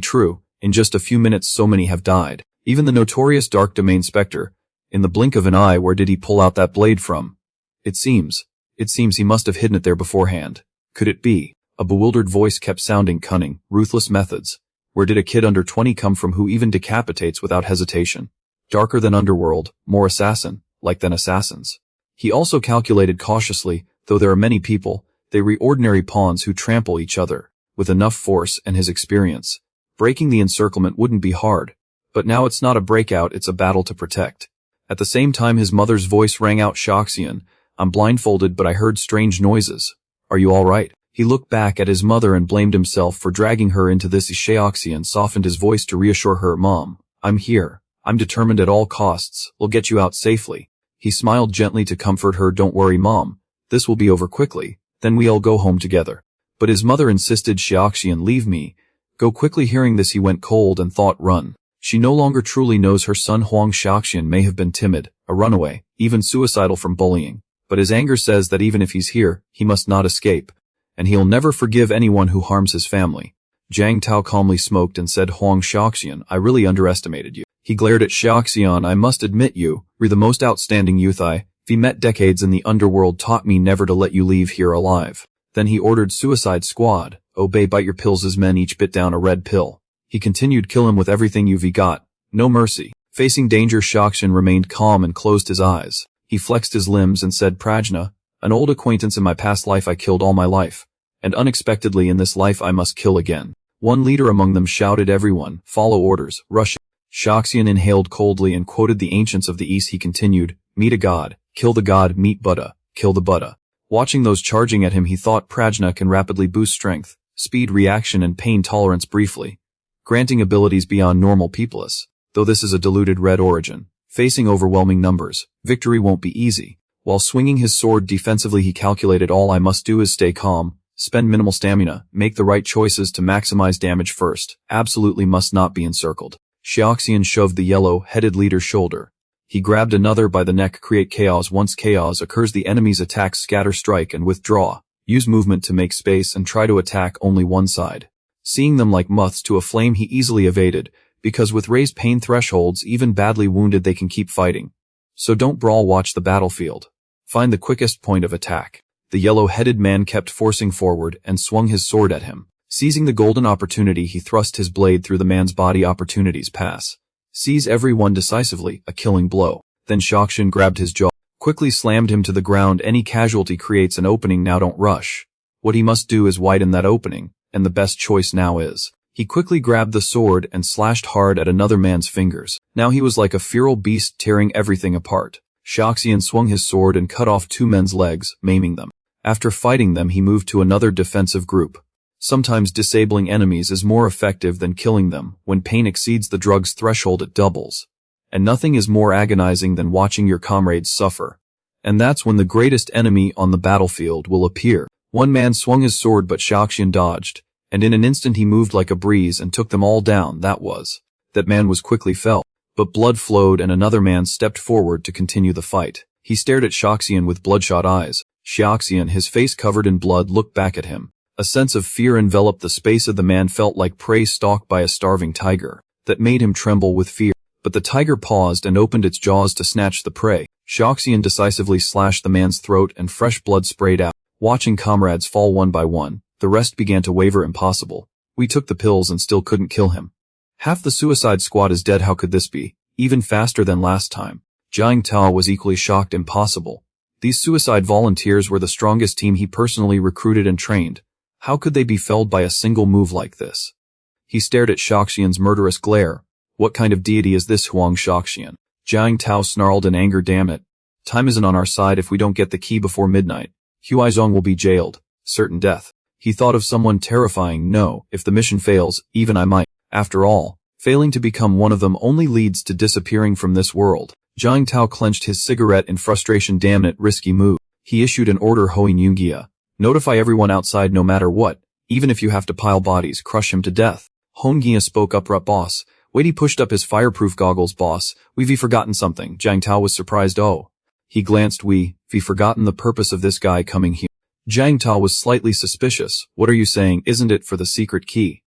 true. In just a few minutes so many have died. Even the notorious Dark Domain Spectre. In the blink of an eye, where did he pull out that blade from? It seems he must have hidden it there beforehand. Could it be? A bewildered voice kept sounding. Cunning, ruthless methods. Where did a kid under 20 come from who even decapitates without hesitation? Darker than underworld, more assassin-like than assassins. He also calculated cautiously, though there are many people, they were ordinary pawns who trample each other. With enough force and his experience, breaking the encirclement wouldn't be hard. But now it's not a breakout, it's a battle to protect. At the same time his mother's voice rang out. "Shaoxian, I'm blindfolded but I heard strange noises. Are you alright?" He looked back at his mother and blamed himself for dragging her into this. Shaoxian softened his voice to reassure her. "Mom, I'm here. I'm determined at all costs. We'll get you out safely." He smiled gently to comfort her. "Don't worry, Mom. This will be over quickly. Then we'll go home together." But his mother insisted. "Xiaoxian, leave me. Go quickly." Hearing this he went cold and thought, run. She no longer truly knows her son. Huang Xiaoxian may have been timid, a runaway, even suicidal from bullying. But his anger says that even if he's here, he must not escape. And he'll never forgive anyone who harms his family. Jiang Tao calmly smoked and said, "Huang Xiaoxian, I really underestimated you." He glared at Xiaoxian. "I must admit you were the most outstanding youth I've met. Decades in the underworld taught me never to let you leave here alive." Then he ordered Suicide Squad, "Obey, bite your pills." As men each bit down a red pill. He continued, "Kill him with everything you've got. No mercy." Facing danger, Xiaoxian remained calm and closed his eyes. He flexed his limbs and said, "Prajna, an old acquaintance in my past life I killed all my life. And unexpectedly in this life I must kill again." One leader among them shouted, "Everyone, follow orders, rush." Xiaoxian inhaled coldly and quoted the ancients of the East. He continued, "Meet a god, kill the god, meet Buddha, kill the Buddha." Watching those charging at him, he thought, Prajna can rapidly boost strength, speed, reaction, and pain tolerance briefly, granting abilities beyond normal peoples. Though this is a diluted red origin, facing overwhelming numbers, victory won't be easy. While swinging his sword defensively, he calculated, "All I must do is stay calm, spend minimal stamina, make the right choices to maximize damage first. Absolutely must not be encircled." Xiaoxian shoved the yellow-headed leader's shoulder. He grabbed another by the neck. "Create chaos. Once chaos occurs, the enemy's attacks scatter, strike, and withdraw. Use movement to make space and try to attack only one side." Seeing them like moths to a flame, he easily evaded, because with raised pain thresholds, even badly wounded they can keep fighting. So don't brawl, watch the battlefield. Find the quickest point of attack. The yellow-headed man kept forcing forward and swung his sword at him. Seizing the golden opportunity, he thrust his blade through the man's body. Opportunities pass. Seize every one decisively, a killing blow. Then Xiaoxian grabbed his jaw, quickly slammed him to the ground. Any casualty creates an opening. Now don't rush. What he must do is widen that opening, and the best choice now is. He quickly grabbed the sword and slashed hard at another man's fingers. Now he was like a feral beast, tearing everything apart. Xiaoxian swung his sword and cut off two men's legs, maiming them. After fighting them, he moved to another defensive group. Sometimes disabling enemies is more effective than killing them. When pain exceeds the drug's threshold, it doubles. And nothing is more agonizing than watching your comrades suffer. And that's when the greatest enemy on the battlefield will appear. One man swung his sword, but Xiaoxian dodged, and in an instant he moved like a breeze and took them all down. That man was quickly fell, but blood flowed and another man stepped forward to continue the fight. He stared at Xiaoxian with bloodshot eyes. Xiaoxian, his face covered in blood, looked back at him. A sense of fear enveloped the space of the man, felt like prey stalked by a starving tiger, that made him tremble with fear. But the tiger paused and opened its jaws to snatch the prey. Shaoxian decisively slashed the man's throat and fresh blood sprayed out. Watching comrades fall one by one, the rest began to waver. Impossible. We took the pills and still couldn't kill him. Half the suicide squad is dead. How could this be? Even faster than last time. Jiang Tao was equally shocked. Impossible. These suicide volunteers were the strongest team he personally recruited and trained. How could they be felled by a single move like this? He stared at Shaoxian's murderous glare. What kind of deity is this Huang Shaoxian? Jiang Tao snarled in anger. Damn it. Time isn't on our side. If we don't get the key before midnight, Huaizong will be jailed. Certain death. He thought of someone terrifying. No, if the mission fails, even I might. After all, failing to become one of them only leads to disappearing from this world. Jiang Tao clenched his cigarette in frustration. Damn it, risky move. He issued an order. Hoi Nyungia. Notify everyone outside no matter what, even if you have to pile bodies, crush him to death. Hongia spoke up. Boss. Wait, he pushed up his fireproof goggles. Boss, we've forgotten something. Jiang Tao was surprised. Oh. He glanced. We've forgotten the purpose of this guy coming here. Jiang Tao was slightly suspicious. What are you saying? Isn't it for the secret key?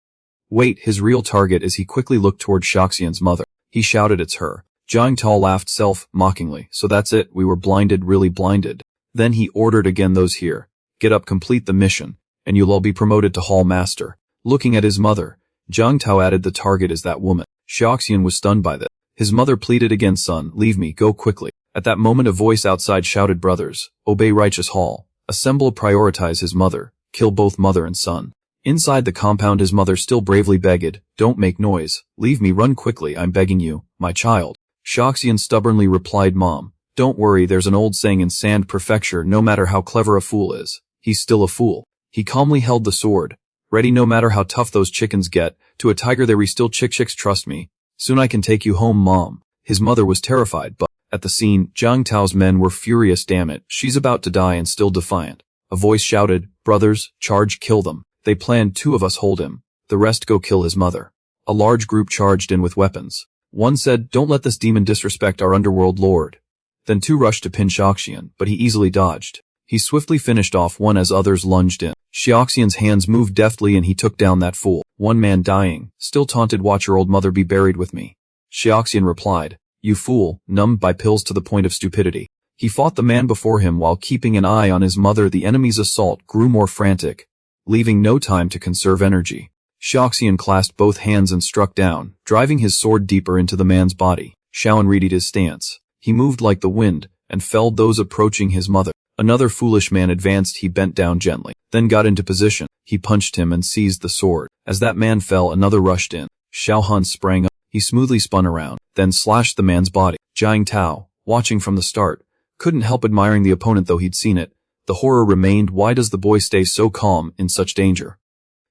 Wait, his real target is. He quickly looked toward Shaoxian's mother. He shouted, it's her. Jiang Tao laughed self-mockingly. So that's it, we were blinded, really blinded. Then he ordered again, those here. Get up, complete the mission, and you'll all be promoted to hall master. Looking at his mother, Jiang Tao added, the target is that woman. Shaoxian was stunned by this. His mother pleaded again, son, leave me, go quickly. At that moment a voice outside shouted, brothers, obey righteous hall. Assemble, prioritize his mother, kill both mother and son. Inside the compound his mother still bravely begged, don't make noise, leave me, run quickly, I'm begging you, my child. Shaoxian stubbornly replied, Mom, don't worry, there's an old saying in Sand Prefecture, no matter how clever a fool is, he's still a fool. He calmly held the sword, ready no matter how tough those chickens get, to a tiger there we still chicks, trust me. Soon I can take you home, Mom. His mother was terrified, but at the scene, Jiang Tao's men were furious. Damn it, she's about to die and still defiant. A voice shouted, brothers, charge, kill them. They planned, 2 of us hold him, the rest go kill his mother. A large group charged in with weapons. One said, don't let this demon disrespect our underworld lord. Then 2 rushed to pin Shaoxian, but he easily dodged. He swiftly finished off one as others lunged in. Shaoxian's hands moved deftly and he took down that fool. One man dying, still taunted, watch your old mother be buried with me. Shaoxian replied, you fool, numbed by pills to the point of stupidity. He fought the man before him while keeping an eye on his mother. The enemy's assault grew more frantic, leaving no time to conserve energy. Shaoxian clasped both hands and struck down, driving his sword deeper into the man's body. Shaoan readied his stance. He moved like the wind, and felled those approaching his mother. Another foolish man advanced. He bent down gently, then got into position. He punched him and seized the sword. As that man fell, another rushed in. Xiaohan sprang up. He smoothly spun around, then slashed the man's body. Jiang Tao, watching from the start, couldn't help admiring the opponent though he'd seen it. The horror remained. Why does the boy stay so calm in such danger?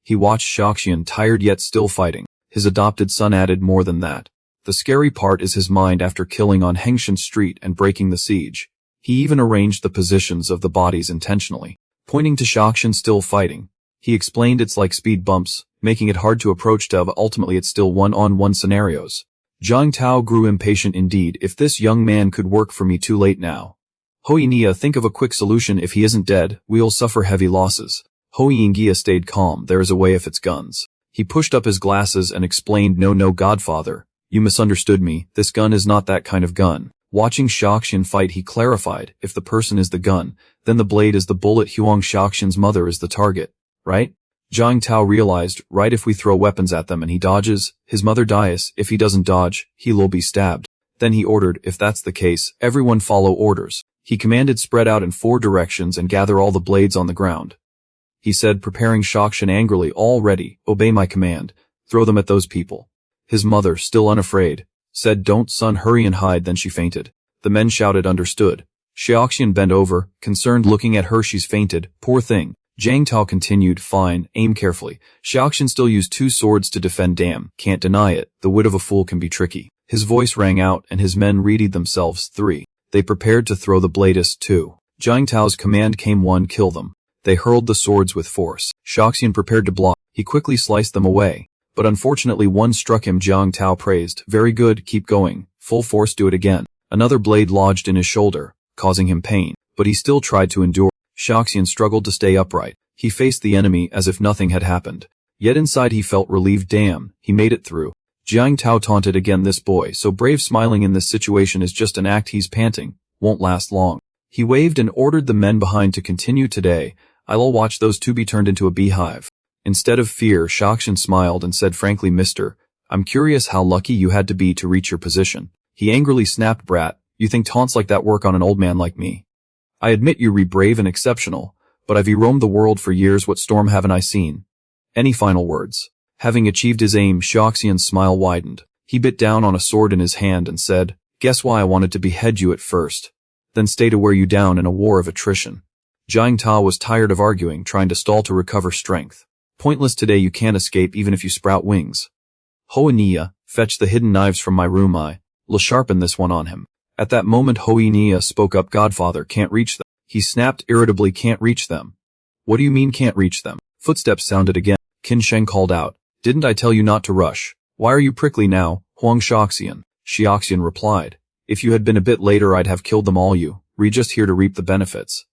He watched Shaoxian, tired yet still fighting. His adopted son added more than that. The scary part is his mind after killing on Hengshan Street and breaking the siege. He even arranged the positions of the bodies intentionally. Pointing to Shaoxian still fighting, he explained, it's like speed bumps, making it hard to approach Dove. Ultimately it's still one-on-one scenarios. Jiang Tao grew impatient indeed. If this young man could work for me, too late now. Hoi Nia, think of a quick solution. If he isn't dead, we'll suffer heavy losses. Hoi Ingia stayed calm. There is a way if it's guns. He pushed up his glasses and explained, no, Godfather. You misunderstood me. This gun is not that kind of gun. Watching Shaoxian fight, he clarified, if the person is the gun, then the blade is the bullet. Huang Shaoxian's mother is the target, right? Jiang Tao realized, right, if we throw weapons at them and he dodges, his mother dies. If he doesn't dodge, he'll be stabbed. Then he ordered, if that's the case, everyone follow orders. He commanded, spread out in 4 directions and gather all the blades on the ground. He said, preparing Shaoxian angrily, all ready, obey my command, throw them at those people. His mother, still unafraid, said, don't, son, hurry and hide. Then she fainted. The men shouted, understood. Shaoxian bent over, concerned, looking at her. She's fainted, poor thing. Jiang Tao continued, fine, aim carefully. Shaoxian still used 2 swords to defend. Damn, can't deny it, the wit of a fool can be tricky. His voice rang out and his men readied themselves. 3. They prepared to throw the blades. 2. Jiang Tao's command came. 1. Kill them. They hurled the swords with force. Shaoxian prepared to block. He quickly sliced them away. But unfortunately one struck him. Jiang Tao praised, very good, keep going, full force, do it again. Another blade lodged in his shoulder, causing him pain, but he still tried to endure. Shaoxian struggled to stay upright. He faced the enemy as if nothing had happened. Yet inside he felt relieved. Damn, he made it through. Jiang Tao taunted again. This boy, so brave, smiling in this situation is just an act. He's panting. Won't last long. He waved and ordered the men behind to continue. Today, I'll watch those two be turned into a beehive. Instead of fear, Shaoxian smiled and said frankly, Mister, I'm curious how lucky you had to be to reach your position. He angrily snapped, Brat, you think taunts like that work on an old man like me? I admit you're brave and exceptional, but I've roamed the world for years. What storm haven't I seen? Any final words? Having achieved his aim, Shaoxian's smile widened. He bit down on a sword in his hand and said, Guess why I wanted to behead you at first, then stay to wear you down in a war of attrition. Jiang Tao was tired of arguing, trying to stall to recover strength. Pointless today, you can't escape even if you sprout wings. Hoa Nia, fetch the hidden knives from my room. I'll sharpen this one on him. At that moment Hoa Nia spoke up, Godfather, can't reach them. He snapped irritably, can't reach them. What do you mean can't reach them? Footsteps sounded again. Qin Sheng called out, Didn't I tell you not to rush? Why are you prickly now, Huang Shaoxian? Shaoxian replied, If you had been a bit later I'd have killed them all. We're just here to reap the benefits.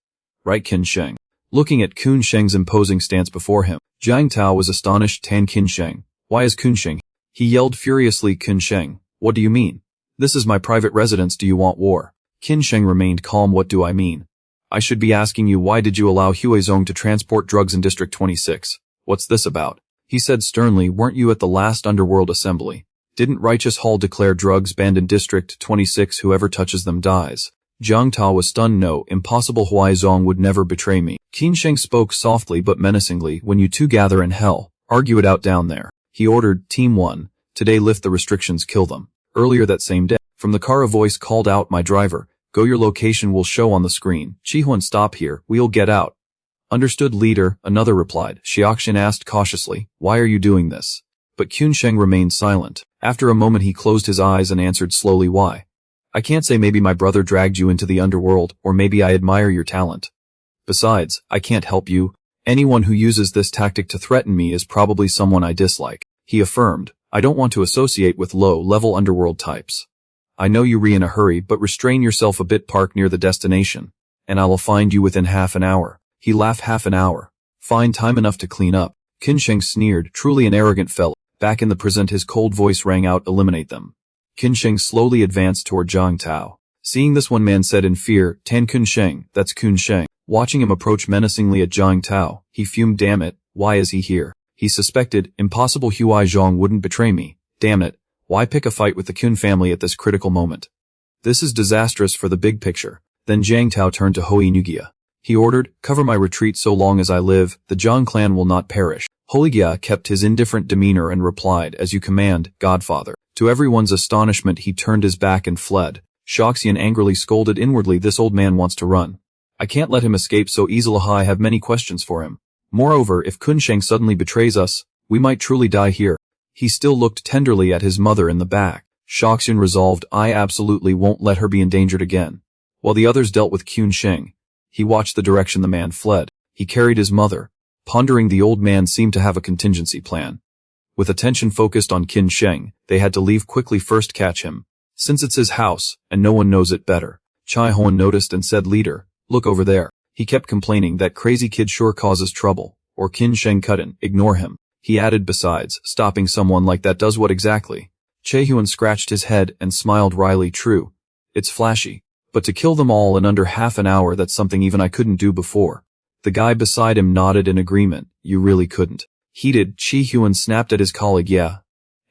Right, Qin Sheng? Looking at Qin Sheng's imposing stance before him, Jiang Tao was astonished. Tan Qin Sheng. Why is Qin Sheng? He yelled furiously. Qin Sheng, what do you mean? This is my private residence. Do you want war? Qin Sheng remained calm. What do I mean? I should be asking you, why did you allow Huizong to transport drugs in District 26? What's this about? He said sternly, weren't you at the last Underworld Assembly? Didn't Righteous Hall declare drugs banned in District 26? Whoever touches them dies. Jiang Tao was stunned. No, impossible. Huizong would never betray me. Qin Sheng spoke softly but menacingly, when you two gather in hell, argue it out down there. He ordered, Team 1, today lift the restrictions, kill them. Earlier that same day, from the car a voice called out, my driver, go, your location will show on the screen. Chihuan, stop here, we'll get out. Understood, leader, another replied. Xiaoxian asked cautiously, why are you doing this? But Qin Sheng remained silent. After a moment he closed his eyes and answered slowly, why? I can't say. Maybe my brother dragged you into the underworld, or maybe I admire your talent. Besides, I can't help you. Anyone who uses this tactic to threaten me is probably someone I dislike. He affirmed, I don't want to associate with low-level underworld types. I know you're in a hurry, but restrain yourself a bit. Park near the destination, and I will find you within half an hour. He laughed. Half an hour? Fine, time enough to clean up. Qin Sheng sneered, truly an arrogant fellow. Back in the present his cold voice rang out, eliminate them. Qin Sheng slowly advanced toward Jiang Tao. Seeing this, one man said in fear, Tan Qin Sheng, that's Qin Sheng. Watching him approach menacingly at Jiang Tao, he fumed, damn it, why is he here? He suspected, impossible, Huizong wouldn't betray me. Damn it, why pick a fight with the Qin family at this critical moment? This is disastrous for the big picture. Then Jiang Tao turned to Hoi Nugia. He ordered, cover my retreat. So long as I live, the Zhang clan will not perish. Holigia kept his indifferent demeanor and replied, as you command, Godfather. To everyone's astonishment he turned his back and fled. Shaoxian angrily scolded inwardly, this old man wants to run. I can't let him escape so easily. I have many questions for him. Moreover, if Qin Sheng suddenly betrays us, we might truly die here. He still looked tenderly at his mother in the back. Shaoxian resolved, I absolutely won't let her be endangered again. While the others dealt with Qin Sheng, he watched the direction the man fled. He carried his mother. Pondering, the old man seemed to have a contingency plan. With attention focused on Qin Sheng, they had to leave quickly, first catch him. Since it's his house, and no one knows it better. Chai Hoan noticed and said, leader, look over there. He kept complaining, that crazy kid sure causes trouble. Or Qin Sheng couldn't ignore him. He added, besides, stopping someone like that does what exactly? Chehuan scratched his head and smiled wryly, true. It's flashy. But to kill them all in under half an hour, that's something even I couldn't do before. The guy beside him nodded in agreement. You really couldn't. Heated, Chehuan snapped at his colleague, yeah.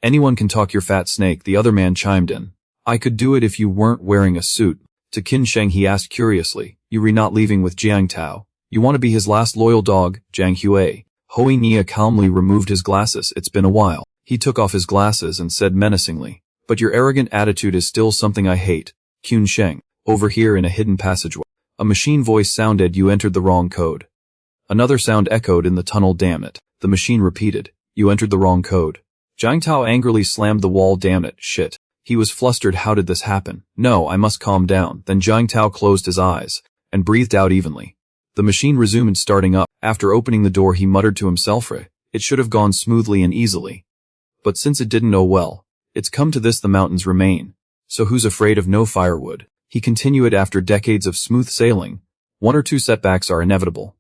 Anyone can talk, your fat snake, the other man chimed in. I could do it if you weren't wearing a suit. To Qin Sheng he asked curiously, you're not leaving with Jiang Tao? You want to be his last loyal dog, Jiang Hue? Hoi Nia calmly removed his glasses. It's been a while. He took off his glasses and said menacingly, but your arrogant attitude is still something I hate. Qin Sheng, over here in a hidden passageway. A machine voice sounded, you entered the wrong code. Another sound echoed in the tunnel, damn it. The machine repeated, you entered the wrong code. Jiang Tao angrily slammed the wall, damn it, shit. He was flustered, how did this happen? No, I must calm down. Then Jiang Tao closed his eyes and breathed out evenly. The machine resumed, starting up. After opening the door he muttered to himself, it should have gone smoothly and easily. But since it didn't, oh well. It's come to this, the mountains remain. So who's afraid of no firewood? He continued, after decades of smooth sailing, one or two setbacks are inevitable.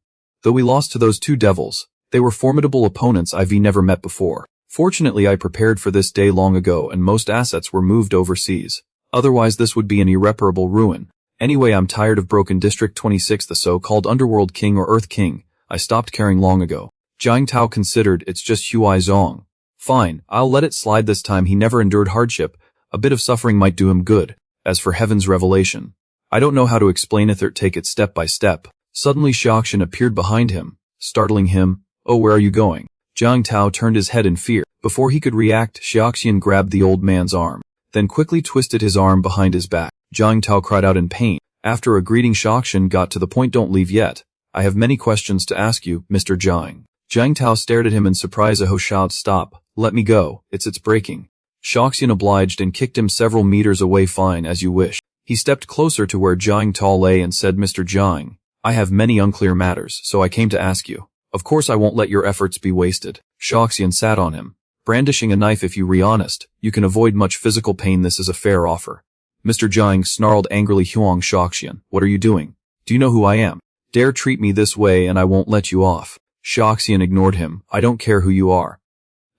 Though we lost to those two devils, they were formidable opponents I've never met before. Fortunately, I prepared for this day long ago and most assets were moved overseas. Otherwise this would be an irreparable ruin. Anyway, I'm tired of Broken District 26, the so-called Underworld King or Earth King. I stopped caring long ago. Jiang Tao considered. It's just Huai Zong. Fine, I'll let it slide this time. He never endured hardship. A bit of suffering might do him good. As for heaven's revelation, I don't know how to explain it or take it step by step. Suddenly Xiaoxian appeared behind him, startling him. Oh, where are you going? Jiang Tao turned his head in fear. Before he could react, Xiaoxian grabbed the old man's arm, then quickly twisted his arm behind his back. Jiang Tao cried out in pain. After a greeting, Xiaoxian got to the point. Don't leave yet. I have many questions to ask you, Mr. Jiang. Jiang Tao stared at him in surprise. Ho shouted, stop. Let me go. It's breaking. Xiaoxian obliged and kicked him several meters away. Fine, as you wish. He stepped closer to where Jiang Tao lay and said, Mr. Jiang, I have many unclear matters, so I came to ask you. Of course I won't let your efforts be wasted. Xiaoxian sat on him, brandishing a knife. If you be honest, you can avoid much physical pain. This is a fair offer. Mr. Jiang snarled angrily. Huang Xiaoxian, what are you doing? Do you know who I am? Dare treat me this way and I won't let you off. Xiaoxian ignored him. I don't care who you are.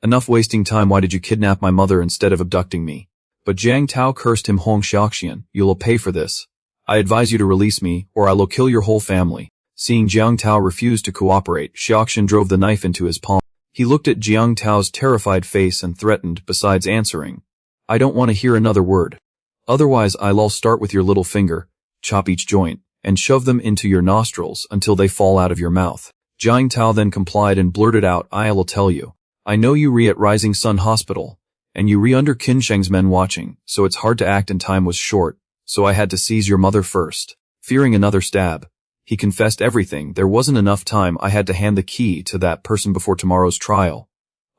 Enough wasting time. Why did you kidnap my mother instead of abducting me? But Jiang Tao cursed him. Huang Xiaoxian, you'll pay for this. I advise you to release me, or I will kill your whole family. Seeing Jiang Tao refuse to cooperate, Xiaoxian drove the knife into his palm. He looked at Jiang Tao's terrified face and threatened, besides answering, I don't want to hear another word. Otherwise I'll start with your little finger, chop each joint, and shove them into your nostrils until they fall out of your mouth. Jiang Tao then complied and blurted out, I'll tell you. I know you at Rising Sun Hospital, and you under Qin Sheng's men watching, so it's hard to act and time was short, so I had to seize your mother first. Fearing another stab, he confessed everything. There wasn't enough time. I had to hand the key to that person before tomorrow's trial.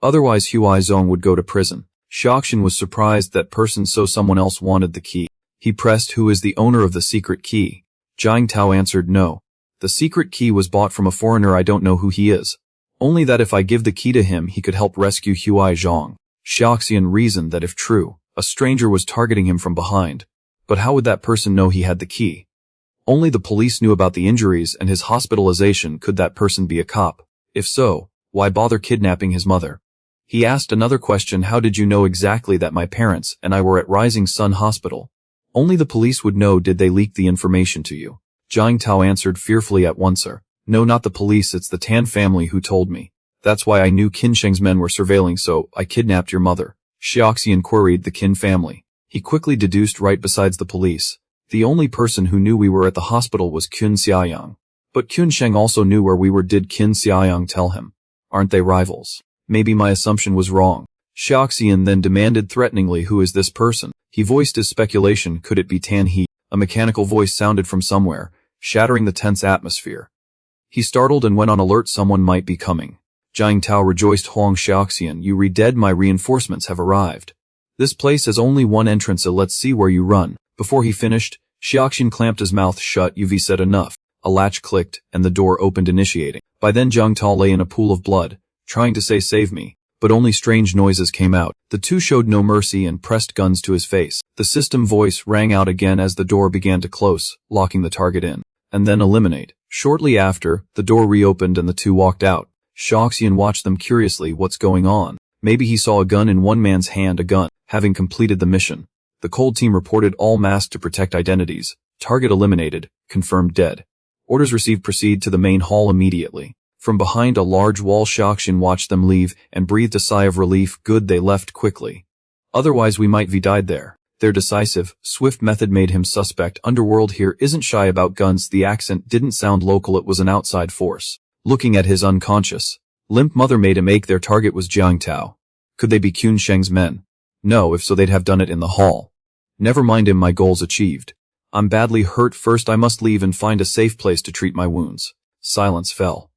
Otherwise Huai Zong would go to prison. Xiaoxian was surprised that person, so someone else wanted the key. He pressed, who is the owner of the secret key? Jiang Tao answered, no. The secret key was bought from a foreigner. I don't know who he is. Only that if I give the key to him, he could help rescue Huai Zong. Xiaoxian reasoned that if true, a stranger was targeting him from behind. But how would that person know he had the key? Only the police knew about the injuries and his hospitalization. Could that person be a cop? If so, why bother kidnapping his mother? He asked another question. How did you know exactly that my parents and I were at Rising Sun Hospital? Only the police would know. Did they leak the information to you? Jiang Tao answered fearfully at once, sir. No, not the police. It's the Tan family who told me. That's why I knew Qin Sheng's men were surveilling, so I kidnapped your mother. Xiaoxian queried the Qin family. He quickly deduced, right, besides the police. The only person who knew we were at the hospital was Qin Xiaoyang. But Qin Sheng also knew where we were. Did Qin Xiaoyang tell him? Aren't they rivals? Maybe my assumption was wrong. Xiaoxian then demanded threateningly, who is this person? He voiced his speculation. Could it be Tan He? A mechanical voice sounded from somewhere, shattering the tense atmosphere. He startled and went on alert. Someone might be coming. Jiang Tao rejoiced. Huang Xiaoxian, you dead. My reinforcements have arrived. This place has only one entrance. Let's see where you run. Before he finished, Xiaoxian clamped his mouth shut. You've said enough. A latch clicked, and the door opened, initiating. By then Jiang Tao lay in a pool of blood, trying to say save me, but only strange noises came out. The two showed no mercy and pressed guns to his face. The system voice rang out again as the door began to close, locking the target in, and then eliminate. Shortly after, the door reopened and the two walked out. Xiaoxian watched them curiously. What's going on? Maybe he saw a gun in one man's hand. A gun. Having completed the mission, the cold team reported all masked to protect identities. Target eliminated. Confirmed dead. Orders received. Proceed to the main hall immediately. From behind a large wall, Xiaoxian watched them leave and breathed a sigh of relief. Good, they left quickly. Otherwise we might have died there. Their decisive, swift method made him suspect. Underworld here isn't shy about guns. The accent didn't sound local. It was an outside force. Looking at his unconscious, limp mother made him ache. Their target was Jiang Tao. Could they be Qin Sheng's men? No, if so they'd have done it in the hall. Never mind him, my goal's achieved. I'm badly hurt. First I must leave and find a safe place to treat my wounds. Silence fell.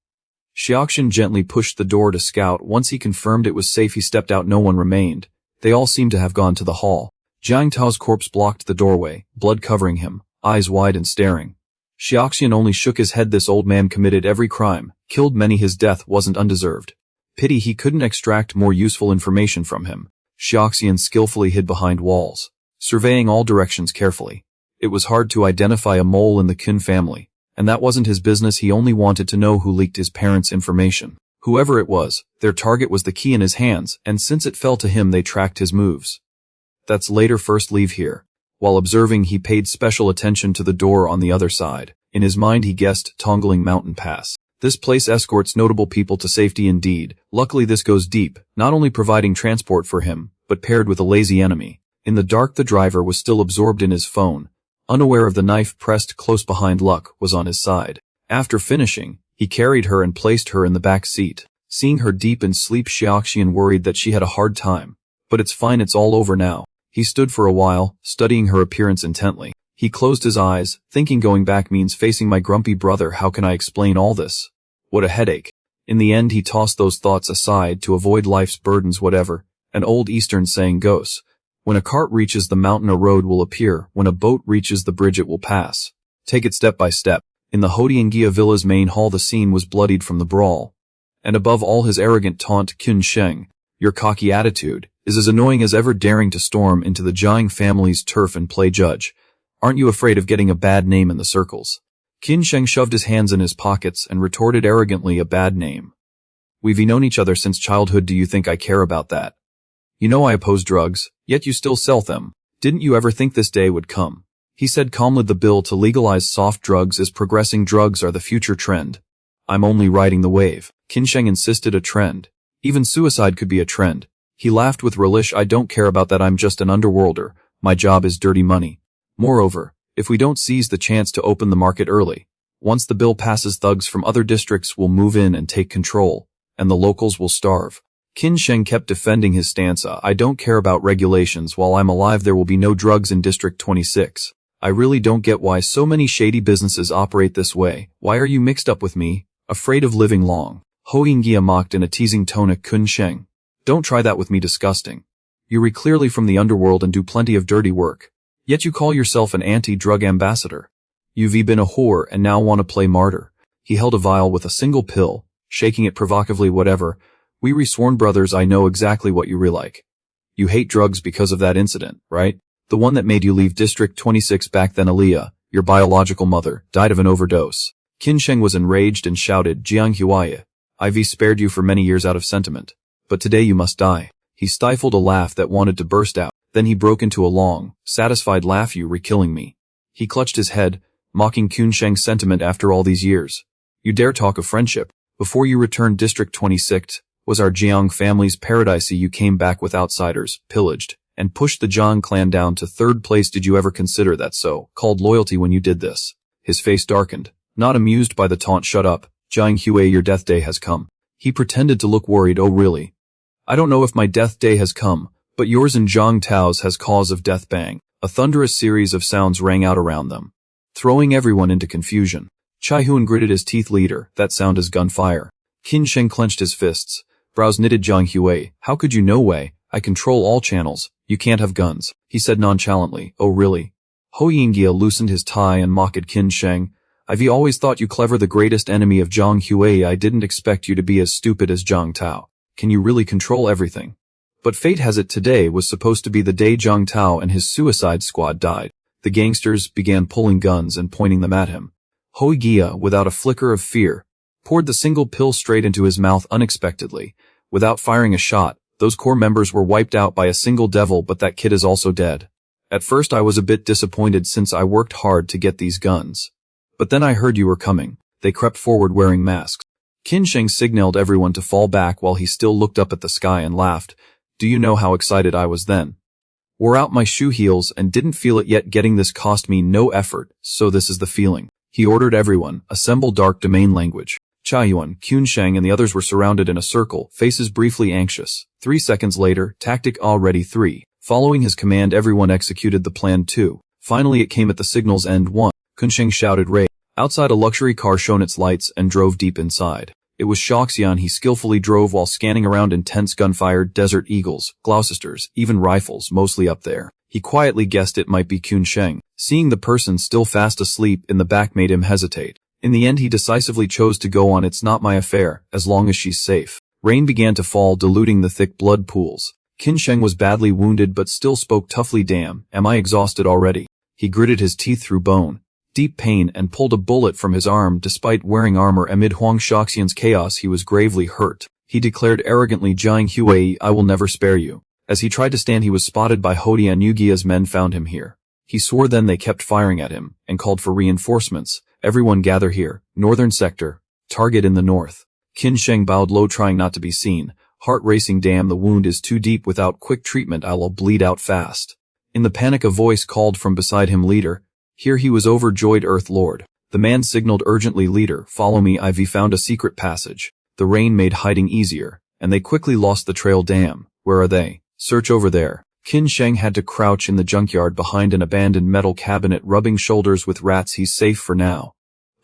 Xiaoxian gently pushed the door to scout. Once he confirmed it was safe, he stepped out. No one remained. They all seemed to have gone to the hall. Jiang Tao's corpse blocked the doorway, blood covering him, eyes wide and staring. Xiaoxian only shook his head. This old man committed every crime, killed many. His death wasn't undeserved. Pity he couldn't extract more useful information from him. Xiaoxian skillfully hid behind walls, surveying all directions carefully. It was hard to identify a mole in the Qin family, And that wasn't his business, he only wanted to know who leaked his parents' information. Whoever it was, their target was the key in his hands, and since it fell to him they tracked his moves. That's later. First leave here. While observing, he paid special attention to the door on the other side. In his mind he guessed Tongling Mountain Pass. This place escorts notable people to safety indeed. Luckily this goes deep, not only providing transport for him, but paired with a lazy enemy. In the dark the driver was still absorbed in his phone, unaware of the knife pressed close behind. Luck was on his side. After finishing, he carried her and placed her in the back seat. Seeing her deep in sleep, Xiaoxian worried that she had a hard time. But it's fine, it's all over now. He stood for a while, studying her appearance intently. He closed his eyes, thinking going back means facing my grumpy brother. How can I explain all this? What a headache. In the end he tossed those thoughts aside to avoid life's burdens. Whatever. An old Eastern saying goes. When a cart reaches the mountain a road will appear, when a boat reaches the bridge it will pass. Take it step by step. In the Hodiangia villa's main hall the scene was bloodied from the brawl. And above all his arrogant taunt, Qin Sheng, your cocky attitude is as annoying as ever, daring to storm into the Jiang family's turf and play judge. Aren't you afraid of getting a bad name in the circles? Qin Sheng shoved his hands in his pockets and retorted arrogantly, a bad name. We've known each other since childhood. Do you think I care about that? You know I oppose drugs, yet you still sell them. Didn't you ever think this day would come? He said calmly. The bill to legalize soft drugs is progressing. Drugs are the future trend. I'm only riding the wave. Qin Sheng insisted. A trend. Even suicide could be a trend. He laughed with relish. I don't care about that. I'm just an underworlder. My job is dirty money. Moreover, if we don't seize the chance to open the market early, once the bill passes, thugs from other districts will move in and take control, and the locals will starve. Qin Sheng kept defending his stance. I don't care about regulations. While I'm alive there will be no drugs in District 26. I really don't get why so many shady businesses operate this way. Why are you mixed up with me? Afraid of living long? Ho Yinghia mocked in a teasing tone at Qin Sheng. Don't try that with me, disgusting. You're clearly from the underworld and do plenty of dirty work. Yet you call yourself an anti-drug ambassador. You've been a whore and now want to play martyr. He held a vial with a single pill, shaking it provocatively. Whatever. We sworn brothers. I know exactly what you like. You hate drugs because of that incident, right? The one that made you leave District 26 back then. Aliyah, your biological mother, died of an overdose. Qin Sheng was enraged and shouted, Jiang Huaya, I've spared you for many years out of sentiment. But today you must die. He stifled a laugh that wanted to burst out. Then he broke into a long, satisfied laugh. You killing me. He clutched his head, mocking Qin Sheng's sentiment after all these years. You dare talk of friendship? Before you returned District 26 was our Jiang family's paradise. You came back with outsiders, pillaged, and pushed the Jiang clan down to third place. Did you ever consider that so-called loyalty when you did this? His face darkened, not amused by the taunt. Shut up, Jiang Hue, your death day has come. He pretended to look worried. Oh really? I don't know if my death day has come, but yours and Zhang Tao's has cause of death. Bang. A thunderous series of sounds rang out around them, throwing everyone into confusion. Chai Huan gritted his teeth. Leader, that sound is gunfire. Qin Sheng clenched his fists, brows knitted. Jiang Hue, how could you? No way. I control all channels. You can't have guns, he said nonchalantly. Oh really? Ho Yinghia loosened his tie and mocked Qin Sheng. I've always thought you clever, the greatest enemy of Zhang Hue. I didn't expect you to be as stupid as Zhang Tao. Can you really control everything? But fate has it today was supposed to be the day Zhang Tao and his suicide squad died. The gangsters began pulling guns and pointing them at him. Ho Yinghia, without a flicker of fear, poured the single pill straight into his mouth unexpectedly. Without firing a shot, those core members were wiped out by a single devil. But that kid is also dead. At first I was a bit disappointed since I worked hard to get these guns. But then I heard you were coming. They crept forward wearing masks. Qin Sheng signaled everyone to fall back while he still looked up at the sky and laughed. Do you know how excited I was then? Wore out my shoe heels and didn't feel it yet. Getting this cost me no effort, so this is the feeling. He ordered everyone, assemble dark domain language. Chaiyuan, Qin Sheng and the others were surrounded in a circle, faces briefly anxious. 3 seconds later, tactic already 3. Following his command everyone executed the plan 2. Finally it came at the signal's end 1. Qin Sheng shouted rage. Outside a luxury car shone its lights and drove deep inside. It was Xiaoxian. He skillfully drove while scanning around intense gunfire, Desert Eagles, Gloucesters, even rifles mostly up there. He quietly guessed it might be Qin Sheng. Seeing the person still fast asleep in the back made him hesitate. In the end he decisively chose to go on. It's not my affair, as long as she's safe. Rain began to fall, diluting the thick blood pools. Qin Sheng was badly wounded but still spoke toughly. Damn, am I exhausted already? He gritted his teeth through bone. deep pain and pulled a bullet from his arm. Despite wearing armor amid Huang Shaoxian's chaos, he was gravely hurt. He declared arrogantly, Jiang Huai, I will never spare you. As he tried to stand, he was spotted by Hodian Yugia's men found him here. He swore, then they kept firing at him and called for reinforcements. Everyone gather here. Northern sector. Target in the north. Qin Sheng bowed low, trying not to be seen. Heart racing. Damn, the wound is too deep. Without quick treatment I'll bleed out fast. In the panic a voice called from beside him, leader. Here he was overjoyed. Earth Lord. The man signaled urgently, leader, follow me. I've found a secret passage. The rain made hiding easier, and they quickly lost the trail. Damn, where are they? Search over there. Qin Sheng had to crouch in the junkyard behind an abandoned metal cabinet, rubbing shoulders with rats. He's safe for now.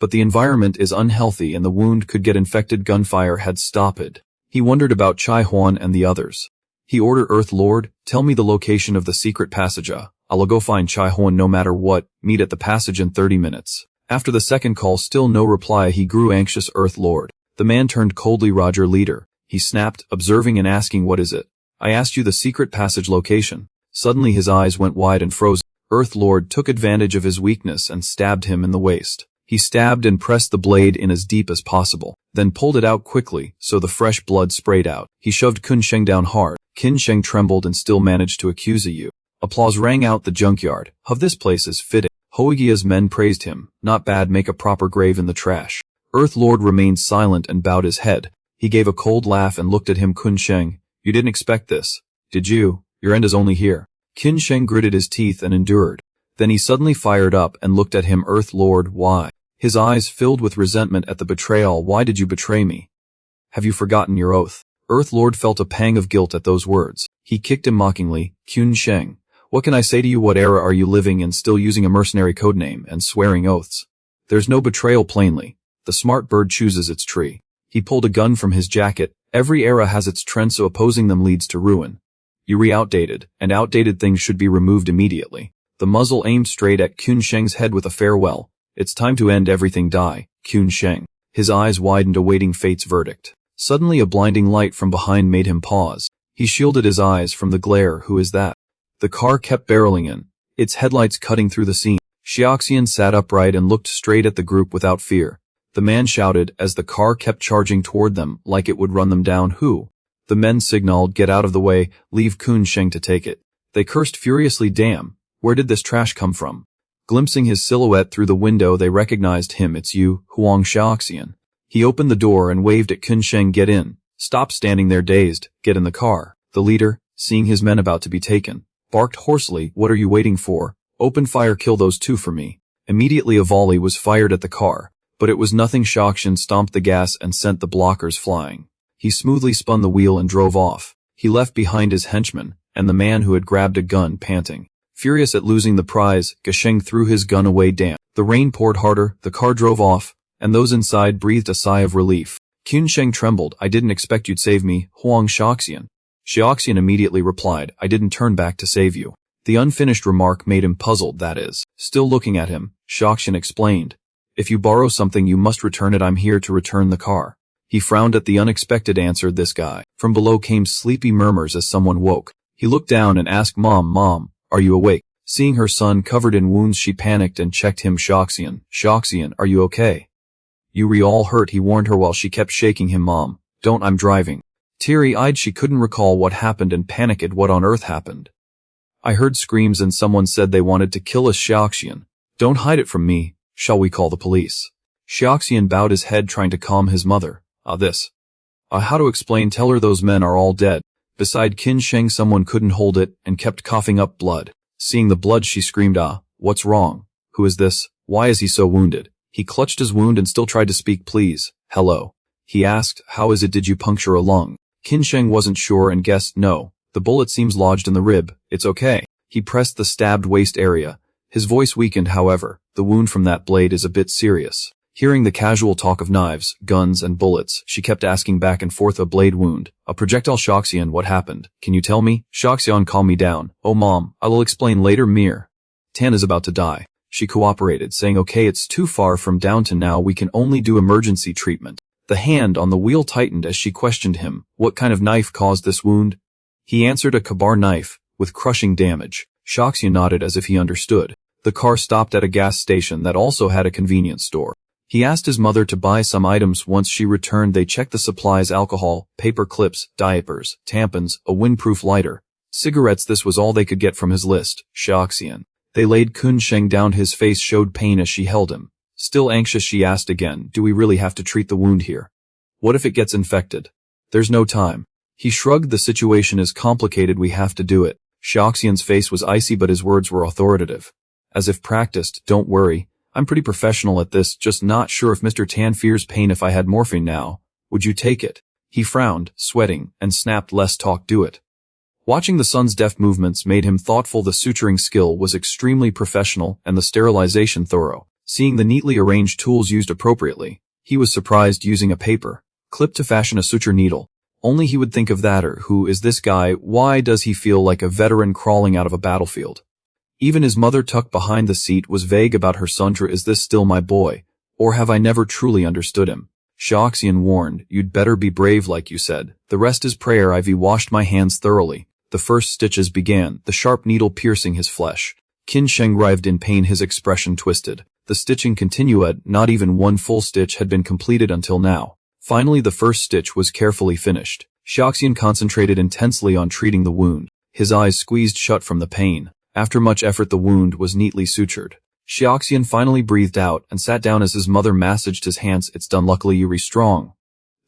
But the environment is unhealthy and the wound could get infected. Gunfire had stopped. He wondered about Chai Huan and the others. He ordered, Earth Lord, tell me the location of the secret passage. I'll go find Chai Huan no matter what. Meet at the passage in 30 minutes. After the second call, still no reply, he grew anxious. Earth Lord. The man turned coldly. Roger, leader. He snapped, observing and asking, what is it? I asked you the secret passage location. Suddenly his eyes went wide and froze. Earth Lord took advantage of his weakness and stabbed him in the waist. He stabbed and pressed the blade in as deep as possible, then pulled it out quickly so the fresh blood sprayed out. He shoved Qin Sheng down hard. Qin Sheng trembled and still managed to accuse you. Applause rang out the junkyard. Of this place is fitting. Hoigia's men praised him. Not bad, make a proper grave in the trash. Earth Lord remained silent and bowed his head. He gave a cold laugh and looked at him. Qin Sheng, you didn't expect this, did you? Your end is only here. Qin Sheng gritted his teeth and endured. Then he suddenly fired up and looked at him. Earth Lord, why? His eyes filled with resentment at the betrayal. Why did you betray me? Have you forgotten your oath? Earth Lord felt a pang of guilt at those words. He kicked him mockingly. Qin Sheng, what can I say to you? What era are you living in, still using a mercenary codename and swearing oaths? There's no betrayal, plainly. The smart bird chooses its tree. He pulled a gun from his jacket. Every era has its trend, so opposing them leads to ruin. You outdated, and outdated things should be removed immediately. The muzzle aimed straight at Qin Sheng's head with a farewell. It's time to end everything. Die, Qin Sheng. His eyes widened, awaiting fate's verdict. Suddenly a blinding light from behind made him pause. He shielded his eyes from the glare. Who is that? The car kept barreling in, its headlights cutting through the scene. Xiaoxian sat upright and looked straight at the group without fear. The man shouted as the car kept charging toward them like it would run them down. Who? The men signaled, get out of the way, leave Qin Sheng to take it. They cursed furiously. Damn, where did this trash come from? Glimpsing his silhouette through the window, they recognized him. It's you, Huang Shaoxian. He opened the door and waved at Qin Sheng. Get in. Stop standing there dazed. Get in the car. The leader, seeing his men about to be taken, barked hoarsely. What are you waiting for? Open fire, kill those two for me. Immediately a volley was fired at the car, but it was nothing. Shaoxian stomped the gas and sent the blockers flying. He smoothly spun the wheel and drove off. He left behind his henchmen and the man who had grabbed a gun, panting. Furious at losing the prize, Gasheng threw his gun away. Damn. The rain poured harder, the car drove off, and those inside breathed a sigh of relief. Qin Sheng trembled. I didn't expect you'd save me, Huang Shaoxian. Shaoxian immediately replied, I didn't turn back to save you. The unfinished remark made him puzzled. That is. Still looking at him, Shaoxian explained. If you borrow something you must return it. I'm here to return the car. He frowned at the unexpected answer. This guy. From below came sleepy murmurs as someone woke. He looked down and asked, Mom, are you awake? Seeing her son covered in wounds, she panicked and checked him. Shaoxian, are you okay? You all hurt, he warned her while she kept shaking him. Mom, don't, I'm driving. Teary-eyed, she couldn't recall what happened and panicked. What on earth happened? I heard screams and someone said they wanted to kill us. Shaoxian, don't hide it from me. Shall we call the police? Shaoxian bowed his head, trying to calm his mother. How to explain? Tell her those men are all dead. Beside Qin Sheng, someone couldn't hold it and kept coughing up blood. Seeing the blood, she screamed, what's wrong? Who is this? Why is he so wounded? He clutched his wound and still tried to speak. Please, hello. He asked, how is it? Did you puncture a lung? Qin Sheng wasn't sure and guessed, no. The bullet seems lodged in the rib. It's okay. He pressed the stabbed waist area. His voice weakened, however. The wound from that blade is a bit serious. Hearing the casual talk of knives, guns, and bullets, she kept asking back and forth. A blade wound. A projectile. Shaoxian, what happened? Can you tell me? Shaoxian, calm me down. Oh mom, I will explain later. Mir. Tan is about to die. She cooperated, saying okay, it's too far from downtown now, we can only do emergency treatment. The hand on the wheel tightened as she questioned him. What kind of knife caused this wound? He answered, a Kabar knife, with crushing damage. Shaoxian nodded as if he understood. The car stopped at a gas station that also had a convenience store. He asked his mother to buy some items. Once she returned, they checked the supplies: alcohol, paper clips, diapers, tampons, a windproof lighter, cigarettes. This was all they could get from his list. Xiaoxian. They laid Kun Sheng down. His face showed pain as she held him. Still anxious, she asked again, do we really have to treat the wound here? What if it gets infected? There's no time. He shrugged. The situation is complicated. We have to do it. Xiaoxian's face was icy, but his words were authoritative. As if practiced. Don't worry. I'm pretty professional at this, just not sure if Mr. Tan fears pain. If I had morphine now, would you take it? He frowned, sweating, and snapped, less talk, do it. Watching the son's deft movements made him thoughtful. The suturing skill was extremely professional and the sterilization thorough. Seeing the neatly arranged tools used appropriately, he was surprised. Using a paper clip to fashion a suture needle. Only he would think of that. Or who is this guy? Why does he feel like a veteran crawling out of a battlefield? Even his mother, tucked behind the seat, was vague about her son. Is this still my boy? Or have I never truly understood him? Xiaoxian warned, you'd better be brave like you said. The rest is prayer. I've washed my hands thoroughly. The first stitches began, the sharp needle piercing his flesh. Qin Sheng writhed in pain, his expression twisted. The stitching continued. Not even one full stitch had been completed until now. Finally, the first stitch was carefully finished. Xiaoxian concentrated intensely on treating the wound. His eyes squeezed shut from the pain. After much effort, the wound was neatly sutured. Xiaoxian finally breathed out and sat down as his mother massaged his hands. It's done. Luckily you're strong.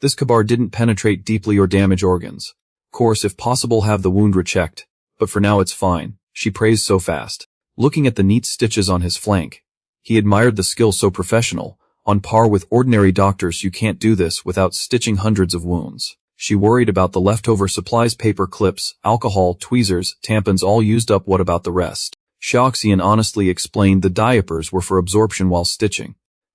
This kabar didn't penetrate deeply or damage organs. Course, if possible, have the wound rechecked. But for now it's fine. She praised so fast. Looking at the neat stitches on his flank, he admired the skill. So professional. On par with ordinary doctors. You can't do this without stitching hundreds of wounds. She worried about the leftover supplies: paper clips, alcohol, tweezers, tampons, all used up. What about the rest? Xiaoxian honestly explained, the diapers were for absorption while stitching.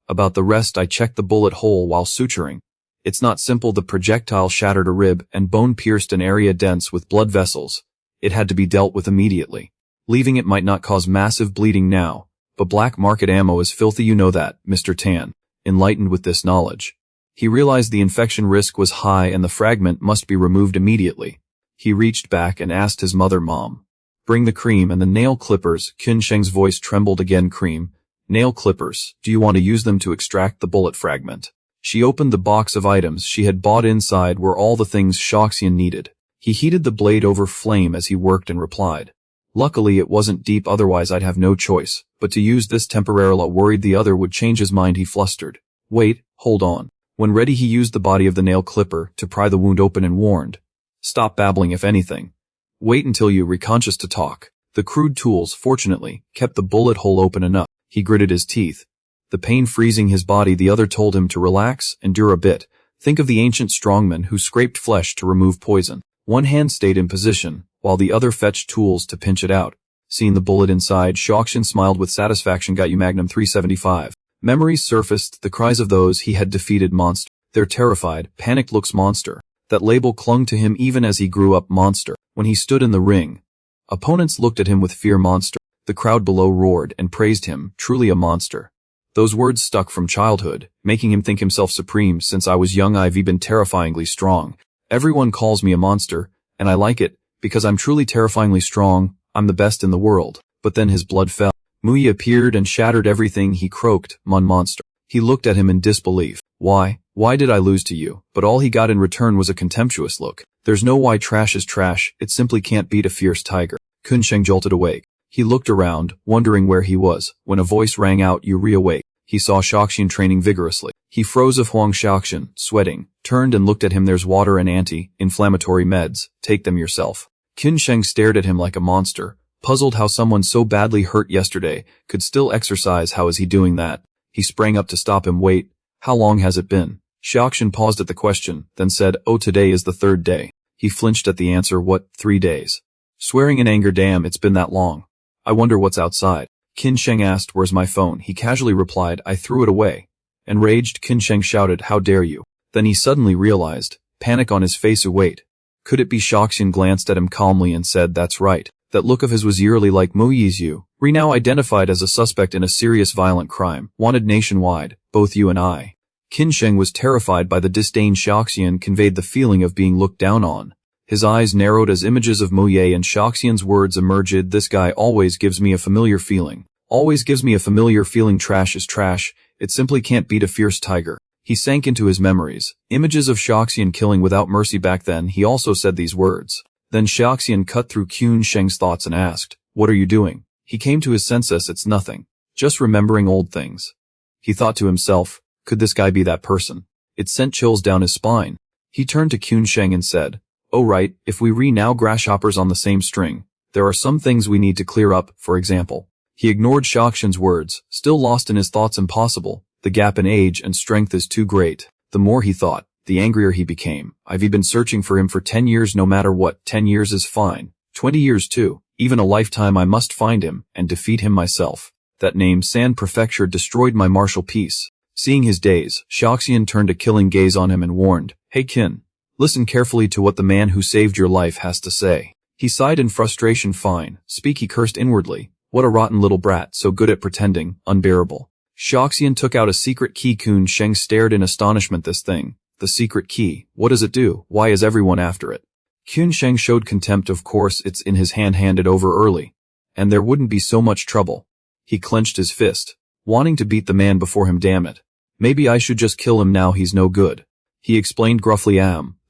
About the rest, I checked the bullet hole while suturing. It's not simple. The projectile shattered a rib and bone, pierced an area dense with blood vessels. It had to be dealt with immediately. Leaving it might not cause massive bleeding now, but black market ammo is filthy. You know that, Mr. Tan. Enlightened with this knowledge, he realized the infection risk was high and the fragment must be removed immediately. He reached back and asked his mother, Mom, bring the cream and the nail clippers. Qin Sheng's voice trembled again. Cream, nail clippers, do you want to use them to extract the bullet fragment? She opened the box of items she had bought. Inside were all the things Xiaoxian needed. He heated the blade over flame as he worked and replied, luckily it wasn't deep, otherwise I'd have no choice but to use this temporarily. Worried the other would change his mind, he flustered, wait, hold on. When ready, he used the body of the nail clipper to pry the wound open and warned, stop babbling. If anything, wait until you're reconscious to talk. The crude tools, fortunately, kept the bullet hole open enough. He gritted his teeth, the pain freezing his body. The other told him to relax, endure a bit. Think of the ancient strongman who scraped flesh to remove poison. One hand stayed in position, while the other fetched tools to pinch it out. Seeing the bullet inside, Xiaoxian smiled with satisfaction. Got you, Magnum 375. Memories surfaced, the cries of those he had defeated. Monster. They're terrified, panicked looks. Monster. That label clung to him even as he grew up. Monster. When he stood in the ring, opponents looked at him with fear. Monster. The crowd below roared and praised him, truly a monster. Those words stuck from childhood, making him think himself supreme. Since I was young I've been terrifyingly strong. Everyone calls me a monster, and I like it, because I'm truly terrifyingly strong. I'm the best in the world. But then his blood fell. Muyi appeared and shattered everything. He croaked, monster. He looked at him in disbelief. Why did I lose to you? But all he got in return was a contemptuous look. There's no why. Trash is trash. It simply can't beat a fierce tiger. Kun Sheng jolted awake. He looked around, wondering where he was, when a voice rang out, you reawake. He saw Xiaoxian training vigorously. He froze. Of Huang Xiaoxian, sweating, turned and looked at him. There's water and anti-inflammatory meds. Take them yourself. Qin Sheng stared at him like a monster, puzzled how someone so badly hurt yesterday could still exercise. How is he doing that? He sprang up to stop him. Wait, how long has it been? Xiaoxian paused at the question, then said, oh, today is the third day. He flinched at the answer. What, 3 days? Swearing in anger, damn, it's been that long. I wonder what's outside. Qin Sheng asked, where's my phone? He casually replied, I threw it away. Enraged, Qin Sheng shouted, how dare you? Then he suddenly realized, panic on his face. Wait, could it be? Xiaoxian glanced at him calmly and said, that's right. That look of his was eerily like Muyi's. You, now identified as a suspect in a serious violent crime, wanted nationwide, both you and I. Qin Sheng was terrified by the disdain Xiaoxian conveyed, the feeling of being looked down on. His eyes narrowed as images of Muye and Xiaoxian's words emerged. This guy always gives me a familiar feeling. Always gives me a familiar feeling. Trash is trash. It simply can't beat a fierce tiger. He sank into his memories. Images of Xiaoxian killing without mercy. Back then he also said these words. Then Xiaoxian cut through Qun Sheng's thoughts and asked, "What are you doing?" He came to his senses. It's nothing. Just remembering old things. He thought to himself, could this guy be that person? It sent chills down his spine. He turned to Qun Sheng and said, "Oh right, if we re-now grasshoppers on the same string, there are some things we need to clear up, for example." He ignored Xiaoxian's words, still lost in his thoughts. Impossible. The gap in age and strength is too great. The more he thought, the angrier he became. I've been searching for him for 10 years. No matter what, 10 years is fine. 20 years too. Even a lifetime. I must find him and defeat him myself. That name, San Prefecture, destroyed my martial peace. Seeing his daze, Xiaoxian turned a killing gaze on him and warned, "Hey Qin, listen carefully to what the man who saved your life has to say." He sighed in frustration. "Fine, speak," he cursed inwardly. What a rotten little brat, so good at pretending, unbearable. Xiaoxian took out a secret key. Qun Sheng stared in astonishment. This thing, the secret key, what does it do? Why is everyone after it? Qun Sheng showed contempt. Of course it's in his hand. Handed over early, and there wouldn't be so much trouble. He clenched his fist, wanting to beat the man before him. Damn it. Maybe I should just kill him now. He's no good. He explained gruffly.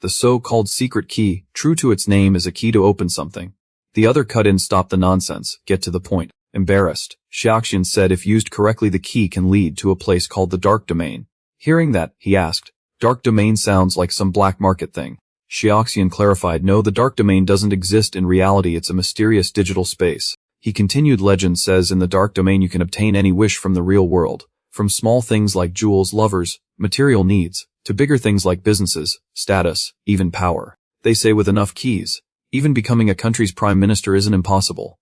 The so-called secret key, true to its name, is a key to open something. The other cut in. Stop the nonsense. Get to the point. Embarrassed, Xiaoxian said, if used correctly the key can lead to a place called the Dark Domain. Hearing that, he asked, Dark Domain sounds like some black market thing. Xiaoxian clarified, no, the Dark Domain doesn't exist in reality. It's a mysterious digital space. He continued, legend says in the Dark Domain you can obtain any wish from the real world, from small things like jewels, lovers, material needs, to bigger things like businesses, status, even power. They say with enough keys, even becoming a country's prime minister isn't impossible.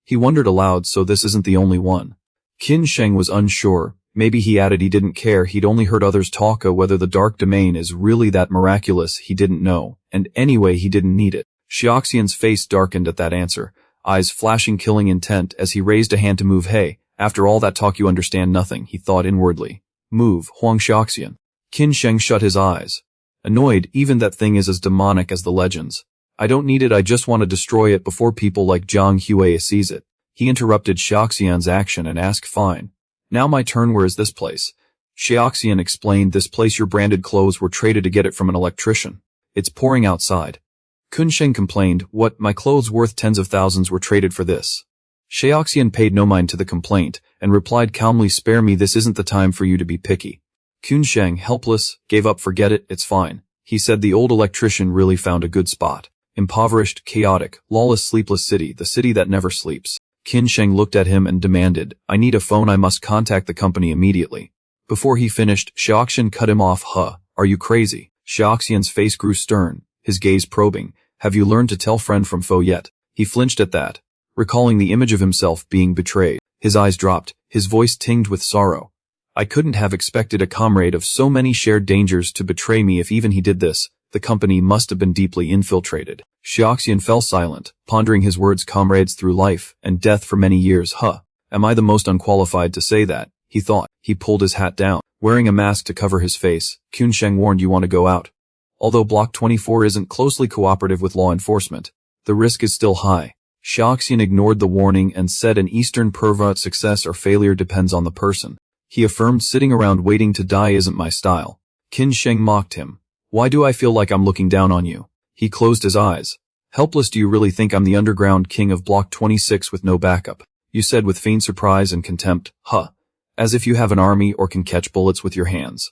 He wondered aloud, so this isn't the only one. Qin Sheng was unsure. Maybe, he added, he didn't care. He'd only heard others talk whether the Dark Domain is really that miraculous. He didn't know, and anyway he didn't need it. Xiaoxian's face darkened at that answer, eyes flashing killing intent as he raised a hand to move. Hey, after all that talk you understand nothing, he thought inwardly. Move, Huang Xiaoxian. Qin Sheng shut his eyes. Annoyed, even that thing is as demonic as the legends. I don't need it, I just want to destroy it before people like Zhang Huai sees it. He interrupted Xiaoxian's action and asked, fine. Now my turn, where is this place? Xiaoxian explained, this place your branded clothes were traded to get it from an electrician. It's pouring outside. Qun Sheng complained, what, my clothes worth tens of thousands were traded for this? Xiaoxian paid no mind to the complaint and replied calmly, spare me, this isn't the time for you to be picky. Qun Sheng, helpless, gave up. Forget it, it's fine. He said the old electrician really found a good spot. Impoverished, chaotic, lawless, sleepless city, the city that never sleeps. Qin Sheng looked at him and demanded, I need a phone, I must contact the company immediately. Before he finished, Xiaoxian cut him off. Are you crazy? Xiaoxian's face grew stern, his gaze probing. Have you learned to tell friend from foe yet? He flinched at that, recalling the image of himself being betrayed. His eyes dropped, his voice tinged with sorrow. I couldn't have expected a comrade of so many shared dangers to betray me. If even he did this, the company must have been deeply infiltrated. Xiaoxian fell silent, pondering his words, comrades through life and death for many years. Am I the most unqualified to say that? He thought. He pulled his hat down, wearing a mask to cover his face. Qun Sheng warned, you want to go out? Although Block 24 isn't closely cooperative with law enforcement, the risk is still high. Xiaoxian ignored the warning and said, an Eastern pervert, success or failure depends on the person. He affirmed, sitting around waiting to die isn't my style. Qin Sheng mocked him. Why do I feel like I'm looking down on you? He closed his eyes. Helpless, do you really think I'm the underground king of Block 26 with no backup? You said with feigned surprise and contempt. As if you have an army or can catch bullets with your hands.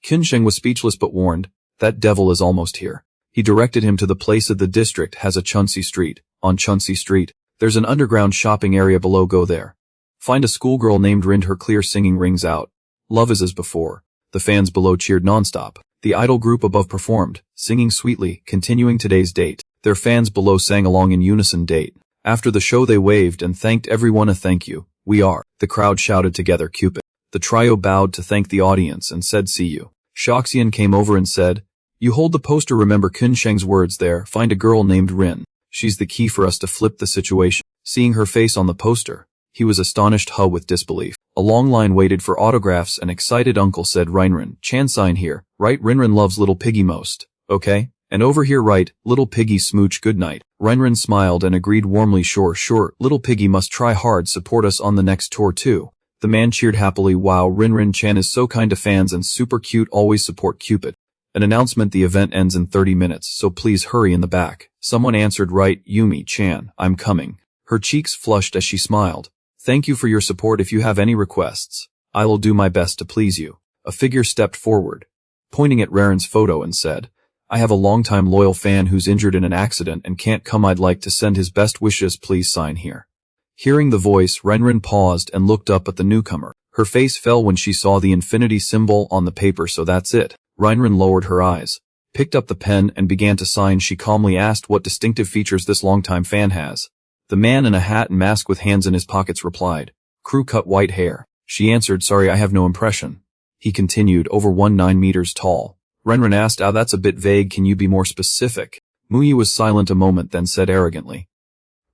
Qin Sheng was speechless but warned, that devil is almost here. He directed him to the place of the district has a Chunxi Street. On Chunxi Street, there's an underground shopping area below, go there. Find a schoolgirl named Rind, her clear singing rings out. Love is as before. The fans below cheered nonstop. The idol group above performed, singing sweetly, continuing today's date. Their fans below sang along in unison, date. After the show they waved and thanked everyone. A thank you, we are. The crowd shouted together, Cupid. The trio bowed to thank the audience and said, see you. Xiaoxian came over and said, you hold the poster, remember Qin Sheng's words there, find a girl named Rin. She's the key for us to flip the situation. Seeing her face on the poster, he was astonished with disbelief. A long line waited for autographs. An excited uncle said, Rinrin, Chan sign here, right? Rinrin loves little piggy most. Okay, And over here right, little piggy smooch good night. Renren smiled and agreed warmly sure, little piggy must try hard support us on the next tour too. The man cheered happily wow Rinrin-chan is so kind to fans and super cute always support Cupid. An announcement the event ends in 30 minutes so please hurry in the back. Someone answered right Yumi-chan, I'm coming. Her cheeks flushed as she smiled. Thank you for your support if you have any requests. I will do my best to please you. A figure stepped forward, pointing at Renren's photo and said, I have a longtime loyal fan who's injured in an accident and can't come. I'd like to send his best wishes. Please sign here. Hearing the voice, Renren paused and looked up at the newcomer. Her face fell when she saw the infinity symbol on the paper. So that's it. Renren lowered her eyes, picked up the pen and began to sign. She calmly asked what distinctive features this longtime fan has. The man in a hat and mask with hands in his pockets replied, crew-cut white hair. She answered, sorry, I have no impression. He continued, over 19 meters tall. Renren asked, that's a bit vague, can you be more specific? Muyi was silent a moment then said arrogantly.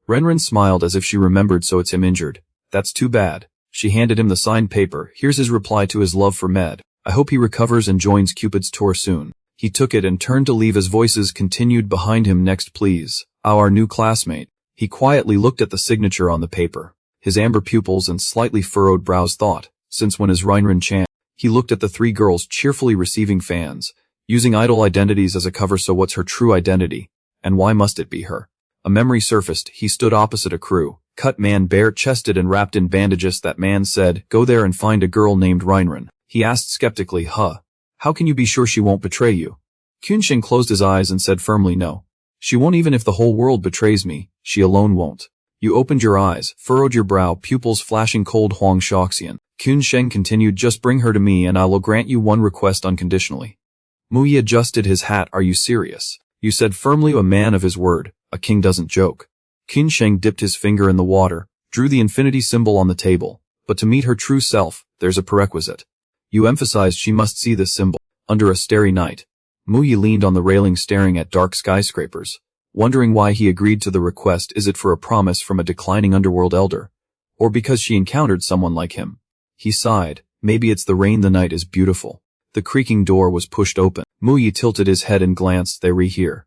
Renren smiled as if she remembered, so it's him injured. That's too bad. She handed him the signed paper. Here's his reply to his love for Med. I hope he recovers and joins Cupid's tour soon. He took it and turned to leave as voices continued behind him. Next please. Our new classmate. He quietly looked at the signature on the paper. His amber pupils and slightly furrowed brows thought, since when is Rinrin-chan? He looked at the three girls cheerfully receiving fans, using idol identities as a cover. So what's her true identity? And why must it be her? A memory surfaced. He stood opposite a crew-cut man bare-chested and wrapped in bandages. That man said, go there and find a girl named Rinrin. He asked skeptically, how can you be sure she won't betray you? Kunshin closed his eyes and said firmly, no. She won't, even if the whole world betrays me, she alone won't. You opened your eyes, furrowed your brow, pupils flashing cold. Huang Shaoxian. Kunshin continued, just bring her to me and I will grant you one request unconditionally. Muyi adjusted his hat. Are you serious? You said firmly, a man of his word. A king doesn't joke. Kunshin dipped his finger in the water, drew the infinity symbol on the table. But to meet her true self, there's a prerequisite. You emphasized she must see this symbol. Under a starry night. Muyi leaned on the railing staring at dark skyscrapers, wondering why he agreed to the request. Is it for a promise from a declining underworld elder? Or because she encountered someone like him? He sighed. Maybe it's the rain. The night is beautiful. The creaking door was pushed open. Muyi tilted his head and glanced. They here.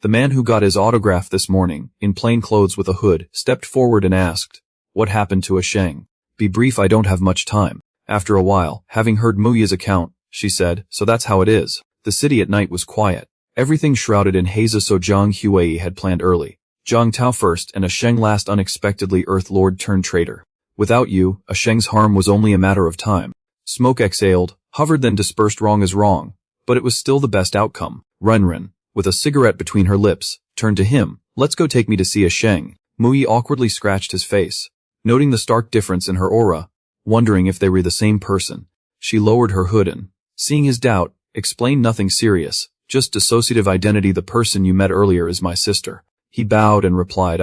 The man who got his autograph this morning, in plain clothes with a hood, stepped forward and asked, what happened to Sheng? Be brief, I don't have much time. After a while, having heard Muyi's account, she said, so that's how it is. The city at night was quiet, everything shrouded in haze. So Zhang Huai had planned early. Zhang Tao first and Sheng last. Unexpectedly Earth Lord turned traitor. Without you, Sheng's harm was only a matter of time. Smoke exhaled, hovered then dispersed. Wrong is wrong, but it was still the best outcome. Renren, with a cigarette between her lips, turned to him. Let's go, take me to see Sheng. Muyi awkwardly scratched his face, noting the stark difference in her aura, wondering if they were the same person. She lowered her hood and, seeing his doubt, explained nothing serious, just dissociative identity. The person you met earlier is my sister. He bowed and replied,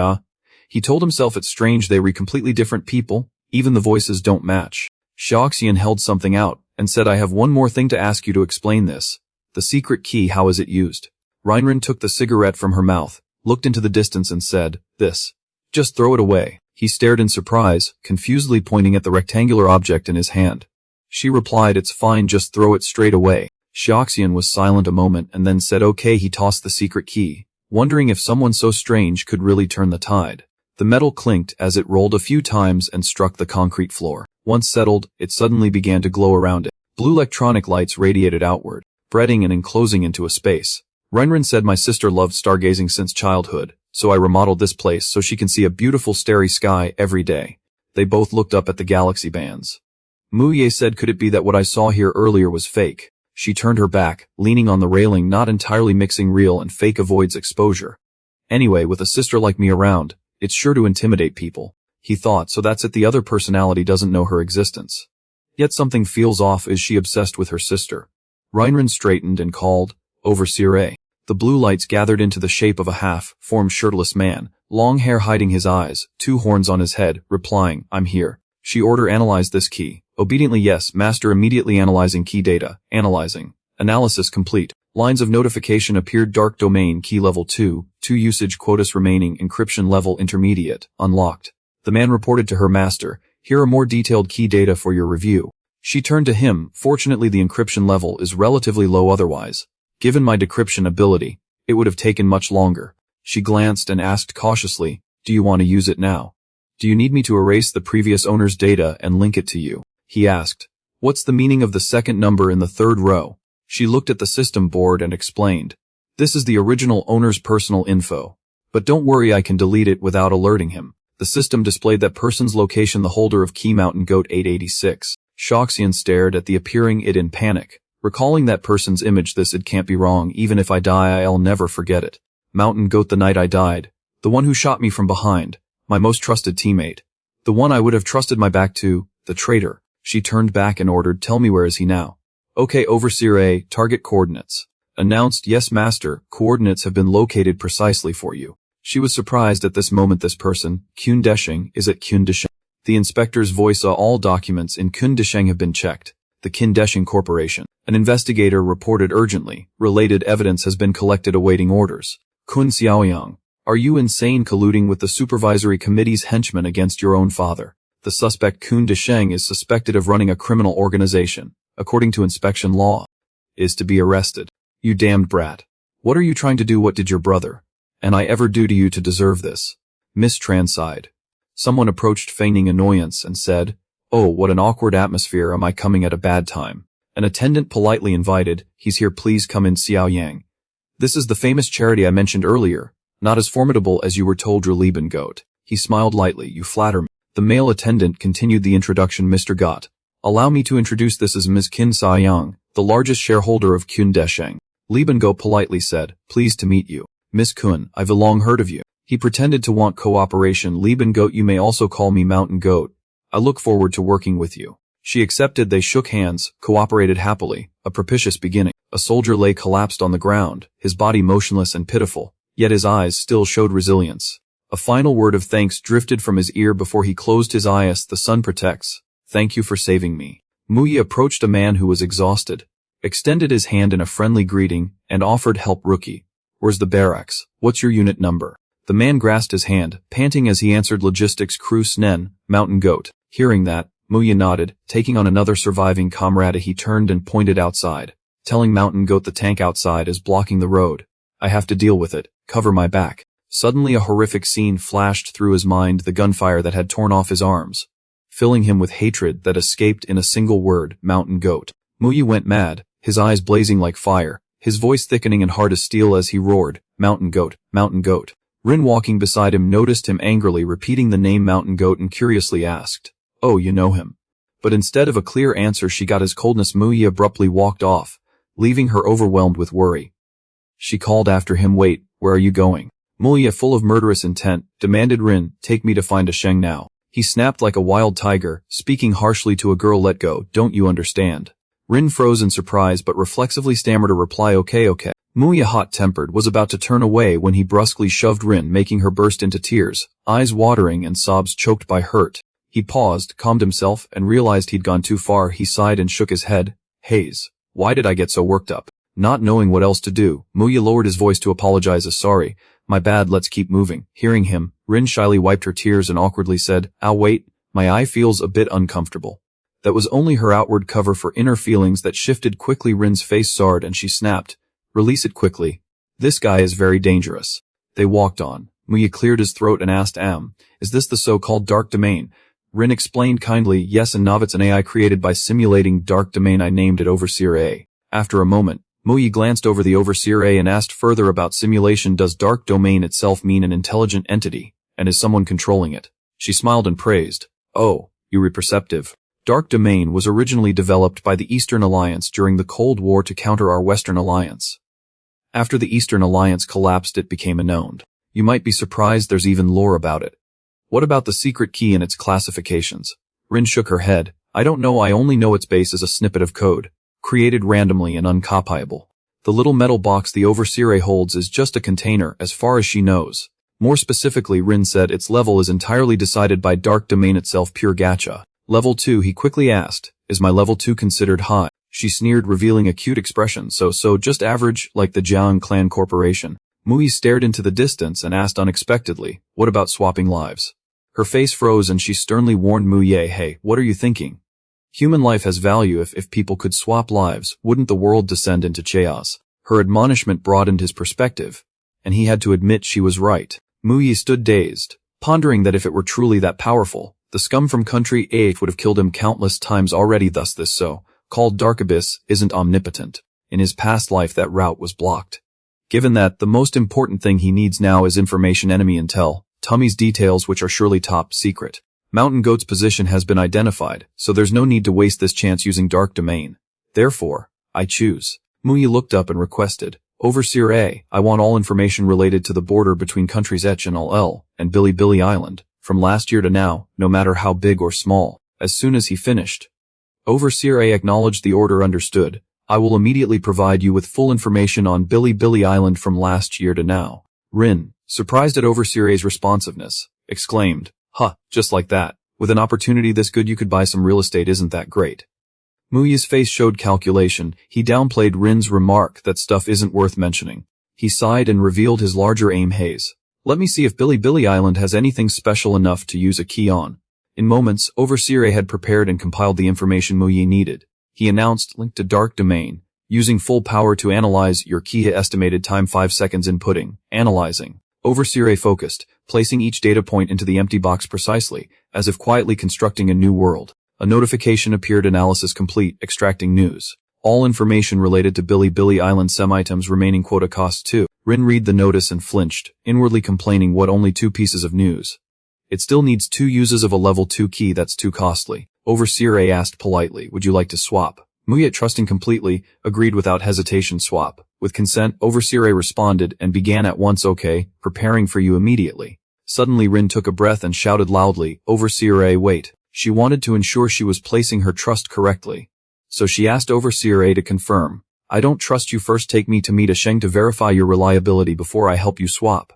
He told himself it's strange they were completely different people, even the voices don't match. Shaoxian held something out and said, I have one more thing to ask you to explain this. The secret key, how is it used? Rinrin took the cigarette from her mouth, looked into the distance and said, this. Just throw it away. He stared in surprise, confusedly pointing at the rectangular object in his hand. She replied, it's fine, just throw it straight away. Shaoxian was silent a moment and then said, okay. He tossed the secret key, wondering if someone so strange could really turn the tide. The metal clinked as it rolled a few times and struck the concrete floor. Once settled, it suddenly began to glow around it. Blue electronic lights radiated outward, spreading and enclosing into a space. Renren said, my sister loved stargazing since childhood, so I remodeled this place so she can see a beautiful starry sky every day. They both looked up at the galaxy bands. Muye said, could it be that what I saw here earlier was fake? She turned her back, leaning on the railing, not entirely mixing real and fake avoids exposure. Anyway, with a sister like me around, it's sure to intimidate people. He thought, so that's it, the other personality doesn't know her existence. Yet something feels off. Is she obsessed with her sister? Reinren straightened and called, Overseer A. The blue lights gathered into the shape of a half-formed shirtless man, long hair hiding his eyes, two horns on his head, replying, I'm here. She ordered, analyze this key. Obediently, yes, master. Immediately analyzing key data. Analyzing. Analysis complete. Lines of notification appeared. Dark domain key level 2, 2 usage quotas remaining. Encryption level intermediate, unlocked. The man reported to her master, here are more detailed key data for your review. She turned to him, fortunately the encryption level is relatively low otherwise. Given my decryption ability, It would have taken much longer. She glanced and asked cautiously, "Do you want to use it now? Do you need me to erase the previous owner's data and link it to you?" He asked. "What's the meaning of the second number in the third row?" She looked at the system board and explained. "This is the original owner's personal info. But don't worry, I can delete it without alerting him." The system displayed that person's location, the holder of key Mountain Goat 886. Shoxian stared at the appearing it in panic. Recalling that person's image, it can't be wrong. Even if I die, I'll never forget it. Mountain Goat, the night I died. The one who shot me from behind. My most trusted teammate. The one I would have trusted my back to. The traitor. She turned back and ordered, "Tell me, where is he now?" "Okay, Overseer A, target coordinates." Announced, "Yes, Master, coordinates have been located precisely for you." She was surprised at this moment. This person, Kyun Desheng, is at Kyun Desheng. The inspector's voice. All documents in Kyun Desheng have been checked. The Kyun Desheng Corporation. An investigator reported urgently. Related evidence has been collected awaiting orders. Kun Xiaoyang. Are you insane, colluding with the supervisory committee's henchmen against your own father? The suspect Kyun Desheng is suspected of running a criminal organization, according to inspection law. Is to be arrested. You damned brat. What are you trying to do? What did your brother and I ever do to you to deserve this? Miss Tran sighed. Someone approached feigning annoyance and said, "Oh, what an awkward atmosphere. Am I coming at a bad time?" An attendant politely invited, "He's here, please come in." Xiao Yang. "This is the famous charity I mentioned earlier. Not as formidable as you were told, your Lieben Goat." He smiled lightly. "You flatter me." The male attendant continued the introduction. "Mr. Gott. Allow me to introduce, this is Ms. Qin Sayang, the largest shareholder of Kyun Desheng." Lieben Goat politely said, "Pleased to meet you. Miss Kun, I've long heard of you." He pretended to want cooperation. "Lieben Goat, you may also call me Mountain Goat. I look forward to working with you." She accepted. They shook hands, cooperated happily, a propitious beginning. A soldier lay collapsed on the ground, his body motionless and pitiful, yet his eyes still showed resilience. A final word of thanks drifted from his ear before he closed his eyes. "The sun protects. Thank you for saving me." Muyi approached a man who was exhausted, extended his hand in a friendly greeting, and offered help. "Rookie. Where's the barracks? What's your unit number?" The man grasped his hand, panting as he answered, "Logistics Crew Snen, Mountain Goat." Hearing that, Muyi nodded. Taking on another surviving comrade, he turned and pointed outside, telling Mountain Goat, "The tank outside is blocking the road. I have to deal with it. Cover my back." Suddenly a horrific scene flashed through his mind, the gunfire that had torn off his arms, filling him with hatred that escaped in a single word, Mountain Goat. Muyi went mad, his eyes blazing like fire, his voice thickening and hard as steel as he roared, "Mountain Goat, Mountain Goat." Rin, walking beside him, noticed him angrily repeating the name Mountain Goat and curiously asked, "Oh, you know him?" But instead of a clear answer, she got his coldness. Muyi abruptly walked off, leaving her overwhelmed with worry. She called after him, "Wait, where are you going?" Muyi, full of murderous intent, demanded, "Rin, take me to find a Sheng now." He snapped like a wild tiger, speaking harshly to a girl, "Let go, don't you understand?" Rin froze in surprise but reflexively stammered a reply, "Okay, okay." Muyi, hot-tempered, was about to turn away when he brusquely shoved Rin, making her burst into tears, eyes watering and sobs choked by hurt. He paused, calmed himself, and realized he'd gone too far. He sighed and shook his head. "Haze, why did I get so worked up?" Not knowing what else to do, Muyi lowered his voice to apologize. "Sorry, my bad, let's keep moving." Hearing him, Rin shyly wiped her tears and awkwardly said, "Ow, wait, my eye feels a bit uncomfortable." That was only her outward cover for inner feelings that shifted quickly. Rin's face soured and she snapped, "Release it quickly. This guy is very dangerous." They walked on. Muyi cleared his throat and asked, "Is this the so-called dark domain?" Rin explained kindly, "Yes, and Novit's an AI created by simulating dark domain. I named it Overseer A." After a moment, Muyi glanced over the Overseer A and asked further about simulation. "Does dark domain itself mean an intelligent entity, and is someone controlling it?" She smiled and praised, "Oh, you're perceptive. Dark domain was originally developed by the Eastern Alliance during the Cold War to counter our Western Alliance. After the Eastern Alliance collapsed, it became unknown. You might be surprised there's even lore about it." "What about the secret key and its classifications?" Rin shook her head. "I don't know, I only know its base is a snippet of code, created randomly and uncopyable. The little metal box the Overseer holds is just a container, as far as she knows. More specifically," Rin said, "its level is entirely decided by dark domain itself, pure gacha." "Level 2, he quickly asked, "Is my level 2 considered high?" She sneered, revealing a cute expression. So just average, like the Jiang Clan Corporation." Muyi stared into the distance and asked unexpectedly, "What about swapping lives?" Her face froze and she sternly warned Muyi, "Hey, what are you thinking? Human life has value. If people could swap lives, wouldn't the world descend into chaos?" Her admonishment broadened his perspective, and he had to admit she was right. Muyi stood dazed, pondering that if it were truly that powerful, the scum from country 8 would have killed him countless times already. Thus this so-called Dark Abyss isn't omnipotent. In his past life that route was blocked. Given that, the most important thing he needs now is information, enemy intel, Tummy's details, which are surely top secret. Mountain Goat's position has been identified, so there's no need to waste this chance using Dark Domain. Therefore, I choose. Muyi looked up and requested, Overseer A, I want all information related to the border between countries H and L and Billy Island, from last year to now, no matter how big or small. As soon as he finished, Overseer A acknowledged the order. Understood. I will immediately provide you with full information on Billy Island from last year to now. Rin, surprised at Overseer A's responsiveness, exclaimed, Huh, just like that. With an opportunity this good you could buy some real estate, isn't that great? Muyi's face showed calculation. He downplayed Rin's remark that stuff isn't worth mentioning. He sighed and revealed his larger aim haze. Let me see if Billy Island has anything special enough to use a key on. In moments, Overseer A had prepared and compiled the information Muyi needed. He announced, link to Dark Domain, using full power to analyze your key. Estimated time 5 seconds. Inputting, analyzing. Overseer A focused, placing each data point into the empty box precisely, as if quietly constructing a new world. A notification appeared. Analysis complete. Extracting news. All information related to Billy Island. Some items remaining. Quota cost 2. Rin read the notice and flinched, inwardly complaining, what, only 2 pieces of news? It still needs 2 uses of a level 2 key. That's too costly. Overseer A asked politely, would you like to swap? Muyi, trusting completely, agreed without hesitation. Swap. With consent, Overseer A responded and began at once. Okay, preparing for you immediately. Suddenly Rin took a breath and shouted loudly, Overseer A, wait. She wanted to ensure she was placing her trust correctly. So she asked Overseer A to confirm. I don't trust you. First take me to meet a Sheng to verify your reliability before I help you swap.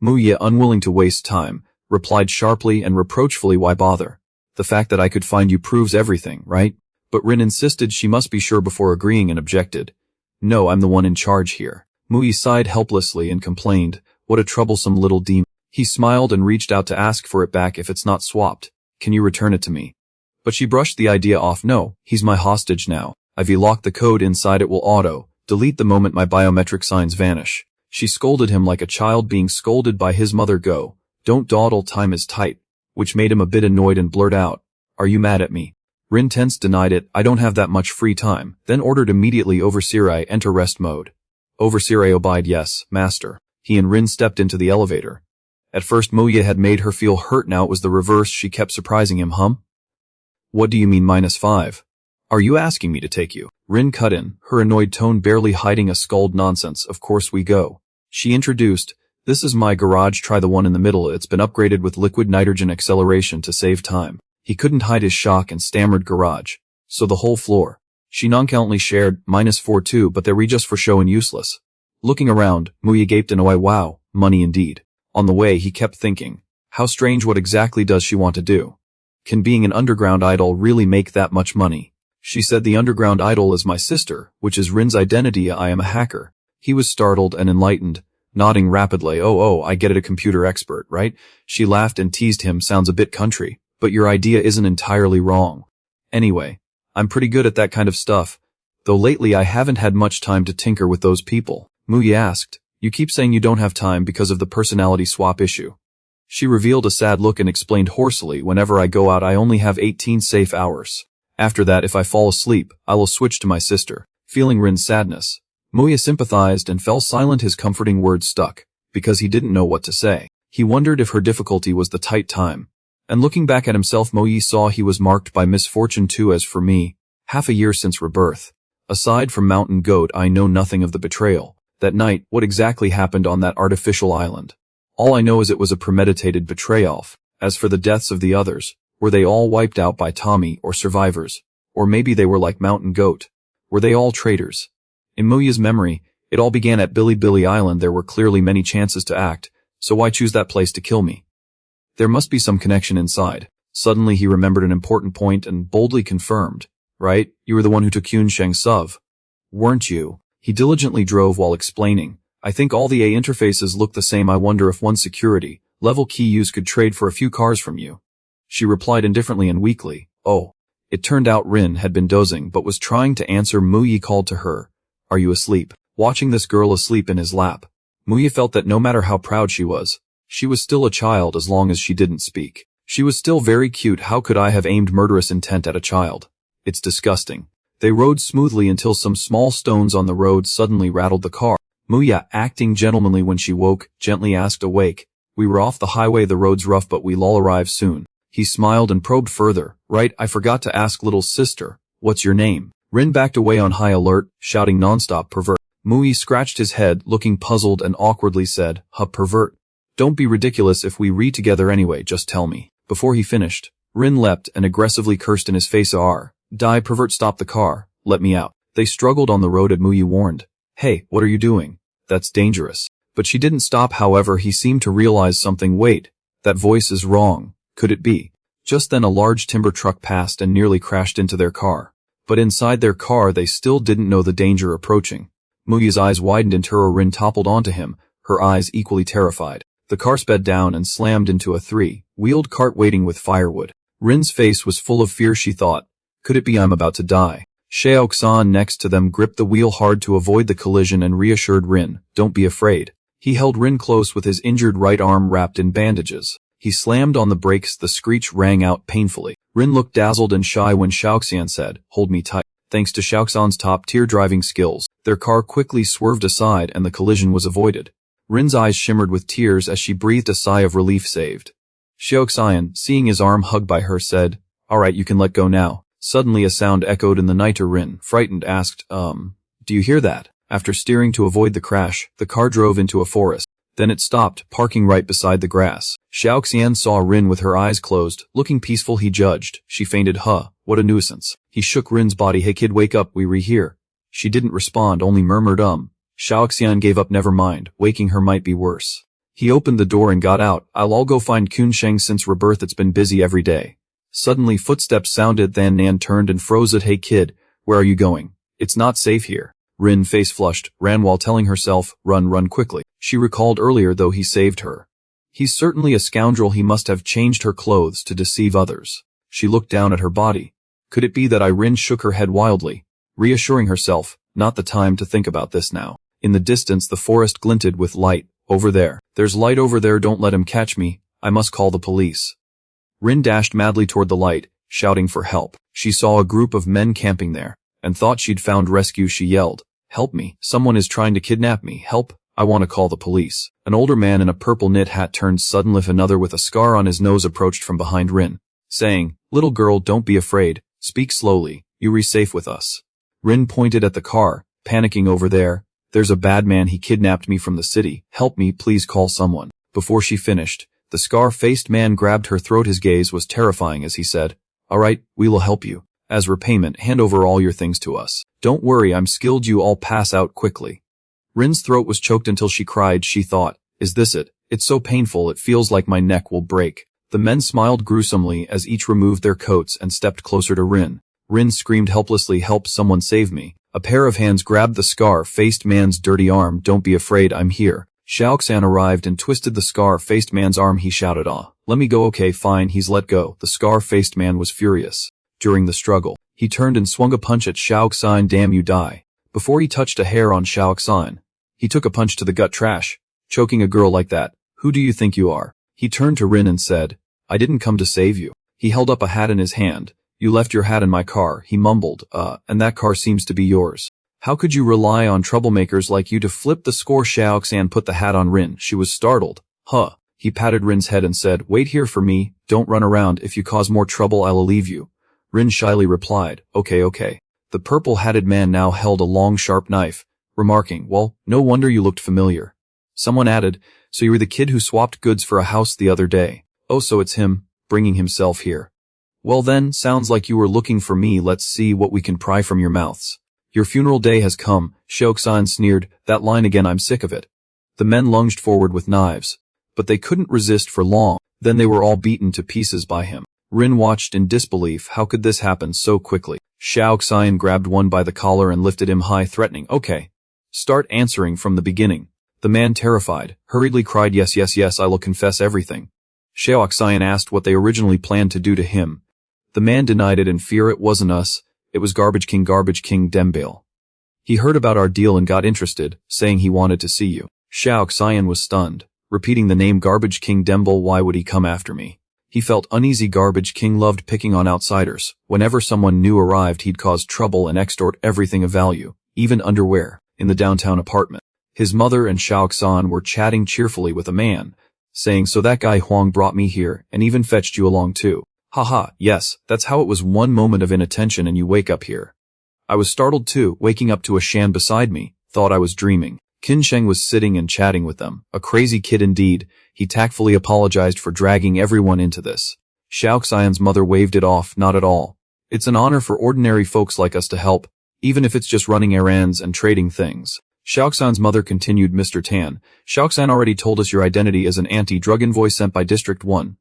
Muyi, unwilling to waste time, replied sharply and reproachfully, why bother? The fact that I could find you proves everything, right? But Rin insisted she must be sure before agreeing and objected. No, I'm the one in charge here. Muyi sighed helplessly and complained, what a troublesome little demon. He smiled and reached out to ask for it back. If it's not swapped, can you return it to me? But she brushed the idea off. No, he's my hostage now. I've locked the code inside. It will auto-delete the moment my biometric signs vanish. She scolded him like a child being scolded by his mother. Go. Don't dawdle, time is tight. Which made him a bit annoyed and blurt out, are you mad at me? Rin tense denied it. I don't have that much free time, then ordered immediately. Overseer A, enter rest mode. Overseer A obeyed. Yes, master. He and Rin stepped into the elevator. At first Muyi had made her feel hurt. Now it was the reverse. She kept surprising him. What do you mean -5? Are you asking me to take you? Rin cut in, her annoyed tone barely hiding a scold. Nonsense, of course we go. She introduced, this is my garage. Try the one in the middle. It's been upgraded with liquid nitrogen acceleration to save time. He couldn't hide his shock and stammered, garage. So the whole floor. She nonchalantly shared, -4 too, but they're just for show and useless. Looking around, Muyi gaped in awe. Wow, money indeed. On the way he kept thinking, how strange, what exactly does she want to do? Can being an underground idol really make that much money? She said, the underground idol is my sister, which is Rin's identity. I am a hacker. He was startled and enlightened, nodding rapidly. Oh, I get it, a computer expert, right? She laughed and teased him, sounds a bit country, but your idea isn't entirely wrong. Anyway, I'm pretty good at that kind of stuff, though lately I haven't had much time to tinker with those people. Muyi asked, you keep saying you don't have time because of the personality swap issue. She revealed a sad look and explained hoarsely, whenever I go out I only have 18 safe hours. After that, if I fall asleep, I will switch to my sister. Feeling Rin's sadness, Muyi sympathized and fell silent. His comforting words stuck, because he didn't know what to say. He wondered if her difficulty was the tight time. And looking back at himself, Muyi saw he was marked by misfortune too. As for me, half a year since rebirth. Aside from Mountain Goat, I know nothing of the betrayal. That night, what exactly happened on that artificial island? All I know is it was a premeditated betrayal. As for the deaths of the others, were they all wiped out by Tommy or survivors? Or maybe they were like Mountain Goat. Were they all traitors? In Muyi's memory, it all began at Billy Island. There were clearly many chances to act, so why choose that place to kill me? There must be some connection inside. Suddenly he remembered an important point and boldly confirmed. Right, you were the one who took Yun Sheng's sub, weren't you? He diligently drove while explaining. I think all the A interfaces look the same. I wonder if one security level key use could trade for a few cars from you. She replied indifferently and weakly. Oh. It turned out Rin had been dozing but was trying to answer. Muyi called to her. Are you asleep? watching this girl asleep in his lap. Muye felt that no matter how proud she was still a child as long as she didn't speak. She was still very cute. How could I have aimed murderous intent at a child? It's disgusting. They rode smoothly until some small stones on the road suddenly rattled the car. Muye, acting gentlemanly when she woke, gently asked, awake. We were off the highway, the road's rough but we'll arrive soon. He smiled and probed further. Right, I forgot to ask, little sister, what's your name? Rin backed away on high alert, shouting nonstop, pervert. Muye scratched his head, looking puzzled, and awkwardly said, huh, pervert. Don't be ridiculous. If we read together anyway, just tell me. Before he finished, Rin leapt and aggressively cursed in his face. Die, pervert, stop the car, let me out. They struggled on the road and Muye warned. Hey, what are you doing? That's dangerous. But she didn't stop. However, he seemed to realize something. Wait, that voice is wrong. Could it be? Just then a large timber truck passed and nearly crashed into their car. But inside their car they still didn't know the danger approaching. Muye's eyes widened and Rin toppled onto him, her eyes equally terrified. The car sped down and slammed into a three-wheeled cart waiting with firewood. Rin's face was full of fear. She thought, could it be I'm about to die? Xiaoxan next to them gripped the wheel hard to avoid the collision and reassured Rin, don't be afraid. He held Rin close with his injured right arm wrapped in bandages. He slammed on the brakes. The screech rang out painfully. Rin looked dazzled and shy when Xiaoxian said, hold me tight. Thanks to Xiaoxian's top-tier driving skills, their car quickly swerved aside and the collision was avoided. Rin's eyes shimmered with tears as she breathed a sigh of relief. Saved. Xiaoxian, seeing his arm hugged by her, said, alright, you can let go now. Suddenly a sound echoed in the night. Rin, frightened, asked, do you hear that? After steering to avoid the crash, the car drove into a forest. Then it stopped, parking right beside the grass. Xiaoxian saw Rin with her eyes closed, looking peaceful. He judged. She fainted. Huh, what a nuisance. He shook Rin's body. Hey kid, wake up, we here. She didn't respond, only murmured Xiaoxian gave up. Never mind, waking her might be worse. He opened the door and got out. I'll go find Kunsheng. Since rebirth it's been busy every day. Suddenly footsteps sounded, then Nan turned and froze. Hey kid, where are you going? It's not safe here. Rin, face flushed, ran while telling herself, run quickly. She recalled earlier though he saved her. He's certainly a scoundrel. He must have changed her clothes to deceive others. She looked down at her body. Could it be that Rin shook her head wildly, reassuring herself, not the time to think about this now. In the distance the forest glinted with light. Over there. There's light over there. Don't let him catch me. I must call the police. Rin dashed madly toward the light, shouting for help. She saw a group of men camping there, and thought she'd found rescue. She yelled, help me. Someone is trying to kidnap me. Help. I want to call the police. An older man in a purple knit hat turned suddenly. Another with a scar on his nose approached from behind Rin, saying, little girl, don't be afraid. Speak slowly. You're safe with us. Rin pointed at the car, panicking. Over there. There's a bad man. He kidnapped me from the city. Help me, please call someone. Before she finished, the scar-faced man grabbed her throat. His gaze was terrifying as he said, alright, we will help you. As repayment, hand over all your things to us. Don't worry, I'm skilled. You all pass out quickly. Rin's throat was choked until she cried. She thought, is this it? It's so painful, it feels like my neck will break. The men smiled gruesomely as each removed their coats and stepped closer to Rin. Rin screamed helplessly, help, someone save me. A pair of hands grabbed the scar-faced man's dirty arm. Don't be afraid, I'm here. Xiaoxian arrived and twisted the scar-faced man's arm. He shouted, let me go. Okay, fine. He's let go. The scar-faced man was furious. During the struggle, he turned and swung a punch at Xiaoxian. Damn, you die. Before he touched a hair on Xiaoxian, he took a punch to the gut. Trash. Choking a girl like that. Who do you think you are? He turned to Rin and said, I didn't come to save you. He held up a hat in his hand. You left your hat in my car, he mumbled, and that car seems to be yours. How could you rely on troublemakers like you to flip the score? Xiaoxian put the hat on Rin. She was startled. Huh. He patted Rin's head and said, wait here for me, don't run around. If you cause more trouble I'll leave you. Rin shyly replied, okay. The purple-hatted man now held a long sharp knife, remarking, well, no wonder you looked familiar. Someone added, so you were the kid who swapped goods for a house the other day. Oh, so it's him, bringing himself here. Well then, sounds like you were looking for me. Let's see what we can pry from your mouths. Your funeral day has come, Xiaoxian sneered, that line again, I'm sick of it. The men lunged forward with knives, but they couldn't resist for long. Then they were all beaten to pieces by him. Rin watched in disbelief. How could this happen so quickly? Xiaoxian grabbed one by the collar and lifted him high, threatening, okay. Start answering from the beginning. The man, terrified, hurriedly cried, yes, I will confess everything. Xiaoxian asked what they originally planned to do to him. The man denied it in fear. It wasn't us, it was Garbage King Dembale. He heard about our deal and got interested, saying he wanted to see you. Xiao Xian was stunned, repeating the name Garbage King Demble. Why would he come after me? He felt uneasy. Garbage King loved picking on outsiders. Whenever someone new arrived, he'd cause trouble and extort everything of value, even underwear, in the downtown apartment. His mother and Xiao Xan were chatting cheerfully with a man, saying, so that guy Huang brought me here and even fetched you along too. Haha, yes, that's how it was. One moment of inattention and you wake up here. I was startled too, waking up to a Shan beside me, thought I was dreaming. Qin Sheng was sitting and chatting with them. A crazy kid indeed. He tactfully apologized for dragging everyone into this. Xiao Xian's mother waved it off. Not at all. It's an honor for ordinary folks like us to help, even if it's just running errands and trading things. Xiao Xian's mother continued. Mr. Tan, Xiao Xian already told us your identity as an anti-drug envoy sent by District 1.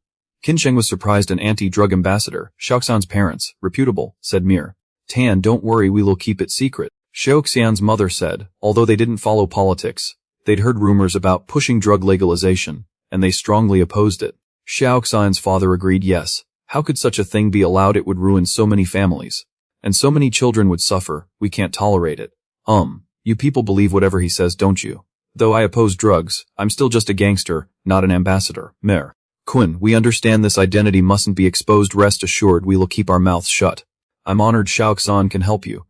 Qin Sheng was surprised. An anti-drug ambassador. Xiao Xian's parents. Reputable, said Mir. Tan, don't worry, we will keep it secret. Xiao Xian's mother said, although they didn't follow politics, they'd heard rumors about pushing drug legalization, and they strongly opposed it. Xiao Xian's father agreed. Yes, how could such a thing be allowed? It would ruin so many families, and so many children would suffer. We can't tolerate it. You people believe whatever he says, don't you? Though I oppose drugs, I'm still just a gangster, not an ambassador. Mer. Quinn, we understand this identity mustn't be exposed. Rest assured we will keep our mouths shut. I'm honored Xiao Xian can help you.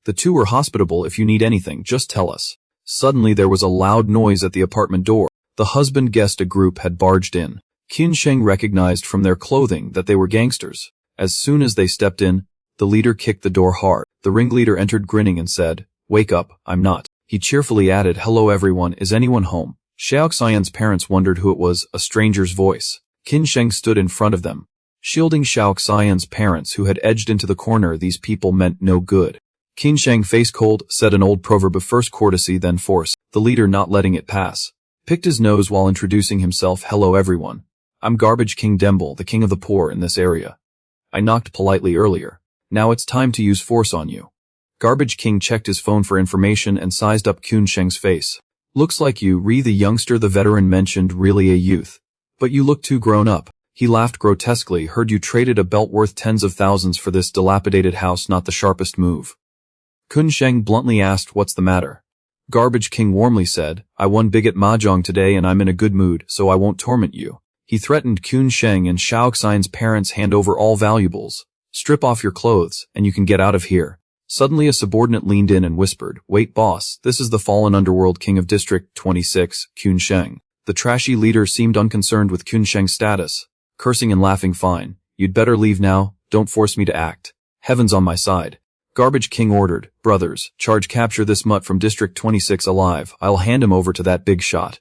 The two were hospitable. If you need anything, just tell us. Suddenly there was a loud noise at the apartment door. The husband guessed a group had barged in. Qin Sheng recognized from their clothing that they were gangsters. As soon as they stepped in, the leader kicked the door hard. The ringleader entered grinning and said, wake up, I'm not. He cheerfully added, hello everyone, is anyone home? Xiao Xian's parents wondered who it was, a stranger's voice. Qin Sheng stood in front of them, shielding Xiao Xian's parents who had edged into the corner. These people meant no good. Qin Sheng, face cold, said an old proverb of first courtesy then force. The leader, not letting it pass, picked his nose while introducing himself. Hello everyone. I'm Garbage King Demble, the king of the poor in this area. I knocked politely earlier. Now it's time to use force on you. Garbage King checked his phone for information and sized up Qin Sheng's face. Looks like you, Re the youngster the veteran mentioned, really a youth. But you look too grown up. He laughed grotesquely. Heard you traded a belt worth tens of thousands for this dilapidated house. Not the sharpest move. Qin Sheng bluntly asked, what's the matter? Garbage King warmly said, I won big at Mahjong today and I'm in a good mood, so I won't torment you. He threatened Qin Sheng and Xiao Xian's parents. Hand over all valuables. Strip off your clothes, and you can get out of here. Suddenly a subordinate leaned in and whispered, wait boss, this is the fallen underworld king of District 26, Qin Sheng. The trashy leader seemed unconcerned with Qin Sheng's status, cursing and laughing. Fine, you'd better leave now, don't force me to act. Heaven's on my side. Garbage King ordered, brothers, capture this mutt from District 26 alive. I'll hand him over to that big shot.